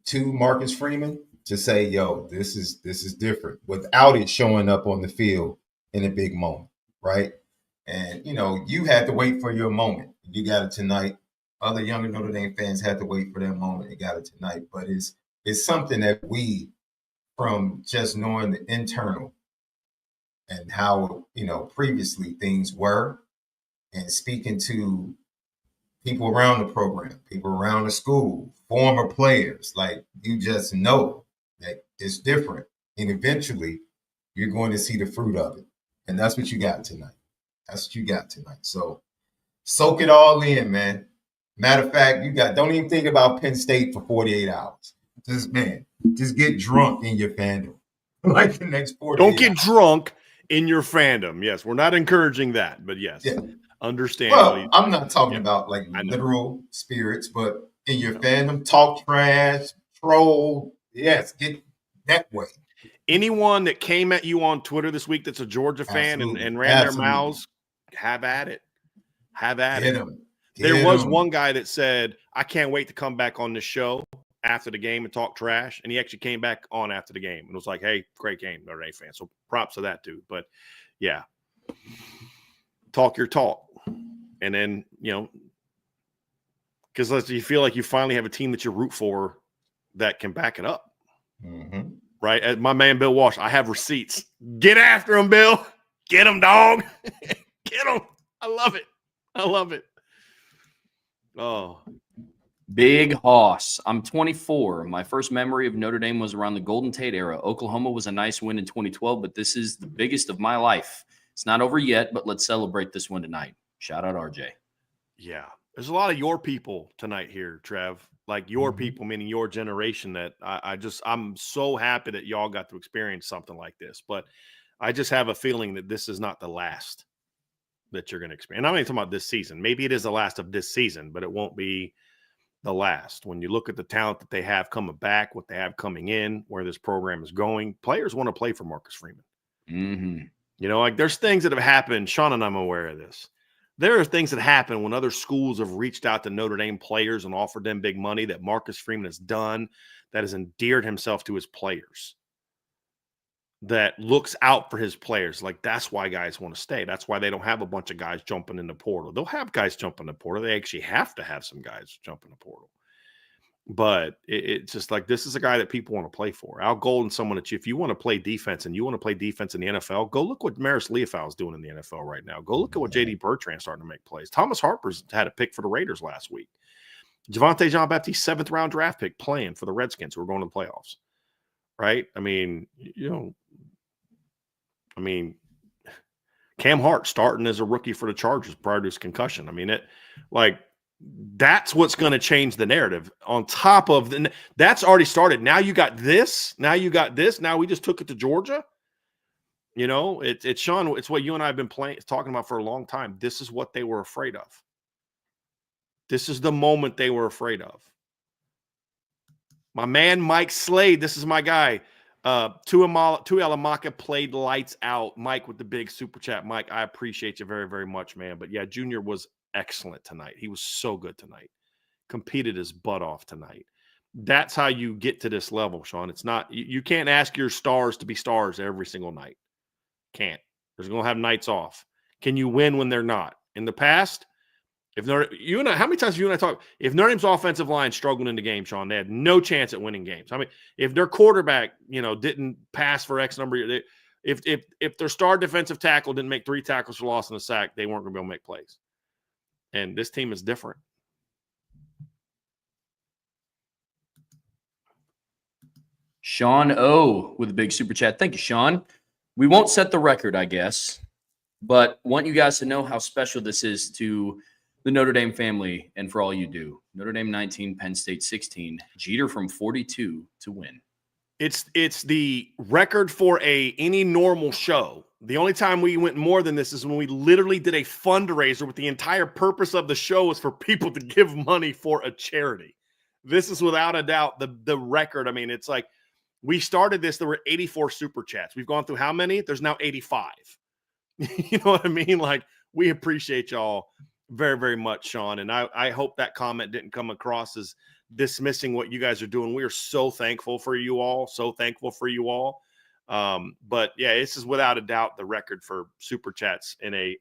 to Marcus Freeman to say, "Yo, this is different," without it showing up on the field in a big moment, right? And you had to wait for your moment. You got it tonight. Other younger Notre Dame fans had to wait for their moment and got it tonight. But it's something that we, from just knowing the internal and how previously things were, and speaking to people around the program, people around the school, former players, like you just know that it's different. And eventually you're going to see the fruit of it. And that's what you got tonight. That's what you got tonight. So soak it all in, man. Matter of fact, don't even think about Penn State for 48 hours. Just get drunk in your fandom. Like the next 48 Don't get hours. drunk in your fandom. Yes, we're not encouraging that, but yes. Yeah. Understand. Well, I'm not talking about like I know. literal spirits, but in your fandom, talk trash, troll. Yes, get that way. Anyone that came at you on Twitter this week that's a Georgia fan and ran their mouths, have at it. Have at it. There was one guy that said, I can't wait to come back on this show after the game and talk trash. And he actually came back on after the game and was like, hey, great game, Notre Dame fan. So props to that dude. But yeah, talk your talk. And then, because you feel like you finally have a team that you root for that can back it up. Mm-hmm. Right? As my man Bill Walsh, I have receipts. Get after him, Bill. Get him, dog. Get him. I love it. I love it. Oh. Big Hoss. I'm 24. My first memory of Notre Dame was around the Golden Tate era. Oklahoma was a nice win in 2012, but this is the biggest of my life. It's not over yet, but let's celebrate this one tonight. Shout out RJ. Yeah. There's a lot of your people tonight here, Trev. Like your people, meaning your generation, that I'm so happy that y'all got to experience something like this. But I just have a feeling that this is not the last that you're going to experience. And I'm not talking about this season. Maybe it is the last of this season, but it won't be the last. When you look at the talent that they have coming back, what they have coming in, where this program is going, players want to play for Marcus Freeman. Mm-hmm. Like there's things that have happened. Sean and I'm aware of this. There are things that happen when other schools have reached out to Notre Dame players and offered them big money that Marcus Freeman has done, that has endeared himself to his players, that looks out for his players. Like that's why guys want to stay. That's why they don't have a bunch of guys jumping in the portal. They'll have guys jump in the portal. They actually have to have some guys jump in the portal. But it's just like this is a guy that people want to play for. Al Golden, someone that if you want to play defense and you want to play defense in the NFL, go look what Maris Leofau is doing in the NFL right now. Go look at what J.D. Bertrand's starting to make plays. Thomas Harper's had a pick for the Raiders last week. Javonte Jean-Baptiste, 7th-round draft pick, playing for the Redskins who are going to the playoffs. Right? I mean, Cam Hart starting as a rookie for the Chargers prior to his concussion. I mean, that's what's going to change the narrative. On top of that's already started. Now you got this. Now you got this. Now we just took it to Georgia. It's Sean. It's what you and I have been talking about for a long time. This is what they were afraid of. This is the moment they were afraid of. My man Mike Slade. This is my guy. Tuihalamaka played lights out. Mike with the big super chat. Mike, I appreciate you very, very much, man. But yeah, Junior was excellent tonight. He was so good tonight. Competed his butt off tonight. That's how you get to this level, Sean. It's not you can't ask your stars to be stars every single night. Can't. There's going to have nights off. Can you win when they're not? In the past, how many times have you and I talk? If Notre Dame's offensive line struggled in the game, Sean, they had no chance at winning games. I mean, if their quarterback, didn't pass for X number, if their star defensive tackle didn't make 3 tackles for loss and a sack, they weren't going to be able to make plays. And this team is different. Sean O with a big super chat. Thank you, Sean. We won't set the record, I guess, but want you guys to know how special this is to the Notre Dame family and for all you do. Notre Dame 19, Penn State 16. Jeter from 42 to win. It's the record for any normal show. The only time we went more than this is when we literally did a fundraiser with the entire purpose of the show is for people to give money for a charity. This is without a doubt the record. I mean, it's like we started this, there were 84 super chats. We've gone through how many? There's now 85. You know what I mean? Like, we appreciate y'all very, very much, Sean. And I hope that comment didn't come across as dismissing what you guys are doing. We are so thankful for you all. But yeah, this is without a doubt the record for super chats in a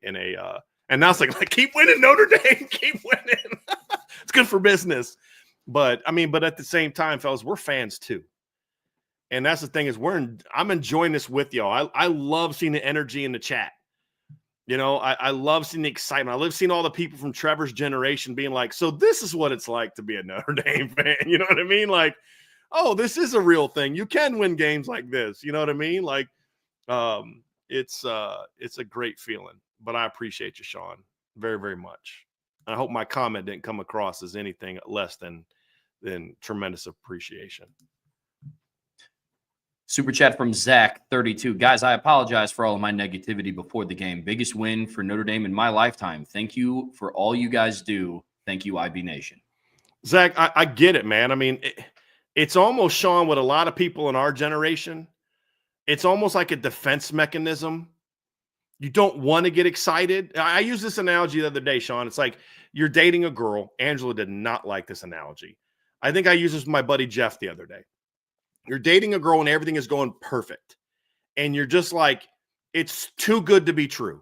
and now it's like keep winning, Notre Dame, keep winning. It's good for business. But I mean, but at the same time, fellas, we're fans too. And that's the thing is I'm enjoying this with y'all. I love seeing the energy in the chat. You know, I love seeing the excitement. I love seeing all the people from Trevor's generation being like, so this is what it's like to be a Notre Dame fan. You know what I mean? Like, oh, this is a real thing. You can win games like this. You know what I mean? Like, it's a great feeling. But I appreciate you, Sean, very, very much. I hope my comment didn't come across as anything less than tremendous appreciation. Super chat from Zach, 32. Guys, I apologize for all of my negativity before the game. Biggest win for Notre Dame in my lifetime. Thank you for all you guys do. Thank you, IB Nation. Zach, I get it, man. I mean, it's almost, Sean, with a lot of people in our generation, it's almost like a defense mechanism. You don't want to get excited. I used this analogy the other day, Sean. It's like you're dating a girl. Angela did not like this analogy. I think I used this with my buddy Jeff the other day. You're dating a girl and everything is going perfect. And you're just like, it's too good to be true.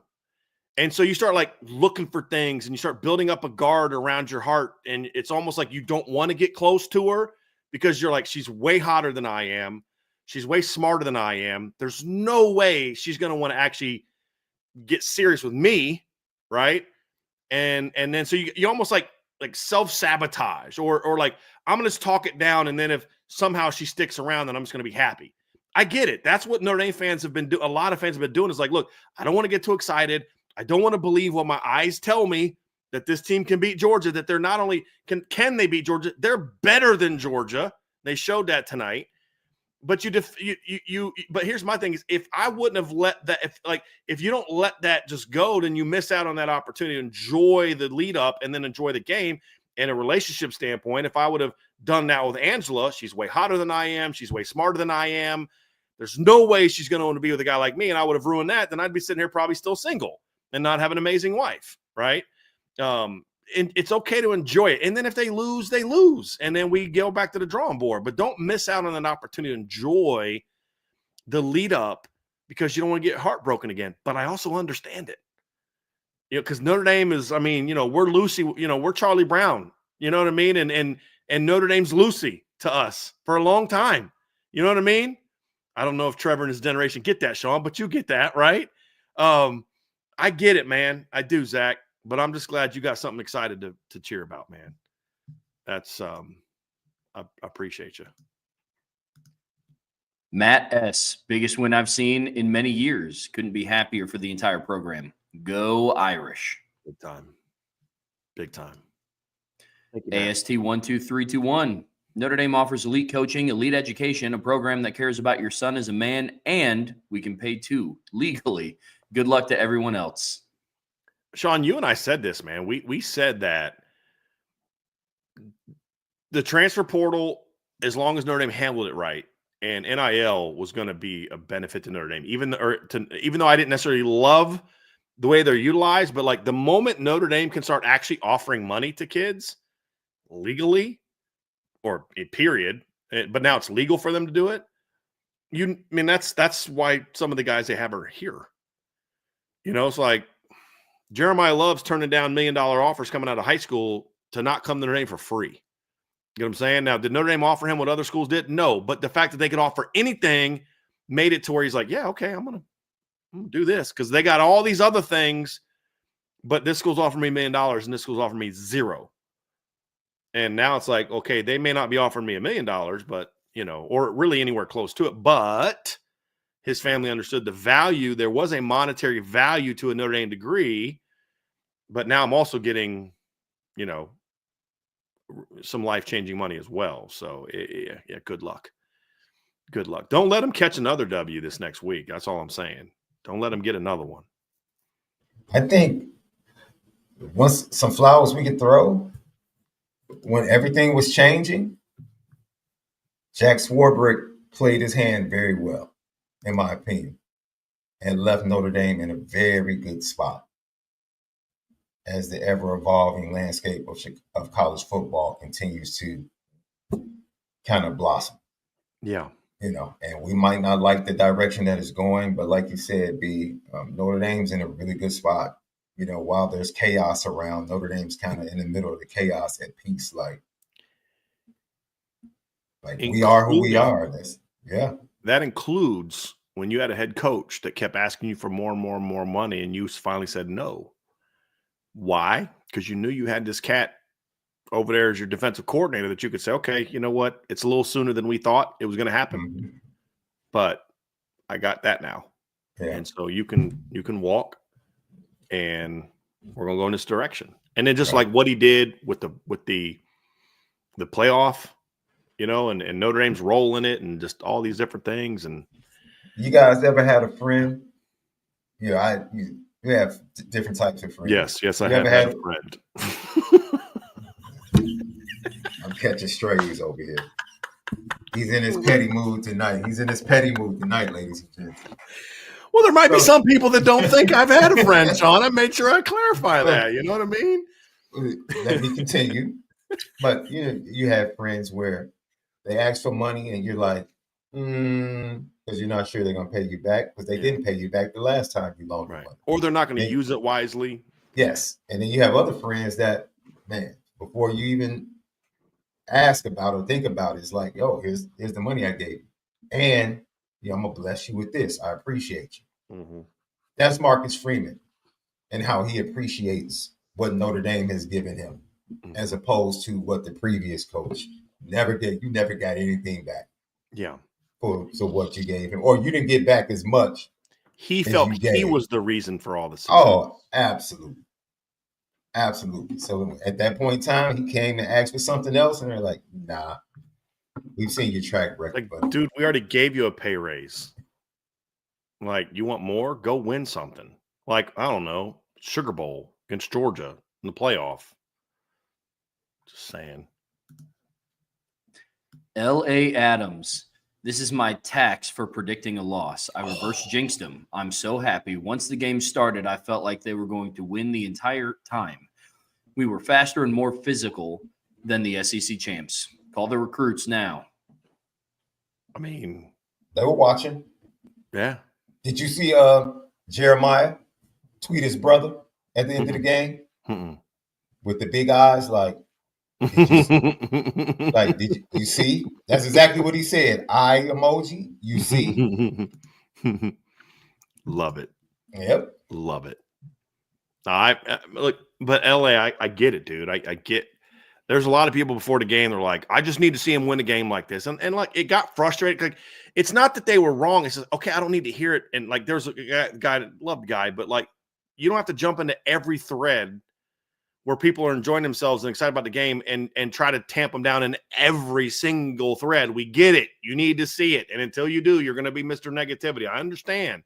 And so you start like looking for things and you start building up a guard around your heart. And it's almost like you don't want to get close to her because you're like, she's way hotter than I am. She's way smarter than I am. There's no way she's going to want to actually get serious with me. Right. And then, so you almost like self-sabotage or like, I'm going to just talk it down. And then if somehow she sticks around, then I'm just going to be happy. I get it. That's what Notre Dame fans have been doing. A lot of fans have been doing is like, look, I don't want to get too excited. I don't want to believe what my eyes tell me that this team can beat Georgia, that they're not only can they beat Georgia, they're better than Georgia. They showed that tonight. But but here's my thing is if I wouldn't have let that, if you don't let that just go, then you miss out on that opportunity to enjoy the lead up and then enjoy the game. In a relationship standpoint, if I would have done that with Angela, she's way hotter than I am. She's way smarter than I am. There's no way she's going to want to be with a guy like me. And I would have ruined that. Then I'd be sitting here probably still single and not have an amazing wife. Right. And it's okay to enjoy it. And then if they lose, they lose. And then we go back to the drawing board, but don't miss out on an opportunity to enjoy the lead up because you don't want to get heartbroken again. But I also understand it. You know, because Notre Dame is, I mean, you know, we're Lucy, you know, we're Charlie Brown, you know what I mean? And Notre Dame's Lucy to us for a long time. You know what I mean? I don't know if Trevor and his generation get that, Sean, but you get that, right? I get it, man. I do, Zach. But I'm just glad you got something excited to cheer about, man. That's I appreciate you. Matt S., biggest win I've seen in many years. Couldn't be happier for the entire program. Go Irish. Big time. Big time. Thank you, AST 12321. Notre Dame offers elite coaching, elite education, a program that cares about your son as a man, and we can pay too legally. Good luck to everyone else. Sean, you and I said this, man. We said that the transfer portal, as long as Notre Dame handled it right, and NIL was going to be a benefit to Notre Dame, even though I didn't necessarily love the way they're utilized, but like the moment Notre Dame can start actually offering money to kids legally, or period, but now it's legal for them to do it. That's why some of the guys they have are here. You know, it's like Jeremiah Love's turning down $1 million offers coming out of high school to not come to Notre Dame for free. You know what I'm saying? Now, did Notre Dame offer him what other schools did? No, but the fact that they could offer anything made it to where he's like, yeah, okay, I'm gonna do this because they got all these other things, but this school's offering me $1 million and this school's offering me $0. And now it's like, okay, they may not be offering me $1 million, but you know, or really anywhere close to it, but his family understood the value. There was a monetary value to a Notre Dame degree, but now I'm also getting some life-changing money as well. So yeah, good luck. Good luck. Don't let them catch another W this next week. That's all I'm saying. Don't let them get another one. I think once some flowers we could throw, when everything was changing, Jack Swarbrick played his hand very well, in my opinion, and left Notre Dame in a very good spot as the ever-evolving landscape of college football continues to kind of blossom. Yeah. And we might not like the direction that it's going, but like you said, Notre Dame's in a really good spot. While there's chaos around, Notre Dame's kind of in the middle of the chaos at peace. Like we are who we are. That includes when you had a head coach that kept asking you for more and more and more money, and you finally said no. Why? Because you knew you had this cat over there as your defensive coordinator that you could say, okay, you know what? It's a little sooner than we thought it was going to happen, Mm-hmm. but I got that now. Yeah. And so you can walk, and we're going to go in this direction. And then just like what he did with the playoff, and Notre Dame's role in it, and just all these different things. And you guys ever had a friend? You have different types of friends. Yes, I have had a friend. I'm catching strays over here. He's in his petty mood tonight. Ladies and gentlemen. Well, there might be some people that don't think I've had a friend, Sean. I made sure I clarify that. You know what I mean? Let me continue. But you have friends where they ask for money and you're like, because you're not sure they're going to pay you back because they didn't pay you back the last time you loaned them money. Or they're not going to use it wisely. Yes. And then you have other friends that, man, before you even ask about or think about it, it's like, yo, here's the money I gave you. And I'm going to bless you with this. I appreciate you. Mm-hmm. That's Marcus Freeman and how he appreciates what Notre Dame has given him, as opposed to what the previous coach never did. You never got anything back. Yeah. For what you gave him, or you didn't get back as much. He felt he was the reason for all this. Oh, absolutely. Absolutely. So at that point in time, he came and asked for something else, and they're like, nah, we've seen your track record. Like, dude, we already gave you a pay raise. Like, you want more? Go win something. Like, I don't know, Sugar Bowl against Georgia in the playoff. Just saying. L.A. Adams. This is my tax for predicting a loss. I reverse jinxed them. I'm so happy. Once the game started, I felt like they were going to win the entire time. We were faster and more physical than the SEC champs. Call the recruits now. I mean, they were watching. Yeah. Did you see Jeremiah tweet his brother at the end of the game with the big eyes? Like, did you see? That's exactly what he said. Eye emoji. You see. Love it. Yep. Love it. I look, but LA, I get it, dude. I get. There's a lot of people before the game. They're like, I just need to see him win a game like this, and like it got frustrated. Like, it's not that they were wrong. It's just, okay, I don't need to hear it. And like, there's a guy, loved guy, but like, you don't have to jump into every thread where people are enjoying themselves and excited about the game and try to tamp them down in every single thread. We get it. You need to see it. And until you do, you're going to be Mr. Negativity. I understand.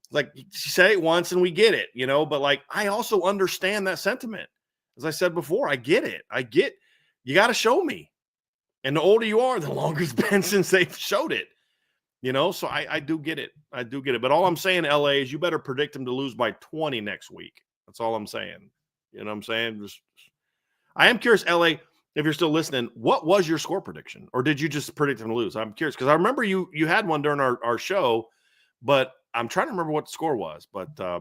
Like, she said it once and we get it, but like, I also understand that sentiment. As I said before, I get it. You got to show me. And the older you are, the longer it's been since they've showed it, so I do get it. I do get it. But all I'm saying, LA, is you better predict them to lose by 20 next week. That's all I'm saying. You know what I'm saying? I am curious, LA, if you're still listening, what was your score prediction? Or did you just predict them to lose? I'm curious because I remember you had one during our show, but I'm trying to remember what the score was. But yeah,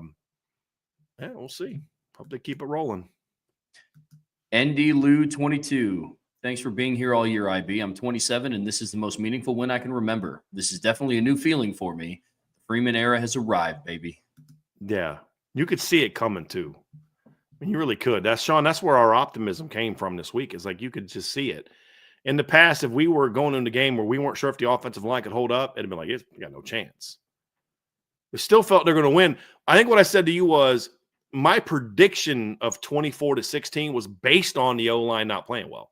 we'll see. Hope they keep it rolling. ND Lou 22. Thanks for being here all year, IB. I'm 27, and this is the most meaningful win I can remember. This is definitely a new feeling for me. The Freeman era has arrived, baby. Yeah, you could see it coming too. I mean, you really could. That's where our optimism came from this week. Is like you could just see it. In the past, if we were going into a game where we weren't sure if the offensive line could hold up, it'd been like, you got no chance. We still felt they're going to win. I think what I said to you was, my prediction of 24-16 was based on the O-line not playing well.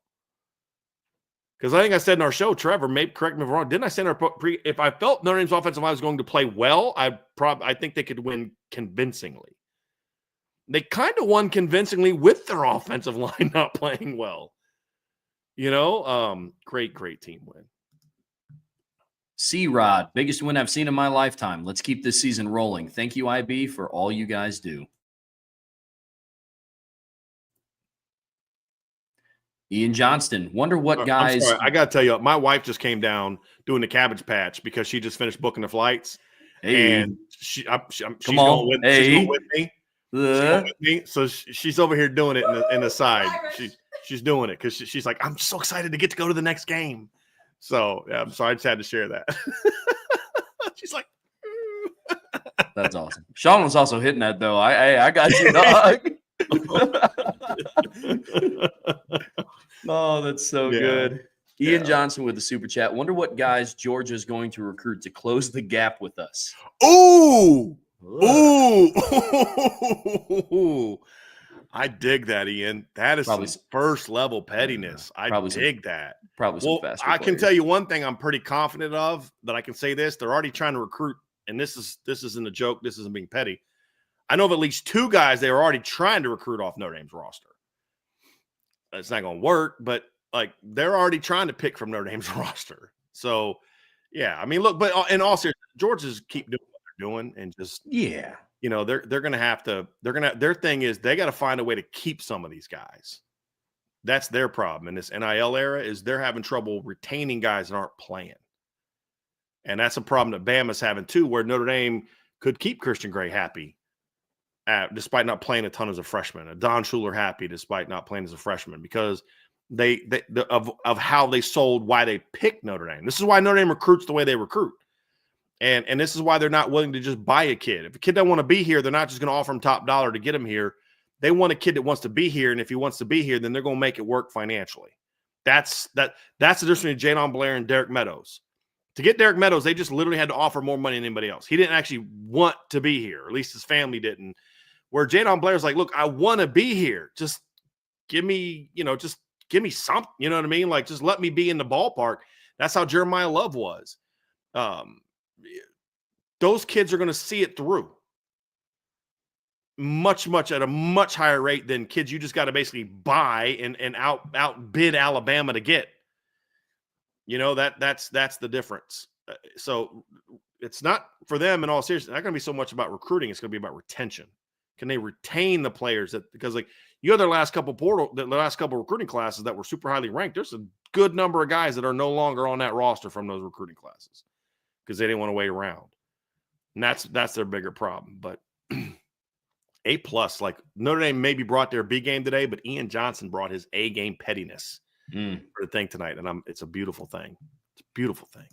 Because I think I said in our show, Trevor, maybe correct me if I'm wrong. Didn't I say in our if I felt Notre Dame's offensive line was going to play well, I think they could win convincingly. They kind of won convincingly with their offensive line not playing well. Great team win. C-Rod, biggest win I've seen in my lifetime. Let's keep this season rolling. Thank you, IB, for all you guys do. Ian Johnston, wonder what guys. I'm sorry, I got to tell you, my wife just came down doing the Cabbage Patch because she just finished booking the flights. Hey. And she's going with me. She's going with me. So she's over here doing it in the side. She's doing it because she's like, I'm so excited to get to go to the next game. So yeah, I'm sorry, I just had to share that. She's like, that's awesome. Sean was also hitting that though. I got you, dog. Oh, that's so good. Ian Johnson with the super chat. Wonder what guys Georgia is going to recruit to close the gap with us. Ooh. I dig that, Ian. That is probably some first level pettiness. I dig that. Probably some faster I players. can tell you one thing I'm pretty confident of that I can say this. They're already trying to recruit, and this isn't a joke. This isn't being petty. I know of at least 2 guys they are already trying to recruit off Notre Dame's roster. It's not going to work, but like they're already trying to pick from Notre Dame's roster. So, yeah, I mean, look, but in all seriousness, Georgia's keep doing what they're doing and just they're going to have to. Their thing is they got to find a way to keep some of these guys. That's their problem in this NIL era is they're having trouble retaining guys that aren't playing, and that's a problem that Bama's having too, where Notre Dame could keep Christian Gray happy. Despite not playing a ton as a freshman, Don Schuler happy despite not playing as a freshman because of how they sold why they picked Notre Dame. This is why Notre Dame recruits the way they recruit, and this is why they're not willing to just buy a kid. If a kid doesn't want to be here, they're not just going to offer him top dollar to get him here. They want a kid that wants to be here, and if he wants to be here, then they're going to make it work financially. That's the difference between Jadon Blair and Derek Meadows. To get Derek Meadows, they just literally had to offer more money than anybody else. He didn't actually want to be here, or at least his family didn't. Where Jadon Blair's like, look, I want to be here. Just give me something. You know what I mean? Like, just let me be in the ballpark. That's how Jeremiah Love was. Those kids are going to see it through much at a much higher rate than kids you just got to basically buy and outbid Alabama to get. That's the difference. So it's not for them in all seriousness. It's not going to be so much about recruiting. It's going to be about retention. Can they retain the players because like you have the last couple recruiting classes that were super highly ranked. There's a good number of guys that are no longer on that roster from those recruiting classes because they didn't want to wait around. And that's their bigger problem. But A+, like Notre Dame maybe brought their B game today, but Ian Johnson brought his A game pettiness for the thing tonight. And it's a beautiful thing. It's a beautiful thing.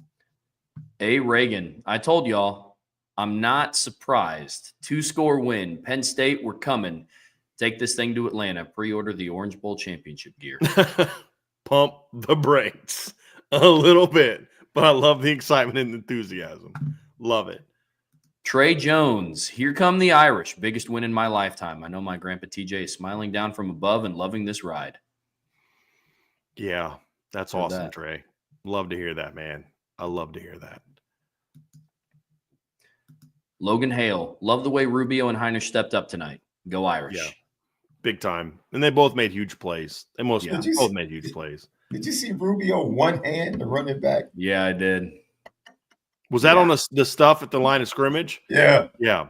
A. Reagan, I told y'all, I'm not surprised. 2-score win. Penn State, we're coming. Take this thing to Atlanta. Pre-order the Orange Bowl championship gear. Pump the brakes a little bit, but I love the excitement and enthusiasm. Love it. Trey Jones, here come the Irish. Biggest win in my lifetime. I know my grandpa TJ is smiling down from above and loving this ride. Yeah, that's awesome, Trey. Love to hear that, man. I love to hear that. Logan Hale, love the way Rubio and Heinisch stepped up tonight. Go Irish. Yeah, big time. And they both made huge plays. They both made huge plays. Did you see Rubio one hand to run it back? Yeah, I did. Was that on the stuff at the line of scrimmage? Yeah. Yeah.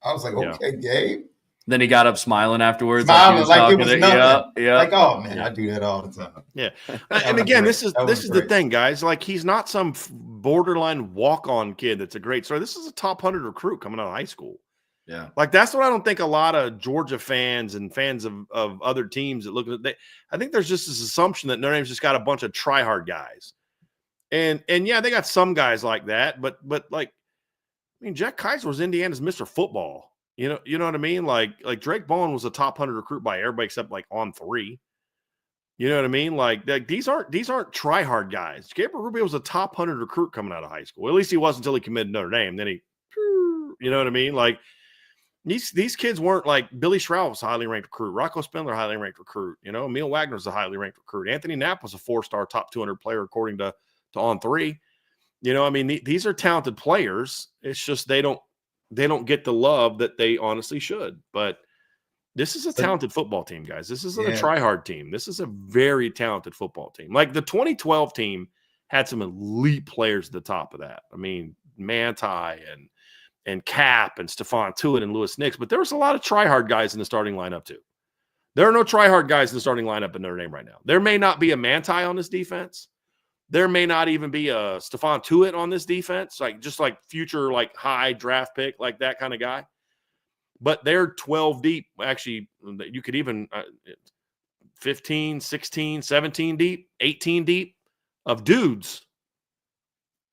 I was like, okay, Gabe. Then he got up smiling afterwards. Smiling like it was nothing. Yeah. Like, oh, man, I do that all the time. Yeah. And again, this is the thing, guys. Like, he's not some borderline walk-on kid that's a great story. This is a top 100 recruit coming out of high school. Yeah. Like, that's what I don't think a lot of Georgia fans and fans of other teams that look at I think there's just this assumption that Notre Dame's just got a bunch of try-hard guys. And yeah, they got some guys like that, but like, I mean, Jack Kaiser was Indiana's Mr. Football. You know what I mean? Like Drake Bowen was a top 100 recruit by everybody except like on 3. You know what I mean? Like these aren't try-hard guys. Gabriel Rubio was a top 100 recruit coming out of high school. At least he was until he committed Notre Dame. Then you know what I mean? Like These kids weren't like Billy Stroud was a highly ranked recruit. Rocco Spindler, highly ranked recruit. Emil Wagner's a highly ranked recruit. Anthony Knapp was a 4-star top 200 player according to On3. These are talented players. It's just they don't get the love that they honestly should. But this is a talented football team, guys. This isn't a try-hard team. This is a very talented football team. Like the 2012 team had some elite players at the top of that. Manti and Cap and Stephon Tuitt and Lewis Nix, but there was a lot of try-hard guys in the starting lineup too. There are no try-hard guys in the starting lineup in Notre Dame right now. There may not be a Manti on this defense. There may not even be a Stephon Tuitt on this defense, just like future high draft pick, like that kind of guy. But they're 12 deep. Actually, you could even 15, 16, 17 deep, 18 deep of dudes.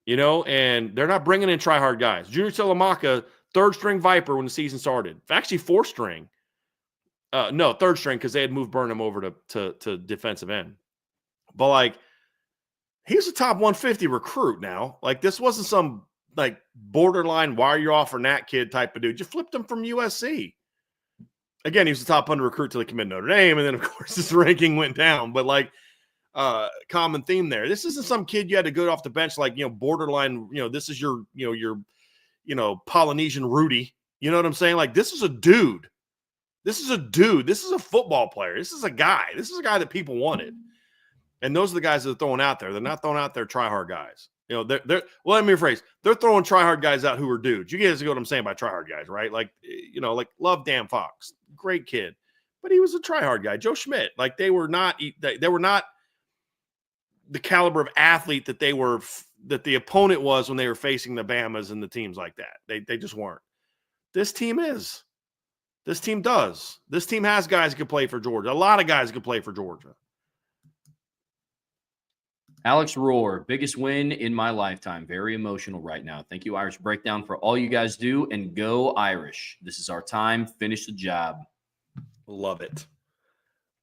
And they're not bringing in try-hard guys. Junior Telemaka, third-string Viper when the season started. Actually, fourth-string. No, third-string because they had moved Burnham over to defensive end. But, he was a top 150 recruit now. This wasn't some, borderline why are you offering that kid type of dude. You flipped him from USC. Again, he was the top 100 recruit till he committed Notre Dame, and then, of course, his ranking went down. But, common theme there. This isn't some kid you had to go off the bench borderline, this is your Polynesian Rudy. You know what I'm saying? This is a dude. This is a dude. This is a football player. This is a guy. This is a guy that people wanted. And those are the guys that are throwing out there. They're not throwing out there try-hard guys. Well, let me rephrase. They're throwing try-hard guys out who are dudes. You guys know what I'm saying by try-hard guys, right? Love Dan Fox. Great kid. But he was a try-hard guy. Joe Schmidt. They were not the caliber of athlete that the opponent was when they were facing the Bamas and the teams like that. They just weren't. This team is. This team does. This team has guys who can play for Georgia. A lot of guys who can play for Georgia. Alex Rohr, biggest win in my lifetime. Very emotional right now. Thank you, Irish Breakdown, for all you guys do, and go Irish. This is our time. Finish the job. Love it.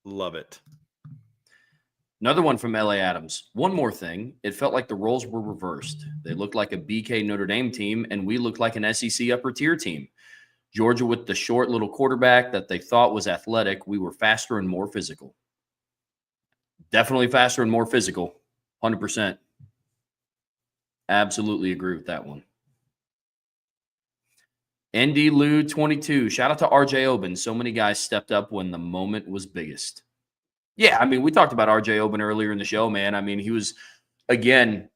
Love it. Another one from LA Adams. One more thing. It felt like the roles were reversed. They looked like a BK Notre Dame team, and we looked like an SEC upper tier team. Georgia with the short little quarterback that they thought was athletic. We were faster and more physical. Definitely faster and more physical. 100%. Absolutely agree with that one. ND Lou 22. Shout out to RJ Oben. So many guys stepped up when the moment was biggest. Yeah, we talked about RJ Oben earlier in the show, man. He was, again,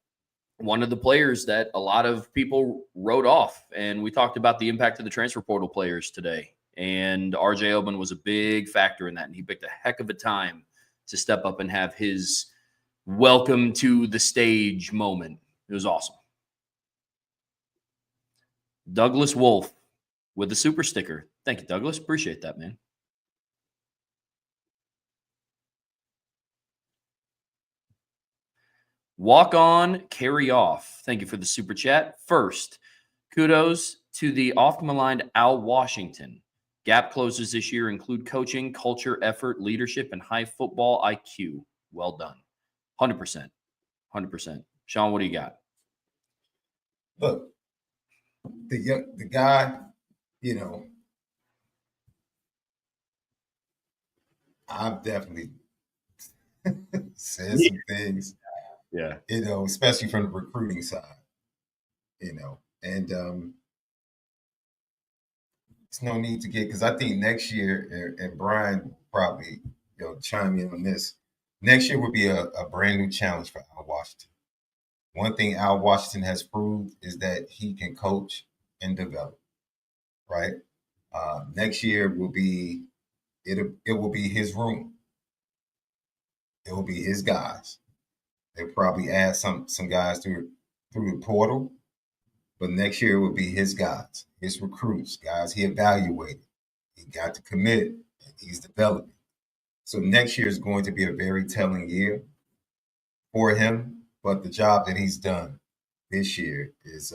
one of the players that a lot of people wrote off. And we talked about the impact of the transfer portal players today. And RJ Oben was a big factor in that. And he picked a heck of a time to step up and have his welcome to the stage moment. It was awesome. Douglas Wolf with the super sticker. Thank you, Douglas. Appreciate that, man. Walk on, carry off. Thank you for the super chat. First, kudos to the oft-maligned Al Washington. Gap closers this year include coaching, culture, effort, leadership, and high football IQ. Well done. 100%. 100%. Sean, what do you got? Look, the guy, I've definitely said some things. Yeah. Especially from the recruiting side. And it's no need to get, because I think next year, and Brian probably chime in on this, next year will be a brand new challenge for Al Washington. One thing Al Washington has proved is that he can coach and develop, right? Next year will be, it will be his room. It will be his guys. They'll probably add some guys through the portal, but next year will be his guys, his recruits, guys he evaluated. He got to commit, and he's developing. So next year is going to be a very telling year for him, but the job that he's done this year it's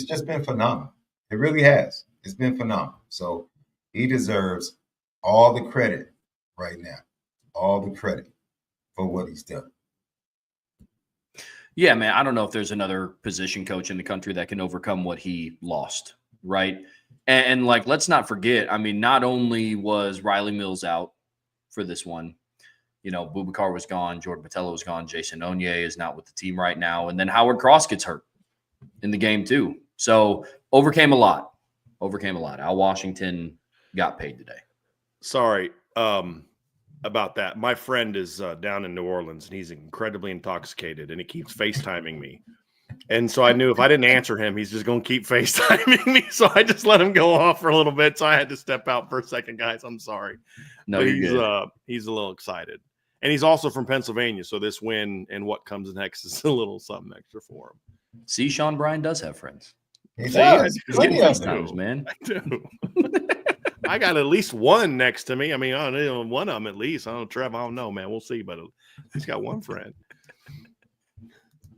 just been phenomenal. It really has. It's been phenomenal. So he deserves all the credit right now, all the credit for what he's done. Yeah, man, I don't know if there's another position coach in the country that can overcome what he lost, right? And like, let's not forget, I mean, not only was Riley Mills out for this one, you know, Boubacar was gone, Jordan Botelho was gone, Jason Onye is not with the team right now, and then Howard Cross gets hurt in the game too. So overcame a lot. Al Washington got paid today. Sorry about that. My friend is down in New Orleans, and he's incredibly intoxicated, and he keeps FaceTiming me. And so I knew if I didn't answer him, he's just going to keep FaceTiming me. So I just let him go off for a little bit. So I had to step out for a second, guys. I'm sorry. No, but you're good. He's a little excited. And he's also from Pennsylvania. So this win and what comes next is a little something extra for him. See, Sean Bryan does have friends. He See, does. I Plenty do. of them. Times, man. I do. I got at least one next to me. I mean, I don't know, one of them at least. I don't know, Trev. I don't know, man. We'll see. But he's got one friend.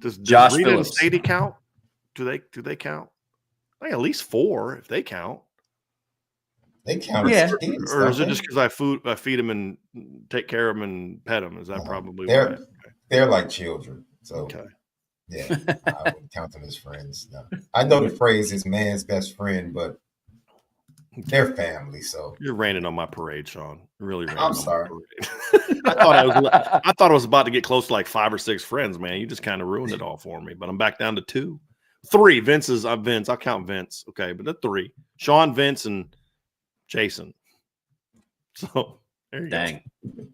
Does Josh Rita and Phillips. Sadie count? Do they count? I think at least 4 if they count. They count Yeah. as kids, Or is don't it just because I feed them and take care of them and pet them? Is that they? probably they're why? they're like children. So Okay. yeah, I wouldn't count them as friends. No. I know the phrase is man's best friend, but they're family. So You're raining on my parade, Sean. You're really raining I'm on sorry. my parade. I thought I was about to get close to like 5 or 6 friends, man. You just kind of ruined it all for me. But I'm back down to 2. 3. Vince. I'll count Vince. Okay, but that's 3. Sean, Vince, and Jason. So there you Dang. go.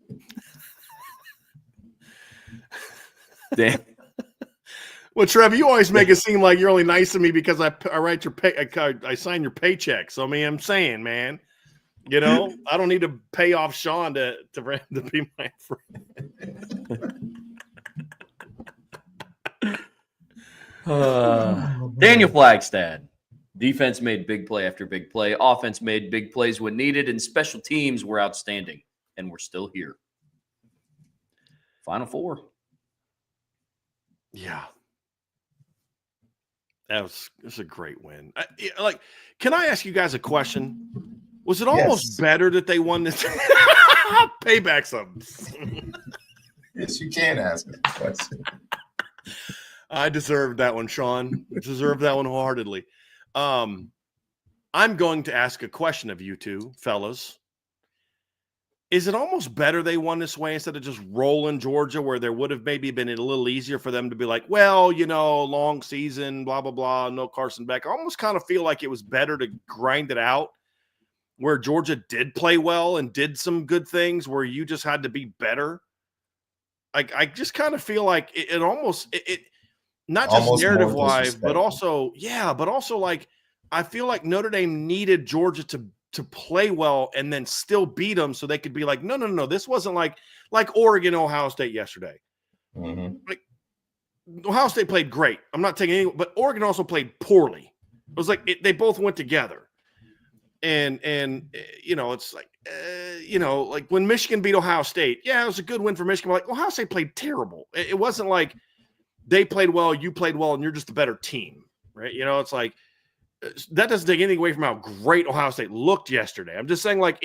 Dang. Well, Trevor, you always make it seem like you're only nice to me because I write your I sign your paycheck. So I mean, I'm saying, man, you know, I don't need to pay off Sean to be my friend. Daniel Flagstad. Defense made big play after big play. Offense made big plays when needed, and special teams were outstanding, and we're still here. Final 4. Yeah. That's a great win. Can I ask you guys a question? Was it almost better that they won this? Payback some. yes, you can ask a question. I deserved that one, Sean. I deserved that one wholeheartedly. I'm going to ask a question of you two, fellas. Is it almost better they won this way instead of just rolling Georgia, where there would have maybe been a little easier for them to be like, well, you know, long season, blah, blah, blah, no Carson Beck. I almost kind of feel like it was better to grind it out where Georgia did play well and did some good things where you just had to be better. I just kind of feel like it almost not just Almost more narrative-wise, but disrespectful. also like I feel like Notre Dame needed Georgia to play well and then still beat them so they could be like, no, this wasn't like Oregon, Ohio State yesterday. Mm-hmm. Like Ohio State played great. I'm not taking any, but Oregon also played poorly. It was like they both went together. And you know, it's like, you know, like when Michigan beat Ohio State, yeah, it was a good win for Michigan. But like Ohio State played terrible. It wasn't like they played well, you played well, and you're just a better team, right? You know, it's like, that doesn't take anything away from how great Ohio State looked yesterday. I'm just saying, like,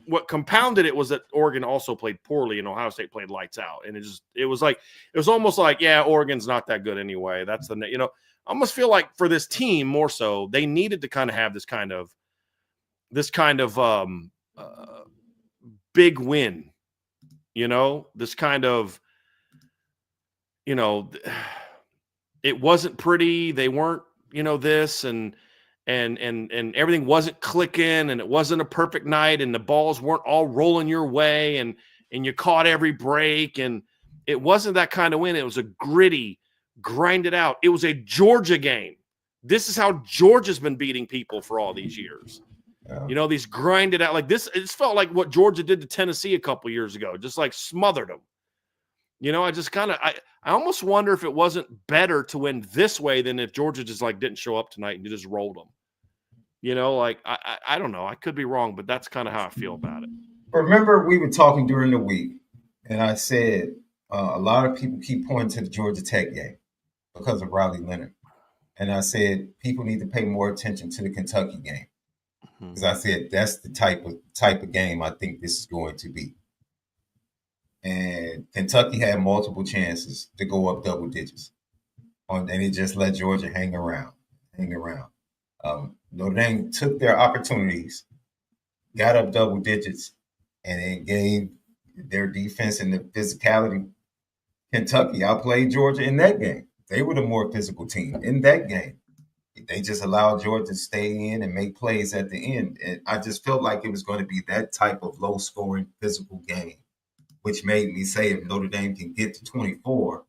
what compounded it was that Oregon also played poorly and Ohio State played lights out. And it was almost like, yeah, Oregon's not that good anyway. That's I almost feel like for this team more so, they needed to kind of have this kind of big win, you know, this kind of, you know, it wasn't pretty. They weren't, you know, this and everything wasn't clicking and it wasn't a perfect night and the balls weren't all rolling your way and you caught every break and it wasn't that kind of win. It was a gritty, grind it out. It was a Georgia game. This is how Georgia's been beating people for all these years. Yeah. You know, these grinded out like this. It felt like what Georgia did to Tennessee a couple years ago, just like smothered them. You know, I just kind of, I almost wonder if it wasn't better to win this way than if Georgia just like didn't show up tonight and you just rolled them. You know, like, I don't know. I could be wrong, but that's kind of how I feel about it. Remember, we were talking during the week, and I said a lot of people keep pointing to the Georgia Tech game because of Riley Leonard. And I said people need to pay more attention to the Kentucky game. Because I said that's the type of game I think this is going to be. And Kentucky had multiple chances to go up double digits. And it just let Georgia hang around. Notre Dame took their opportunities, got up double digits, and then gave their defense and the physicality. Kentucky outplayed Georgia in that game. They were the more physical team in that game. They just allowed Georgia to stay in and make plays at the end. And I just felt like it was going to be that type of low-scoring physical game, which made me say if Notre Dame can get to 24,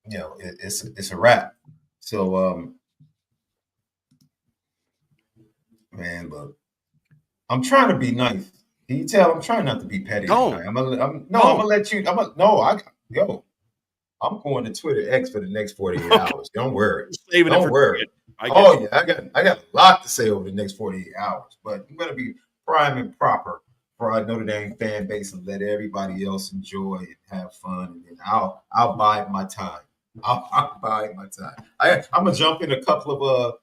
it's a wrap. So, man, look, I'm trying to be nice. Can you tell I'm trying not to be petty? Don't. I'm gonna let you. I'm going to Twitter X for the next 48 hours. Don't worry. Don't worry. I got a lot to say over the next 48 hours, but I'm gonna be prime and proper for our Notre Dame fan base and let everybody else enjoy and have fun. And then I'll bide my time. I'll bide my time. I'm gonna jump in a couple of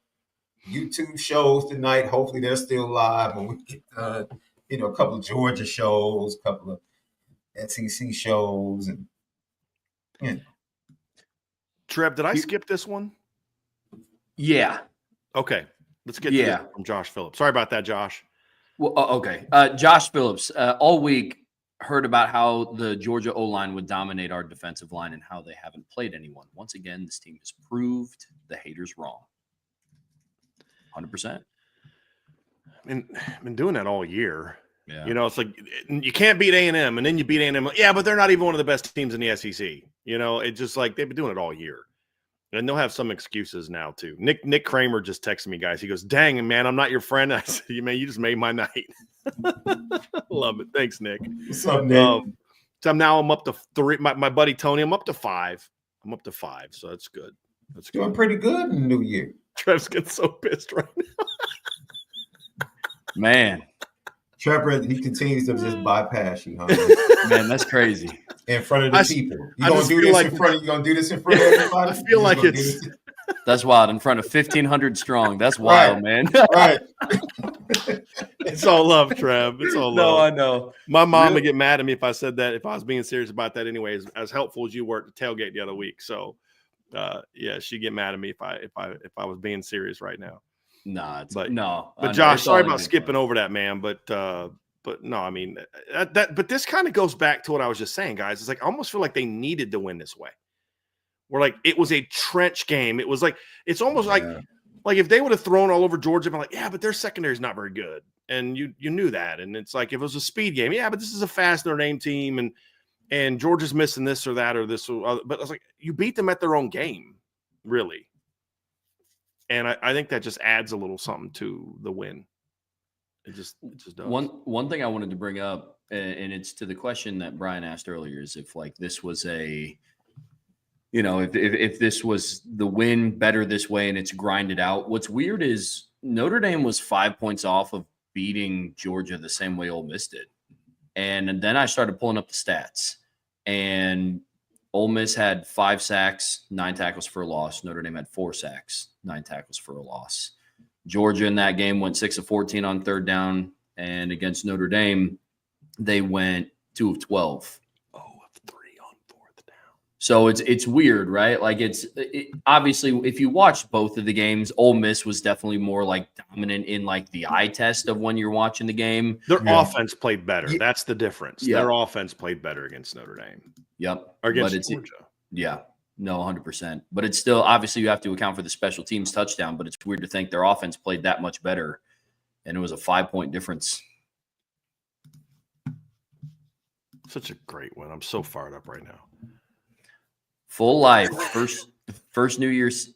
YouTube shows tonight. Hopefully they're still live when we get done. A couple of Georgia shows, a couple of SEC shows, and Trev, did I skip this one? Yeah. Okay. Let's get to this from Josh Phillips. Sorry about that, Josh. Well, okay. Josh Phillips, all week heard about how the Georgia O-line would dominate our defensive line and how they haven't played anyone. Once again, this team has proved the haters wrong. 100%. I've been doing that all year. Yeah. It's like you can't beat A&M, and then you beat A&M. Yeah, but they're not even one of the best teams in the SEC. It's just like they've been doing it all year. And they'll have some excuses now, too. Nick Kramer just texted me, guys. He goes, dang, man, I'm not your friend. I said, man, you just made my night. Love it. Thanks, Nick. What's up, Nick? So I'm up to 3. My buddy Tony, I'm up to 5. So that's good. That's doing pretty good in the new year. Trev's getting so pissed right now. Man. Trevor, he continues to just bypass you, huh? Man, that's crazy. In front of the people. You're going to do this in front of everybody? I feel like it's – That's wild. In front of 1,500 strong. That's wild, man. Right. It's all love, Trev. It's all love. No, I know. My mom would get mad at me if I said that, if I was being serious about that anyway, as helpful as you were at the tailgate the other week. So, she'd get mad at me if I was being serious right now. Nah, but Josh, sorry about skipping over that, man. But no, I mean but this kind of goes back to what I was just saying, guys. It's like I almost feel like they needed to win this way. Where like it was a trench game. It was like it's almost like if they would have thrown all over Georgia, I'm like, yeah, but their secondary is not very good, and you knew that. And it's like if it was a speed game, yeah, but this is a fast Notre Dame team, and Georgia's missing this or that or this. But I was like, you beat them at their own game, really. And I think that just adds a little something to the win. It just does. One thing I wanted to bring up, and it's to the question that Brian asked earlier, is if like this was a, if this was the win better this way and it's grinded out. What's weird is Notre Dame was 5 points off of beating Georgia the same way Ole Miss did. And then I started pulling up the stats, and Ole Miss had 5 sacks, 9 tackles for a loss. Notre Dame had 4 sacks, 9 tackles for a loss. Georgia in that game went 6 of 14 on third down, and against Notre Dame, they went 2 of 12. 0 of 3 on fourth down. So it's weird, right? Like obviously if you watch both of the games, Ole Miss was definitely more like dominant in like the eye test of when you're watching the game. Their offense played better. Yeah. That's the difference. Yeah. Their offense played better against Notre Dame. Yep. Or against Georgia. Yeah. No, 100%. But it's still, obviously you have to account for the special teams touchdown, but it's weird to think their offense played that much better, and it was a 5-point difference. Such a great win. I'm so fired up right now. Full life. First New Year's.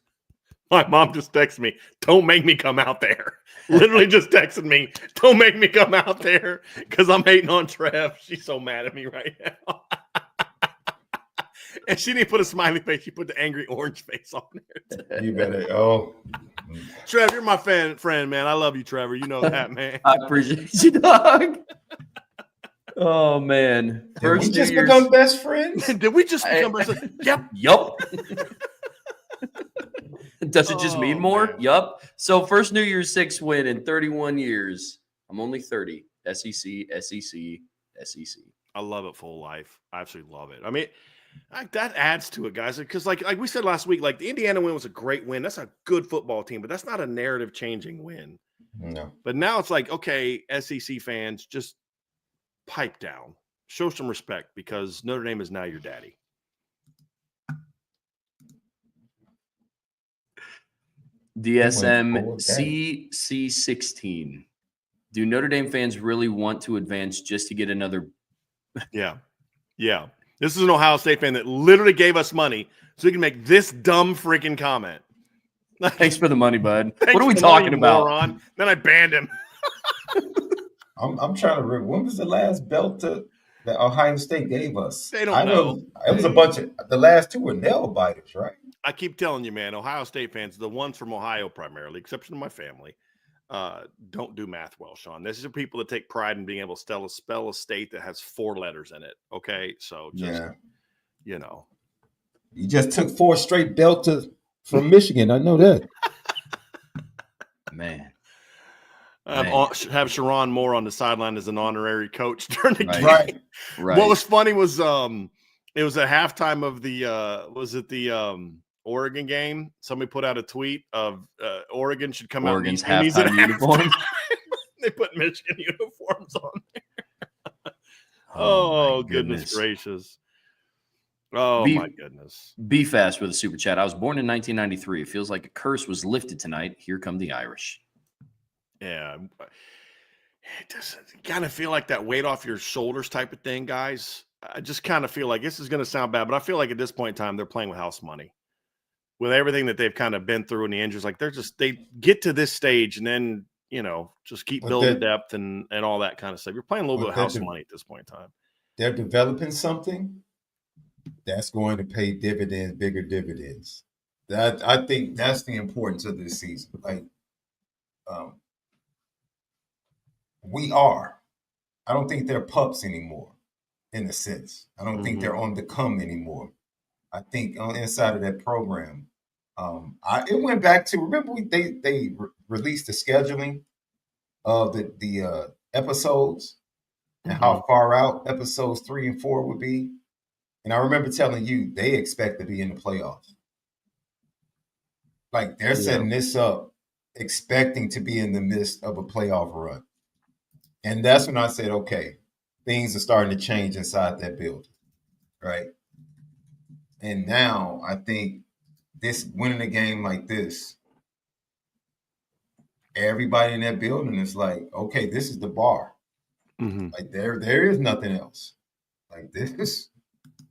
My mom just texted me, don't make me come out there. Literally just texted me, don't make me come out there because I'm hating on Trev. She's so mad at me right now. And she didn't put a smiley face. She put the angry orange face on there. You better. Oh. Trev, you're my friend, man. I love you, Trevor. You know that, man. I appreciate you, dog. Oh, man. Did we just become best friends? Did we just become best friends? Yep. Does it just mean more? Man. Yup. So first New Year's 6 win in 31 years. I'm only 30. SEC. I love it full life. I absolutely love it. I mean, that adds to it, guys. Because like we said last week, like the Indiana win was a great win. That's a good football team, but that's not a narrative changing win. No. But now it's like, okay, SEC fans, just pipe down, show some respect because Notre Dame is now your daddy. DSM CC16. Do Notre Dame fans really want to advance just to get another? Yeah. Yeah. This is an Ohio State fan that literally gave us money so he can make this dumb freaking comment. Thanks for the money, bud. Thanks What are we for the money, talking about? moron. Then I banned him. I'm trying to remember, when was the last belt that Ohio State gave us? They don't know. It was a bunch of the last two were nail biters, right? I keep telling you, man, Ohio State fans, the ones from Ohio primarily, exception of my family, don't do math well, Sean. These are people that take pride in being able to spell a state that has 4 letters in it. Okay, so just you know, you just took 4 straight belts from Michigan. I know that. Man. Have Sharon Moore on the sideline as an honorary coach during the game. Right. What was funny was it was at halftime of the Oregon game. Somebody put out a tweet of Oregon should come Oregon's out in halftime uniform. They put Michigan uniforms on there. Oh goodness gracious. Oh my goodness. Be fast with a super chat. I was born in 1993. It feels like a curse was lifted tonight. Here come the Irish. Yeah. It doesn't kind of feel like that weight off your shoulders type of thing, guys. I just kind of feel like this is going to sound bad, but I feel like at this point in time, they're playing with house money. With everything that they've kind of been through and the injuries, like they get to this stage and then, just keep building depth and all that kind of stuff. You're playing a little bit of house money at this point in time. They're developing something that's going to pay dividends, bigger dividends. I think that's the importance of this season. Like, I don't think they're pups anymore, in a sense. I don't think they're on the come anymore. I think on the inside of that program, it went back to, remember they released the scheduling of the episodes and how far out episodes 3 and 4 would be. And I remember telling you they expect to be in the playoffs. Like they're setting this up, expecting to be in the midst of a playoff run. And that's when I said, okay, things are starting to change inside that building, right? And now I think this winning a game like this, everybody in that building is like, okay, this is the bar. Like there is nothing else. Like this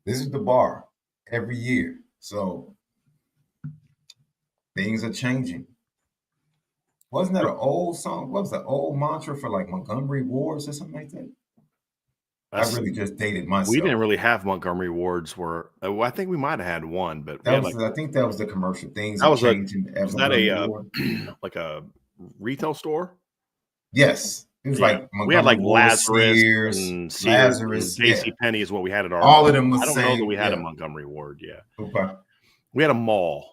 is the bar every year. So things are changing. Wasn't that an old song? What was the old mantra for like Montgomery Wards or something like that? I really just dated myself. We didn't really have Montgomery Wards I think we might have had one, but I think that was the commercial. Things that are was changing. Was that like a retail store? Yes. It was like Montgomery we had like Wards, Lazarus and JC Penney is what we had at our all of them was I don't know that we had a Montgomery Ward, Okay. We had a mall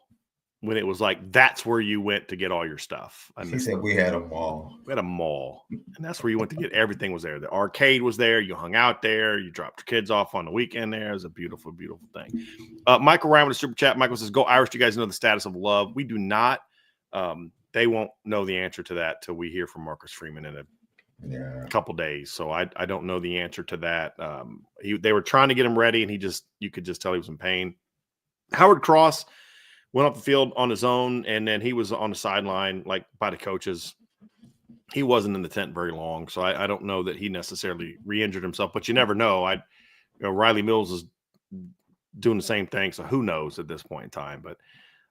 when it was like that's where you went to get all your stuff. He said we had a mall. We had a mall, and that's where you went to get everything was there. The arcade was there. You hung out there. You dropped your kids off on the weekend there. It was a beautiful, beautiful thing. Michael Ryan with a super chat. Michael says, go Irish. Do you guys know the status of Love? We do not. They won't know the answer to that till we hear from Marcus Freeman in a couple days. So I don't know the answer to that. They were trying to get him ready, and you could just tell he was in pain. Howard Cross went off the field on his own, and then he was on the sideline, like by the coaches. He wasn't in the tent very long, so I don't know that he necessarily re-injured himself. But you never know. Riley Mills is doing the same thing, so who knows at this point in time? But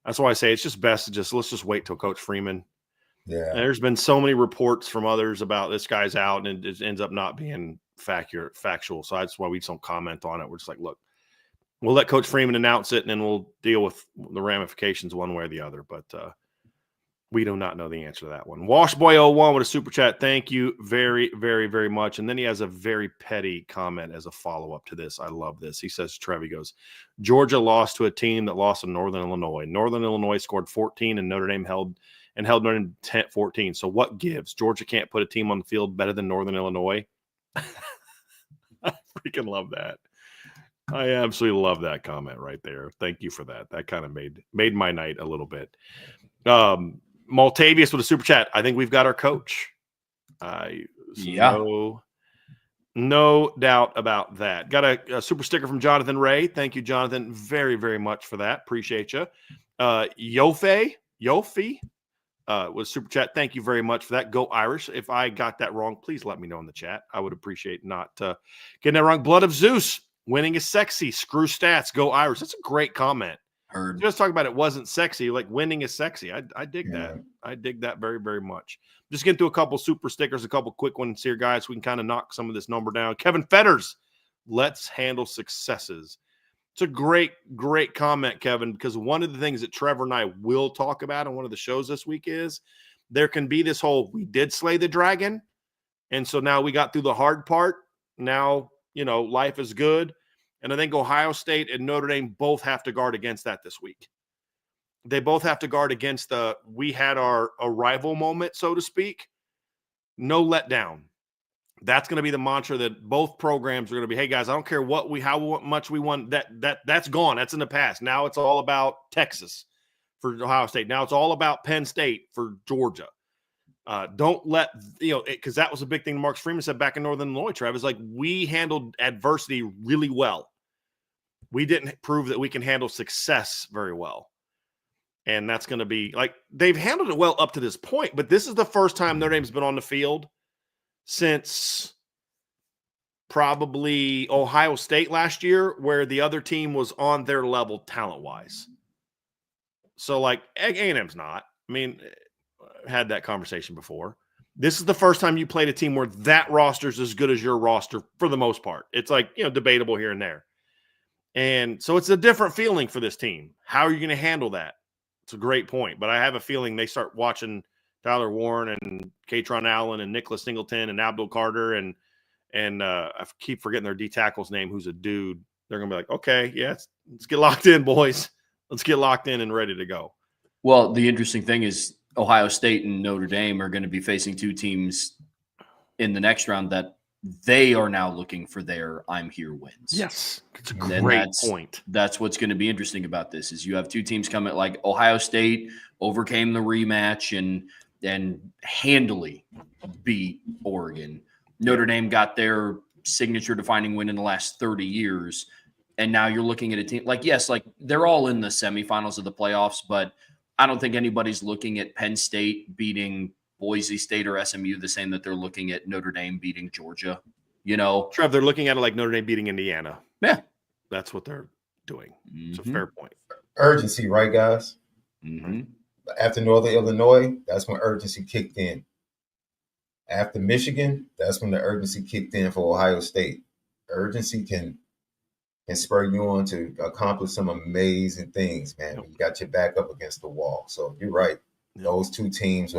that's why I say it's just best to let's just wait till Coach Freeman. Yeah, and there's been so many reports from others about this guy's out, and it ends up not being factual. So that's why we just don't comment on it. We're just like, look. We'll let Coach Freeman announce it, and then we'll deal with the ramifications one way or the other. But we do not know the answer to that one. Washboy01 with a super chat. Thank you very, very, very much. And then he has a very petty comment as a follow-up to this. I love this. He says, Trev, he goes, Georgia lost to a team that lost to Northern Illinois. Northern Illinois scored 14, and Notre Dame held Notre Dame 14. So what gives? Georgia can't put a team on the field better than Northern Illinois. I freaking love that. I absolutely love that comment right there. Thank you for that. That kind of made my night a little bit. Maltavius with a super chat. I think we've got our coach. No doubt about that. Got a super sticker from Jonathan Ray. Thank you, Jonathan, very, very much for that. Appreciate you. Yofi with super chat. Thank you very much for that. Go Irish. If I got that wrong, please let me know in the chat. I would appreciate not getting that wrong. Blood of Zeus. Winning is sexy. Screw stats. Go Irish. That's a great comment. Heard. Just talking about it wasn't sexy. Like winning is sexy. I dig that. I dig that very, very much. Just getting through a couple super stickers, a couple quick ones here, guys. We can kind of knock some of this number down. Kevin Fetters, let's handle successes. It's a great, great comment, Kevin, because one of the things that Trevor and I will talk about on one of the shows this week is there can be this whole, we did slay the dragon, and so now we got through the hard part. Now, life is good. And I think Ohio State and Notre Dame both have to guard against that this week. They both have to guard against we had our arrival moment, so to speak. No letdown. That's going to be the mantra that both programs are going to be. Hey guys, I don't care how much we won. That's gone. That's in the past. Now it's all about Texas for Ohio State. Now it's all about Penn State for Georgia. Don't let because that was a big thing Mark Freeman said back in Northern Illinois. Travis, like we handled adversity really well. We didn't prove that we can handle success very well. And that's going to be like they've handled it well up to this point, but this is the first time Notre Dame's been on the field since probably Ohio State last year, where the other team was on their level talent-wise. So, like, A&M's not. I mean, had that conversation before. This is the first time you played a team where that roster's as good as your roster for the most part. It's like, debatable here and there. And so it's a different feeling for this team. How are you going to handle that? It's a great point. But I have a feeling they start watching Tyler Warren and Katron Allen and Nicholas Singleton and Abdul Carter and I keep forgetting their D tackle's name, who's a dude. They're going to be like, okay, yeah, let's get locked in, boys. Let's get locked in and ready to go. Well, the interesting thing is Ohio State and Notre Dame are going to be facing two teams in the next round that they are now looking for their I'm here wins. Yes, it's a great point. That's what's going to be interesting about this is you have two teams coming like Ohio State overcame the rematch and handily beat Oregon. Notre Dame got their signature defining win in the last 30 years. And now you're looking at a team like, yes, like they're all in the semifinals of the playoffs, but I don't think anybody's looking at Penn State beating Boise State or SMU the same that they're looking at Notre Dame beating Georgia. Trev, they're looking at it like Notre Dame beating Indiana. Yeah. That's what they're doing. It's a fair point. Urgency, right, guys? Mm-hmm. After Northern Illinois, that's when urgency kicked in. After Michigan, that's when the urgency kicked in for Ohio State. Urgency can spur you on to accomplish some amazing things, man. You got your back up against the wall. So you're right. Those two teams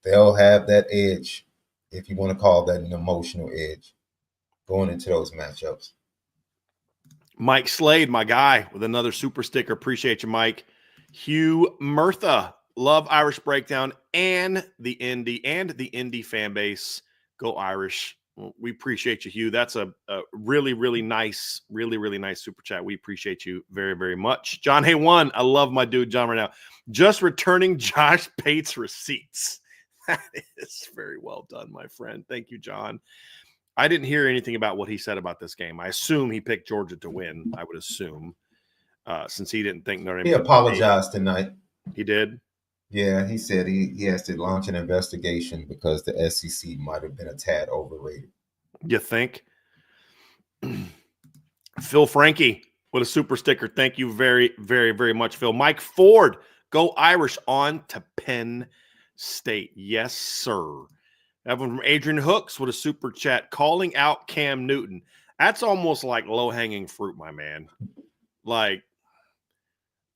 they'll have that edge, if you want to call that an emotional edge, going into those matchups. Mike Slade, my guy, with another super sticker. Appreciate you, Mike. Hugh Murtha, love Irish Breakdown and the Indy fan base. Go Irish. Well, we appreciate you, Hugh. That's a really, really nice super chat. We appreciate you very, very much. John Hay1, I love my dude John right now. Just returning Josh Pate's receipts. That is very well done, my friend. Thank you, John. I didn't hear anything about what he said about this game. I assume he picked Georgia to win. I would assume, since he didn't think Notre Dame. He apologized tonight. He did. Yeah, he said he has to launch an investigation because the SEC might have been a tad overrated. You think? Phil Frankie with a super sticker. Thank you very, very, very much, Phil. Mike Ford, go Irish on to Penn State. Yes, sir. That one from Adrian Hooks with a super chat calling out Cam Newton. That's almost like low-hanging fruit, my man. Like,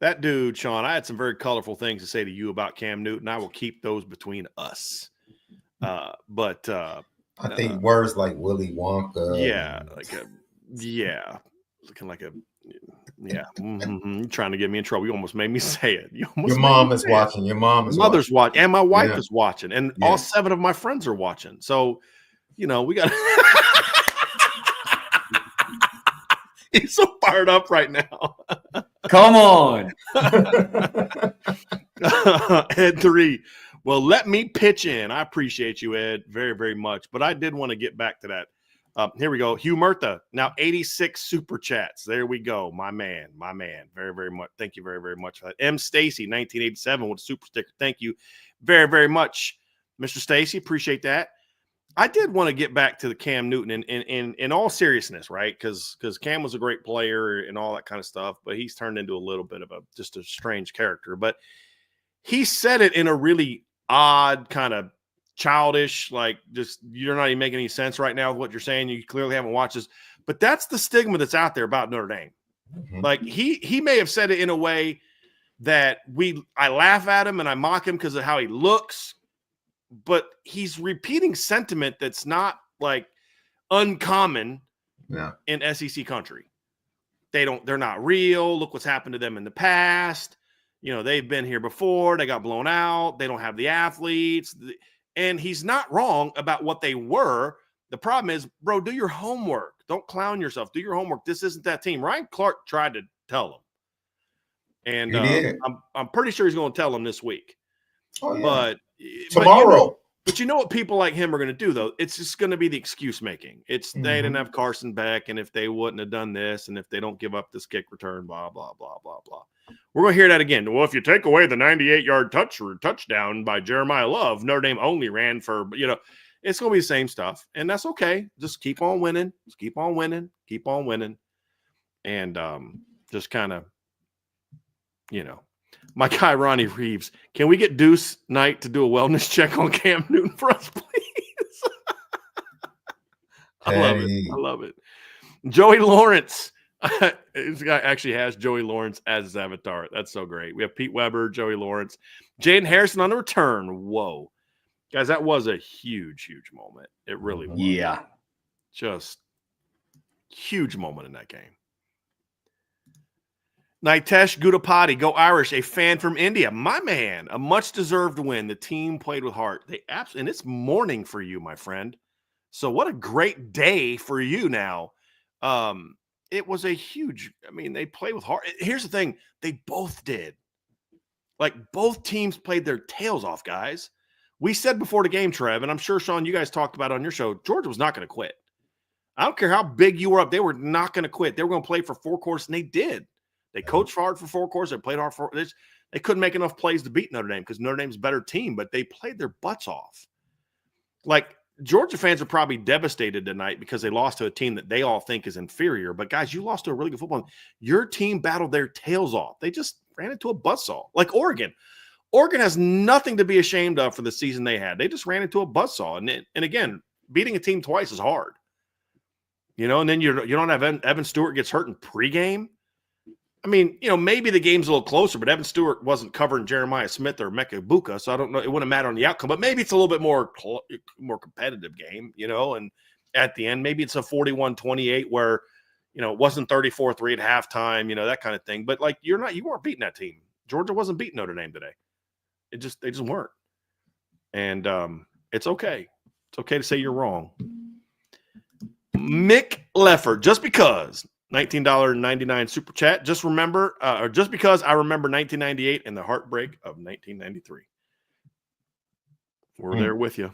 that dude, Sean, I had some very colorful things to say to you about Cam Newton. I will keep those between us. But I think words like Willy Wonka. Yeah, looking like a trying to get me in trouble. You almost made me say it. Your mom is watching. Your mom is mother's watching, and my wife is watching, and all 7 of my friends are watching. So, we got. He's so fired up right now. Come on. Ed 3. Well, let me pitch in. I appreciate you, Ed, very, very much. But I did want to get back to that. Here we go. Hugh Murtha, now 86 super chats. There we go. My man. Very, very much. Thank you very, very much for that. M. Stacy, 1987 with a super sticker. Thank you very, very much, Mr. Stacy. Appreciate that. I did want to get back to the Cam Newton in all seriousness, right? Because Cam was a great player and all that kind of stuff, but he's turned into a little bit of just a strange character. But he said it in a really odd kind of childish, like just you're not even making any sense right now with what you're saying. You clearly haven't watched this, but that's the stigma that's out there about Notre Dame. Mm-hmm. Like he may have said it in a way that I laugh at him and I mock him because of how he looks, but he's repeating sentiment that's not like uncommon in SEC country. They're not real. Look what's happened to them in the past. You know, they've been here before. They got blown out. They don't have the athletes. And he's not wrong about what they were. The problem is, bro, do your homework. Don't clown yourself. Do your homework. This isn't that team. Ryan Clark tried to tell him. And I'm pretty sure he's going to tell him this week. Oh, yeah. But tomorrow. But you know what people like him are going to do, though? It's just going to be the excuse making. It's they didn't have Carson back, and if they wouldn't have done this, and if they don't give up this kick return, blah, blah, blah, blah, blah. We're going to hear that again. Well, if you take away the 98-yard touchdown by Jeremiah Love, Notre Dame only ran for, it's going to be the same stuff. And that's okay. Just keep on winning. Just keep on winning. Keep on winning. And just kind of, my guy, Ronnie Reeves, can we get Deuce Knight to do a wellness check on Cam Newton for us, please? I love it. Joey Lawrence. This guy actually has Joey Lawrence as his avatar. That's so great. We have Pete Weber, Joey Lawrence, Jaden Harrison on the return. Whoa. Guys, that was a huge, huge moment. It really was. Yeah. Just huge moment in that game. Nitesh Gudapati, go Irish, a fan from India. My man, a much-deserved win. The team played with heart. And it's morning for you, my friend. So what a great day for you now. It was a huge, they played with heart. Here's the thing. They both did. Like, both teams played their tails off, guys. We said before the game, Trev, and I'm sure, Sean, you guys talked about it on your show, Georgia was not going to quit. I don't care how big you were up. They were not going to quit. They were going to play for 4 quarters, and they did. They coached hard for 4 quarters. They played hard for this. They couldn't make enough plays to beat Notre Dame because Notre Dame's a better team, but they played their butts off. Like, Georgia fans are probably devastated tonight because they lost to a team that they all think is inferior. But, guys, you lost to a really good football team. Your team battled their tails off. They just ran into a buzzsaw. Like Oregon. Oregon has nothing to be ashamed of for the season they had. They just ran into a buzzsaw. And again, beating a team twice is hard. And then you don't have Evan Stewart gets hurt in pregame. Maybe the game's a little closer, but Evan Stewart wasn't covering Jeremiah Smith or Mecca Buka, so I don't know. It wouldn't matter on the outcome, but maybe it's a little bit more competitive game, and at the end, maybe it's a 41-28 where, it wasn't 34-3 at halftime, that kind of thing. But, like, you weren't beating that team. Georgia wasn't beating Notre Dame today. They just weren't. And it's okay. It's okay to say you're wrong. Mick Leffert, just because $19.99 super chat. Just because I remember 1998 and the heartbreak of 1993. We're there with you.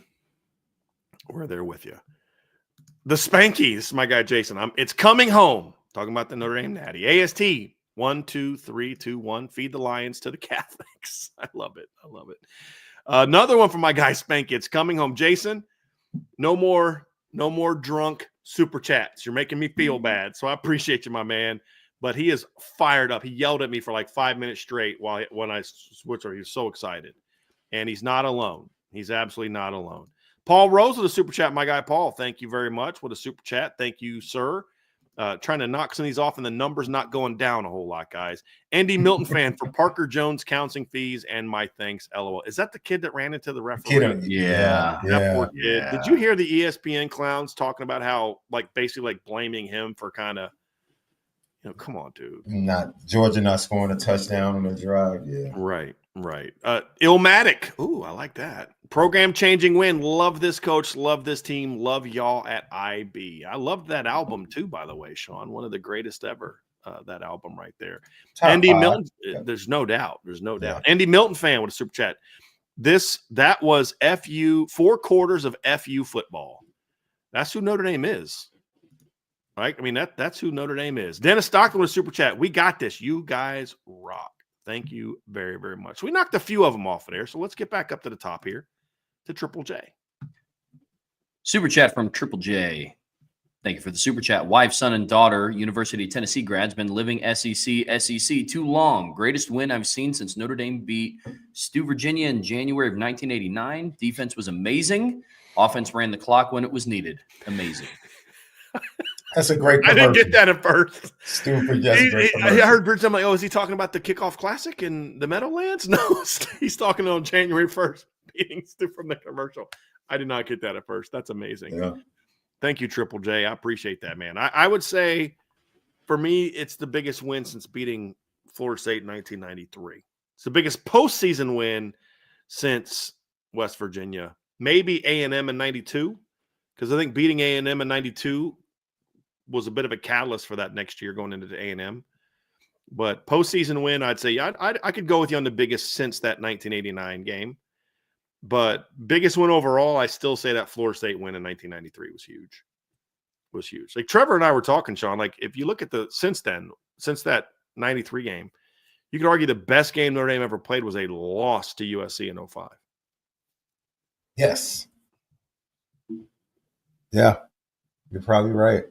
We're there with you. The Spankies, my guy Jason. It's coming home. Talking about the Notre Dame Natty. AST 1, 2, 3, 2, 1. Feed the Lions to the Catholics. I love it. I love it. Another one from my guy Spanky. It's coming home. Jason, no more drunk super chats. You're making me feel bad. So I appreciate you, my man. But he is fired up. He yelled at me for like 5 minutes straight when I switched over. He was so excited. And he's not alone. He's absolutely not alone. Paul Rose with a super chat, my guy Paul. Thank you very much with a super chat. Thank you, sir. Trying to knock some of these off and the numbers not going down a whole lot, guys. Andy Milton fan for Parker Jones counseling fees and my thanks, LOL. Is that the kid that ran into the referee? Yeah. That poor kid. Yeah. Did you hear the ESPN clowns talking about how, like, basically like blaming him for kind of, come on, dude. Georgia not scoring a touchdown on the drive. Yeah. Right. Right. Illmatic. Ooh, I like that. Program changing win. Love this coach. Love this team. Love y'all at IB. I loved that album too, by the way, Sean. One of the greatest ever. That album right there. Top Andy 5. Milton. Yeah. There's no doubt. There's no Yeah. doubt. Andy Milton fan with a super chat. That was FU 4 quarters of FU football. That's who Notre Dame is. Right? I mean, that's who Notre Dame is. Dennis Stockton with a super chat. We got this. You guys rock. Thank you very, very much. We knocked a few of them off of there, so let's get back up to the top here to Triple J. Super chat from Triple J. Thank you for the super chat. Wife, son, and daughter, University of Tennessee grads, been living SEC too long. Greatest win I've seen since Notre Dame beat Stu Virginia in January of 1989. Defense was amazing. Offense ran the clock when it was needed. Amazing. That's a great I commercial. didn't get that at first. Stupid. Yes, great I heard Bridge. I'm like, oh, is he talking about the kickoff classic in the Meadowlands? No, he's talking on January 1st, beating Stu from the commercial. I did not get that at first. That's amazing. Yeah. Thank you, Triple J. I appreciate that, man. I would say, for me, it's the biggest win since beating Florida State in 1993. It's the biggest postseason win since West Virginia. Maybe A&M in 92, because I think beating A&M in 92 was a bit of a catalyst for that next year going into the A&M. But postseason win, I'd say I could go with you on the biggest since that 1989 game. But biggest win overall, I still say that Florida State win in 1993 was huge. Was huge. Like Trevor and I were talking, Sean, like if you look at since that 93 game, you could argue the best game Notre Dame ever played was a loss to USC in 05. Yes. Yeah. You're probably right.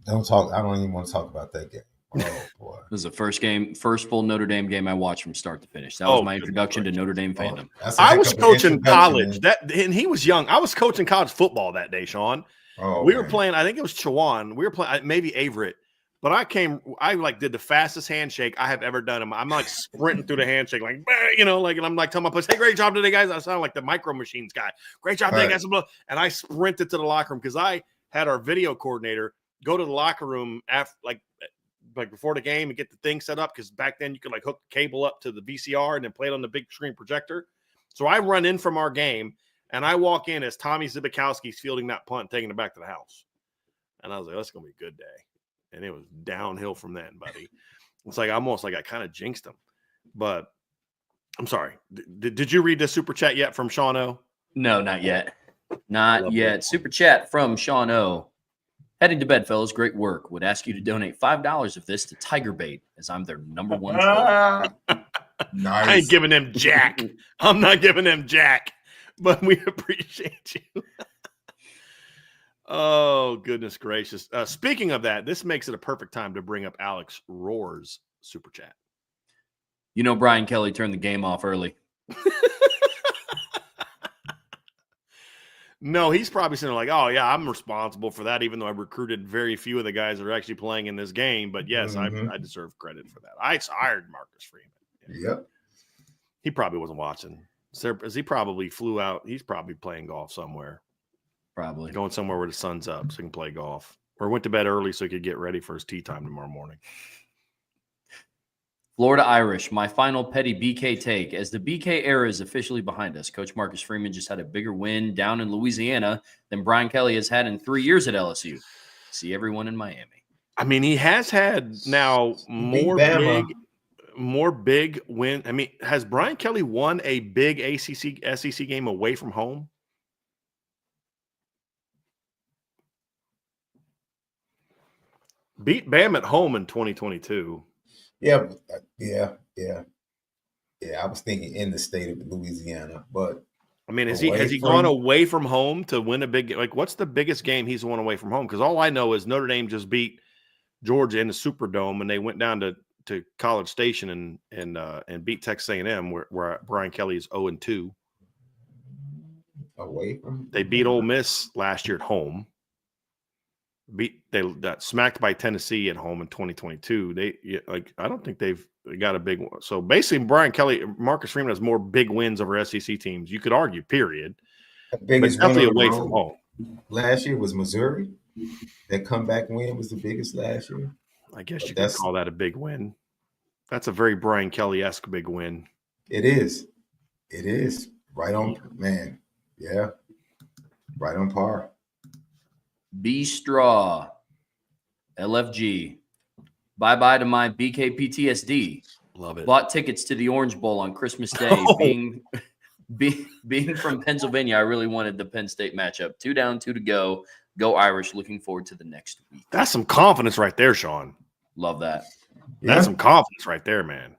I don't even want to talk about that game. Oh boy. This is the first full Notre Dame game I watched from start to finish. That was my introduction to Notre Dame fandom. I was coaching college and he was young. I was coaching college football that day, Sean. We were playing, I think it was Chowan. We were playing maybe Averett. But I did the fastest handshake I have ever done. I'm like sprinting through the handshake, like, and I'm like telling my players, hey, great job today, guys. I sound like the Micro Machines guy. Great job today, guys. And I sprinted to the locker room because I had our video coordinator go to the locker room after like before the game and get the thing set up, because back then you could like hook the cable up to the VCR and then play it on the big screen projector. So I run in from our game and I walk in as Tommy Zibikowski's fielding that punt and taking it back to the house. And I was like, that's going to be a good day. And it was downhill from then, buddy. It's like almost like I kind of jinxed him. But I'm sorry. Did you read the super chat yet from Sean O? No, not yet. Not yet. Super chat from Sean O. Heading to bed, fellas. Great work. Would ask you to donate $5 of this to Tiger Bait, as I'm their number one troll. Nice. I ain't giving them jack. I'm not giving them jack, but we appreciate you. Oh, goodness gracious. Speaking of that, this makes it a perfect time to bring up Alex Rohr's super chat. You know, Brian Kelly turned the game off early. No, he's probably saying like, oh, yeah, I'm responsible for that, even though I recruited very few of the guys that are actually playing in this game. But, yes, I deserve credit for that. I hired Marcus Freeman. Yep. He probably wasn't watching. He probably flew out. He's probably playing golf somewhere. Probably. Going somewhere where the sun's up so he can play golf. Or went to bed early so he could get ready for his tea time tomorrow morning. Florida Irish, my final petty BK take. As the BK era is officially behind us, Coach Marcus Freeman just had a bigger win down in Louisiana than Brian Kelly has had in 3 years at LSU. See everyone in Miami. I mean, he has had now more big win. I mean, has Brian Kelly won a big SEC game away from home? Beat Bam at home in 2022. Yeah. I was thinking in the state of Louisiana, but I mean, has he gone away from home to win a big? Like, what's the biggest game he's won away from home? Because all I know is Notre Dame just beat Georgia in the Superdome, and they went down to College Station and beat Texas A&M, where Brian Kelly is 0-2. Away from they beat Ole Miss last year at home. They got smacked by Tennessee at home in 2022. I don't think they've got a big one. So basically, Marcus Freeman has more big wins over SEC teams. You could argue, period. The biggest but definitely away from home. Last year was Missouri. That comeback win was the biggest last year. I guess you could call that a big win. That's a very Brian Kelly-esque big win. It is. It is. Right on, man. Yeah. Right on par. B Straw, LFG. Bye-bye to my BK PTSD. Love it. Bought tickets to the Orange Bowl on Christmas Day. Oh. Being from Pennsylvania, I really wanted the Penn State matchup. 2 down, 2 to go. Go Irish. Looking forward to the next week. That's some confidence right there, Sean. Love that. That's some confidence right there, man.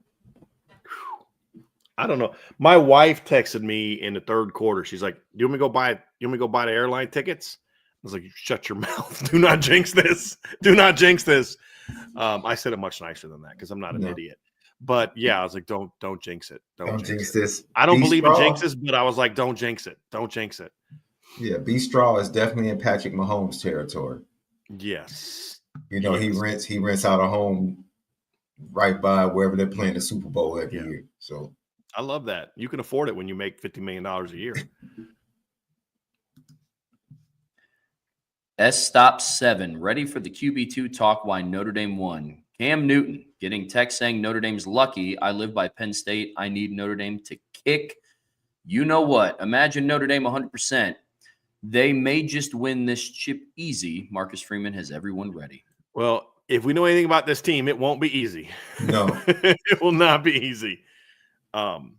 I don't know. My wife texted me in the third quarter. She's like, "Do you want me to go buy the airline tickets?" I was like, "Shut your mouth. Do not jinx this. Do not jinx this." I said it much nicer than that because I'm not an idiot. But yeah, I was like, don't jinx it. Don't jinx this. I don't believe in jinxes, but I was like, don't jinx it. Don't jinx it. Yeah, B Straw is definitely in Patrick Mahomes territory. Yes. You know, he rents out a home right by wherever they're playing the Super Bowl every year. So I love that. You can afford it when you make $50 million a year. S-Stop7, ready for the QB2 talk why Notre Dame won. Cam Newton getting text saying Notre Dame's lucky. I live by Penn State. I need Notre Dame to kick. You know what? Imagine Notre Dame 100%. They may just win this chip easy. Marcus Freeman has everyone ready. Well, if we know anything about this team, it won't be easy. No. It will not be easy. I'm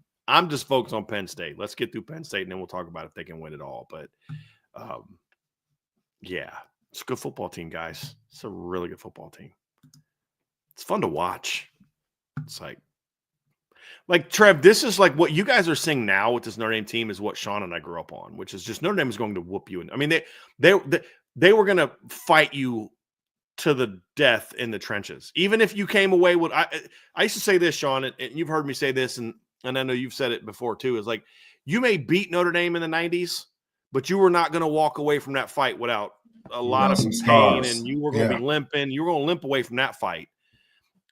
just focused on Penn State. Let's get through Penn State, and then we'll talk about if they can win it all. But, yeah, it's a good football team, guys. It's a really good football team. It's fun to watch. It's like Trev, this is like what you guys are seeing now with this Notre Dame team is what Sean and I grew up on, which is just Notre Dame is going to whoop you. I mean, they were going to fight you to the death in the trenches. Even if you came away with, I used to say this, Sean, and you've heard me say this, and I know you've said it before too, is like, you may beat Notre Dame in the 90s, but you were not going to walk away from that fight without a lot of pain, and you were going to be limping. You were going to limp away from that fight.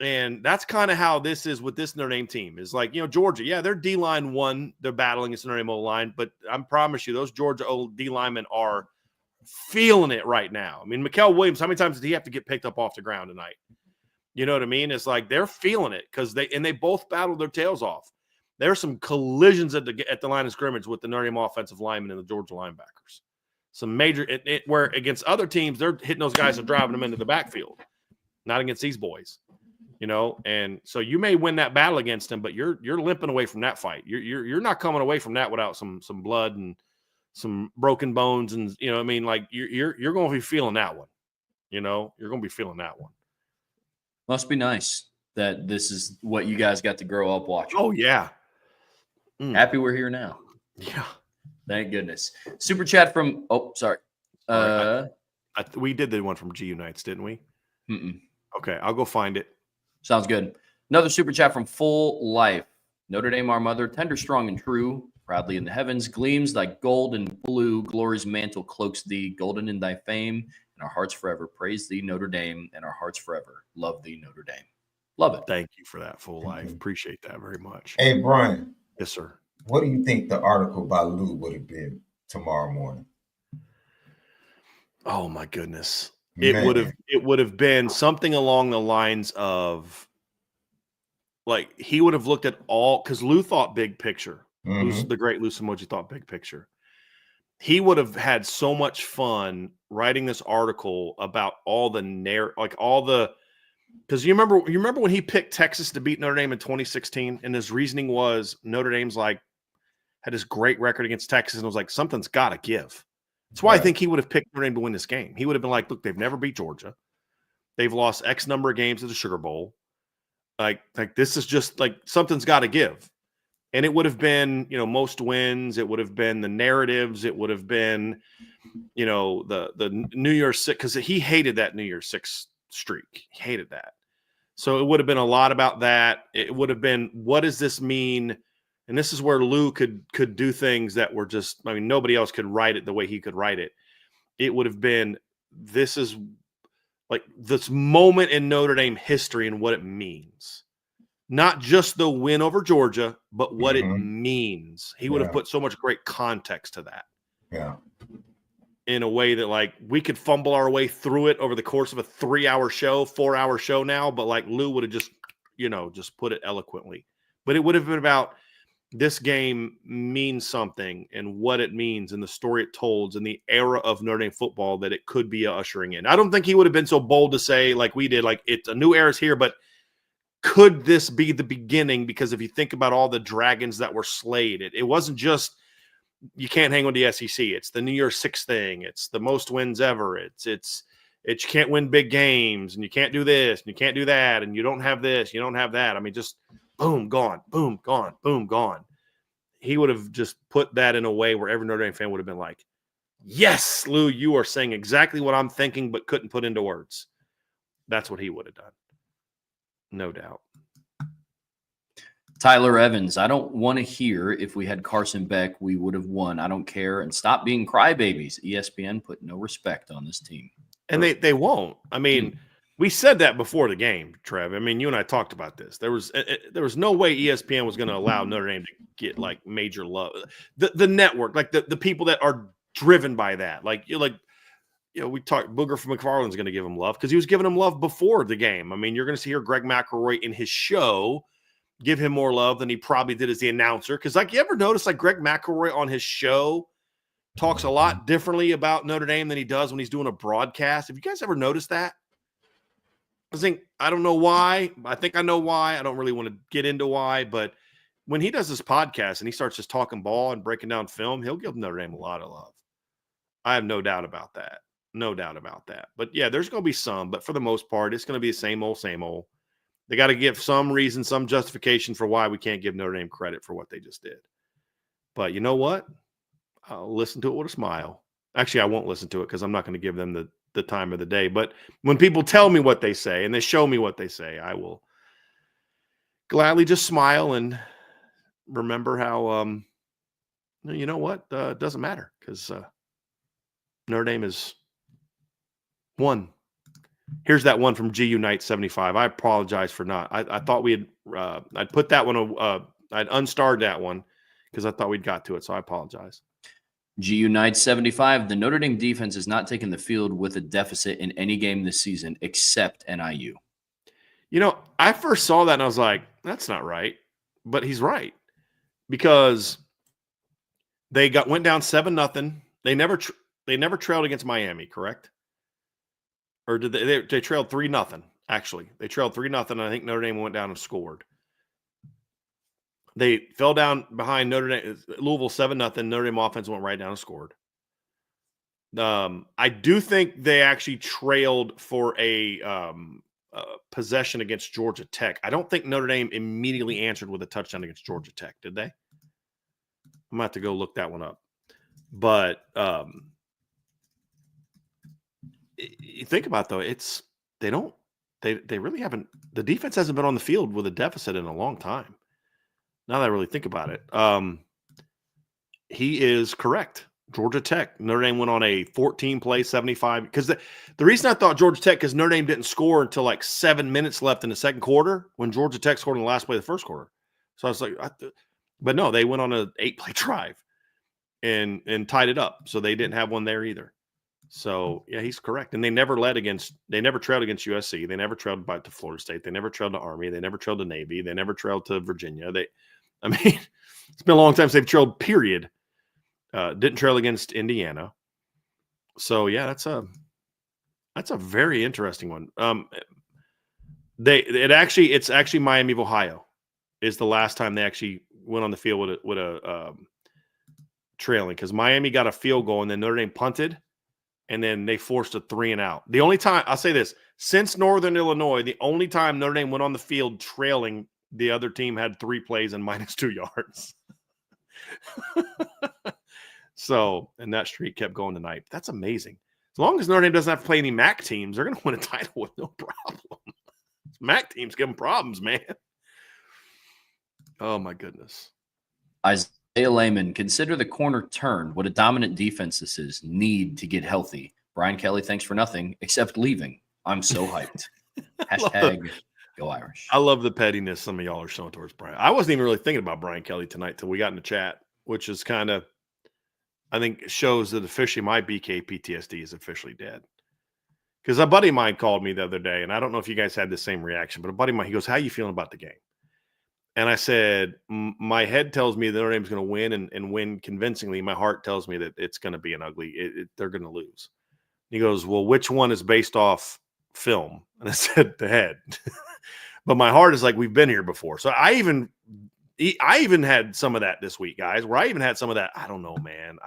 And that's kind of how this is with this Notre Dame team. Is like, you know, Georgia, yeah, their D-line won. They're battling against Notre Dame O-line, but I promise you, those Georgia D-linemen are feeling it right now. I mean, Mikael Williams, how many times did he have to get picked up off the ground tonight? You know what I mean? It's like they're feeling it because they both battled their tails off. There are some collisions at the line of scrimmage with the Notre Dame offensive linemen and the Georgia linebackers. Some major where against other teams, they're hitting those guys and driving them into the backfield. Not against these boys. You know, and so you may win that battle against him, but you're limping away from that fight. You're not coming away from that without some blood and some broken bones, and you know, I mean, like you're going to be feeling that one. You know, you're going to be feeling that one. Must be nice that this is what you guys got to grow up watching. Oh yeah, Happy we're here now. Yeah, thank goodness. Super chat from we did the one from G Unites, didn't we? Okay, I'll go find it. Sounds good. Another super chat from Full Life. Notre Dame, our mother, tender, strong, and true, proudly in the heavens, gleams thy gold and blue. Glory's mantle cloaks thee, golden in thy fame, and our hearts forever praise thee, Notre Dame, and our hearts forever love thee, Notre Dame. Love it. Thank you for that, Full Life. Appreciate that very much. Hey, Brian. Yes, sir. What do you think the article by Lou would have been tomorrow morning? Oh my goodness. It would have been something along the lines of like he would have looked at all because Lou thought big picture. The great Lou Samoji thought big picture. He would have had so much fun writing this article about all the because you remember when he picked Texas to beat Notre Dame in 2016, and his reasoning was Notre Dame's like had this great record against Texas, and it was like something's got to give. That's why I think he would have picked Notre Dame to win this game. He would have been like, look, they've never beat Georgia. They've lost X number of games at the Sugar Bowl. Like this is just like something's got to give. And it would have been, you know, most wins. It would have been the narratives. It would have been, you know, the New Year's Six, because he hated that New Year's Six streak. He hated that. So it would have been a lot about that. It would have been, what does this mean? And this is where Lou could do things that were just, I mean, nobody else could write it the way he could write it. It would have been, this is like this moment in Notre Dame history and what it means. Not just the win over Georgia, but what it means. He would have put so much great context to that. Yeah. In a way that like we could fumble our way through it over the course of a 3-hour show, 4-hour show now, but like Lou would have just just put it eloquently. But it would have been about this game means something and what it means and the story it told and the era of Notre Dame football that it could be ushering in. I don't think he would have been so bold to say, like we did, like it's a new era's here, but could this be the beginning? Because if you think about all the dragons that were slayed, it wasn't just you can't hang with the SEC. It's the New Year's Six thing. It's the most wins ever. It's you can't win big games and you can't do this and you can't do that and you don't have this, you don't have that. I mean, just boom, gone, boom, gone, boom, gone. He would have just put that in a way where every Notre Dame fan would have been like, yes, Lou, you are saying exactly what I'm thinking but couldn't put into words. That's what he would have done. No doubt. Tyler Evans, I don't want to hear if we had Carson Beck, we would have won. I don't care. And stop being crybabies. ESPN put no respect on this team. And they won't. I mean, we said that before the game, Trev. I mean, you and I talked about this. There was no way ESPN was going to allow Notre Dame to get like major love. The network, like the people that are driven by that, we talked. Booger from McFarland's going to give him love because he was giving him love before the game. I mean, you're going to hear Greg McElroy in his show give him more love than he probably did as the announcer. Because, you ever notice, Greg McElroy on his show talks a lot differently about Notre Dame than he does when he's doing a broadcast? Have you guys ever noticed that? I don't know why. I think I know why. I don't really want to get into why, but when he does this podcast and he starts just talking ball and breaking down film, he'll give Notre Dame a lot of love. I have no doubt about that. No doubt about that. But yeah, there's going to be some, but for the most part, it's going to be the same old, same old. They got to give some reason, some justification for why we can't give Notre Dame credit for what they just did. But you know what? I'll listen to it with a smile. Actually, I won't listen to it because I'm not going to give them the time of the day. But when people tell me what they say and they show me what they say, I will gladly just smile and remember how, you know what? It doesn't matter because Notre Dame is one. Here's that one from G Unite 75. I apologize for not. I thought we had. I'd put that one. I'd unstarred that one because I thought we'd got to it. So I apologize. G Unite 75. The Notre Dame defense has not taken the field with a deficit in any game this season except NIU. I first saw that and I was like, that's not right. But he's right because they went down 7-0. They never trailed against Miami, correct? Or did they trailed 3-0, actually. They trailed 3-0, and I think Notre Dame went down and scored. They fell down behind Louisville 7-0. Notre Dame offense went right down and scored. I do think they actually trailed for a possession against Georgia Tech. I don't think Notre Dame immediately answered with a touchdown against Georgia Tech, did they? I'm going to have to go look that one up. But you think about it, though, they really haven't, the defense hasn't been on the field with a deficit in a long time. Now that I really think about it, he is correct. Georgia Tech, Notre Dame went on a 14-play 75 because the reason I thought Georgia Tech because Notre Dame didn't score until like 7 minutes left in the second quarter when Georgia Tech scored in the last play of the first quarter. So I was like, but no, they went on an 8-play drive and tied it up. So they didn't have one there either. So yeah, he's correct. And they never trailed against USC. They never trailed to Florida State. They never trailed to Army. They never trailed to Navy. They never trailed to Virginia. It's been a long time since they've trailed, period. Didn't trail against Indiana. So yeah, that's a very interesting one. It's actually Miami of Ohio is the last time they actually went on the field with a trailing because Miami got a field goal and then Notre Dame punted. And then they forced a 3-and-out. The only time, I'll say this, since Northern Illinois, the only time Notre Dame went on the field trailing, the other team had 3 plays and -2 yards. So, and that streak kept going tonight. That's amazing. As long as Notre Dame doesn't have to play any MAC teams, they're going to win a title with no problem. MAC teams give them problems, man. Oh, my goodness. Isaiah Lehman, consider the corner turn. What a dominant defense this is. Need to get healthy. Brian Kelly, thanks for nothing except leaving. I'm so hyped. Hashtag go Irish. I love the pettiness some of y'all are showing towards Brian. I wasn't even really thinking about Brian Kelly tonight till we got in the chat, which is kind of, I think, shows that officially my BK PTSD is officially dead. Because a buddy of mine called me the other day, and I don't know if you guys had the same reaction, but a buddy of mine, he goes, "How you feeling about the game?" And I said, my head tells me that Notre Dame's going to win and win convincingly. My heart tells me that it's going to be an ugly, they're going to lose. He goes, "Well, which one is based off film?" And I said, "The head." But my heart is like, we've been here before. So I even had some of that this week, guys, where I even had some of that. I don't know, man.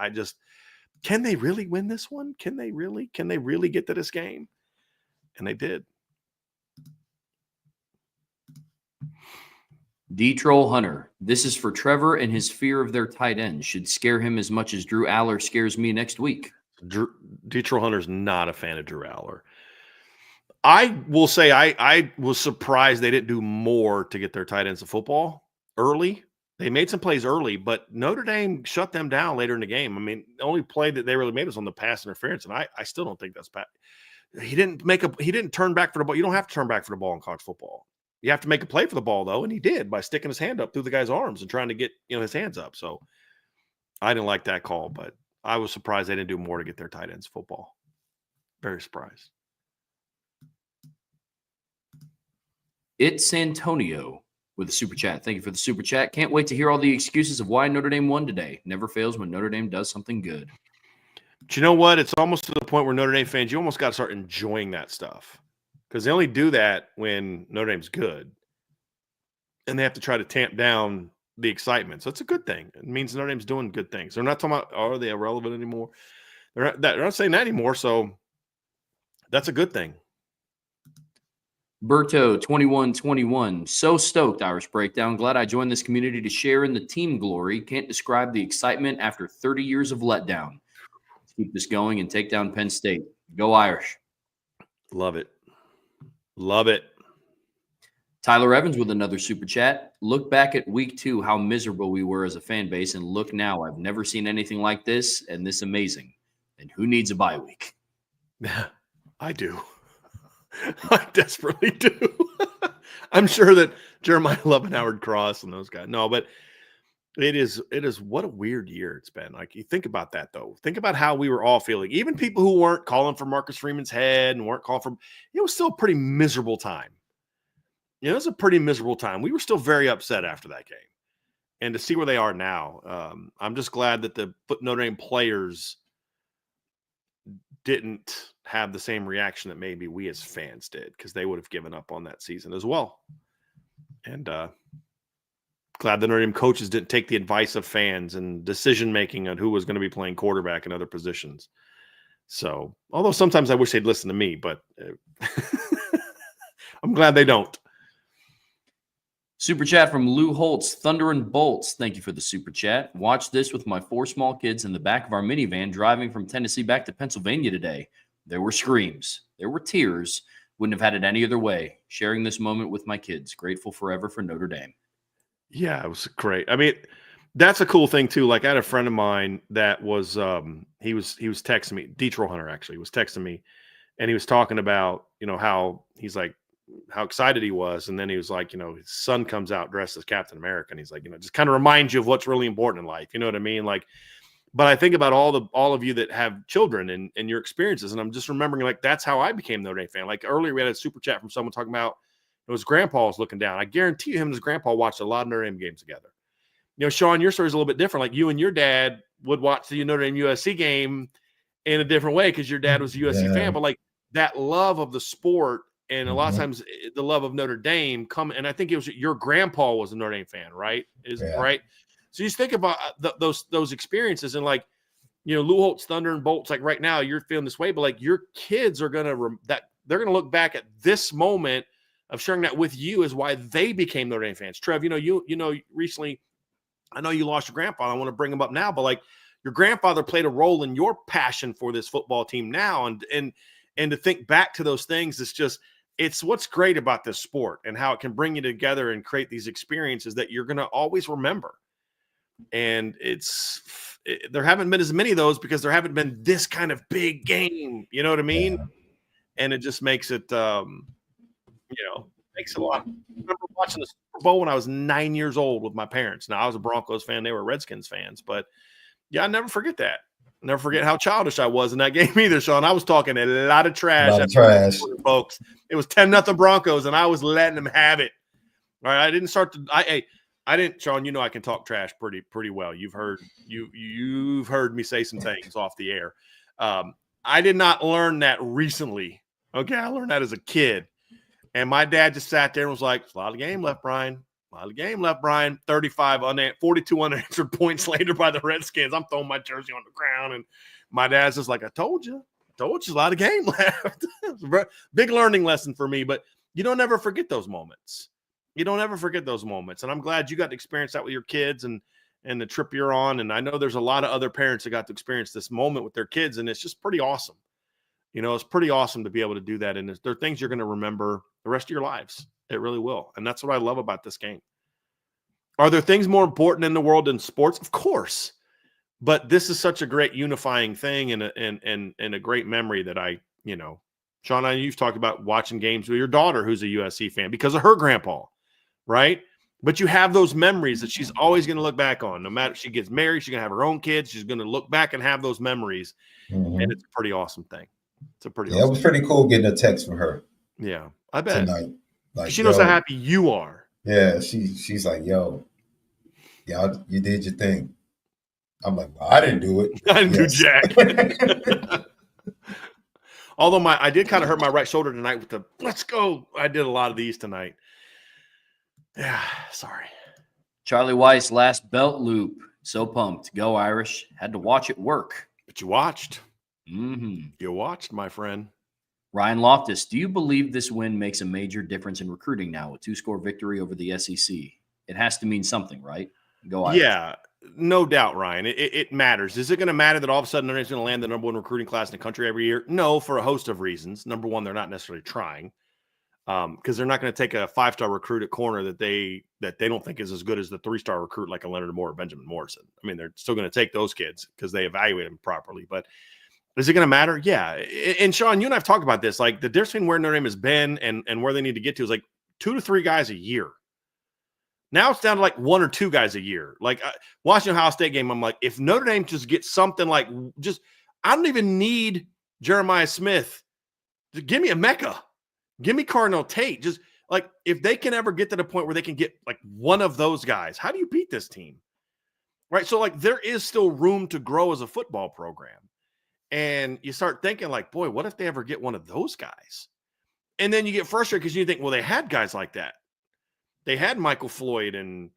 Can they really win this one? Can they really get to this game? And they did. D-Troll Hunter. This is for Trevor, and his fear of their tight end should scare him as much as Drew Aller scares me next week. D-Troll Hunter's not a fan of Drew Aller. I will say I was surprised they didn't do more to get their tight ends to football early. They made some plays early, but Notre Dame shut them down later in the game. I mean, the only play that they really made was on the pass interference, and I still don't think that's bad. He didn't turn back for the ball. You don't have to turn back for the ball in college football. You have to make a play for the ball, though, and he did by sticking his hand up through the guy's arms and trying to get his hands up. So I didn't like that call, but I was surprised they didn't do more to get their tight ends football. Very surprised. It's Antonio with a super chat. Thank you for the super chat. Can't wait to hear all the excuses of why Notre Dame won today. Never fails when Notre Dame does something good. But you know what? It's almost to the point where Notre Dame fans, you almost got to start enjoying that stuff. Because they only do that when Notre Dame's good. And they have to try to tamp down the excitement. So it's a good thing. It means Notre Dame's doing good things. They're not talking about, are they irrelevant anymore? They're not saying that anymore. So that's a good thing. Berto 2121. So stoked, Irish Breakdown. Glad I joined this community to share in the team glory. Can't describe the excitement after 30 years of letdown. Let's keep this going and take down Penn State. Go Irish. Love it. Love it. Tyler Evans with another super chat. Look back at week 2, how miserable we were as a fan base, and look now. I've never seen anything like this and this amazing. And who needs a bye week? I do. I desperately do. I'm sure that Jeremiah Love and Howard Cross and those guys. No, but it is what a weird year it's been. Like, you think about that, though. Think about how we were all feeling. Even people who weren't calling for Marcus Freeman's head and weren't calling for – it was still a pretty miserable time. It was a pretty miserable time. We were still very upset after that game. And to see where they are now, I'm just glad that the Notre Dame players didn't have the same reaction that maybe we as fans did, because they would have given up on that season as well. And glad the Notre Dame coaches didn't take the advice of fans and decision-making on who was going to be playing quarterback and other positions. So, although sometimes I wish they'd listen to me, but I'm glad they don't. Super chat from Lou Holtz, Thunder and Bolts. Thank you for the super chat. Watch this with my 4 small kids in the back of our minivan driving from Tennessee back to Pennsylvania today. There were screams. There were tears. Wouldn't have had it any other way. Sharing this moment with my kids. Grateful forever for Notre Dame. Yeah, it was great. I mean, that's a cool thing too. Like, I had a friend of mine that was he was texting me. D-Troll Hunter actually was texting me, and he was talking about how he's like, how excited he was. And then he was like, his son comes out dressed as Captain America. And he's like, just kind of reminds you of what's really important in life. You know what I mean? Like, but I think about all of you that have children and your experiences. And I'm just remembering, like, that's how I became a Notre Dame fan. Like, earlier we had a super chat from someone talking about his grandpa was looking down. I guarantee you him and his grandpa watched a lot of Notre Dame games together. Sean, your story is a little bit different. Like, you and your dad would watch the Notre Dame USC game in a different way because your dad was a USC fan. But like, that love of the sport, and a lot of times the love of Notre Dame and I think it was your grandpa was a Notre Dame fan, right? Right. So you just think about those experiences, and like, Lou Holtz, Thunder and Bolts, like right now you're feeling this way, but like your kids are going to, they're going to look back at this moment of sharing that with you is why they became Notre Dame fans. Trev, recently, I know you lost your grandfather. I want to bring him up now, but like, your grandfather played a role in your passion for this football team now. And to think back to those things, it's what's great about this sport and how it can bring you together and create these experiences that you're going to always remember. And there haven't been as many of those because there haven't been this kind of big game, you know what I mean? Yeah. And it just makes it, makes it a lot. I remember watching the Super Bowl when I was 9 years old with my parents. Now, I was a Broncos fan. They were Redskins fans. But, yeah, I never forget that. Never forget how childish I was in that game either, Sean. I was talking a lot of trash. Folks. It was 10-0 Broncos, and I was letting them have it. All right, I didn't start to. I didn't, Sean. You know I can talk trash pretty well. You've heard me say some things off the air. I did not learn that recently. Okay, I learned that as a kid, and my dad just sat there and was like, "A lot of game left, Brian. A lot of game left, Brian. 42 unanswered points later by the Redskins. I'm throwing my jersey on the ground, and my dad's just like, "I told you, a lot of game left." Big learning lesson for me, but you don't ever forget those moments. You don't ever forget those moments. And I'm glad you got to experience that with your kids and the trip you're on. And I know there's a lot of other parents that got to experience this moment with their kids, and it's just pretty awesome. It's pretty awesome to be able to do that. And there are things you're going to remember the rest of your lives. It really will. And that's what I love about this game. Are there things more important in the world than sports? Of course. But this is such a great unifying thing and a great memory that Sean, you've talked about watching games with your daughter who's a USC fan because of her grandpa, right? But you have those memories that she's always going to look back on. No matter if she gets married, she's going to have her own kids. She's going to look back and have those memories. Mm-hmm. And it's a pretty awesome thing. It was pretty cool getting a text from her. Yeah, I bet. Tonight. Like, she knows how happy you are. Yeah, she's like, yo, y'all, you did your thing. I'm like, well, I didn't do it. I didn't do jack. Although I did kind of hurt my right shoulder tonight with the let's go. I did a lot of these tonight. Yeah, sorry. Charlie Weiss, last belt loop. So pumped. Go Irish. Had to watch it work. But you watched. Mm-hmm. You watched, my friend. Ryan Loftus, do you believe this win makes a major difference in recruiting now? A 2-score victory over the SEC. It has to mean something, right? Go Irish. Yeah, no doubt, Ryan. It matters. Is it going to matter that all of a sudden they're going to land the number one recruiting class in the country every year? No, for a host of reasons. Number one, they're not necessarily trying because they're not going to take a 5-star recruit at corner that they don't think is as good as the 3-star recruit like a Leonard Moore or Benjamin Morrison. I mean, they're still going to take those kids because they evaluate them properly. But is it going to matter? Yeah. And Sean, you and I have talked about this. Like the difference between where Notre Dame has been and where they need to get to is like 2 to 3 guys a year. Now it's down to like 1 or 2 guys a year. Like watching Ohio State game, I'm like, if Notre Dame just gets something like I don't even need Jeremiah Smith. Just give me a Mecca. Give me Cardinal Tate. Just like if they can ever get to the point where they can get like one of those guys, how do you beat this team? Right. So like there is still room to grow as a football program. And you start thinking like, boy, what if they ever get one of those guys? And then you get frustrated because you think, well, they had guys like that. They had Michael Floyd and,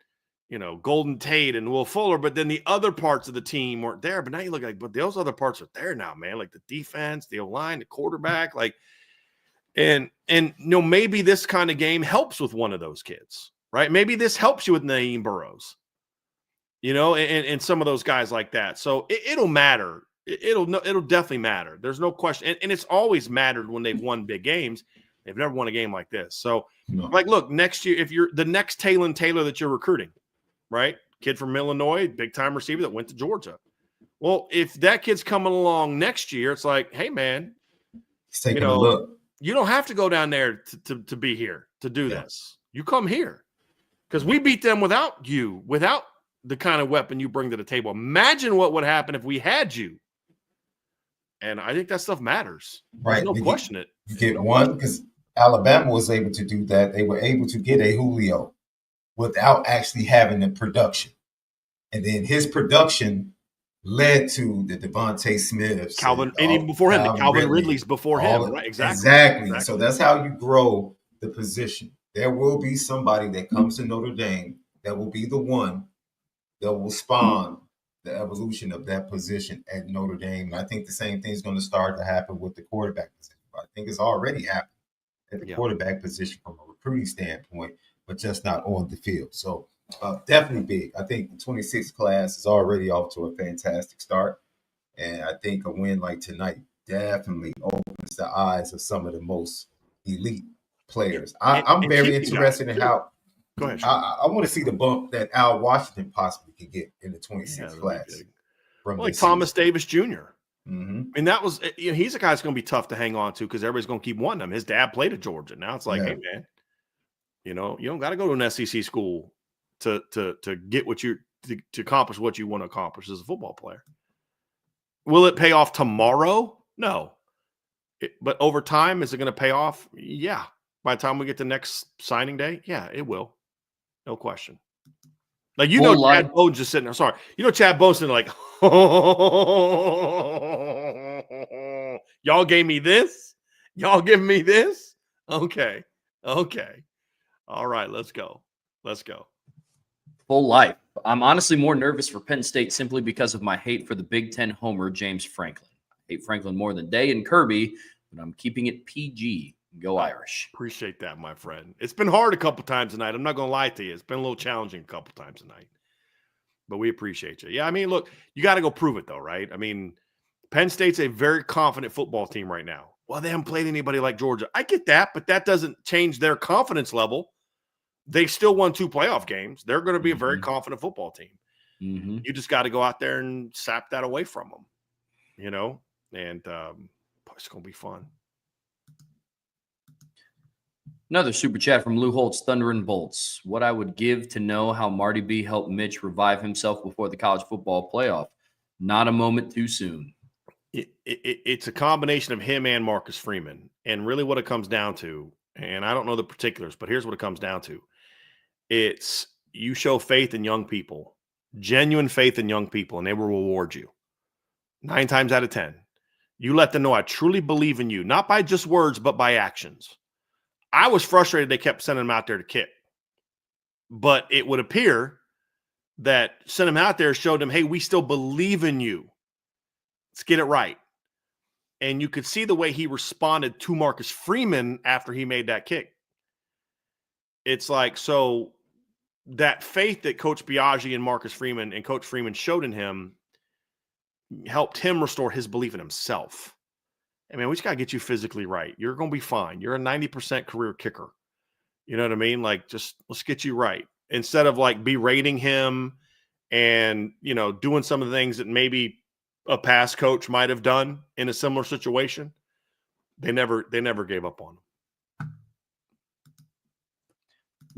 Golden Tate and Will Fuller, but then the other parts of the team weren't there. But now you look like, but those other parts are there now, man. Like the defense, the O-line, the quarterback, like, and maybe this kind of game helps with one of those kids, right? Maybe this helps you with Naeem Burrows, and some of those guys like that. So it'll matter. It'll definitely matter. There's no question. And it's always mattered when they've won big games. They've never won a game like this. So, like, look, next year, if you're the next Taylor Taylor that you're recruiting, right? Kid from Illinois, big-time receiver that went to Georgia. Well, if that kid's coming along next year, it's like, hey, man, he's taking a look. You don't have to go down there to be here to do this. You come here because we beat them without the kind of weapon you bring to the table. Imagine what would happen if we had you. And I think that stuff matters. Right. There's no question it. You get one because Alabama was able to do that. They were able to get a Julio without actually having the production. And then his production led to the Devontae Smiths. And even before him, the Calvin Ridley's before him. Right? Exactly. So that's how you grow the position. There will be somebody that comes to Notre Dame that will be the one that will spawn the evolution of that position at Notre Dame. And I think the same thing is going to start to happen with the quarterback position. I think it's already happened at the quarterback position from a recruiting standpoint, but just not on the field. So definitely big. I think the 26th class is already off to a fantastic start. And I think a win like tonight definitely opens the eyes of some of the most elite players. I'm very interested in how – go ahead. I want to see the bump that Al Washington possibly could get in the 26th class. Like Thomas Davis Jr. Mm-hmm. I mean, that was he's a guy that's going to be tough to hang on to because everybody's going to keep wanting him. His dad played at Georgia. Now it's like, hey, man, you don't got to go to an SEC school to get what to accomplish what you want to accomplish as a football player. Will it pay off tomorrow? No. But over time, is it going to pay off? Yeah. By the time we get to next signing day, yeah, it will. No question. Like, you know, Chad Bones just sitting there. Sorry. You know, Chad Bones sitting like, y'all gave me this? Y'all give me this? Okay. Okay. All right. Let's go. Let's go. Full life. I'm honestly more nervous for Penn State simply because of my hate for the Big Ten homer, James Franklin. I hate Franklin more than Day and Kirby, but I'm keeping it PG. Go Irish. Appreciate that, my friend. It's been hard a couple times tonight. I'm not going to lie to you. It's been a little challenging a couple times tonight, but we appreciate you. Yeah, I mean, look, you got to go prove it, though, right? I mean, Penn State's a very confident football team right now. Well, they haven't played anybody like Georgia. I get that, but that doesn't change their confidence level. They still won 2 playoff games. They're going to be a very confident football team. You just got to go out there and sap that away from them, you know, and it's going to be fun. Another super chat from Lou Holtz, Thunder and Bolts. What I would give to know how Marty B helped Mitch revive himself before the college football playoff. Not a moment too soon. It's a combination of him and Marcus Freeman. And really what it comes down to, and I don't know the particulars, but here's what it comes down to. It's you show faith in young people, genuine faith in young people, and they will reward you. 9 times out of 10. You let them know I truly believe in you, not by just words, but by actions. I was frustrated they kept sending him out there to kick. But it would appear that sending him out there showed him, hey, we still believe in you. Let's get it right. And you could see the way he responded to Marcus Freeman after he made that kick. It's like, so that faith that Coach Biaggi and Marcus Freeman and Coach Freeman showed in him helped him restore his belief in himself. I mean, we just got to get you physically right. You're going to be fine. You're a 90% career kicker. You know what I mean? Like, just let's get you right. Instead of like berating him and, you know, doing some of the things that maybe a past coach might have done in a similar situation. They never gave up on him.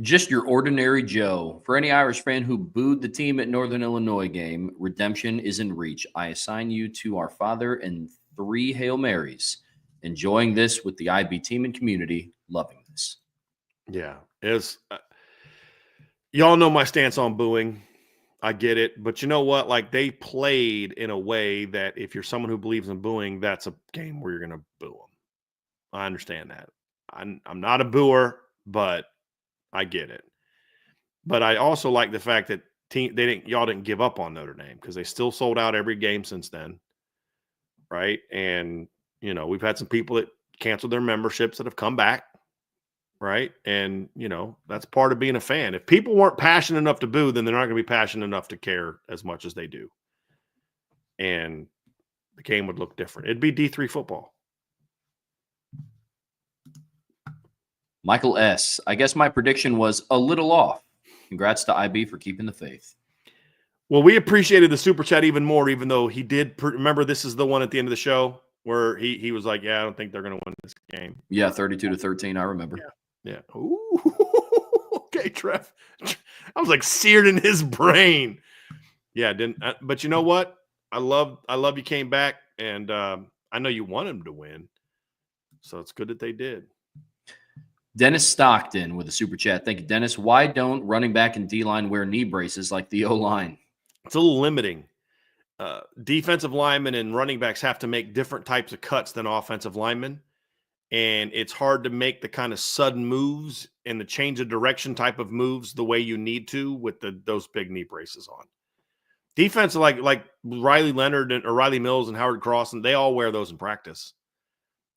Just your ordinary Joe. For any Irish fan who booed the team at Northern Illinois game, redemption is in reach. I assign you to our Father and 3 Hail Marys. Enjoying this with the IB team and community. Loving this. Yeah. Y'all know my stance on booing. I get it. But you know what? Like, they played in a way that if you're someone who believes in booing, that's a game where you're going to boo them. I understand that. I'm not a booer, but I get it. But I also like the fact that y'all didn't give up on Notre Dame, because they still sold out every game since then. Right. And, you know, we've had some people that canceled their memberships that have come back. Right. And, you know, that's part of being a fan. If people weren't passionate enough to boo, then they're not going to be passionate enough to care as much as they do. And the game would look different. It'd be D3 football. Michael S. I guess my prediction was a little off. Congrats to IB for keeping the faith. Well, we appreciated the super chat even more, even though he did. Remember, this is the one at the end of the show where he was like, yeah, I don't think they're going to win this game. Yeah, 32-13. I remember. Yeah. Ooh. Okay, Trev. I was like seared in his brain. Yeah, but you know what? I love you came back, and I know you want him to win. So it's good that they did. Dennis Stockton with a super chat. Thank you, Dennis. Why don't running back and D-line wear knee braces like the O-line? It's a little limiting. Defensive linemen and running backs have to make different types of cuts than offensive linemen. And it's hard to make the kind of sudden moves and the change of direction type of moves the way you need to with those big knee braces on. Defense, like Riley Leonard or Riley Mills and Howard Cross, and they all wear those in practice.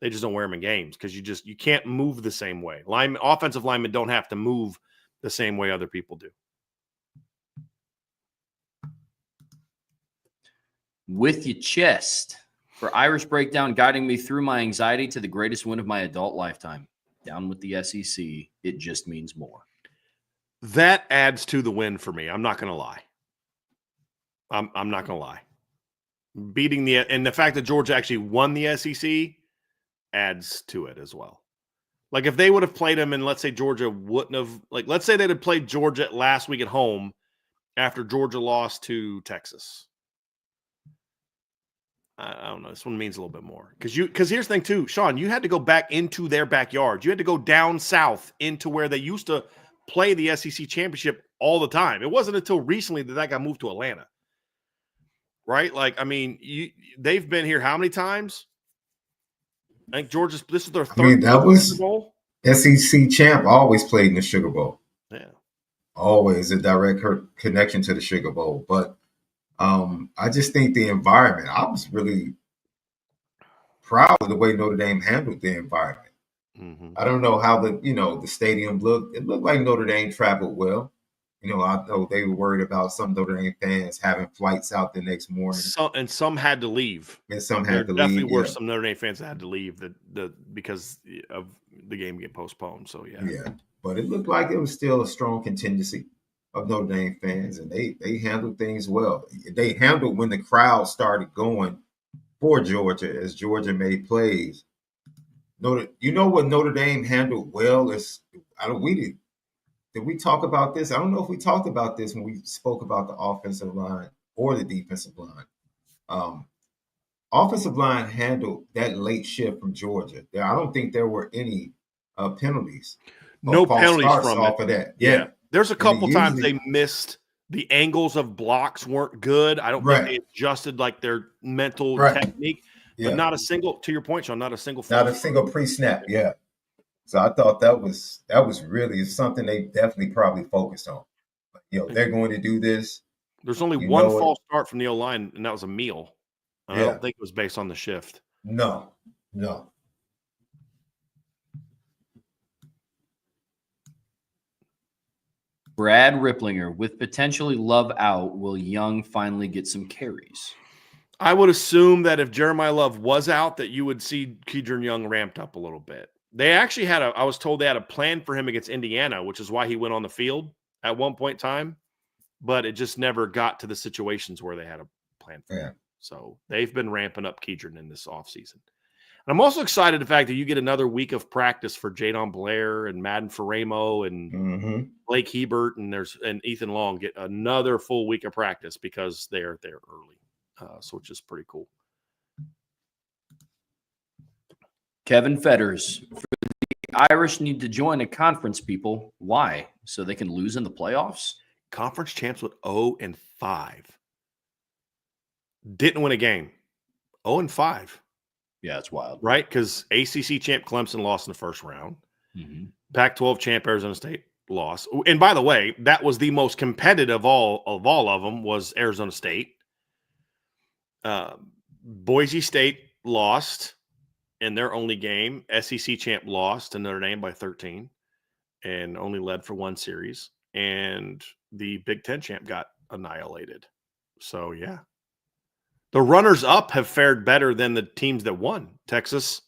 They just don't wear them in games because you can't move the same way. Offensive linemen don't have to move the same way other people do. With your chest. For Irish Breakdown, guiding me through my anxiety to the greatest win of my adult lifetime. Down with the SEC. It just means more. That adds to the win for me. I'm not going to lie. I'm not going to lie. And the fact that Georgia actually won the SEC adds to it as well. Like, if they would have played them and let's say Georgia wouldn't have, like, let's say they'd have played Georgia last week at home after Georgia lost to Texas. I don't know. This one means a little bit more because here's the thing too, Sean. You had to go back into their backyard. You had to go down south into where they used to play the SEC championship all the time. It wasn't until recently that got moved to Atlanta, right? Like, I mean, they've been here how many times? I think Georgia's. This is their third. I mean, that was Sugar Bowl. SEC champ always played in the Sugar Bowl. Yeah, always a direct connection to the Sugar Bowl, but. I just think the environment, I was really proud of the way Notre Dame handled the environment. Mm-hmm. I don't know how the stadium looked. It looked like Notre Dame traveled well. I know they were worried about some Notre Dame fans having flights out the next morning. Some had to leave. And some had to leave. Definitely were some Notre Dame fans that had to leave because of the game getting postponed. So, yeah. Yeah, but it looked like it was still a strong contingency of Notre Dame fans, and they handled things well. They handled when the crowd started going for Georgia as Georgia made plays. What Notre Dame handled well is did we talk about this? I don't know if we talked about this when we spoke about the offensive line or the defensive line. Offensive line handled that late shift from Georgia. I don't think there were any penalties. No penalties from off of that. Yeah. There's a couple times they missed the angles of blocks weren't good. I don't think they adjusted like their mental technique, but not a single, to your point, Sean, not a single pre-snap. Yeah. So I thought that was really something they definitely probably focused on. They're going to do this. There's only one false start from the O-line, and that was a meal. I don't think it was based on the shift. No. Brad Ripplinger, with potentially Love out, will Young finally get some carries? I would assume that if Jeremiah Love was out, that you would see Kedron Young ramped up a little bit. They actually I was told they had a plan for him against Indiana, which is why he went on the field at one point in time, but it just never got to the situations where they had a plan for him. So they've been ramping up Kedron in this offseason. And I'm also excited the fact that you get another week of practice for Jadon Blair and Madden Faramo and Blake Hebert and Ethan Long get another full week of practice because they're there early, so which is pretty cool. Kevin Fetters, the Irish need to join a conference, people. Why? So they can lose in the playoffs? Conference champs with 0-5. Didn't win a game. 0-5. Yeah, it's wild. Right? Because ACC champ Clemson lost in the first round. Mm-hmm. Pac-12 champ Arizona State lost. And by the way, that was the most competitive of all of them was Arizona State. Boise State lost in their only game. SEC champ lost to Notre Dame by 13 and only led for one series. And the Big Ten champ got annihilated. So, yeah. The runners-up have fared better than the teams that won. Texas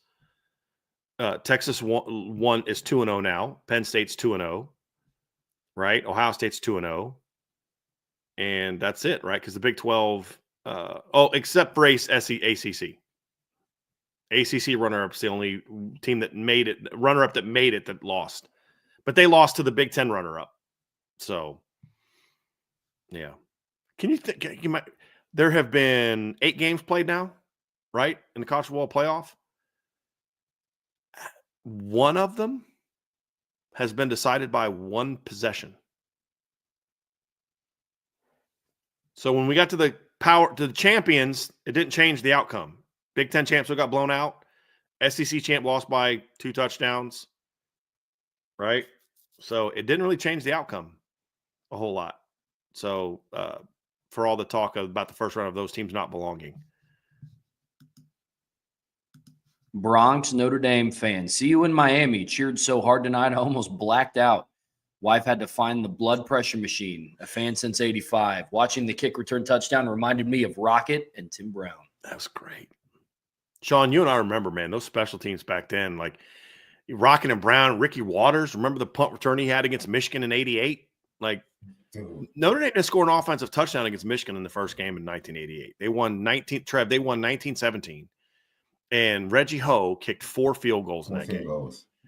won is 2-0 now. Penn State's 2-0, right? Ohio State's 2-0. And that's it, right? Because the Big 12 except for ACC. ACC runner-up's the only team that made it, runner-up that made it that lost. But they lost to the Big Ten runner-up. So, yeah. Can you think there have been 8 games played now, right? In the College Football Playoff. One of them has been decided by one possession. So when we got to the champions, it didn't change the outcome. Big Ten champs still got blown out. SEC champ lost by 2 touchdowns, right? So it didn't really change the outcome a whole lot. So for all the talk about the first round of those teams not belonging. Bronx Notre Dame fan. See you in Miami. Cheered so hard tonight, I almost blacked out. Wife had to find the blood pressure machine. A fan since 85. Watching the kick return touchdown reminded me of Rocket and Tim Brown. That was great. Sean, you and I remember, man, those special teams back then, like Rocket and Brown, Ricky Waters. Remember the punt return he had against Michigan in 88? Like, Notre Dame didn't score an offensive touchdown against Michigan in the first game in 1988. They won 19-17. and Reggie Ho kicked 4 field goals in that game.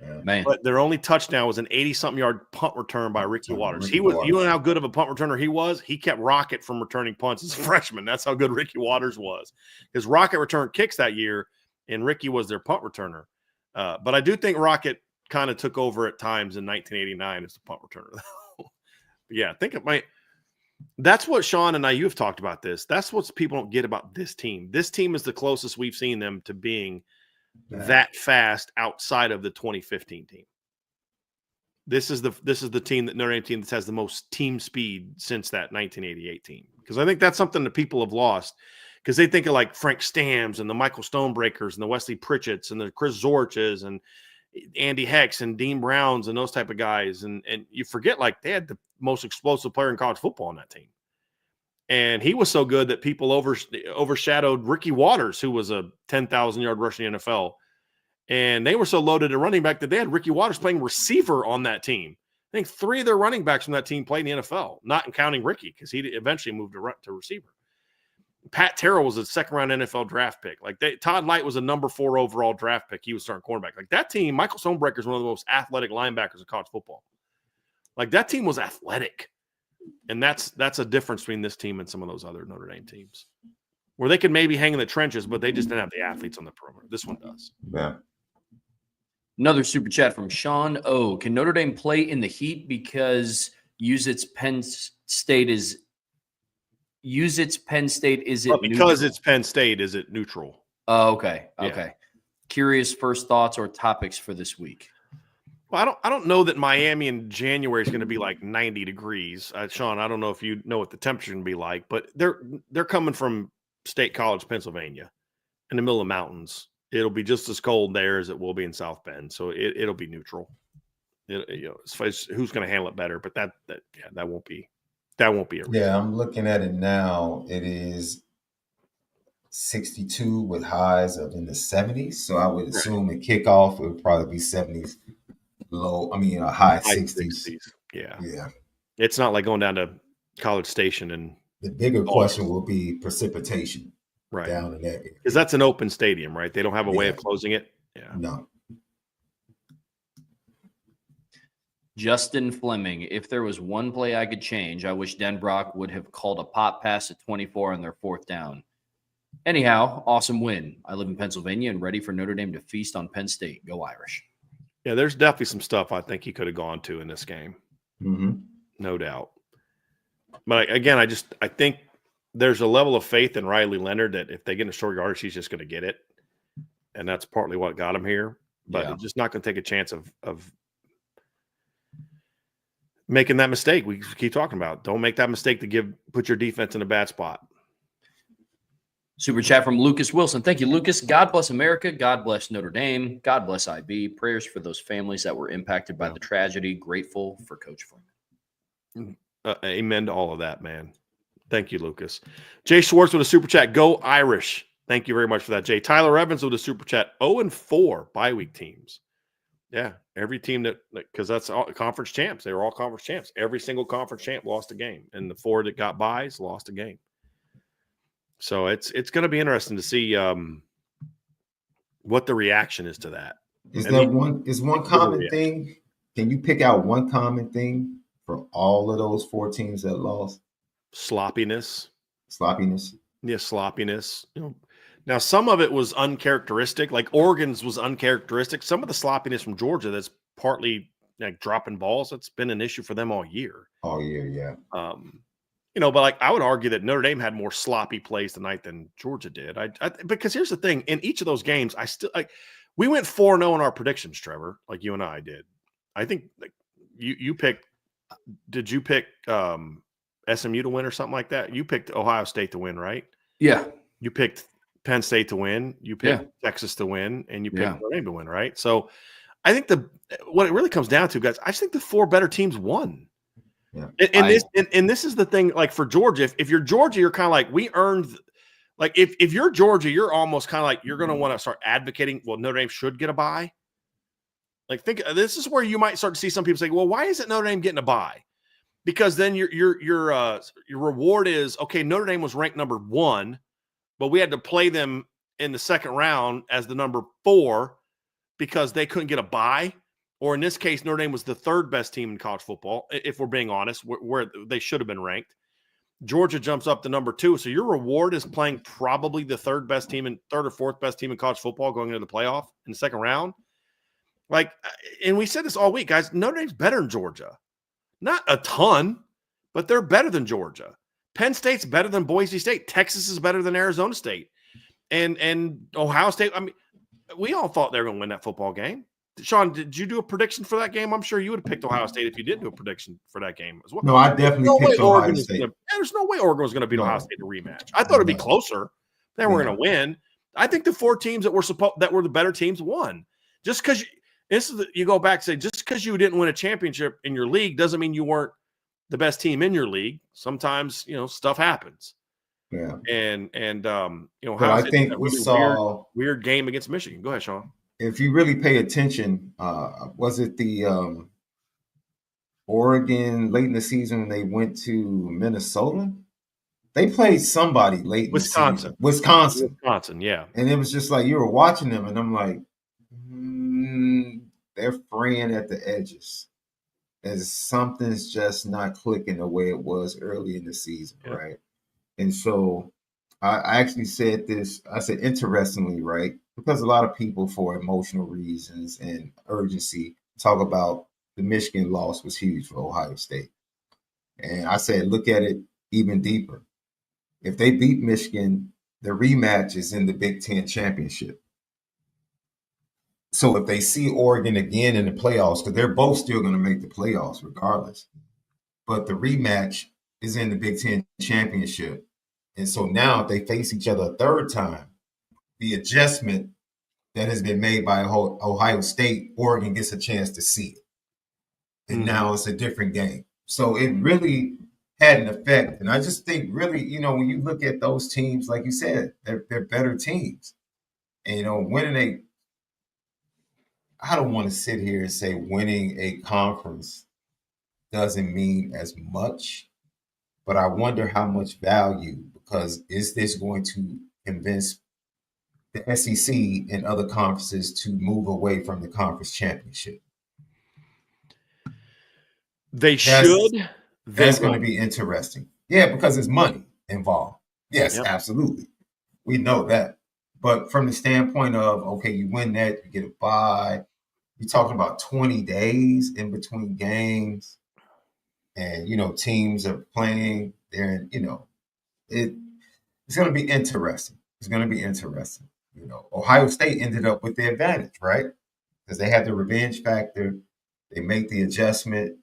Yeah. Man, But their only touchdown was an 80-something yard punt return by Ricky Waters. You know how good of a punt returner he was? He kept Rocket from returning punts as a freshman. That's how good Ricky Waters was. Because Rocket returned kicks that year, and Ricky was their punt returner. But I do think Rocket kind of took over at times in 1989 as the punt returner. Yeah, I think it might. That's what Sean and you have talked about this. That's what people don't get about this team. This team is the closest we've seen them to being that fast outside of the 2015 team. This is the team that Notre Dame team that has the most team speed since that 1988 team. Because I think that's something that people have lost because they think of like Frank Stams and the Michael Stonebreakers and the Wesley Pritchetts and the Chris Zorches and Andy Hex and Dean Browns and those type of guys. And you forget like they had the most explosive player in college football on that team. And he was so good that people overshadowed Ricky Waters, who was a 10,000-yard rusher in the NFL. And they were so loaded at running back that they had Ricky Waters playing receiver on that team. I think 3 of their running backs from that team played in the NFL, not counting Ricky because he eventually moved to receiver. Pat Terrell was a second-round NFL draft pick. Todd Light was a number 4 overall draft pick. He was starting cornerback. Like that team, Michael Stonebreaker is one of the most athletic linebackers in college football. Like that team was athletic. And that's a difference between this team and some of those other Notre Dame teams where they could maybe hang in the trenches, but they just didn't have the athletes on the perimeter. This one does. Yeah. another super chat from Sean O. Can Notre Dame play in the heat because Penn State is it because it's Penn State, is it neutral? Oh, okay. Yeah. Okay. Curious first thoughts or topics for this week. Well, I don't know that Miami in January is going to be like 90 degrees. Sean, I don't know if you know what the temperature is going to be like, but they're coming from State College, Pennsylvania, in the middle of the mountains. It'll be just as cold there as it will be in South Bend, so it'll be neutral. As far as who's going to handle it better, but that won't be a reason. Yeah, I'm looking at it now. It is 62 with highs of in the 70s. So I would assume at kickoff it would probably be 70s. High 60s. Yeah. Yeah. It's not like going down to College Station and the bigger question will be precipitation down in that area. Because that's an open stadium, right? They don't have a way of closing it. Yeah. No. Justin Fleming, if there was one play I could change, I wish Denbrock would have called a pop pass at 24 on their 4th down. Anyhow, awesome win. I live in Pennsylvania and ready for Notre Dame to feast on Penn State. Go Irish. Yeah, there's definitely some stuff I think he could have gone to in this game. Mm-hmm. No doubt. But again, I think there's a level of faith in Riley Leonard that if they get in a short yardage, he's just going to get it. And that's partly what got him here. But it's just not going to take a chance of making that mistake we keep talking about. Don't make that mistake to put your defense in a bad spot. Super chat from Lucas Wilson. Thank you, Lucas. God bless America. God bless Notre Dame. God bless IB. Prayers for those families that were impacted by the tragedy. Grateful for Coach Fleming. Amen to all of that, man. Thank you, Lucas. Jay Schwartz with a super chat. Go Irish. Thank you very much for that, Jay. Tyler Evans with a super chat. 0-4 bye-week teams. Yeah, every team because that's all conference champs. They were all conference champs. Every single conference champ lost a game, and the 4 that got byes lost a game. So it's going to be interesting to see what the reaction is to that. Is one common thing? Can you pick out one common thing for all of those 4 teams that lost? Sloppiness. Yeah, sloppiness. Now some of it was uncharacteristic. Like Oregon's was uncharacteristic. Some of the sloppiness from Georgia that's partly like dropping balls. That's been an issue for them all year. All year, yeah. But like I would argue that Notre Dame had more sloppy plays tonight than Georgia did. Because here's the thing: in each of those games, we went 4-0 in our predictions, Trevor, like you and I did. I think like you picked. Did you pick SMU to win or something like that? You picked Ohio State to win, right? Yeah. You picked Penn State to win. You picked Texas to win, and you picked Notre Dame to win, right? So I think what it really comes down to, guys, I just think the 4 better teams won. Yeah. And this is the thing, like for Georgia, if you're Georgia, you're kind of like, we earned, like if you're Georgia, you're almost kind of like, you're going to want to start advocating, well, Notre Dame should get a bye. Like this is where you might start to see some people say, well, why isn't Notre Dame getting a bye? Because then your reward is, okay, Notre Dame was ranked number 1, but we had to play them in the second round as the number 4 because they couldn't get a bye. Or in this case, Notre Dame was the 3rd best team in college football, if we're being honest, where they should have been ranked. Georgia jumps up to number 2. So your reward is playing probably the 3rd best team and 3rd or 4th best team in college football going into the playoff in the second round. Like, and we said this all week, guys, Notre Dame's better than Georgia. Not a ton, but they're better than Georgia. Penn State's better than Boise State. Texas is better than Arizona State. And Ohio State, I mean, we all thought they were going to win that football game. Sean, did you do a prediction for that game? I'm sure you would have picked Ohio State if you didn't do a prediction for that game as well. No, I definitely picked Ohio State. There's no way Oregon was going to beat Ohio State in a rematch. I thought it'd be closer. They were going to win. I think the 4 teams that were the better teams won. Just because you go back and say, just because you didn't win a championship in your league doesn't mean you weren't the best team in your league. Sometimes, stuff happens. Yeah. And but I think we saw weird game against Michigan. Go ahead, Sean. If you really pay attention, was it the Oregon late in the season when they went to Minnesota? They played somebody late in the season. Wisconsin, yeah. And it was just like you were watching them, and I'm like, they're fraying at the edges. As something's just not clicking the way it was early in the season, right? And so I actually said this. I said, interestingly, right? Because a lot of people, for emotional reasons and urgency, talk about the Michigan loss was huge for Ohio State. And I said, look at it even deeper. If they beat Michigan, the rematch is in the Big Ten championship. So if they see Oregon again in the playoffs, because they're both still going to make the playoffs regardless, but the rematch is in the Big Ten championship. And so now if they face each other a third time, the adjustment that has been made by Ohio State, Oregon gets a chance to see it. And now it's a different game. So it really had an effect. And I just think really, when you look at those teams, like you said, they're better teams. And, I don't want to sit here and say winning a conference doesn't mean as much, but I wonder how much value, because is this going to convince the SEC and other conferences to move away from the conference championship? That's going to be interesting. Yeah, because there's money involved. Yes, absolutely. We know that. But from the standpoint of, okay, you win that, you get a bye. You're talking about 20 days in between games. And, teams are playing. They're, it's going to be interesting. It's going to be interesting. Ohio State ended up with the advantage, right? Because they had the revenge factor. They made the adjustment.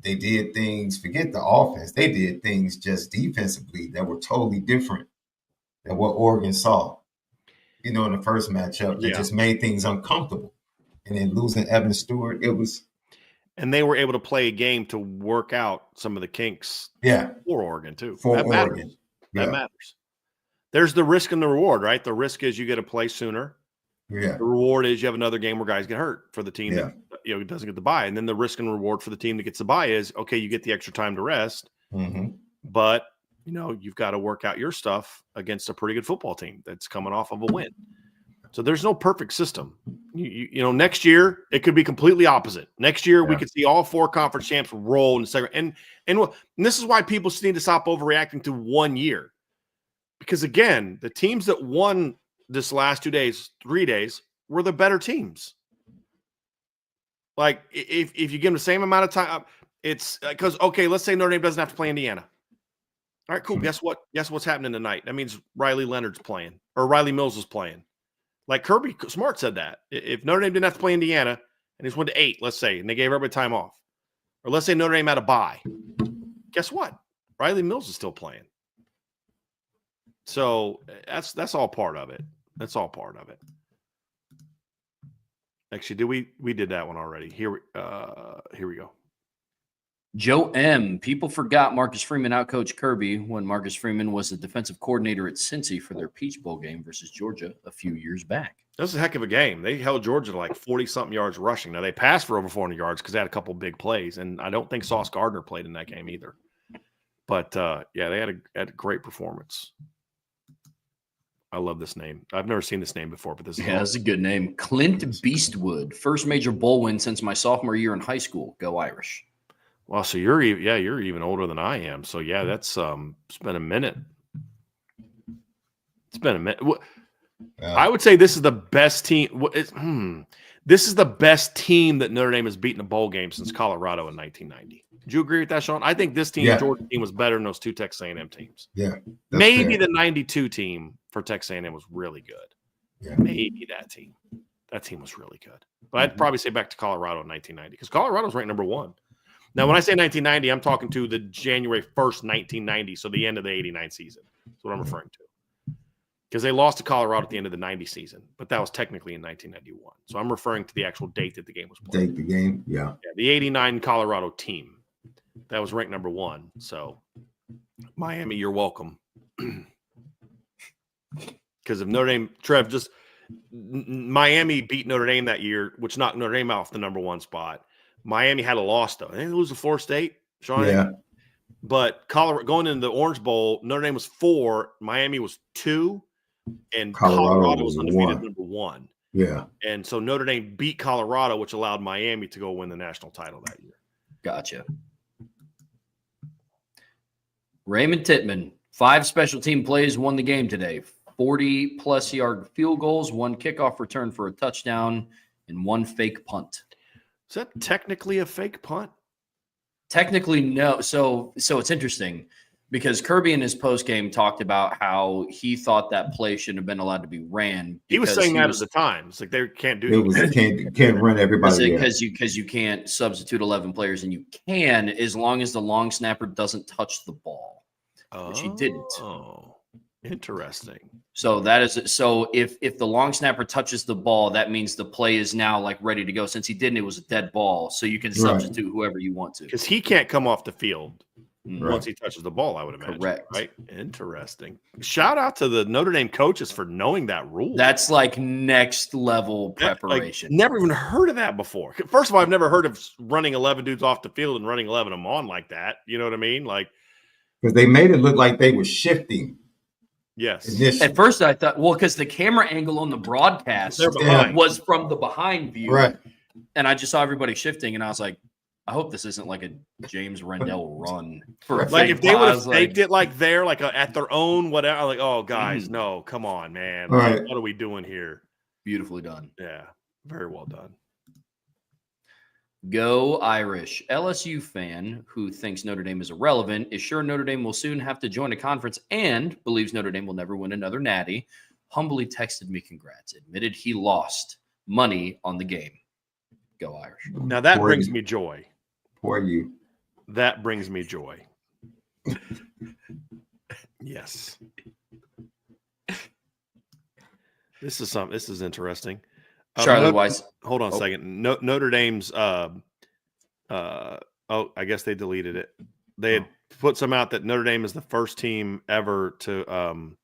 They did things, forget the offense. They did things just defensively that were totally different than what Oregon saw, in the first matchup. That just made things uncomfortable. And then losing Evan Stewart, it was. And they were able to play a game to work out some of the kinks for Oregon, too. That matters. That matters. There's the risk and the reward, right? The risk is you get to play sooner. Yeah. The reward is you have another game where guys get hurt for the team that doesn't get the bye. And then the risk and reward for the team that gets the bye is, okay, you get the extra time to rest. But, you've got to work out your stuff against a pretty good football team that's coming off of a win. So there's no perfect system. Next year it could be completely opposite. Next year we could see all 4 conference champs roll in the second. And this is why people need to stop overreacting to 1 year. Because again, the teams that won this last 3 days, were the better teams. Like if you give them the same amount of time, it's because, okay, let's say Notre Dame doesn't have to play Indiana. All right, cool. Guess what? Guess what's happening tonight? That means Riley Leonard's playing, or Riley Mills is playing. Like Kirby Smart said that. If Notre Dame didn't have to play Indiana and he's went to 8, let's say, and they gave everybody time off, or let's say Notre Dame had a bye, guess what? Riley Mills is still playing. So that's all part of it. That's all part of it. Actually, we did that one already. Here we go. Joe M. People forgot Marcus Freeman outcoached Kirby when Marcus Freeman was the defensive coordinator at Cincy for their Peach Bowl game versus Georgia a few years back. That was a heck of a game. They held Georgia to like 40-something yards rushing. Now, they passed for over 400 yards because they had a couple big plays, and I don't think Sauce Gardner played in that game either. But, they had a great performance. I love this name. I've never seen this name before, but this is Yeah, that's a good name. Clint Beastwood, first major bowl win since my sophomore year in high school. Go Irish. Well, so you're even older than I am. So yeah, that's it's been a minute. It's been a minute. I would say this is the best team. This is the best team that Notre Dame has beaten a bowl game since Colorado in 1990. Did you agree with that, Sean? I think this team, the Georgia team, was better than those two Texas A&M teams. Yeah, maybe the 92 team for Texas A&M was really good. Yeah. Maybe that team. That team was really good. But I'd probably say back to Colorado in 1990 because Colorado's ranked number 1. Now, when I say 1990, I'm talking to the January 1st, 1990, so the end of the 89 season. That's what I'm referring to. Because they lost to Colorado at the end of the 90 season, but that was technically in 1991. So I'm referring to the actual date that the game was played. Date the game, yeah. The 89 Colorado team. That was ranked number 1. So, Miami, you're welcome. Because of Notre Dame, Trev, just Miami beat Notre Dame that year, which knocked Notre Dame off the number 1 spot. Miami had a loss, though. They didn't lose to Florida State, Sean. Yeah. But Colorado, going into the Orange Bowl, Notre Dame was 4, Miami was 2, and Colorado was undefeated number 1. Yeah. And so Notre Dame beat Colorado, which allowed Miami to go win the national title that year. Gotcha. Raymond Tittman, 5 special team plays won the game today. 40-plus yard field goals, 1 kickoff return for a touchdown, and 1 fake punt. Is that technically a fake punt? Technically, no. So it's interesting because Kirby in his postgame talked about how he thought that play shouldn't have been allowed to be ran. He was saying that at the time. It's like they can't do it. Can't run everybody. Because you can't substitute 11 players, and you can as long as the long snapper doesn't touch the ball, which he didn't. Oh, interesting. So that is so if the long snapper touches the ball, that means the play is now like ready to go. Since he didn't, it was a dead ball. So you can substitute whoever you want to. Because he can't come off the field once he touches the ball, I would imagine. Correct. Right? Interesting. Shout out to the Notre Dame coaches for knowing that rule. That's like next level preparation. Never even heard of that before. First of all, I've never heard of running 11 dudes off the field and running 11 of them on like that. You know what I mean? Like, because they made it look like they were shifting. Yes. At first I thought, well, because the camera angle on the broadcast was from the behind view. Right. And I just saw everybody shifting, and I was like, I hope this isn't like a James Rendell run. For a like if they would have faked it like they're like at their own whatever, like, oh, guys, no, come on, man. Right. What are we doing here? Beautifully done. Yeah. Very well done. Go Irish. LSU fan who thinks Notre Dame is irrelevant is sure Notre Dame will soon have to join a conference and believes Notre Dame will never win another natty. Humbly texted me congrats. Admitted he lost money on the game. Go Irish. Now that brings me joy. Poor you. That brings me joy. Yes. This is interesting. Charlie Weiss. Hold on a second. Notre Dame's I guess they deleted it. They had put some out that Notre Dame is the first team ever to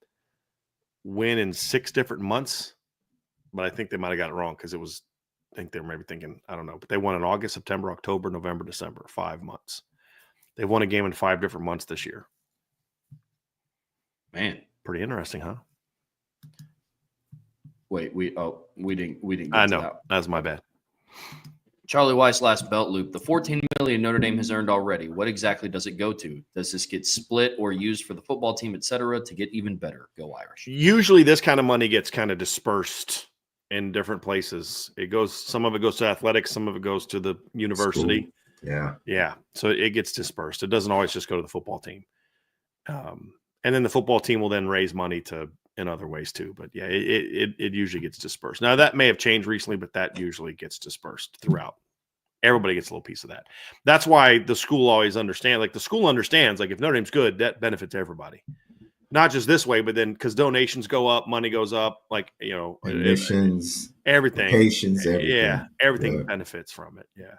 win in 6 different months. But I think they might have got it wrong because I think they were maybe thinking, I don't know, but they won in August, September, October, November, December, 5 months. They've won a game in 5 different months this year. Man, pretty interesting, huh? Wait, we didn't get I to know. That's my bad. Charlie Weiss last belt loop. The $14 million Notre Dame has earned already. What exactly does it go to? Does this get split or used for the football team, et cetera, to get even better? Go Irish. Usually this kind of money gets kind of dispersed in different places. Some of it goes to athletics, some of it goes to the university. School. Yeah. So it gets dispersed. It doesn't always just go to the football team. And then the football team will then raise money in other ways too. But yeah, it usually gets dispersed. Now that may have changed recently, but that usually gets dispersed throughout. Everybody gets a little piece of that. That's why the school always understands. Like the school understands, like if Notre Dame's good, that benefits everybody. Not just this way, but then because donations go up, money goes up, like, you know, admissions, everything. Vacations, everything. Yeah, everything benefits from it. Yeah.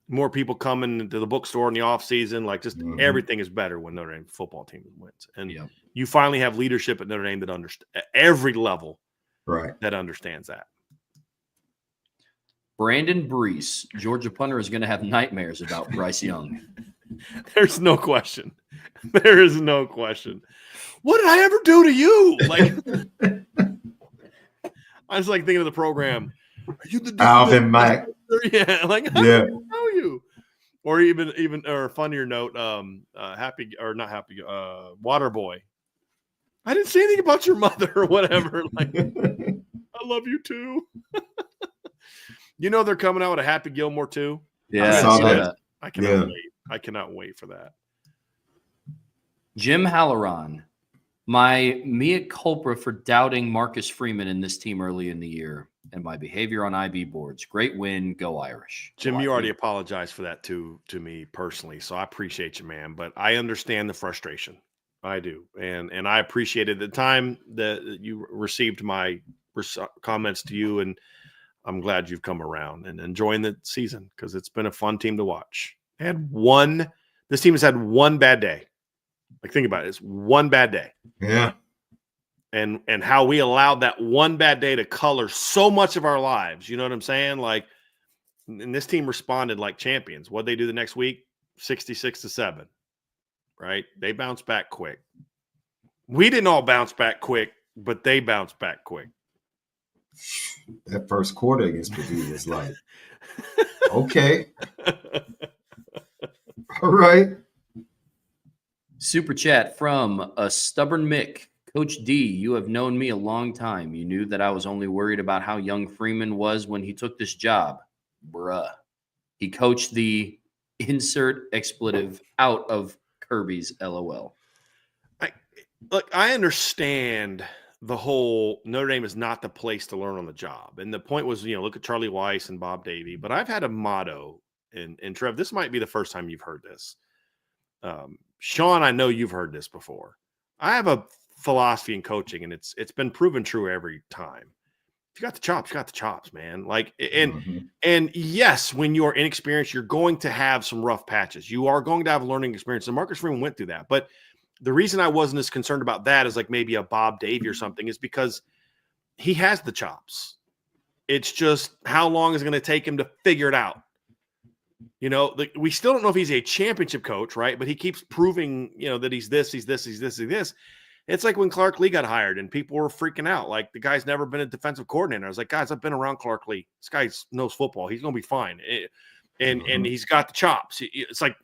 More people coming to the bookstore in the off season, like just everything is better when Notre Dame football team wins. And you finally have leadership at Notre Dame that understands at every level, right? That understands that. Brandon Brees, Georgia punter, is going to have nightmares about Bryce Young. There's no question. There is no question. what did I ever do to you? Like, I was like thinking of the program. Are you the dude Alvin Mack? Yeah, like I Yeah. don't know you. Or even or a funnier note, happy or not happy, water boy. I didn't say anything about your mother or whatever. Like, I love you too. You know they're coming out with a Happy Gilmore too. Yeah, I saw that. I cannot wait. I cannot wait for that. Jim Halloran, my mea culpa for doubting Marcus Freeman in this team early in the year and my behavior on IB boards. Great win. Go Irish. Jim, you already apologized for that to me personally, so I appreciate you, man. But I understand the frustration. I do, and I appreciated the time that you received my comments to you, and I'm glad you've come around and enjoying the season because it's been a fun team to watch. This team has had one bad day. Like, think about it. It's one bad day. Yeah. And how we allowed that one bad day to color so much of our lives. You know what I'm saying? Like, and this team responded like champions. What'd they do the next week? 66-7, right? They bounced back quick. We didn't all bounce back quick, but they bounced back quick. That first quarter against Purdue was like, okay. All right. Super chat from a stubborn Mick. Coach D, you have known me a long time. You knew that I was only worried about how young Freeman was when he took this job. Bruh. He coached the insert expletive out of Kirby's LOL. I understand the whole Notre Dame is not the place to learn on the job. And the point was, look at Charlie Weiss and Bob Davie. But I've had a motto, and Trev, this might be the first time you've heard this. Sean, I know you've heard this before. I have a philosophy in coaching, and it's been proven true every time. If you got the chops, you got the chops, man. Like, and yes, when you're inexperienced, you're going to have some rough patches. You are going to have a learning experience. And Marcus Freeman went through that. But the reason I wasn't as concerned about that as like maybe a Bob Davie or something is because he has the chops. It's just how long is it going to take him to figure it out? We still don't know if he's a championship coach, right? But he keeps proving, that he's this, he's this, he's this, he's this. It's like when Clark Lee got hired and people were freaking out. Like, the guy's never been a defensive coordinator. I was like, guys, I've been around Clark Lee. This guy knows football. He's going to be fine. And he's got the chops. It's like,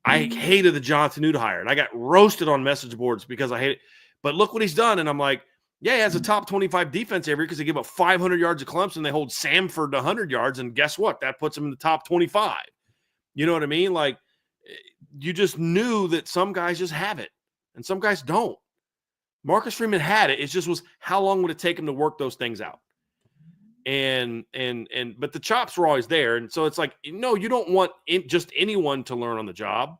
I hated the Jonathan Nude hire, and I got roasted on message boards because I hate it. But look what he's done. And I'm like, yeah, he has a top 25 defense every year because they give up 500 yards of Clemson. They hold Samford to 100 yards. And guess what? That puts him in the top 25. You know what I mean? Like, you just knew that some guys just have it and some guys don't. Marcus Freeman had it. It just was how long would it take him to work those things out? But the chops were always there. And so it's like, no, you don't want just anyone to learn on the job.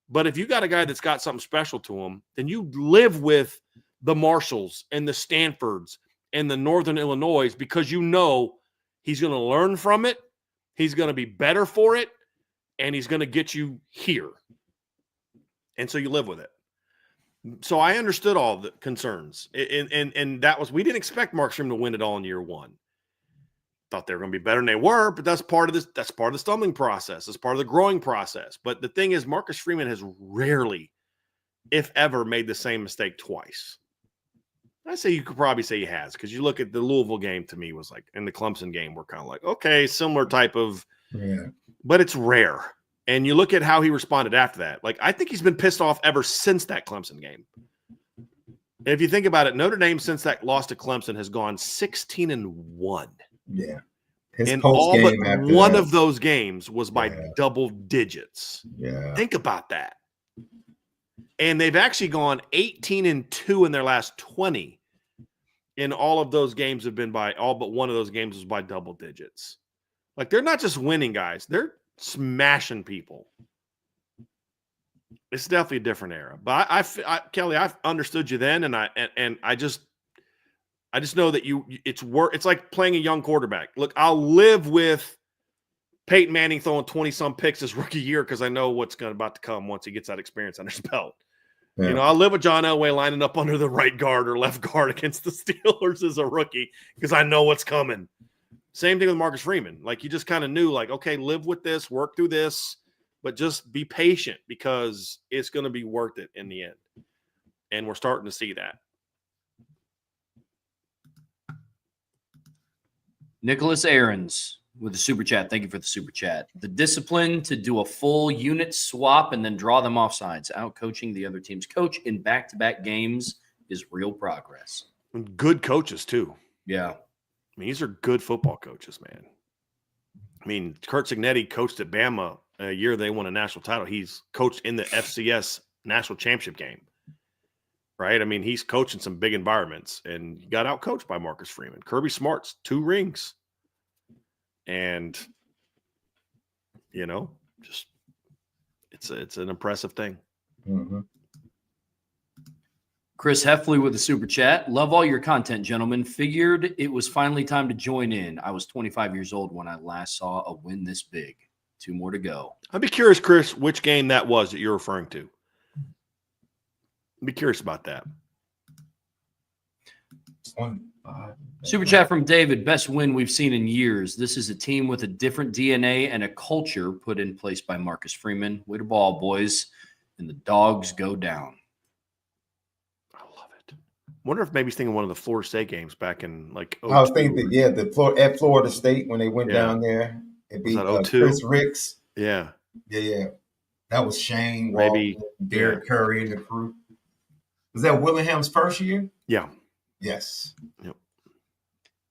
But if you got a guy that's got something special to him, then you live with the Marshalls and the Stanfords and the Northern Illinois because you know he's going to learn from it. He's going to be better for it. And he's going to get you here. And so you live with it. So I understood all the concerns. And that was, we didn't expect Marcus Freeman to win it all in year one. Thought they were going to be better than they were, but that's part of this. That's part of the stumbling process. It's part of the growing process. But the thing is, Marcus Freeman has rarely, if ever, made the same mistake twice. I say you could probably say he has, because you look at the Louisville game, to me was like, and the Clemson game, we're kind of like, okay, similar type of, but it's rare. And you look at how he responded after that. Like, I think he's been pissed off ever since that Clemson game. And if you think about it, Notre Dame, since that loss to Clemson, has gone 16-1. Yeah. And all but one of those games was by double digits. Yeah. Think about that. And they've actually gone 18-2 in their last 20. And all of those games have been by, all but one of those games was by double digits. Like, they're not just winning, guys. They're smashing people. It's definitely a different era. But I Kelly, I've understood you then, and I just know that it's like playing a young quarterback. Look, I'll live with Peyton Manning throwing 20-some picks his rookie year because I know what's about to come once he gets that experience under his belt. Yeah. I'll live with John Elway lining up under the right guard or left guard against the Steelers as a rookie because I know what's coming. Same thing with Marcus Freeman. Like, you just kind of knew, like, okay, live with this, work through this, but just be patient because it's going to be worth it in the end. and we're starting to see that. Nicholas Aarons with the super chat. Thank you for the super chat. The discipline to do a full unit swap and then draw them offsides, out coaching the other team's coach in back-to-back games is real progress. And good coaches too. Yeah. I mean, these are good football coaches, man. I mean, Kurt Cignetti coached at Bama a year they won a national title. He's coached in the FCS national championship game, right? I mean, he's coaching some big environments, and he got out-coached by Marcus Freeman. Kirby Smart's 2 rings. And, you know, just it's an impressive thing. Mm-hmm. Chris Heffley with the super chat. Love all your content, gentlemen. Figured it was finally time to join in. I was 25 years old when I last saw a win this big. 2 more to go. I'd be curious, Chris, which game that was that you're referring to. I'd be curious about that. Super chat from David. Best win we've seen in years. This is a team with a different DNA and a culture put in place by Marcus Freeman. Way to ball, boys. And the dogs go down. I love it. Wonder if maybe he's thinking one of the Florida State games back in like 02. I was thinking that, at Florida State when they went down there. It beat that 02? Chris Ricks. Yeah. Yeah. That was Shane, Maybe Walton, Derek Curry, and the crew. Was that Willingham's first year? Yeah. Yes. Yep.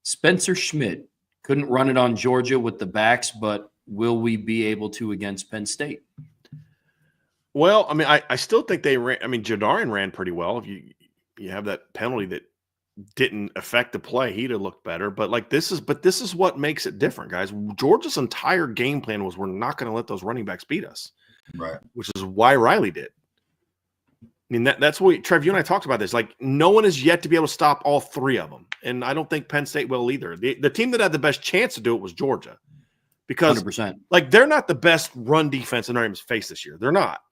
Spencer Schmidt couldn't run it on Georgia with the backs, but will we be able to against Penn State? Well, I mean, I still think they ran. I mean, Jadarian ran pretty well. If you have that penalty that didn't affect the play, he'd have looked better. But this is what makes it different, guys. Georgia's entire game plan was we're not going to let those running backs beat us, right? Which is why Riley did. I mean, that's what Trev, you and I talked about this. Like, no one is yet to be able to stop all 3 of them. And I don't think Penn State will either. The team that had the best chance to do it was Georgia. Because 100%. Like, they're not the best run defense in Notre Dame's face this year. They're not.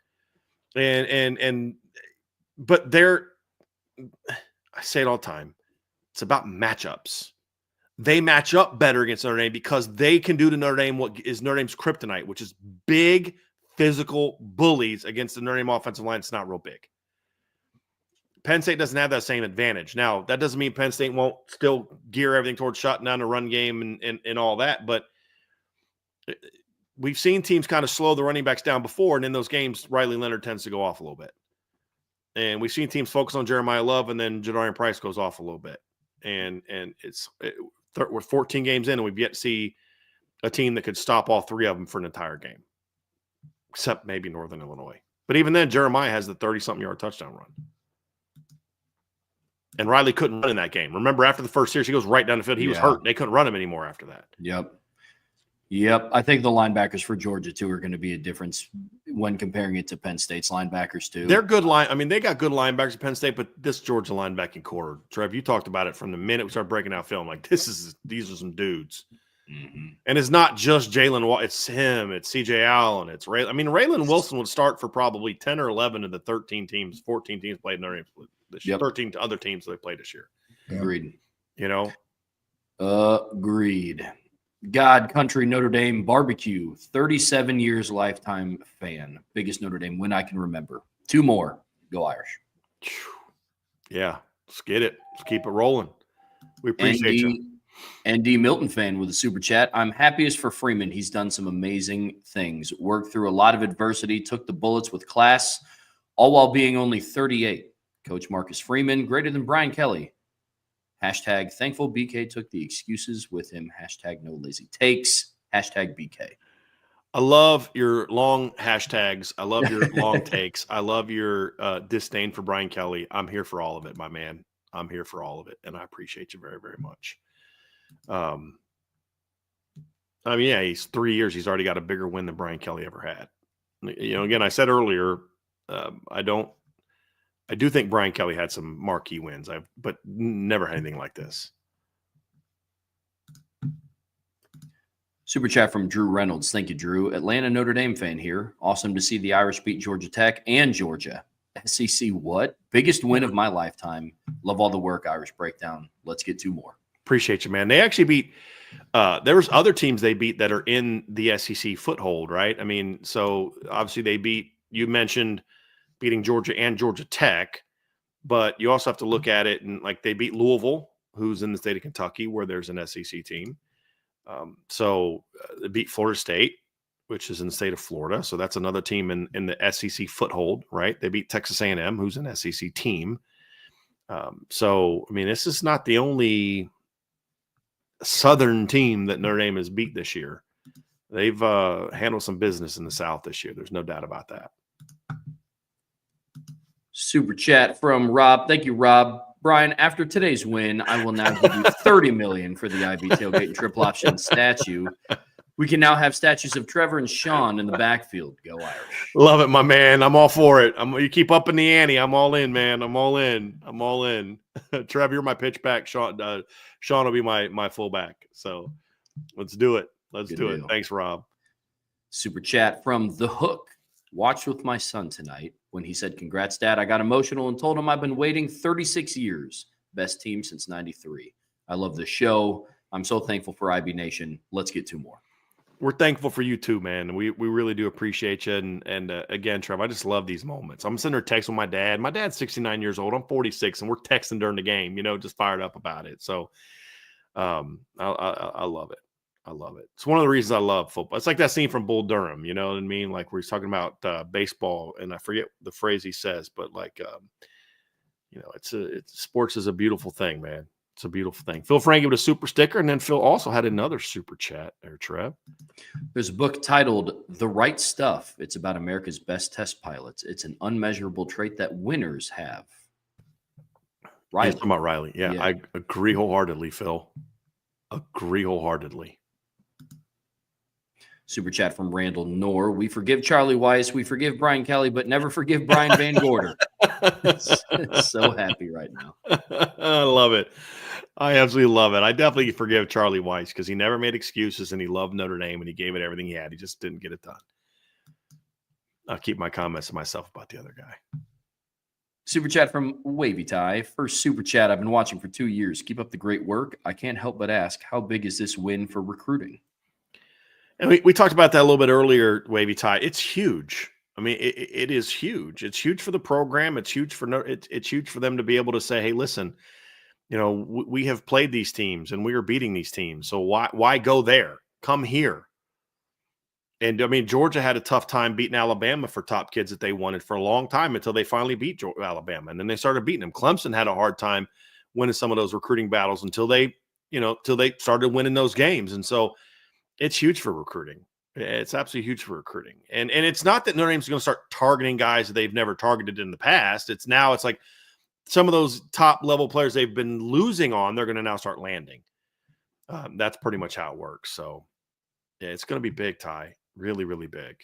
But they're, I say it all the time, it's about matchups. They match up better against Notre Dame because they can do to Notre Dame what is Notre Dame's kryptonite, which is big, physical bullies against the Notre Dame offensive line. It's not real big. Penn State doesn't have that same advantage. Now, that doesn't mean Penn State won't still gear everything towards shutting down the run game and all that, but we've seen teams kind of slow the running backs down before, and in those games, Riley Leonard tends to go off a little bit. And we've seen teams focus on Jeremiah Love, and then Jadarian Price goes off a little bit. And we're 14 games in, and we've yet to see a team that could stop all 3 of them for an entire game, except maybe Northern Illinois. But even then, Jeremiah has the 30-something yard touchdown run. And Riley couldn't run in that game. Remember, after the first series, he goes right down the field. He was hurt. They couldn't run him anymore after that. Yep. I think the linebackers for Georgia, too, are going to be a difference when comparing it to Penn State's linebackers, too. They're good line. I mean, they got good linebackers at Penn State, but this Georgia linebacking core, Trev, you talked about it from the minute we started breaking out film. Like, these are some dudes. Mm-hmm. And it's not just Jalen Watt. It's him. It's C.J. Allen. It's Ray. I mean, Raylan Wilson would start for probably 10 or 11 of the 14 teams played in Notre Dame this year. 13 other teams they played this year. Agreed. You know? Agreed. God, Country, Notre Dame barbecue. 37 years lifetime fan. Biggest Notre Dame win I can remember. 2 more. Go Irish. Yeah. Let's get it. Let's keep it rolling. We appreciate you. ND Milton fan with a super chat. I'm happiest for Freeman. He's done some amazing things. Worked through a lot of adversity. Took the bullets with class. All while being only 38. Coach Marcus Freeman. Greater than Brian Kelly. Hashtag thankful BK took the excuses with him. Hashtag no lazy takes. Hashtag BK. I love your long hashtags. I love your long takes. I love your disdain for Brian Kelly. I'm here for all of it, my man. I'm here for all of it, and I appreciate you very, very much. I mean, yeah, he's 3 years. He's already got a bigger win than Brian Kelly ever had. You know, again, I said earlier, I do think Brian Kelly had some marquee wins, but never had anything like this. Super chat from Drew Reynolds. Thank you, Drew. Atlanta Notre Dame fan here. Awesome to see the Irish beat Georgia Tech and Georgia. SEC what? Biggest win of my lifetime. Love all the work, Irish Breakdown. Let's get 2 more. Appreciate you, man. They actually beat there was other teams they beat that are in the SEC foothold, right? I mean, so obviously they beat, you mentioned beating Georgia and Georgia Tech. But you also have to look at it, and like they beat Louisville, who's in the state of Kentucky, where there's an SEC team. They beat Florida State, which is in the state of Florida. So that's another team in the SEC foothold, right? They beat Texas A&M, who's an SEC team. So, I mean, this is not the only Southern team that Notre Dame has beat this year. They've handled some business in the South this year. There's no doubt about that. Super chat from Rob. Thank you, Rob. Brian, after today's win, I will now give you $30 million for the IB tailgate and triple option statue. We can now have statues of Trevor and Sean in the backfield. Go Irish. Love it, my man. I'm all for it. You keep up in the ante. I'm all in, man. I'm all in. Trevor, you're my pitch back. Sean will be my fullback. So let's do it. Let's do it. Thanks, Rob. Super chat from The Hook. Watched with my son tonight. When he said, "Congrats, Dad," I got emotional and told him I've been waiting 36 years. Best team since 93. I love the show. I'm so thankful for IB Nation. Let's get 2 more. We're thankful for you too, man. We really do appreciate you. And again, Trev, I just love these moments. I'm sitting there texting with my dad. My dad's 69 years old. I'm 46, and we're texting during the game, just fired up about it. So I love it. I love it. It's one of the reasons I love football. It's like that scene from Bull Durham, you know what I mean? Like where he's talking about baseball, and I forget the phrase he says, but like, it's sports is a beautiful thing, man. It's a beautiful thing. Phil Frankie with a super sticker, and then Phil also had another super chat there, Trev. There's a book titled The Right Stuff. It's about America's best test pilots. It's an unmeasurable trait that winners have. Riley. Talking about Riley. Yeah, I agree wholeheartedly, Phil. Agree wholeheartedly. Super chat from Randall Knorr. We forgive Charlie Weiss. We forgive Brian Kelly, but never forgive Brian Van Gorder. So happy right now. I love it. I absolutely love it. I definitely forgive Charlie Weiss because he never made excuses, and he loved Notre Dame, and he gave it everything he had. He just didn't get it done. I'll keep my comments to myself about the other guy. Super chat from Wavy Tie. First super chat I've been watching for 2 years. Keep up the great work. I can't help but ask, how big is this win for recruiting? And we talked about that a little bit earlier, Wavy Tie. It's huge. I mean, it is huge. It's huge for the program. It's huge it's huge for them to be able to say, hey, listen, we have played these teams and we are beating these teams. So why go there? Come here. And I mean, Georgia had a tough time beating Alabama for top kids that they wanted for a long time until they finally beat Alabama. And then they started beating them. Clemson had a hard time winning some of those recruiting battles until they started winning those games. And so it's huge for recruiting. It's absolutely huge for recruiting. And it's not that Notre Dame's going to start targeting guys that they've never targeted in the past. It's like some of those top level players they've been losing on, they're going to now start landing. That's pretty much how it works. So yeah, it's going to be big, Ty. Really, really big.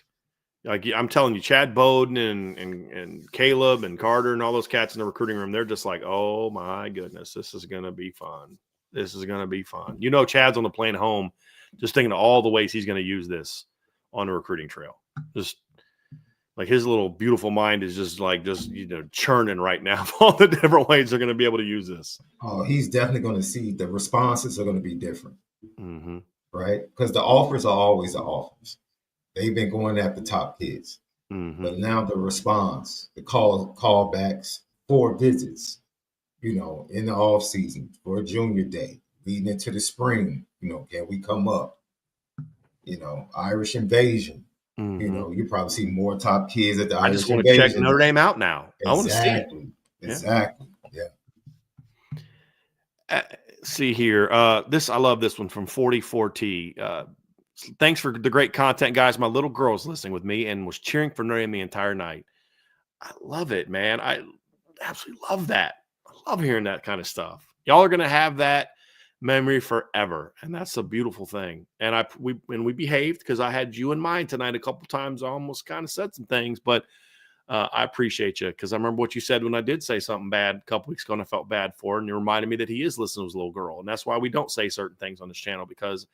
Like I'm telling you, Chad Bowden and Caleb and Carter and all those cats in the recruiting room, they're just like, oh my goodness, this is going to be fun. This is going to be fun. Chad's on the plane home, just thinking of all the ways he's going to use this on the recruiting trail. Just like his little beautiful mind is just churning right now of all the different ways they're going to be able to use this. Oh, he's definitely going to see the responses are going to be different, mm-hmm. Right? Because the offers are always the offers. They've been going after top kids, but now the response, the callbacks for visits, in the off season for a junior day, leading into the spring, can we come up? Irish invasion. You probably see more top kids at the Irish just want invasion. to check Notre Dame out now. Exactly. I want to see it. Exactly. Yeah. See here. I love this one from 44T. Thanks for the great content, guys. My little girl's listening with me and was cheering for Notre Dame the entire night. I love it, man. I absolutely love that. I love hearing that kind of stuff. Y'all are going to have that memory forever, and that's a beautiful thing. And we behaved because I had you in mind tonight a couple times. I almost kind of said some things, but I appreciate you because I remember what you said when I did say something bad a couple weeks ago, and I felt bad for it. And you reminded me that he is listening to his little girl, and that's why we don't say certain things on this channel, because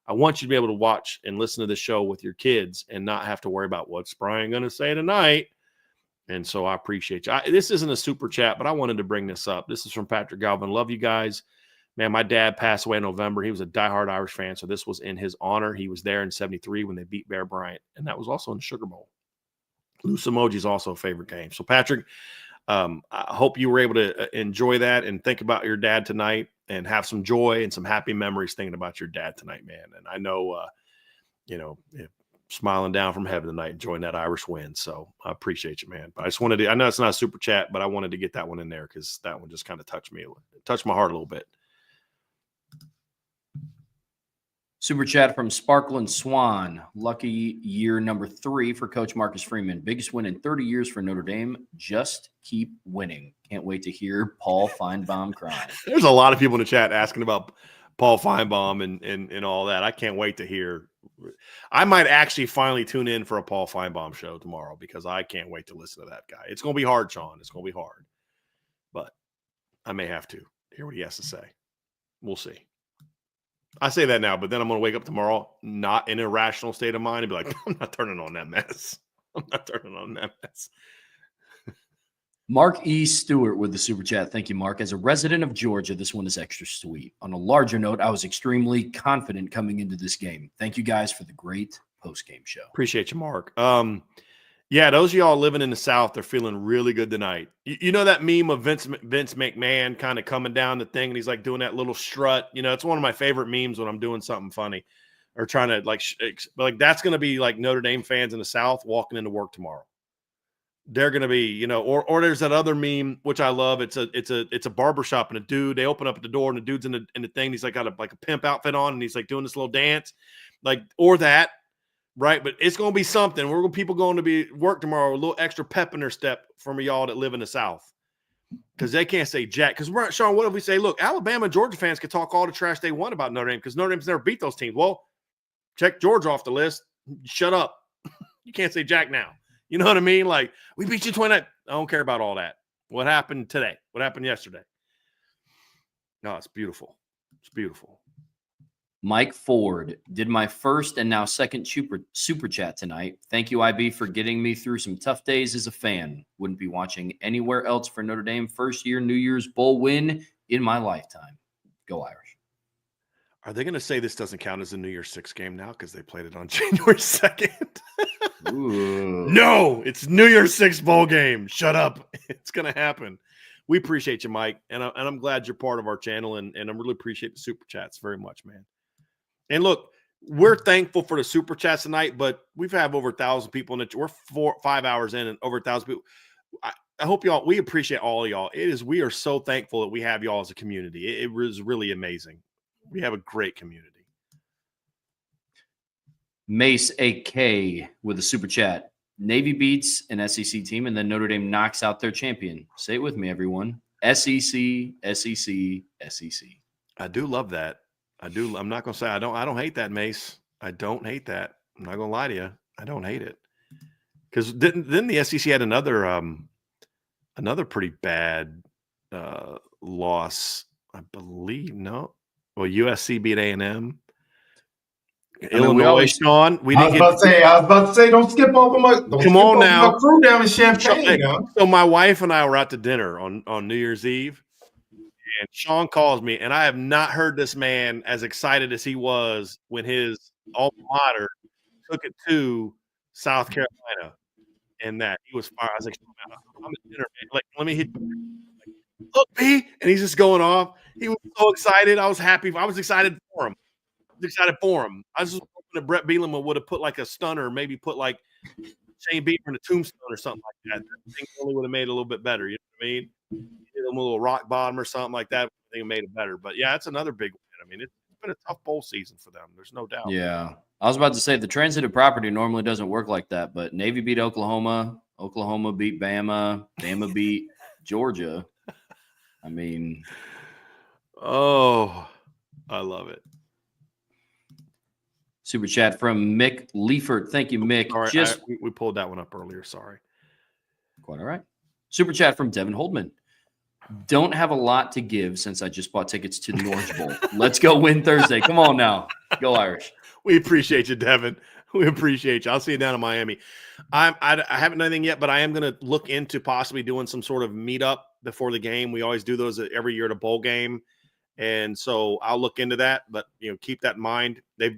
I want you to be able to watch and listen to the show with your kids and not have to worry about what's Brian going to say tonight. And so I appreciate you. This isn't a super chat, but I wanted to bring this up. This is from Patrick Galvin. Love you guys. Man, my dad passed away in November. He was a diehard Irish fan, so this was in his honor. He was there in 73 when they beat Bear Bryant, and that was also in the Sugar Bowl. Loose emoji is also a favorite game. So, Patrick, I hope you were able to enjoy that and think about your dad tonight and have some joy and some happy memories thinking about your dad tonight, man. And I know, smiling down from heaven tonight, enjoying that Irish win. So I appreciate you, man. But I just wanted to, I know it's not a super chat, but I wanted to get that one in there because that one just kind of touched my heart a little bit. Super chat from Sparkling Swan. Lucky year number 3 for Coach Marcus Freeman. Biggest win in 30 years for Notre Dame. Just keep winning. Can't wait to hear Paul Feinbaum crying. There's a lot of people in the chat asking about Paul Feinbaum and all that. I can't wait to hear. I might actually finally tune in for a Paul Feinbaum show tomorrow because I can't wait to listen to that guy. It's going to be hard, Sean. It's going to be hard. But I may have to hear what he has to say. We'll see. I say that now, but then I'm going to wake up tomorrow not in a rational state of mind and be like, I'm not turning on that mess. I'm not turning on that mess. Mark E. Stewart with the super chat. Thank you, Mark. As a resident of Georgia, this one is extra sweet. On a larger note, I was extremely confident coming into this game. Thank you guys for the great post-game show. Appreciate you, Mark. Yeah, those of y'all living in the South, they're feeling really good tonight. You know that meme of Vince McMahon kind of coming down the thing and he's like doing that little strut. You know, it's one of my favorite memes when I'm doing something funny or trying to like that's going to be like Notre Dame fans in the South walking into work tomorrow. They're going to be, you know, or there's that other meme, which I love. It's a barbershop and a dude, they open up at the door and the dude's in the thing. And he's like got a pimp outfit on and he's like doing this little dance like, or that. Right, but it's going to be something. People going to be work tomorrow, a little extra pep in their step from y'all that live in the South, because they can't say jack. Because Sean, what if we say, look, Alabama and Georgia fans can talk all the trash they want about Notre Dame because Notre Dame's never beat those teams. Well, check Georgia off the list. Shut up. You can't say jack now. You know what I mean? Like, we beat you 29. I don't care about all that. What happened today? What happened yesterday? No, it's beautiful. It's beautiful. Mike Ford did my first and now second super chat tonight. Thank you, IB, for getting me through some tough days as a fan. Wouldn't be watching anywhere else for Notre Dame. First year New Year's Bowl win in my lifetime. Go Irish. Are they going to say this doesn't count as a New Year's 6 game now because they played it on January 2nd? No, it's New Year's 6 bowl game. Shut up. It's going to happen. We appreciate you, Mike, and I'm glad you're part of our channel, and I really appreciate the super chats very much, man. And look, we're thankful for the super chats tonight, but we've had over 1,000 people in it. We're 5 hours in and over 1,000 people. I hope y'all, we appreciate all of y'all. We are so thankful that we have y'all as a community. It was really amazing. We have a great community. Mace AK with a super chat. Navy beats an SEC team, and then Notre Dame knocks out their champion. Say it with me, everyone. SEC, SEC, SEC. I do love that. I do. I'm not going to say I don't hate that, Mace. I don't hate that. I'm not going to lie to you. I don't hate it. Because then the SEC had another pretty bad loss, I believe. No, well, USC beat A&M. Illinois, Sean. I was about to say, don't skip over my. Come on now, my crew down in Champaign. So my wife and I were out to dinner on New Year's Eve. And Sean calls me, and I have not heard this man as excited as he was when his alma mater took it to South Carolina. And that he was fired. I was like, I'm at dinner, man. Like, let me hit you. Look, B. And he's just going off. He was so excited. I was happy. I was excited for him. I was just hoping that Brett Bielema would have put like a stunner, maybe put like Shane Beamer in a tombstone or something like that. That thing only would have made it a little bit better. You know what I mean? Hit him a little rock bottom or something like that. I think it made it better. But yeah, it's another big win. I mean, it's been a tough bowl season for them. There's no doubt. Yeah. I was about to say the transitive property normally doesn't work like that, but Navy beat Oklahoma. Oklahoma beat Bama. Bama beat Georgia. I mean. Oh, I love it. Super chat from Mick Leifert. Thank you, Mick. Sorry, we pulled that one up earlier. Sorry. Quite all right. Super chat from Devin Holdman. Don't have a lot to give since I just bought tickets to the Orange Bowl. Let's go win Thursday. Come on now. Go Irish. We appreciate you, Devin. We appreciate you. I'll see you down in Miami. I haven't done anything yet, but I am going to look into possibly doing some sort of meetup before the game. We always do those every year at a bowl game. And so I'll look into that, but keep that in mind. They've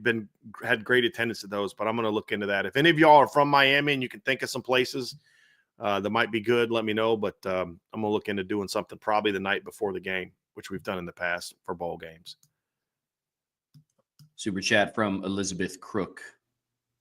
had great attendance at those, but I'm going to look into that. If any of y'all are from Miami and you can think of some places, that might be good, let me know. But I'm going to look into doing something probably the night before the game, which we've done in the past for bowl games. Super chat from Elizabeth Crook.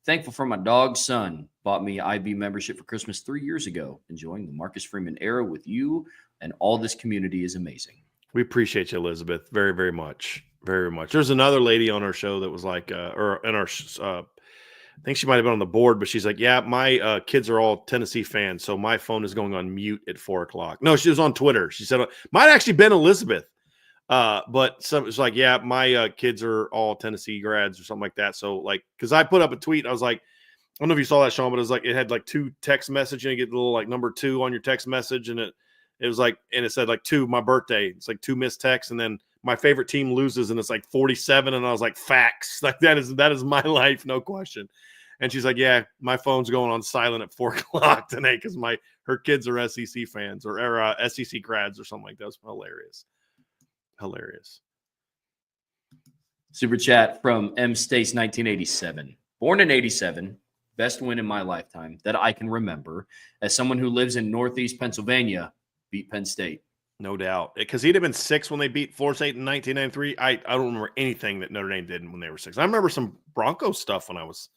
Thankful for my dog's son. Bought me IB membership for Christmas 3 years ago. Enjoying the Marcus Freeman era with you, and all this community is amazing. We appreciate you, Elizabeth, very, very much. Very much. There's another lady on our show that was like, or in our, I think she might have been on the board, but she's like, yeah, my kids are all Tennessee fans, so my phone is going on mute at 4:00. No, she was on Twitter. She said, might actually been Elizabeth. But some it's like, yeah, my kids are all Tennessee grads or something like that. So like, because I put up a tweet, I was like, I don't know if you saw that, Sean, but it was like it had like 2 text messages, and you get the little like number 2 on your text message, and it was like, and it said like 2, my birthday. It's like 2 missed texts, and then my favorite team loses, and it's like 47, and I was like, facts. Like that is my life, no question. And she's like, yeah, my phone's going on silent at 4:00 today because her kids are SEC fans or SEC grads or something like that. It's hilarious. Super chat from M Stace 1987. Born in 87, best win in my lifetime that I can remember. As someone who lives in Northeast Pennsylvania, beat Penn State. No doubt. Because he'd have been 6 when they beat Florida State in 1993. I don't remember anything that Notre Dame did when they were 6. I remember some Broncos stuff when I was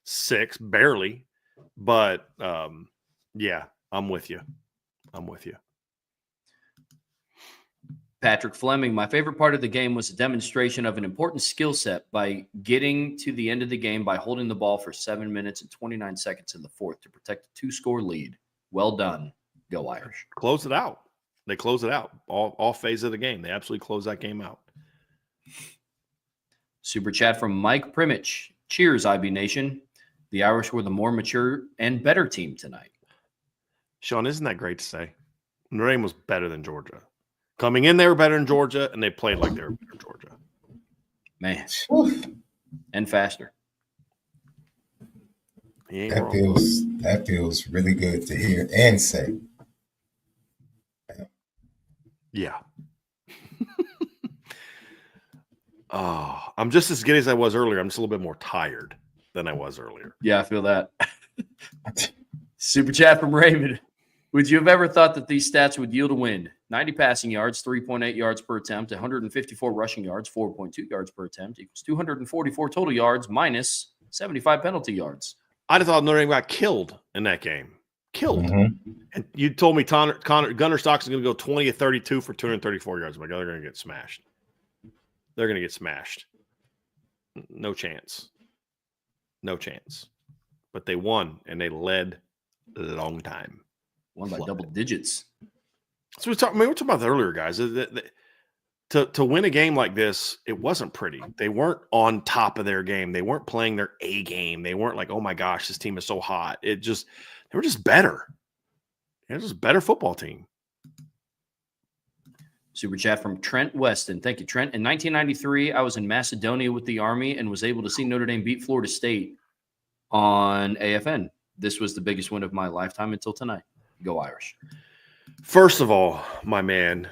6, barely. But, yeah, I'm with you. Patrick Fleming, my favorite part of the game was a demonstration of an important skill set by getting to the end of the game by holding the ball for 7 minutes and 29 seconds in the fourth to protect a 2-score lead. Well done. Go Irish. Close it out. They close it out. All phase of the game. They absolutely close that game out. Super chat from Mike Primich. Cheers, IB Nation. The Irish were the more mature and better team tonight. Sean, isn't that great to say? Notre Dame was better than Georgia. Coming in, they were better than Georgia, and they played like they were better than Georgia. Man. And faster. That feels really good to hear and say. Yeah. Oh, I'm just as giddy as I was earlier. I'm just a little bit more tired than I was earlier. Yeah, I feel that. Super chat from Raymond. Would you have ever thought that these stats would yield a win? 90 passing yards, 3.8 yards per attempt, 154 rushing yards, 4.2 yards per attempt, equals 244 total yards minus 75 penalty yards. I'd have thought Notre Dame got killed in that game. Killed. Mm-hmm. And you told me Gunnar Stocks is going to go 20 of 32 for 234 yards. I'm like, oh, they're going to get smashed. They're going to get smashed. No chance. But they won, and they led a long time. Won by double digits. So we're talking about that earlier, guys. To win a game like this, it wasn't pretty. They weren't on top of their game. They weren't playing their A game. They weren't like, oh my gosh, this team is so hot. They were just better. It was just a better football team. Super chat from Trent Weston. Thank you, Trent. In 1993, I was in Macedonia with the Army and was able to see Notre Dame beat Florida State on AFN. This was the biggest win of my lifetime until tonight. Go Irish. First of all, my man,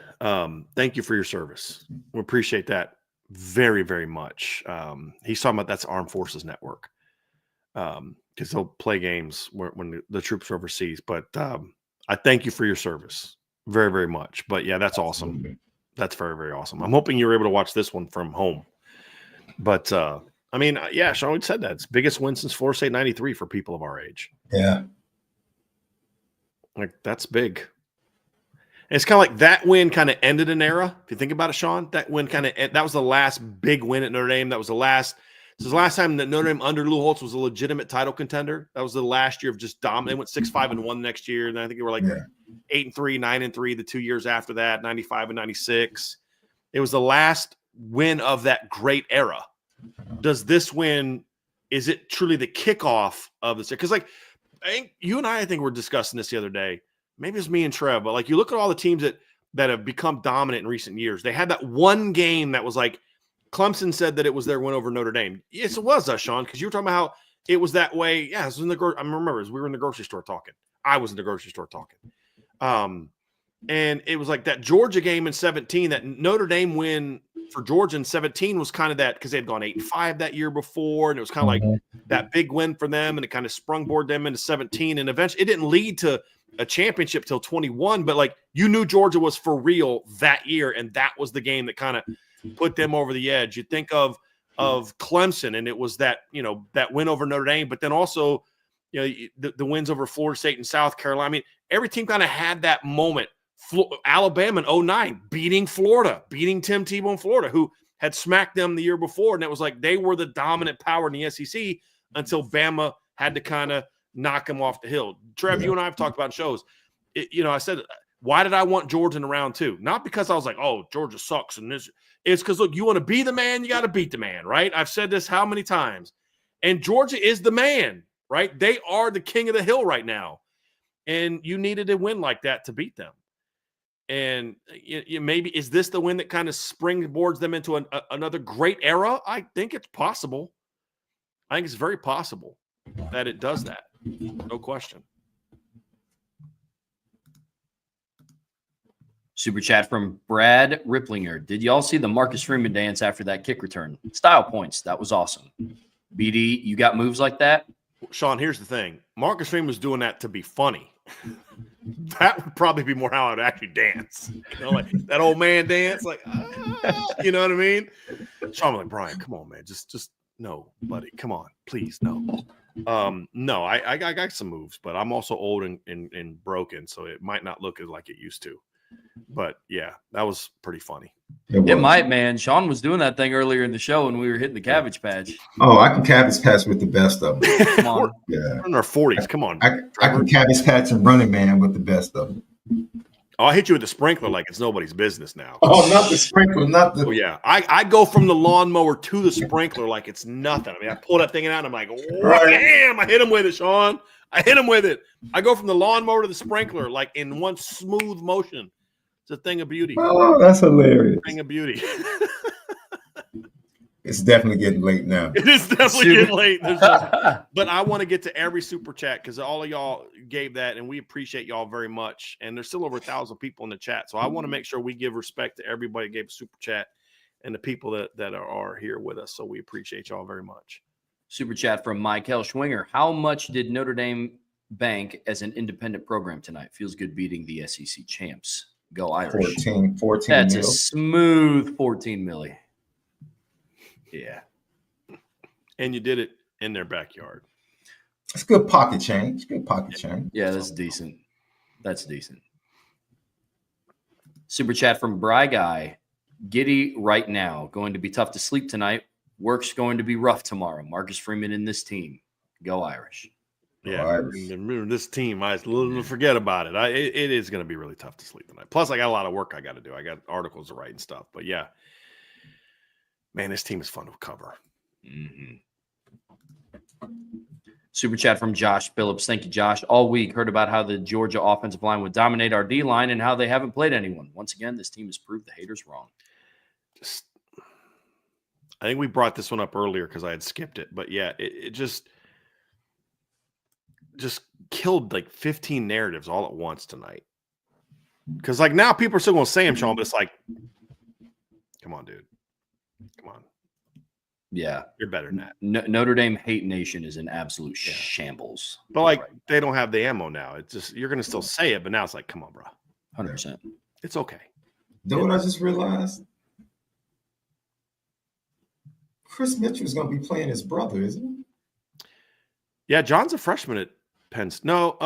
thank you for your service. We appreciate that very, very much. He's talking about that's Armed Forces Network because they'll play games when the troops are overseas. But I thank you for your service very, very much. But, yeah, that's awesome. That's very, very awesome. I'm hoping you were able to watch this one from home. But, I mean, yeah, Sean said that. It's biggest win since Florida State 93 for people of our age. Yeah. Like, that's big. And it's kind of like that win kind of ended an era. If you think about it, Sean, that win that was the last big win at Notre Dame. This was the last time that Notre Dame under Lou Holtz was a legitimate title contender. That was the last year of just dominant. They went 6-5-1 the next year. And then I think they were like 8-3, 9-3 the 2 years after that, 95 and 96. It was the last win of that great era. Does this win, is it truly the kickoff of this? Because, like, I think you and I think we're discussing this the other day. Maybe it's me and Trev, but like you look at all the teams that have become dominant in recent years. They had that one game that was like Clemson said that it was their win over Notre Dame. Yes, it was, Sean, because you were talking about how it was that way. Yeah, it was in I remember we were in the grocery store talking. I was in the grocery store talking. And it was like that Georgia game in 17, that Notre Dame win for Georgia in 17 was kind of that because they had gone 8-5 that year before, and it was kind of like that big win for them, and it kind of sprungboard them into 17. And eventually, it didn't lead to a championship till 21, but like you knew Georgia was for real that year, and that was the game that kind of put them over the edge. You think of Clemson, and it was that that win over Notre Dame, but then also the wins over Florida State and South Carolina. I mean, every team kind of had that moment. Alabama in 2009 beating Florida, beating Tim Tebow in Florida, who had smacked them the year before, and it was like they were the dominant power in the SEC until Bama had to kind of knock them off the hill. Trev, you and I have talked about shows. I said, why did I want Georgia in round 2? Not because I was like, oh, Georgia sucks, and this. It's because, look, you want to be the man, you got to beat the man, right? I've said this how many times, and Georgia is the man, right? They are the king of the hill right now, and you needed a win like that to beat them. And maybe is this the win that kind of springboards them into another great era? I think it's possible. I think it's very possible that it does that. No question. Super chat from Brad Ripplinger. Did y'all see the Marcus Freeman dance after that kick return? Style points. That was awesome. BD, you got moves like that? Sean, here's the thing. Marcus Freeman was doing that to be funny. That would probably be more how I would actually dance. Like that old man dance, like, you know what I mean? Sean was like, Brian, come on, man. Just no, buddy. Come on, please, no. No, I got some moves, but I'm also old and broken, so it might not look like it used to. But yeah, that was pretty funny. It might, man. Sean was doing that thing earlier in the show when we were hitting the cabbage patch. Oh, I can cabbage patch with the best of them. Come on. Yeah. We're in our 40s. Come on. I can cabbage patch and Running Man with the best of them. Oh, I hit you with the sprinkler like it's nobody's business now. Oh, not the sprinkler, not the. Oh, yeah. I go from the lawnmower to the sprinkler like it's nothing. I mean, I pull that thing out and I'm like, damn, I hit him with it, Sean. I hit him with it. I go from the lawnmower to the sprinkler like in one smooth motion. It's a thing of beauty. Oh, that's hilarious. Thing of beauty. It's definitely getting late now. It is definitely getting late. But I want to get to every super chat because all of y'all gave that, and we appreciate y'all very much. And there's still over 1,000 people in the chat. So I want to make sure we give respect to everybody who gave a super chat and the people that are here with us. So we appreciate y'all very much. Super chat from Michael Schwinger. How much did Notre Dame bank as an independent program tonight? Feels good beating the SEC champs. Go Irish. 14 That's mil. a smooth 14 milli. Yeah. And you did it in their backyard. It's good pocket change. Good pocket change. Yeah, that's decent. That's decent. Super chat from Bry Guy. Giddy right now. Going to be tough to sleep tonight. Work's going to be rough tomorrow. Marcus Freeman in this team. Go Irish. Yeah, remember this team. I forget about it. It is going to be really tough to sleep tonight. Plus, I got a lot of work I got to do. I got articles to write and stuff. But yeah, man, this team is fun to cover. Mm-hmm. Super chat from Josh Phillips. Thank you, Josh. All week heard about how the Georgia offensive line would dominate our D line and how they haven't played anyone. Once again, this team has proved the haters wrong. I think we brought this one up earlier because I had skipped it. But yeah, it just killed like 15 narratives all at once tonight. Because like now people are still going to say him, Sean, but it's like, come on, dude. Come on. Yeah. You're better than that. Notre Dame hate nation is an absolute shambles. But like they don't have the ammo now. It's just you're going to still say it, but now it's like, come on, bro. 100%. It's okay. You know what I just realized? Chris Mitchell's going to be playing his brother, isn't he? Yeah, John's a freshman at Penn State. No,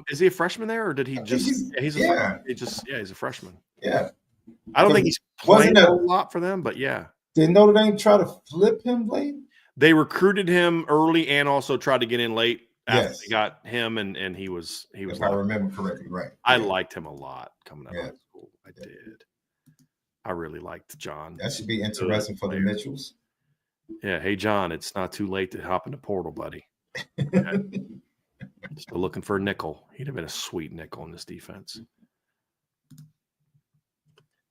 is he a freshman there, or did he just? He's a freshman. Yeah, I don't think he's playing a lot for them, but yeah. Did Notre Dame try to flip him late? They recruited him early and also tried to get in late after Yes. they got him, and he was. If I remember correctly, right? I liked him a lot coming out of school. I Yeah. did. I really liked John. That should be interesting for the Mitchells. Yeah. Hey, John, it's not too late to hop in the portal, buddy. Still looking for a nickel. He'd have been a sweet nickel in this defense.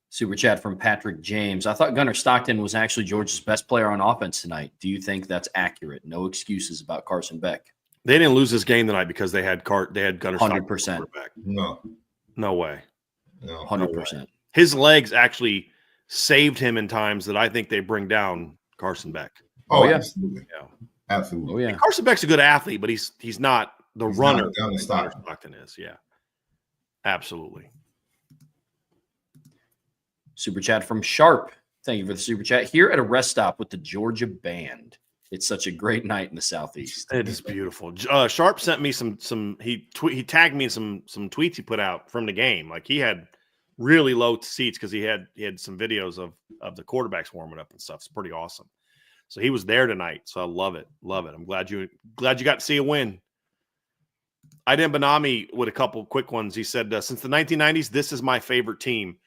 Super chat from Patrick James. I thought Gunnar Stockton was actually Georgia's best player on offense tonight. Do you think that's accurate? No excuses about Carson Beck. They didn't lose this game tonight because they had Gunnar Stockton 100%. quarterback. No way. No. 100%. His legs actually saved him in times that I think they bring down Carson Beck. Oh, yeah. absolutely. Yeah. Absolutely. Oh, yeah. And Carson Beck's a good athlete, but he's not the He's runner not Gunnar that Gunnar Stockton. Stockton is. Yeah. Absolutely. Super chat from Sharp. Thank you for the super chat. Here at a rest stop with the Georgia band. It's such a great night in the Southeast. It is beautiful. Sharp sent me some he tagged me in some tweets he put out from the game. Like he had really low seats because he had some videos of the quarterbacks warming up and stuff. It's pretty awesome. So he was there tonight. So I love it. Love it. I'm glad you got to see a win. Aiden Benami with a couple quick ones. He said, since the 1990s, this is my favorite team.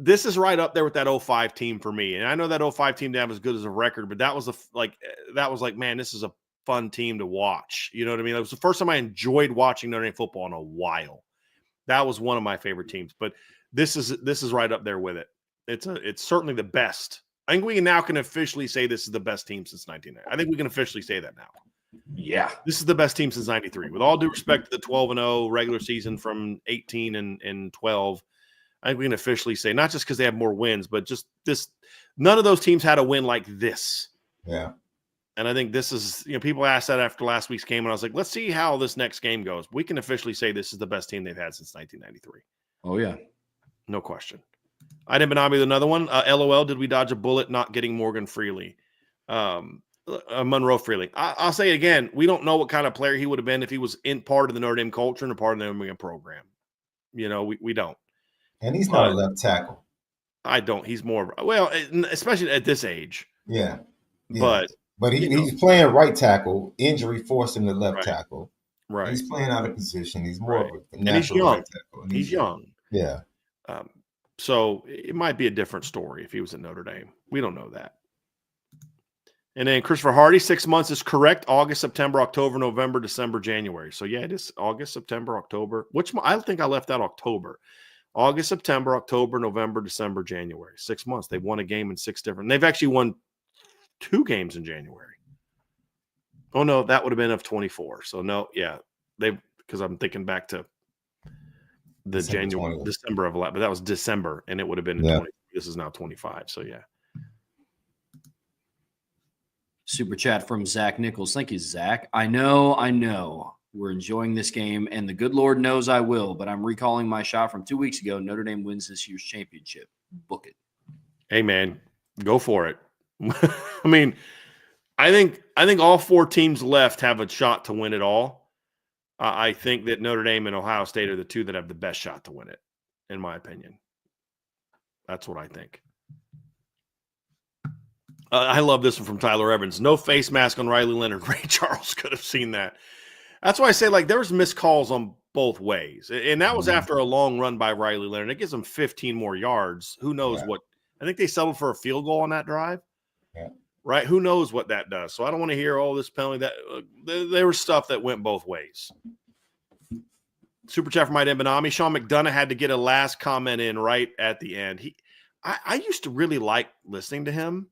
This is right up there with that 05 team for me. And I know that 05 team didn't have as good as a record, but that was like, man, this is a fun team to watch. You know what I mean? It was the first time I enjoyed watching Notre Dame football in a while. That was one of my favorite teams, but this is right up there with it. It's certainly the best. I think we now can officially say this is the best team since 1990. I think we can officially say that now. Yeah. This is the best team since 93. With all due respect to the 12-0 regular season from 18 and 12, I think we can officially say, not just because they have more wins, but just this, none of those teams had a win like this. Yeah. And I think this is, people asked that after last week's game, and I was like, let's see how this next game goes. We can officially say this is the best team they've had since 1993. Oh, yeah. No question. I didn't Benami with another one. LOL, did we dodge a bullet not getting Morgan Freely? Monroe Freely. I'll say it again. We don't know what kind of player he would have been if he was in part of the Notre Dame culture and a part of the Notre Dame program. We don't. And he's not a left tackle. I don't. He's more, especially at this age. Yeah. But he's playing right tackle. Injury forced him to left tackle. Right. He's playing out of position. He's more of a natural and he's young. right tackle. And he's young. Yeah. So it might be a different story if he was at Notre Dame. We don't know that. And then Christopher Hardy, 6 months is correct. August, September, October, November, December, January. So, yeah, it is August, September, October. I think I left out October. August, September, October, November, December, January. 6 months. They won a game in 6 different. They've actually won 2 games in January. Oh, no, that would have been of 24. So, no, yeah. Because I'm thinking back to the December of a lot, but that was December, and it would have been 20. This is now 25. So, yeah. Super chat from Zach Nichols. Thank you, Zach. I know. We're enjoying this game, and the good Lord knows I will, but I'm recalling my shot from 2 weeks ago. Notre Dame wins this year's championship. Book it. Hey, man, go for it. I mean, I think all 4 teams left have a shot to win it all. I think that Notre Dame and Ohio State are the 2 that have the best shot to win it, in my opinion. That's what I think. I love this one from Tyler Evans. No face mask on Riley Leonard. Ray Charles could have seen that. That's why I say, there was missed calls on both ways. And that was after a long run by Riley Leonard. It gives them 15 more yards. Who knows what – I think they settled for a field goal on that drive. Yeah. Right? Who knows what that does? So I don't want to hear all this penalty. There was stuff that went both ways. Super chat from Aiden Benami. Sean McDonough had to get a last comment in right at the end. I used to really like listening to him.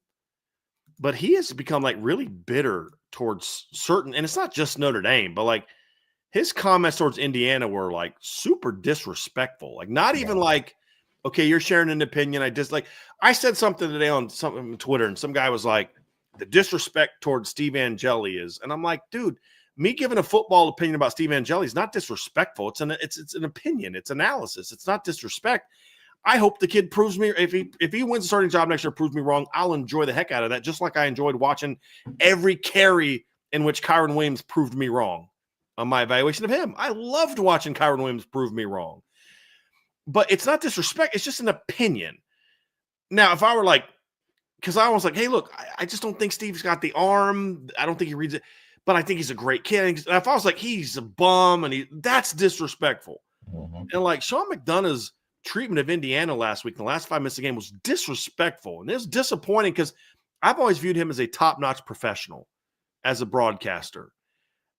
But he has become really bitter towards certain, and it's not just Notre Dame, but his comments towards Indiana were super disrespectful. Not even okay, you're sharing an opinion. I said something today on Twitter, and some guy was like, the disrespect towards Steve Angeli is, and I'm like, dude, me giving a football opinion about Steve Angeli is not disrespectful. It's an opinion. It's analysis. It's not disrespect. I hope the kid proves me, if he wins the starting job next year, proves me wrong, I'll enjoy the heck out of that, just like I enjoyed watching every carry in which Kyron Williams proved me wrong on my evaluation of him. I loved watching Kyron Williams prove me wrong. But it's not disrespect. It's just an opinion. Now, if I were because I was hey, look, I just don't think Steve's got the arm. I don't think he reads it, but I think he's a great kid. And if I was he's a bum, and that's disrespectful. Mm-hmm. And Sean McDonough's treatment of Indiana last week, in the last 5 minutes of the game, was disrespectful. And it was disappointing because I've always viewed him as a top-notch professional as a broadcaster.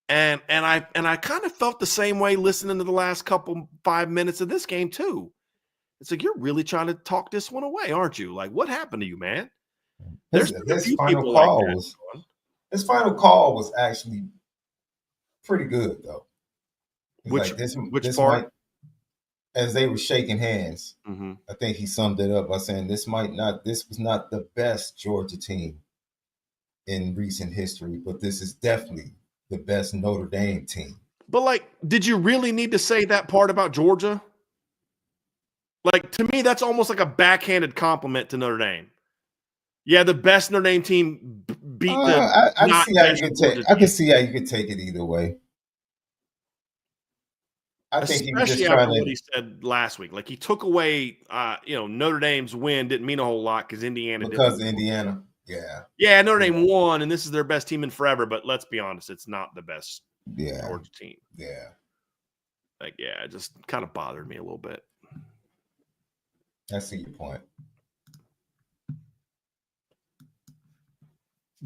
And I kind of felt the same way listening to the last 5 minutes of this game too. It's you're really trying to talk this one away, aren't you? What happened to you, man? His final call was actually pretty good, though. Which part? as they were shaking hands, Mm-hmm. I think he summed it up by saying this was not the best Georgia team in recent history, but this is definitely the best Notre Dame team. But like, did you really need to say that part about Georgia? Like, to me, that's almost like a backhanded compliment to Notre Dame. Yeah, the best Notre Dame team beat the I not can see how you best could Georgia take. I team. can see how you could take it either way. I think he was just Especially trying after what to. he said last week. Like, he took away, Notre Dame's win didn't mean a whole lot because Indiana Because didn't. Indiana, yeah. Yeah, Notre Dame won, and this is their best team in forever. But let's be honest, it's not the best Georgia team. Yeah. Like, yeah, it just kind of bothered me a little bit. I see your point.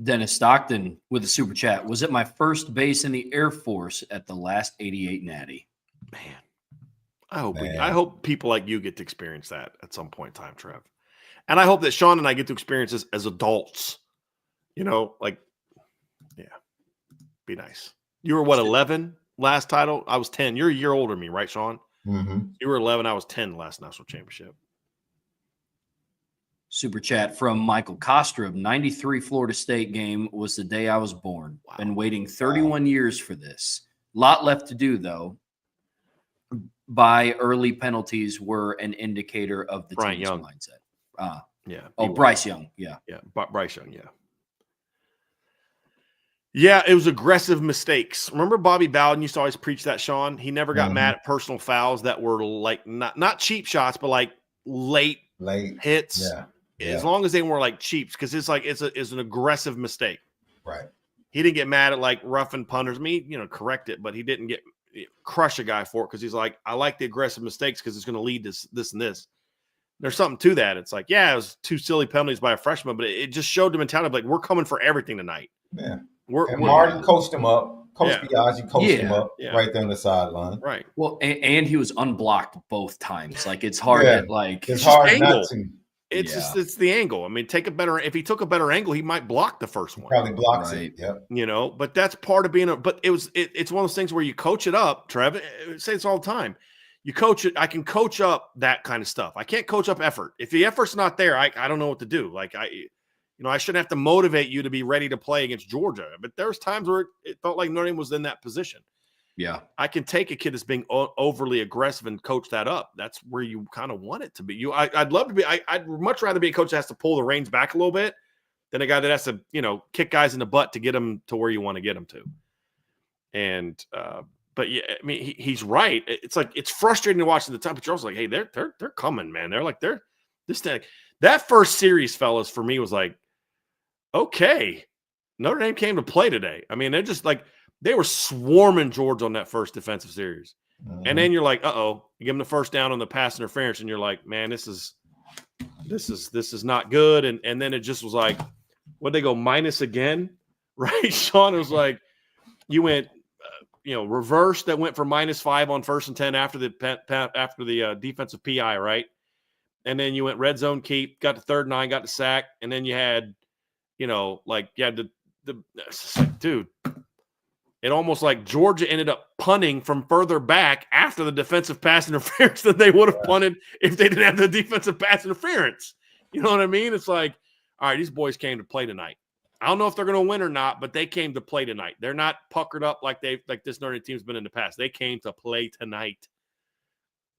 Dennis Stockton with a super chat. Was it my first base in the Air Force at the last 88 Natty? Man, I hope people like you get to experience that at some point in time, Trev. And I hope that Sean and I get to experience this as adults. You know, like, yeah, be nice. You were what, 11 last title? I was 10. You're a year older than me, right, Sean? Mm-hmm. You were 11. I was 10 last national championship. Super chat from Michael Kostrub. 93 Florida State game was the day I was born. Wow. Been waiting 31 years for this. Lot left to do, though. By early penalties were an indicator of the Bryant team's Young. mindset. Yeah. Oh, Bryce Young. Yeah. Yeah. Bryce Young. Yeah. Yeah. It was aggressive mistakes. Remember Bobby Bowden used to always preach that, Sean? He never got mad at personal fouls that were like not cheap shots, but like late hits. Yeah. As long as they weren't like cheaps, because it's like it's an aggressive mistake. Right. He didn't get mad at like roughing punters. Correct it, but he didn't crush a guy for it because he's like, I like the aggressive mistakes because it's going to lead to this and this. There's something to that. It's like, yeah, it was 2 silly penalties by a freshman, but it just showed the mentality of like, we're coming for everything tonight. Yeah. And Martin coached him up. Coach Biaggi coached him up right there on the sideline. Right. Well, and he was unblocked both times. Like, it's hard to like. It's hard angle. Not to. It's the angle. I mean, if he took a better angle, he might block the first one. Probably blocks it. Yep. But that's part of being it's one of those things where you coach it up, Trev. I say this all the time. You coach it. I can coach up that kind of stuff. I can't coach up effort. If the effort's not there, I don't know what to do. Like I shouldn't have to motivate you to be ready to play against Georgia. But there's times where it felt like Notre Dame was in that position. Yeah. I can take a kid that's being overly aggressive and coach that up. That's where you kind of want it to be. I'd love to be. I'd much rather be a coach that has to pull the reins back a little bit than a guy that has to, kick guys in the butt to get them to where you want to get them to. And, but yeah, I mean, he's right. It's like, it's frustrating to watch at the time, but you're also like, hey, they're coming, man. They're like, that first series, fellas, for me was like, okay, Notre Dame came to play today. I mean, they're just like, they were swarming Georgia on that first defensive series. And then you're like, you give them the first down on the pass interference, and you're like, man, this is not good. And then it just was like, what'd they go minus again? Right, Sean? It was like you went, reverse that went for -5 on 1st and 10 after the defensive PI, right? And then you went red zone keep, got to 3rd and 9, got the sack, and then you had, dude. It almost like Georgia ended up punting from further back after the defensive pass interference than they would have punted if they didn't have the defensive pass interference. You know what I mean? It's like, all right, these boys came to play tonight. I don't know if they're going to win or not, but they came to play tonight. They're not puckered up like this Notre Dame team's been in the past. They came to play tonight.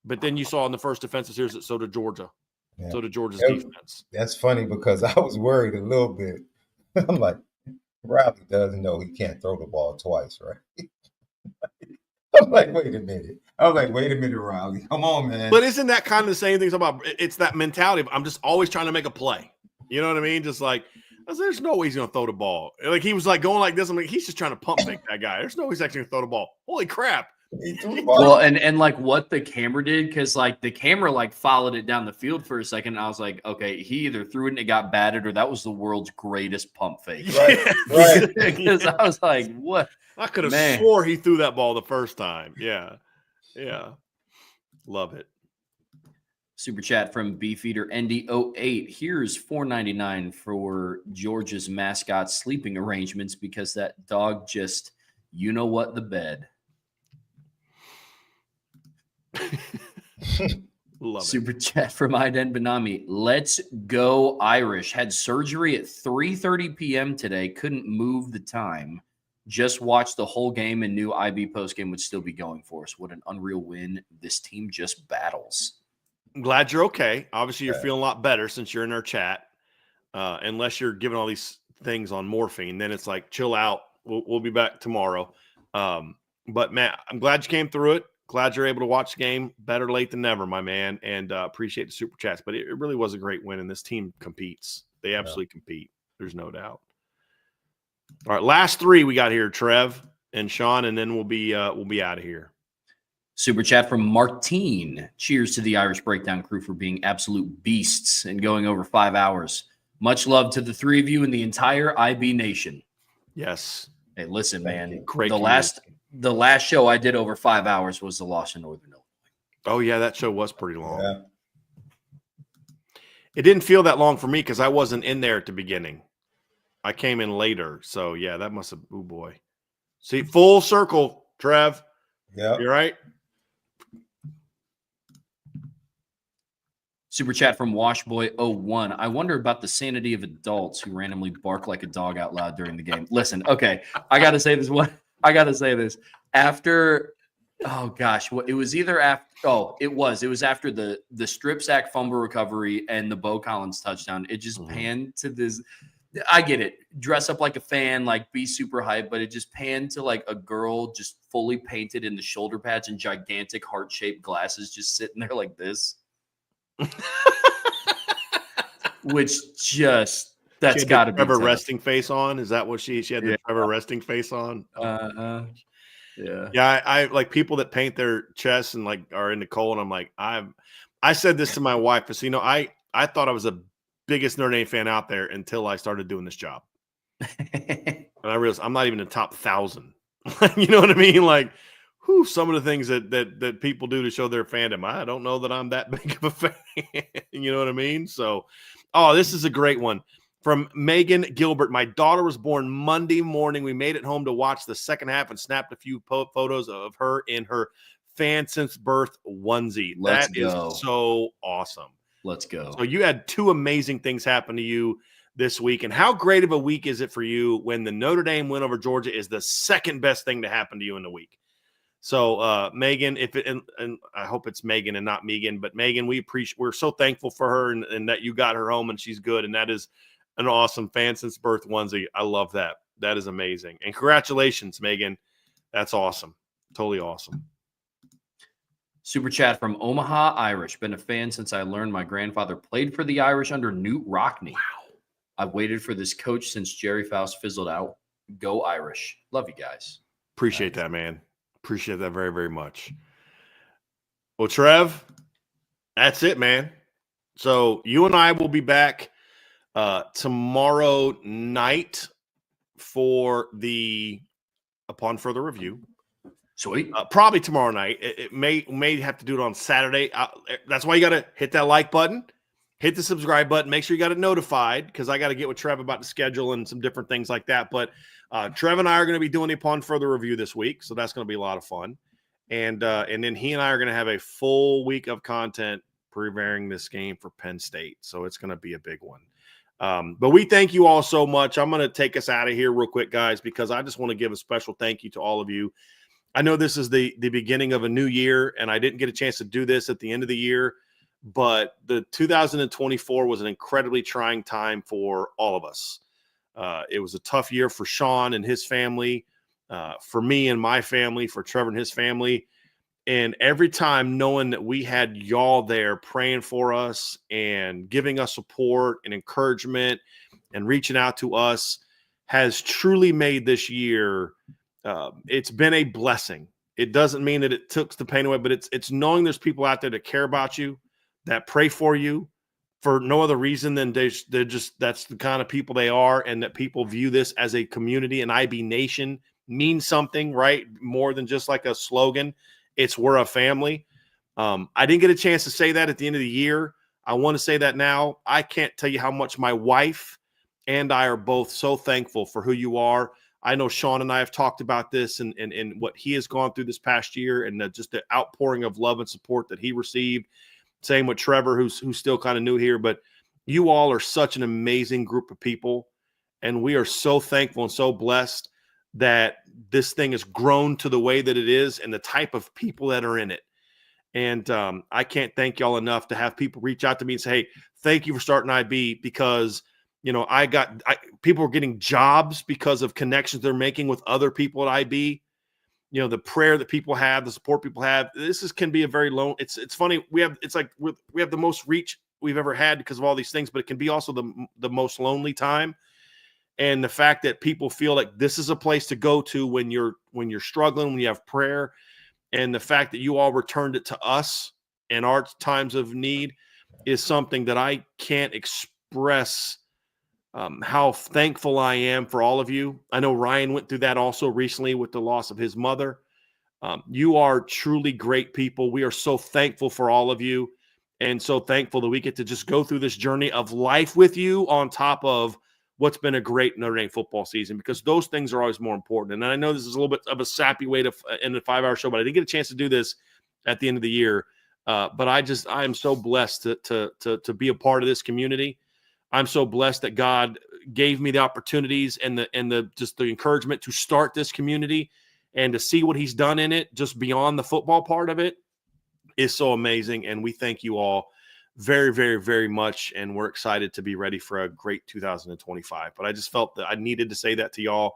But then you saw in the first defensive series that so did Georgia. Yeah. So did Georgia's defense. That's funny because I was worried a little bit. I'm like, Riley doesn't know he can't throw the ball twice, right? I'm like, wait a minute. I was like, wait a minute, Riley. Come on, man. But isn't that kind of the same thing about it's that mentality? I'm just always trying to make a play. You know what I mean? Just like, there's no way he's going to throw the ball. Like, he was like going like this. I'm like, he's just trying to pump fake that guy. There's no way he's actually going to throw the ball. Holy crap. Well, and like what the camera did, because like the camera like followed it down the field for a second. And I was like, okay, he either threw it and it got batted, or that was the world's greatest pump fake. Right. Because I was like, what? I could have swore he threw that ball the first time. Yeah. Love it. Super chat from Beefeater ND08. Here's $4.99 for Georgia's mascot sleeping arrangements because that dog just, the bed. Love Super chat from Ident Benami. Let's go Irish. Had surgery at 3:30 p.m. today. Couldn't move the time. Just watched the whole game and knew IB postgame would still be going for us. What an unreal win. This team just battles. I'm glad you're okay. Obviously, you're Yeah. feeling a lot better since you're in our chat. Unless you're giving all these things on morphine, then it's like, chill out. We'll be back tomorrow. But, Matt, I'm glad you came through it. Glad you're able to watch the game. Better late than never, my man. And appreciate the super chats. But it really was a great win, and this team competes. They absolutely compete. There's no doubt. All right, last three we got here, Trev and Sean, and then we'll be out of here. Super chat from Martine. Cheers to the Irish Breakdown crew for being absolute beasts and going over 5 hours. Much love to the three of you and the entire IB Nation. Yes. Hey, listen, man. Great The last show I did over 5 hours was the loss in Northern Illinois. Oh, yeah, that show was pretty long. Yeah. It didn't feel that long for me because I wasn't in there at the beginning. I came in later. So, yeah, that must have – oh, boy. See, full circle, Trev. Yeah. You right? Super chat from Washboy01. I wonder about the sanity of adults who randomly bark like a dog out loud during the game. Listen, okay, I got to say this one. I got to say this. After, oh gosh, it was either after, it was after the strip sack fumble recovery and the Bo Collins touchdown. It just panned to this. I get it. Dress up like a fan, like be super hype, but it just panned to like a girl just fully painted in the shoulder pads and gigantic heart-shaped glasses just sitting there like this. Which just that's got to be Trevor tough. resting face on. Is that what she had the Trevor resting face on? Yeah. I like people that paint their chests and like are into coal, and I'm like, I said this to my wife, because I thought I was the biggest Notre Dame fan out there until I started doing this job, and I realized I'm not even in the top 1,000. You know what I mean? Like, some of the things that people do to show their fandom, I don't know that I'm that big of a fan. You know what I mean? So, this is a great one from Megan Gilbert. My daughter was born Monday morning. We made it home to watch the second half and snapped a few photos of her in her fan since birth onesie. Let's That go. is so awesome. Let's go. So you had two amazing things happen to you this week. And how great of a week is it for you when the Notre Dame win over Georgia is the second best thing to happen to you in the week? So, Megan, and I hope it's Megan and not Megan, but Megan, we're so thankful for her and that you got her home and she's good. And that is an awesome fan since birth onesie. I love that. That is amazing. And congratulations, Megan. That's awesome. Totally awesome. Super chat from Omaha Irish. Been a fan since I learned my grandfather played for the Irish under Newt Rockne. Wow. I've waited for this coach since Jerry Faust fizzled out. Go Irish. Love you guys. Appreciate that, man. Appreciate that very, very much. Well, Trev, that's it, man. So you and I will be back tomorrow night for the Upon Further Review. Sweet. Probably tomorrow night. It may have to do it on Saturday. That's why you got to hit that like button, hit the subscribe button, make sure you got it notified, because I got to get with Trev about the schedule and some different things like that. But Trev and I are going to be doing the Upon Further Review this week, so that's going to be a lot of fun. And then he and I are going to have a full week of content preparing this game for Penn State. So it's going to be a big one. But we thank you all so much. I'm going to take us out of here real quick, guys, because I just want to give a special thank you to all of you. I know this is the beginning of a new year, and I didn't get a chance to do this at the end of the year, but the 2024 was an incredibly trying time for all of us. It was a tough year for Sean and his family, for me and my family, for Trevor and his family. And every time knowing that we had y'all there praying for us and giving us support and encouragement and reaching out to us has truly made this year, it's been a blessing. It doesn't mean that it took the pain away, but it's knowing there's people out there that care about you, that pray for you for no other reason than they're just that's the kind of people they are, and that people view this as a community, and IB Nation means something, right? More than just like a slogan. It's we're a family. I didn't get a chance to say that at the end of the year. I want to say that now. I can't tell you how much my wife and I are both so thankful for who you are. I know Sean and I have talked about this and what he has gone through this past year, and just the outpouring of love and support that he received. Same with Trevor, who's still kind of new here. But you all are such an amazing group of people, and we are so thankful and so blessed that this thing has grown to the way that it is and the type of people that are in it. And I can't thank y'all enough to have people reach out to me and say, hey, thank you for starting IB, because, you know, people are getting jobs because of connections they're making with other people at IB. You know, the prayer that people have, the support people have, can be a very low. It's funny. We have the most reach we've ever had because of all these things, but it can be also the most lonely time. And the fact that people feel like this is a place to go to when you're struggling, when you have prayer, and the fact that you all returned it to us in our times of need is something that I can't express how thankful I am for all of you. I know Ryan went through that also recently with the loss of his mother. You are truly great people. We are so thankful for all of you, and so thankful that we get to just go through this journey of life with you on top of what's been a great Notre Dame football season, because those things are always more important. And I know this is a little bit of a sappy way to end a 5-hour show, but I didn't get a chance to do this at the end of the year. But I am so blessed to be a part of this community. I'm so blessed that God gave me the opportunities and the encouragement to start this community, and to see what he's done in it just beyond the football part of it is so amazing. And we thank you all very, very, very much. And we're excited to be ready for a great 2025. But I just felt that I needed to say that to y'all.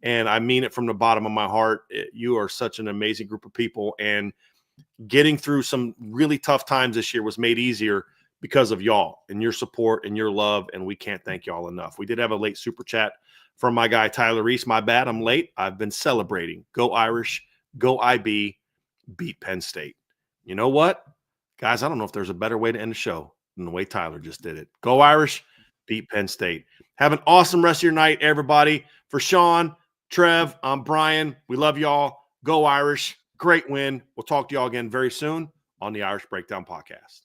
And I mean it from the bottom of my heart. You are such an amazing group of people. And getting through some really tough times this year was made easier because of y'all and your support and your love. And we can't thank y'all enough. We did have a late super chat from my guy, Tyler Reese. My bad, I'm late. I've been celebrating. Go Irish, go IB, beat Penn State. You know what? Guys, I don't know if there's a better way to end the show than the way Tyler just did it. Go Irish, beat Penn State. Have an awesome rest of your night, everybody. For Sean, Trev, I'm Brian. We love y'all. Go Irish. Great win. We'll talk to y'all again very soon on the Irish Breakdown Podcast.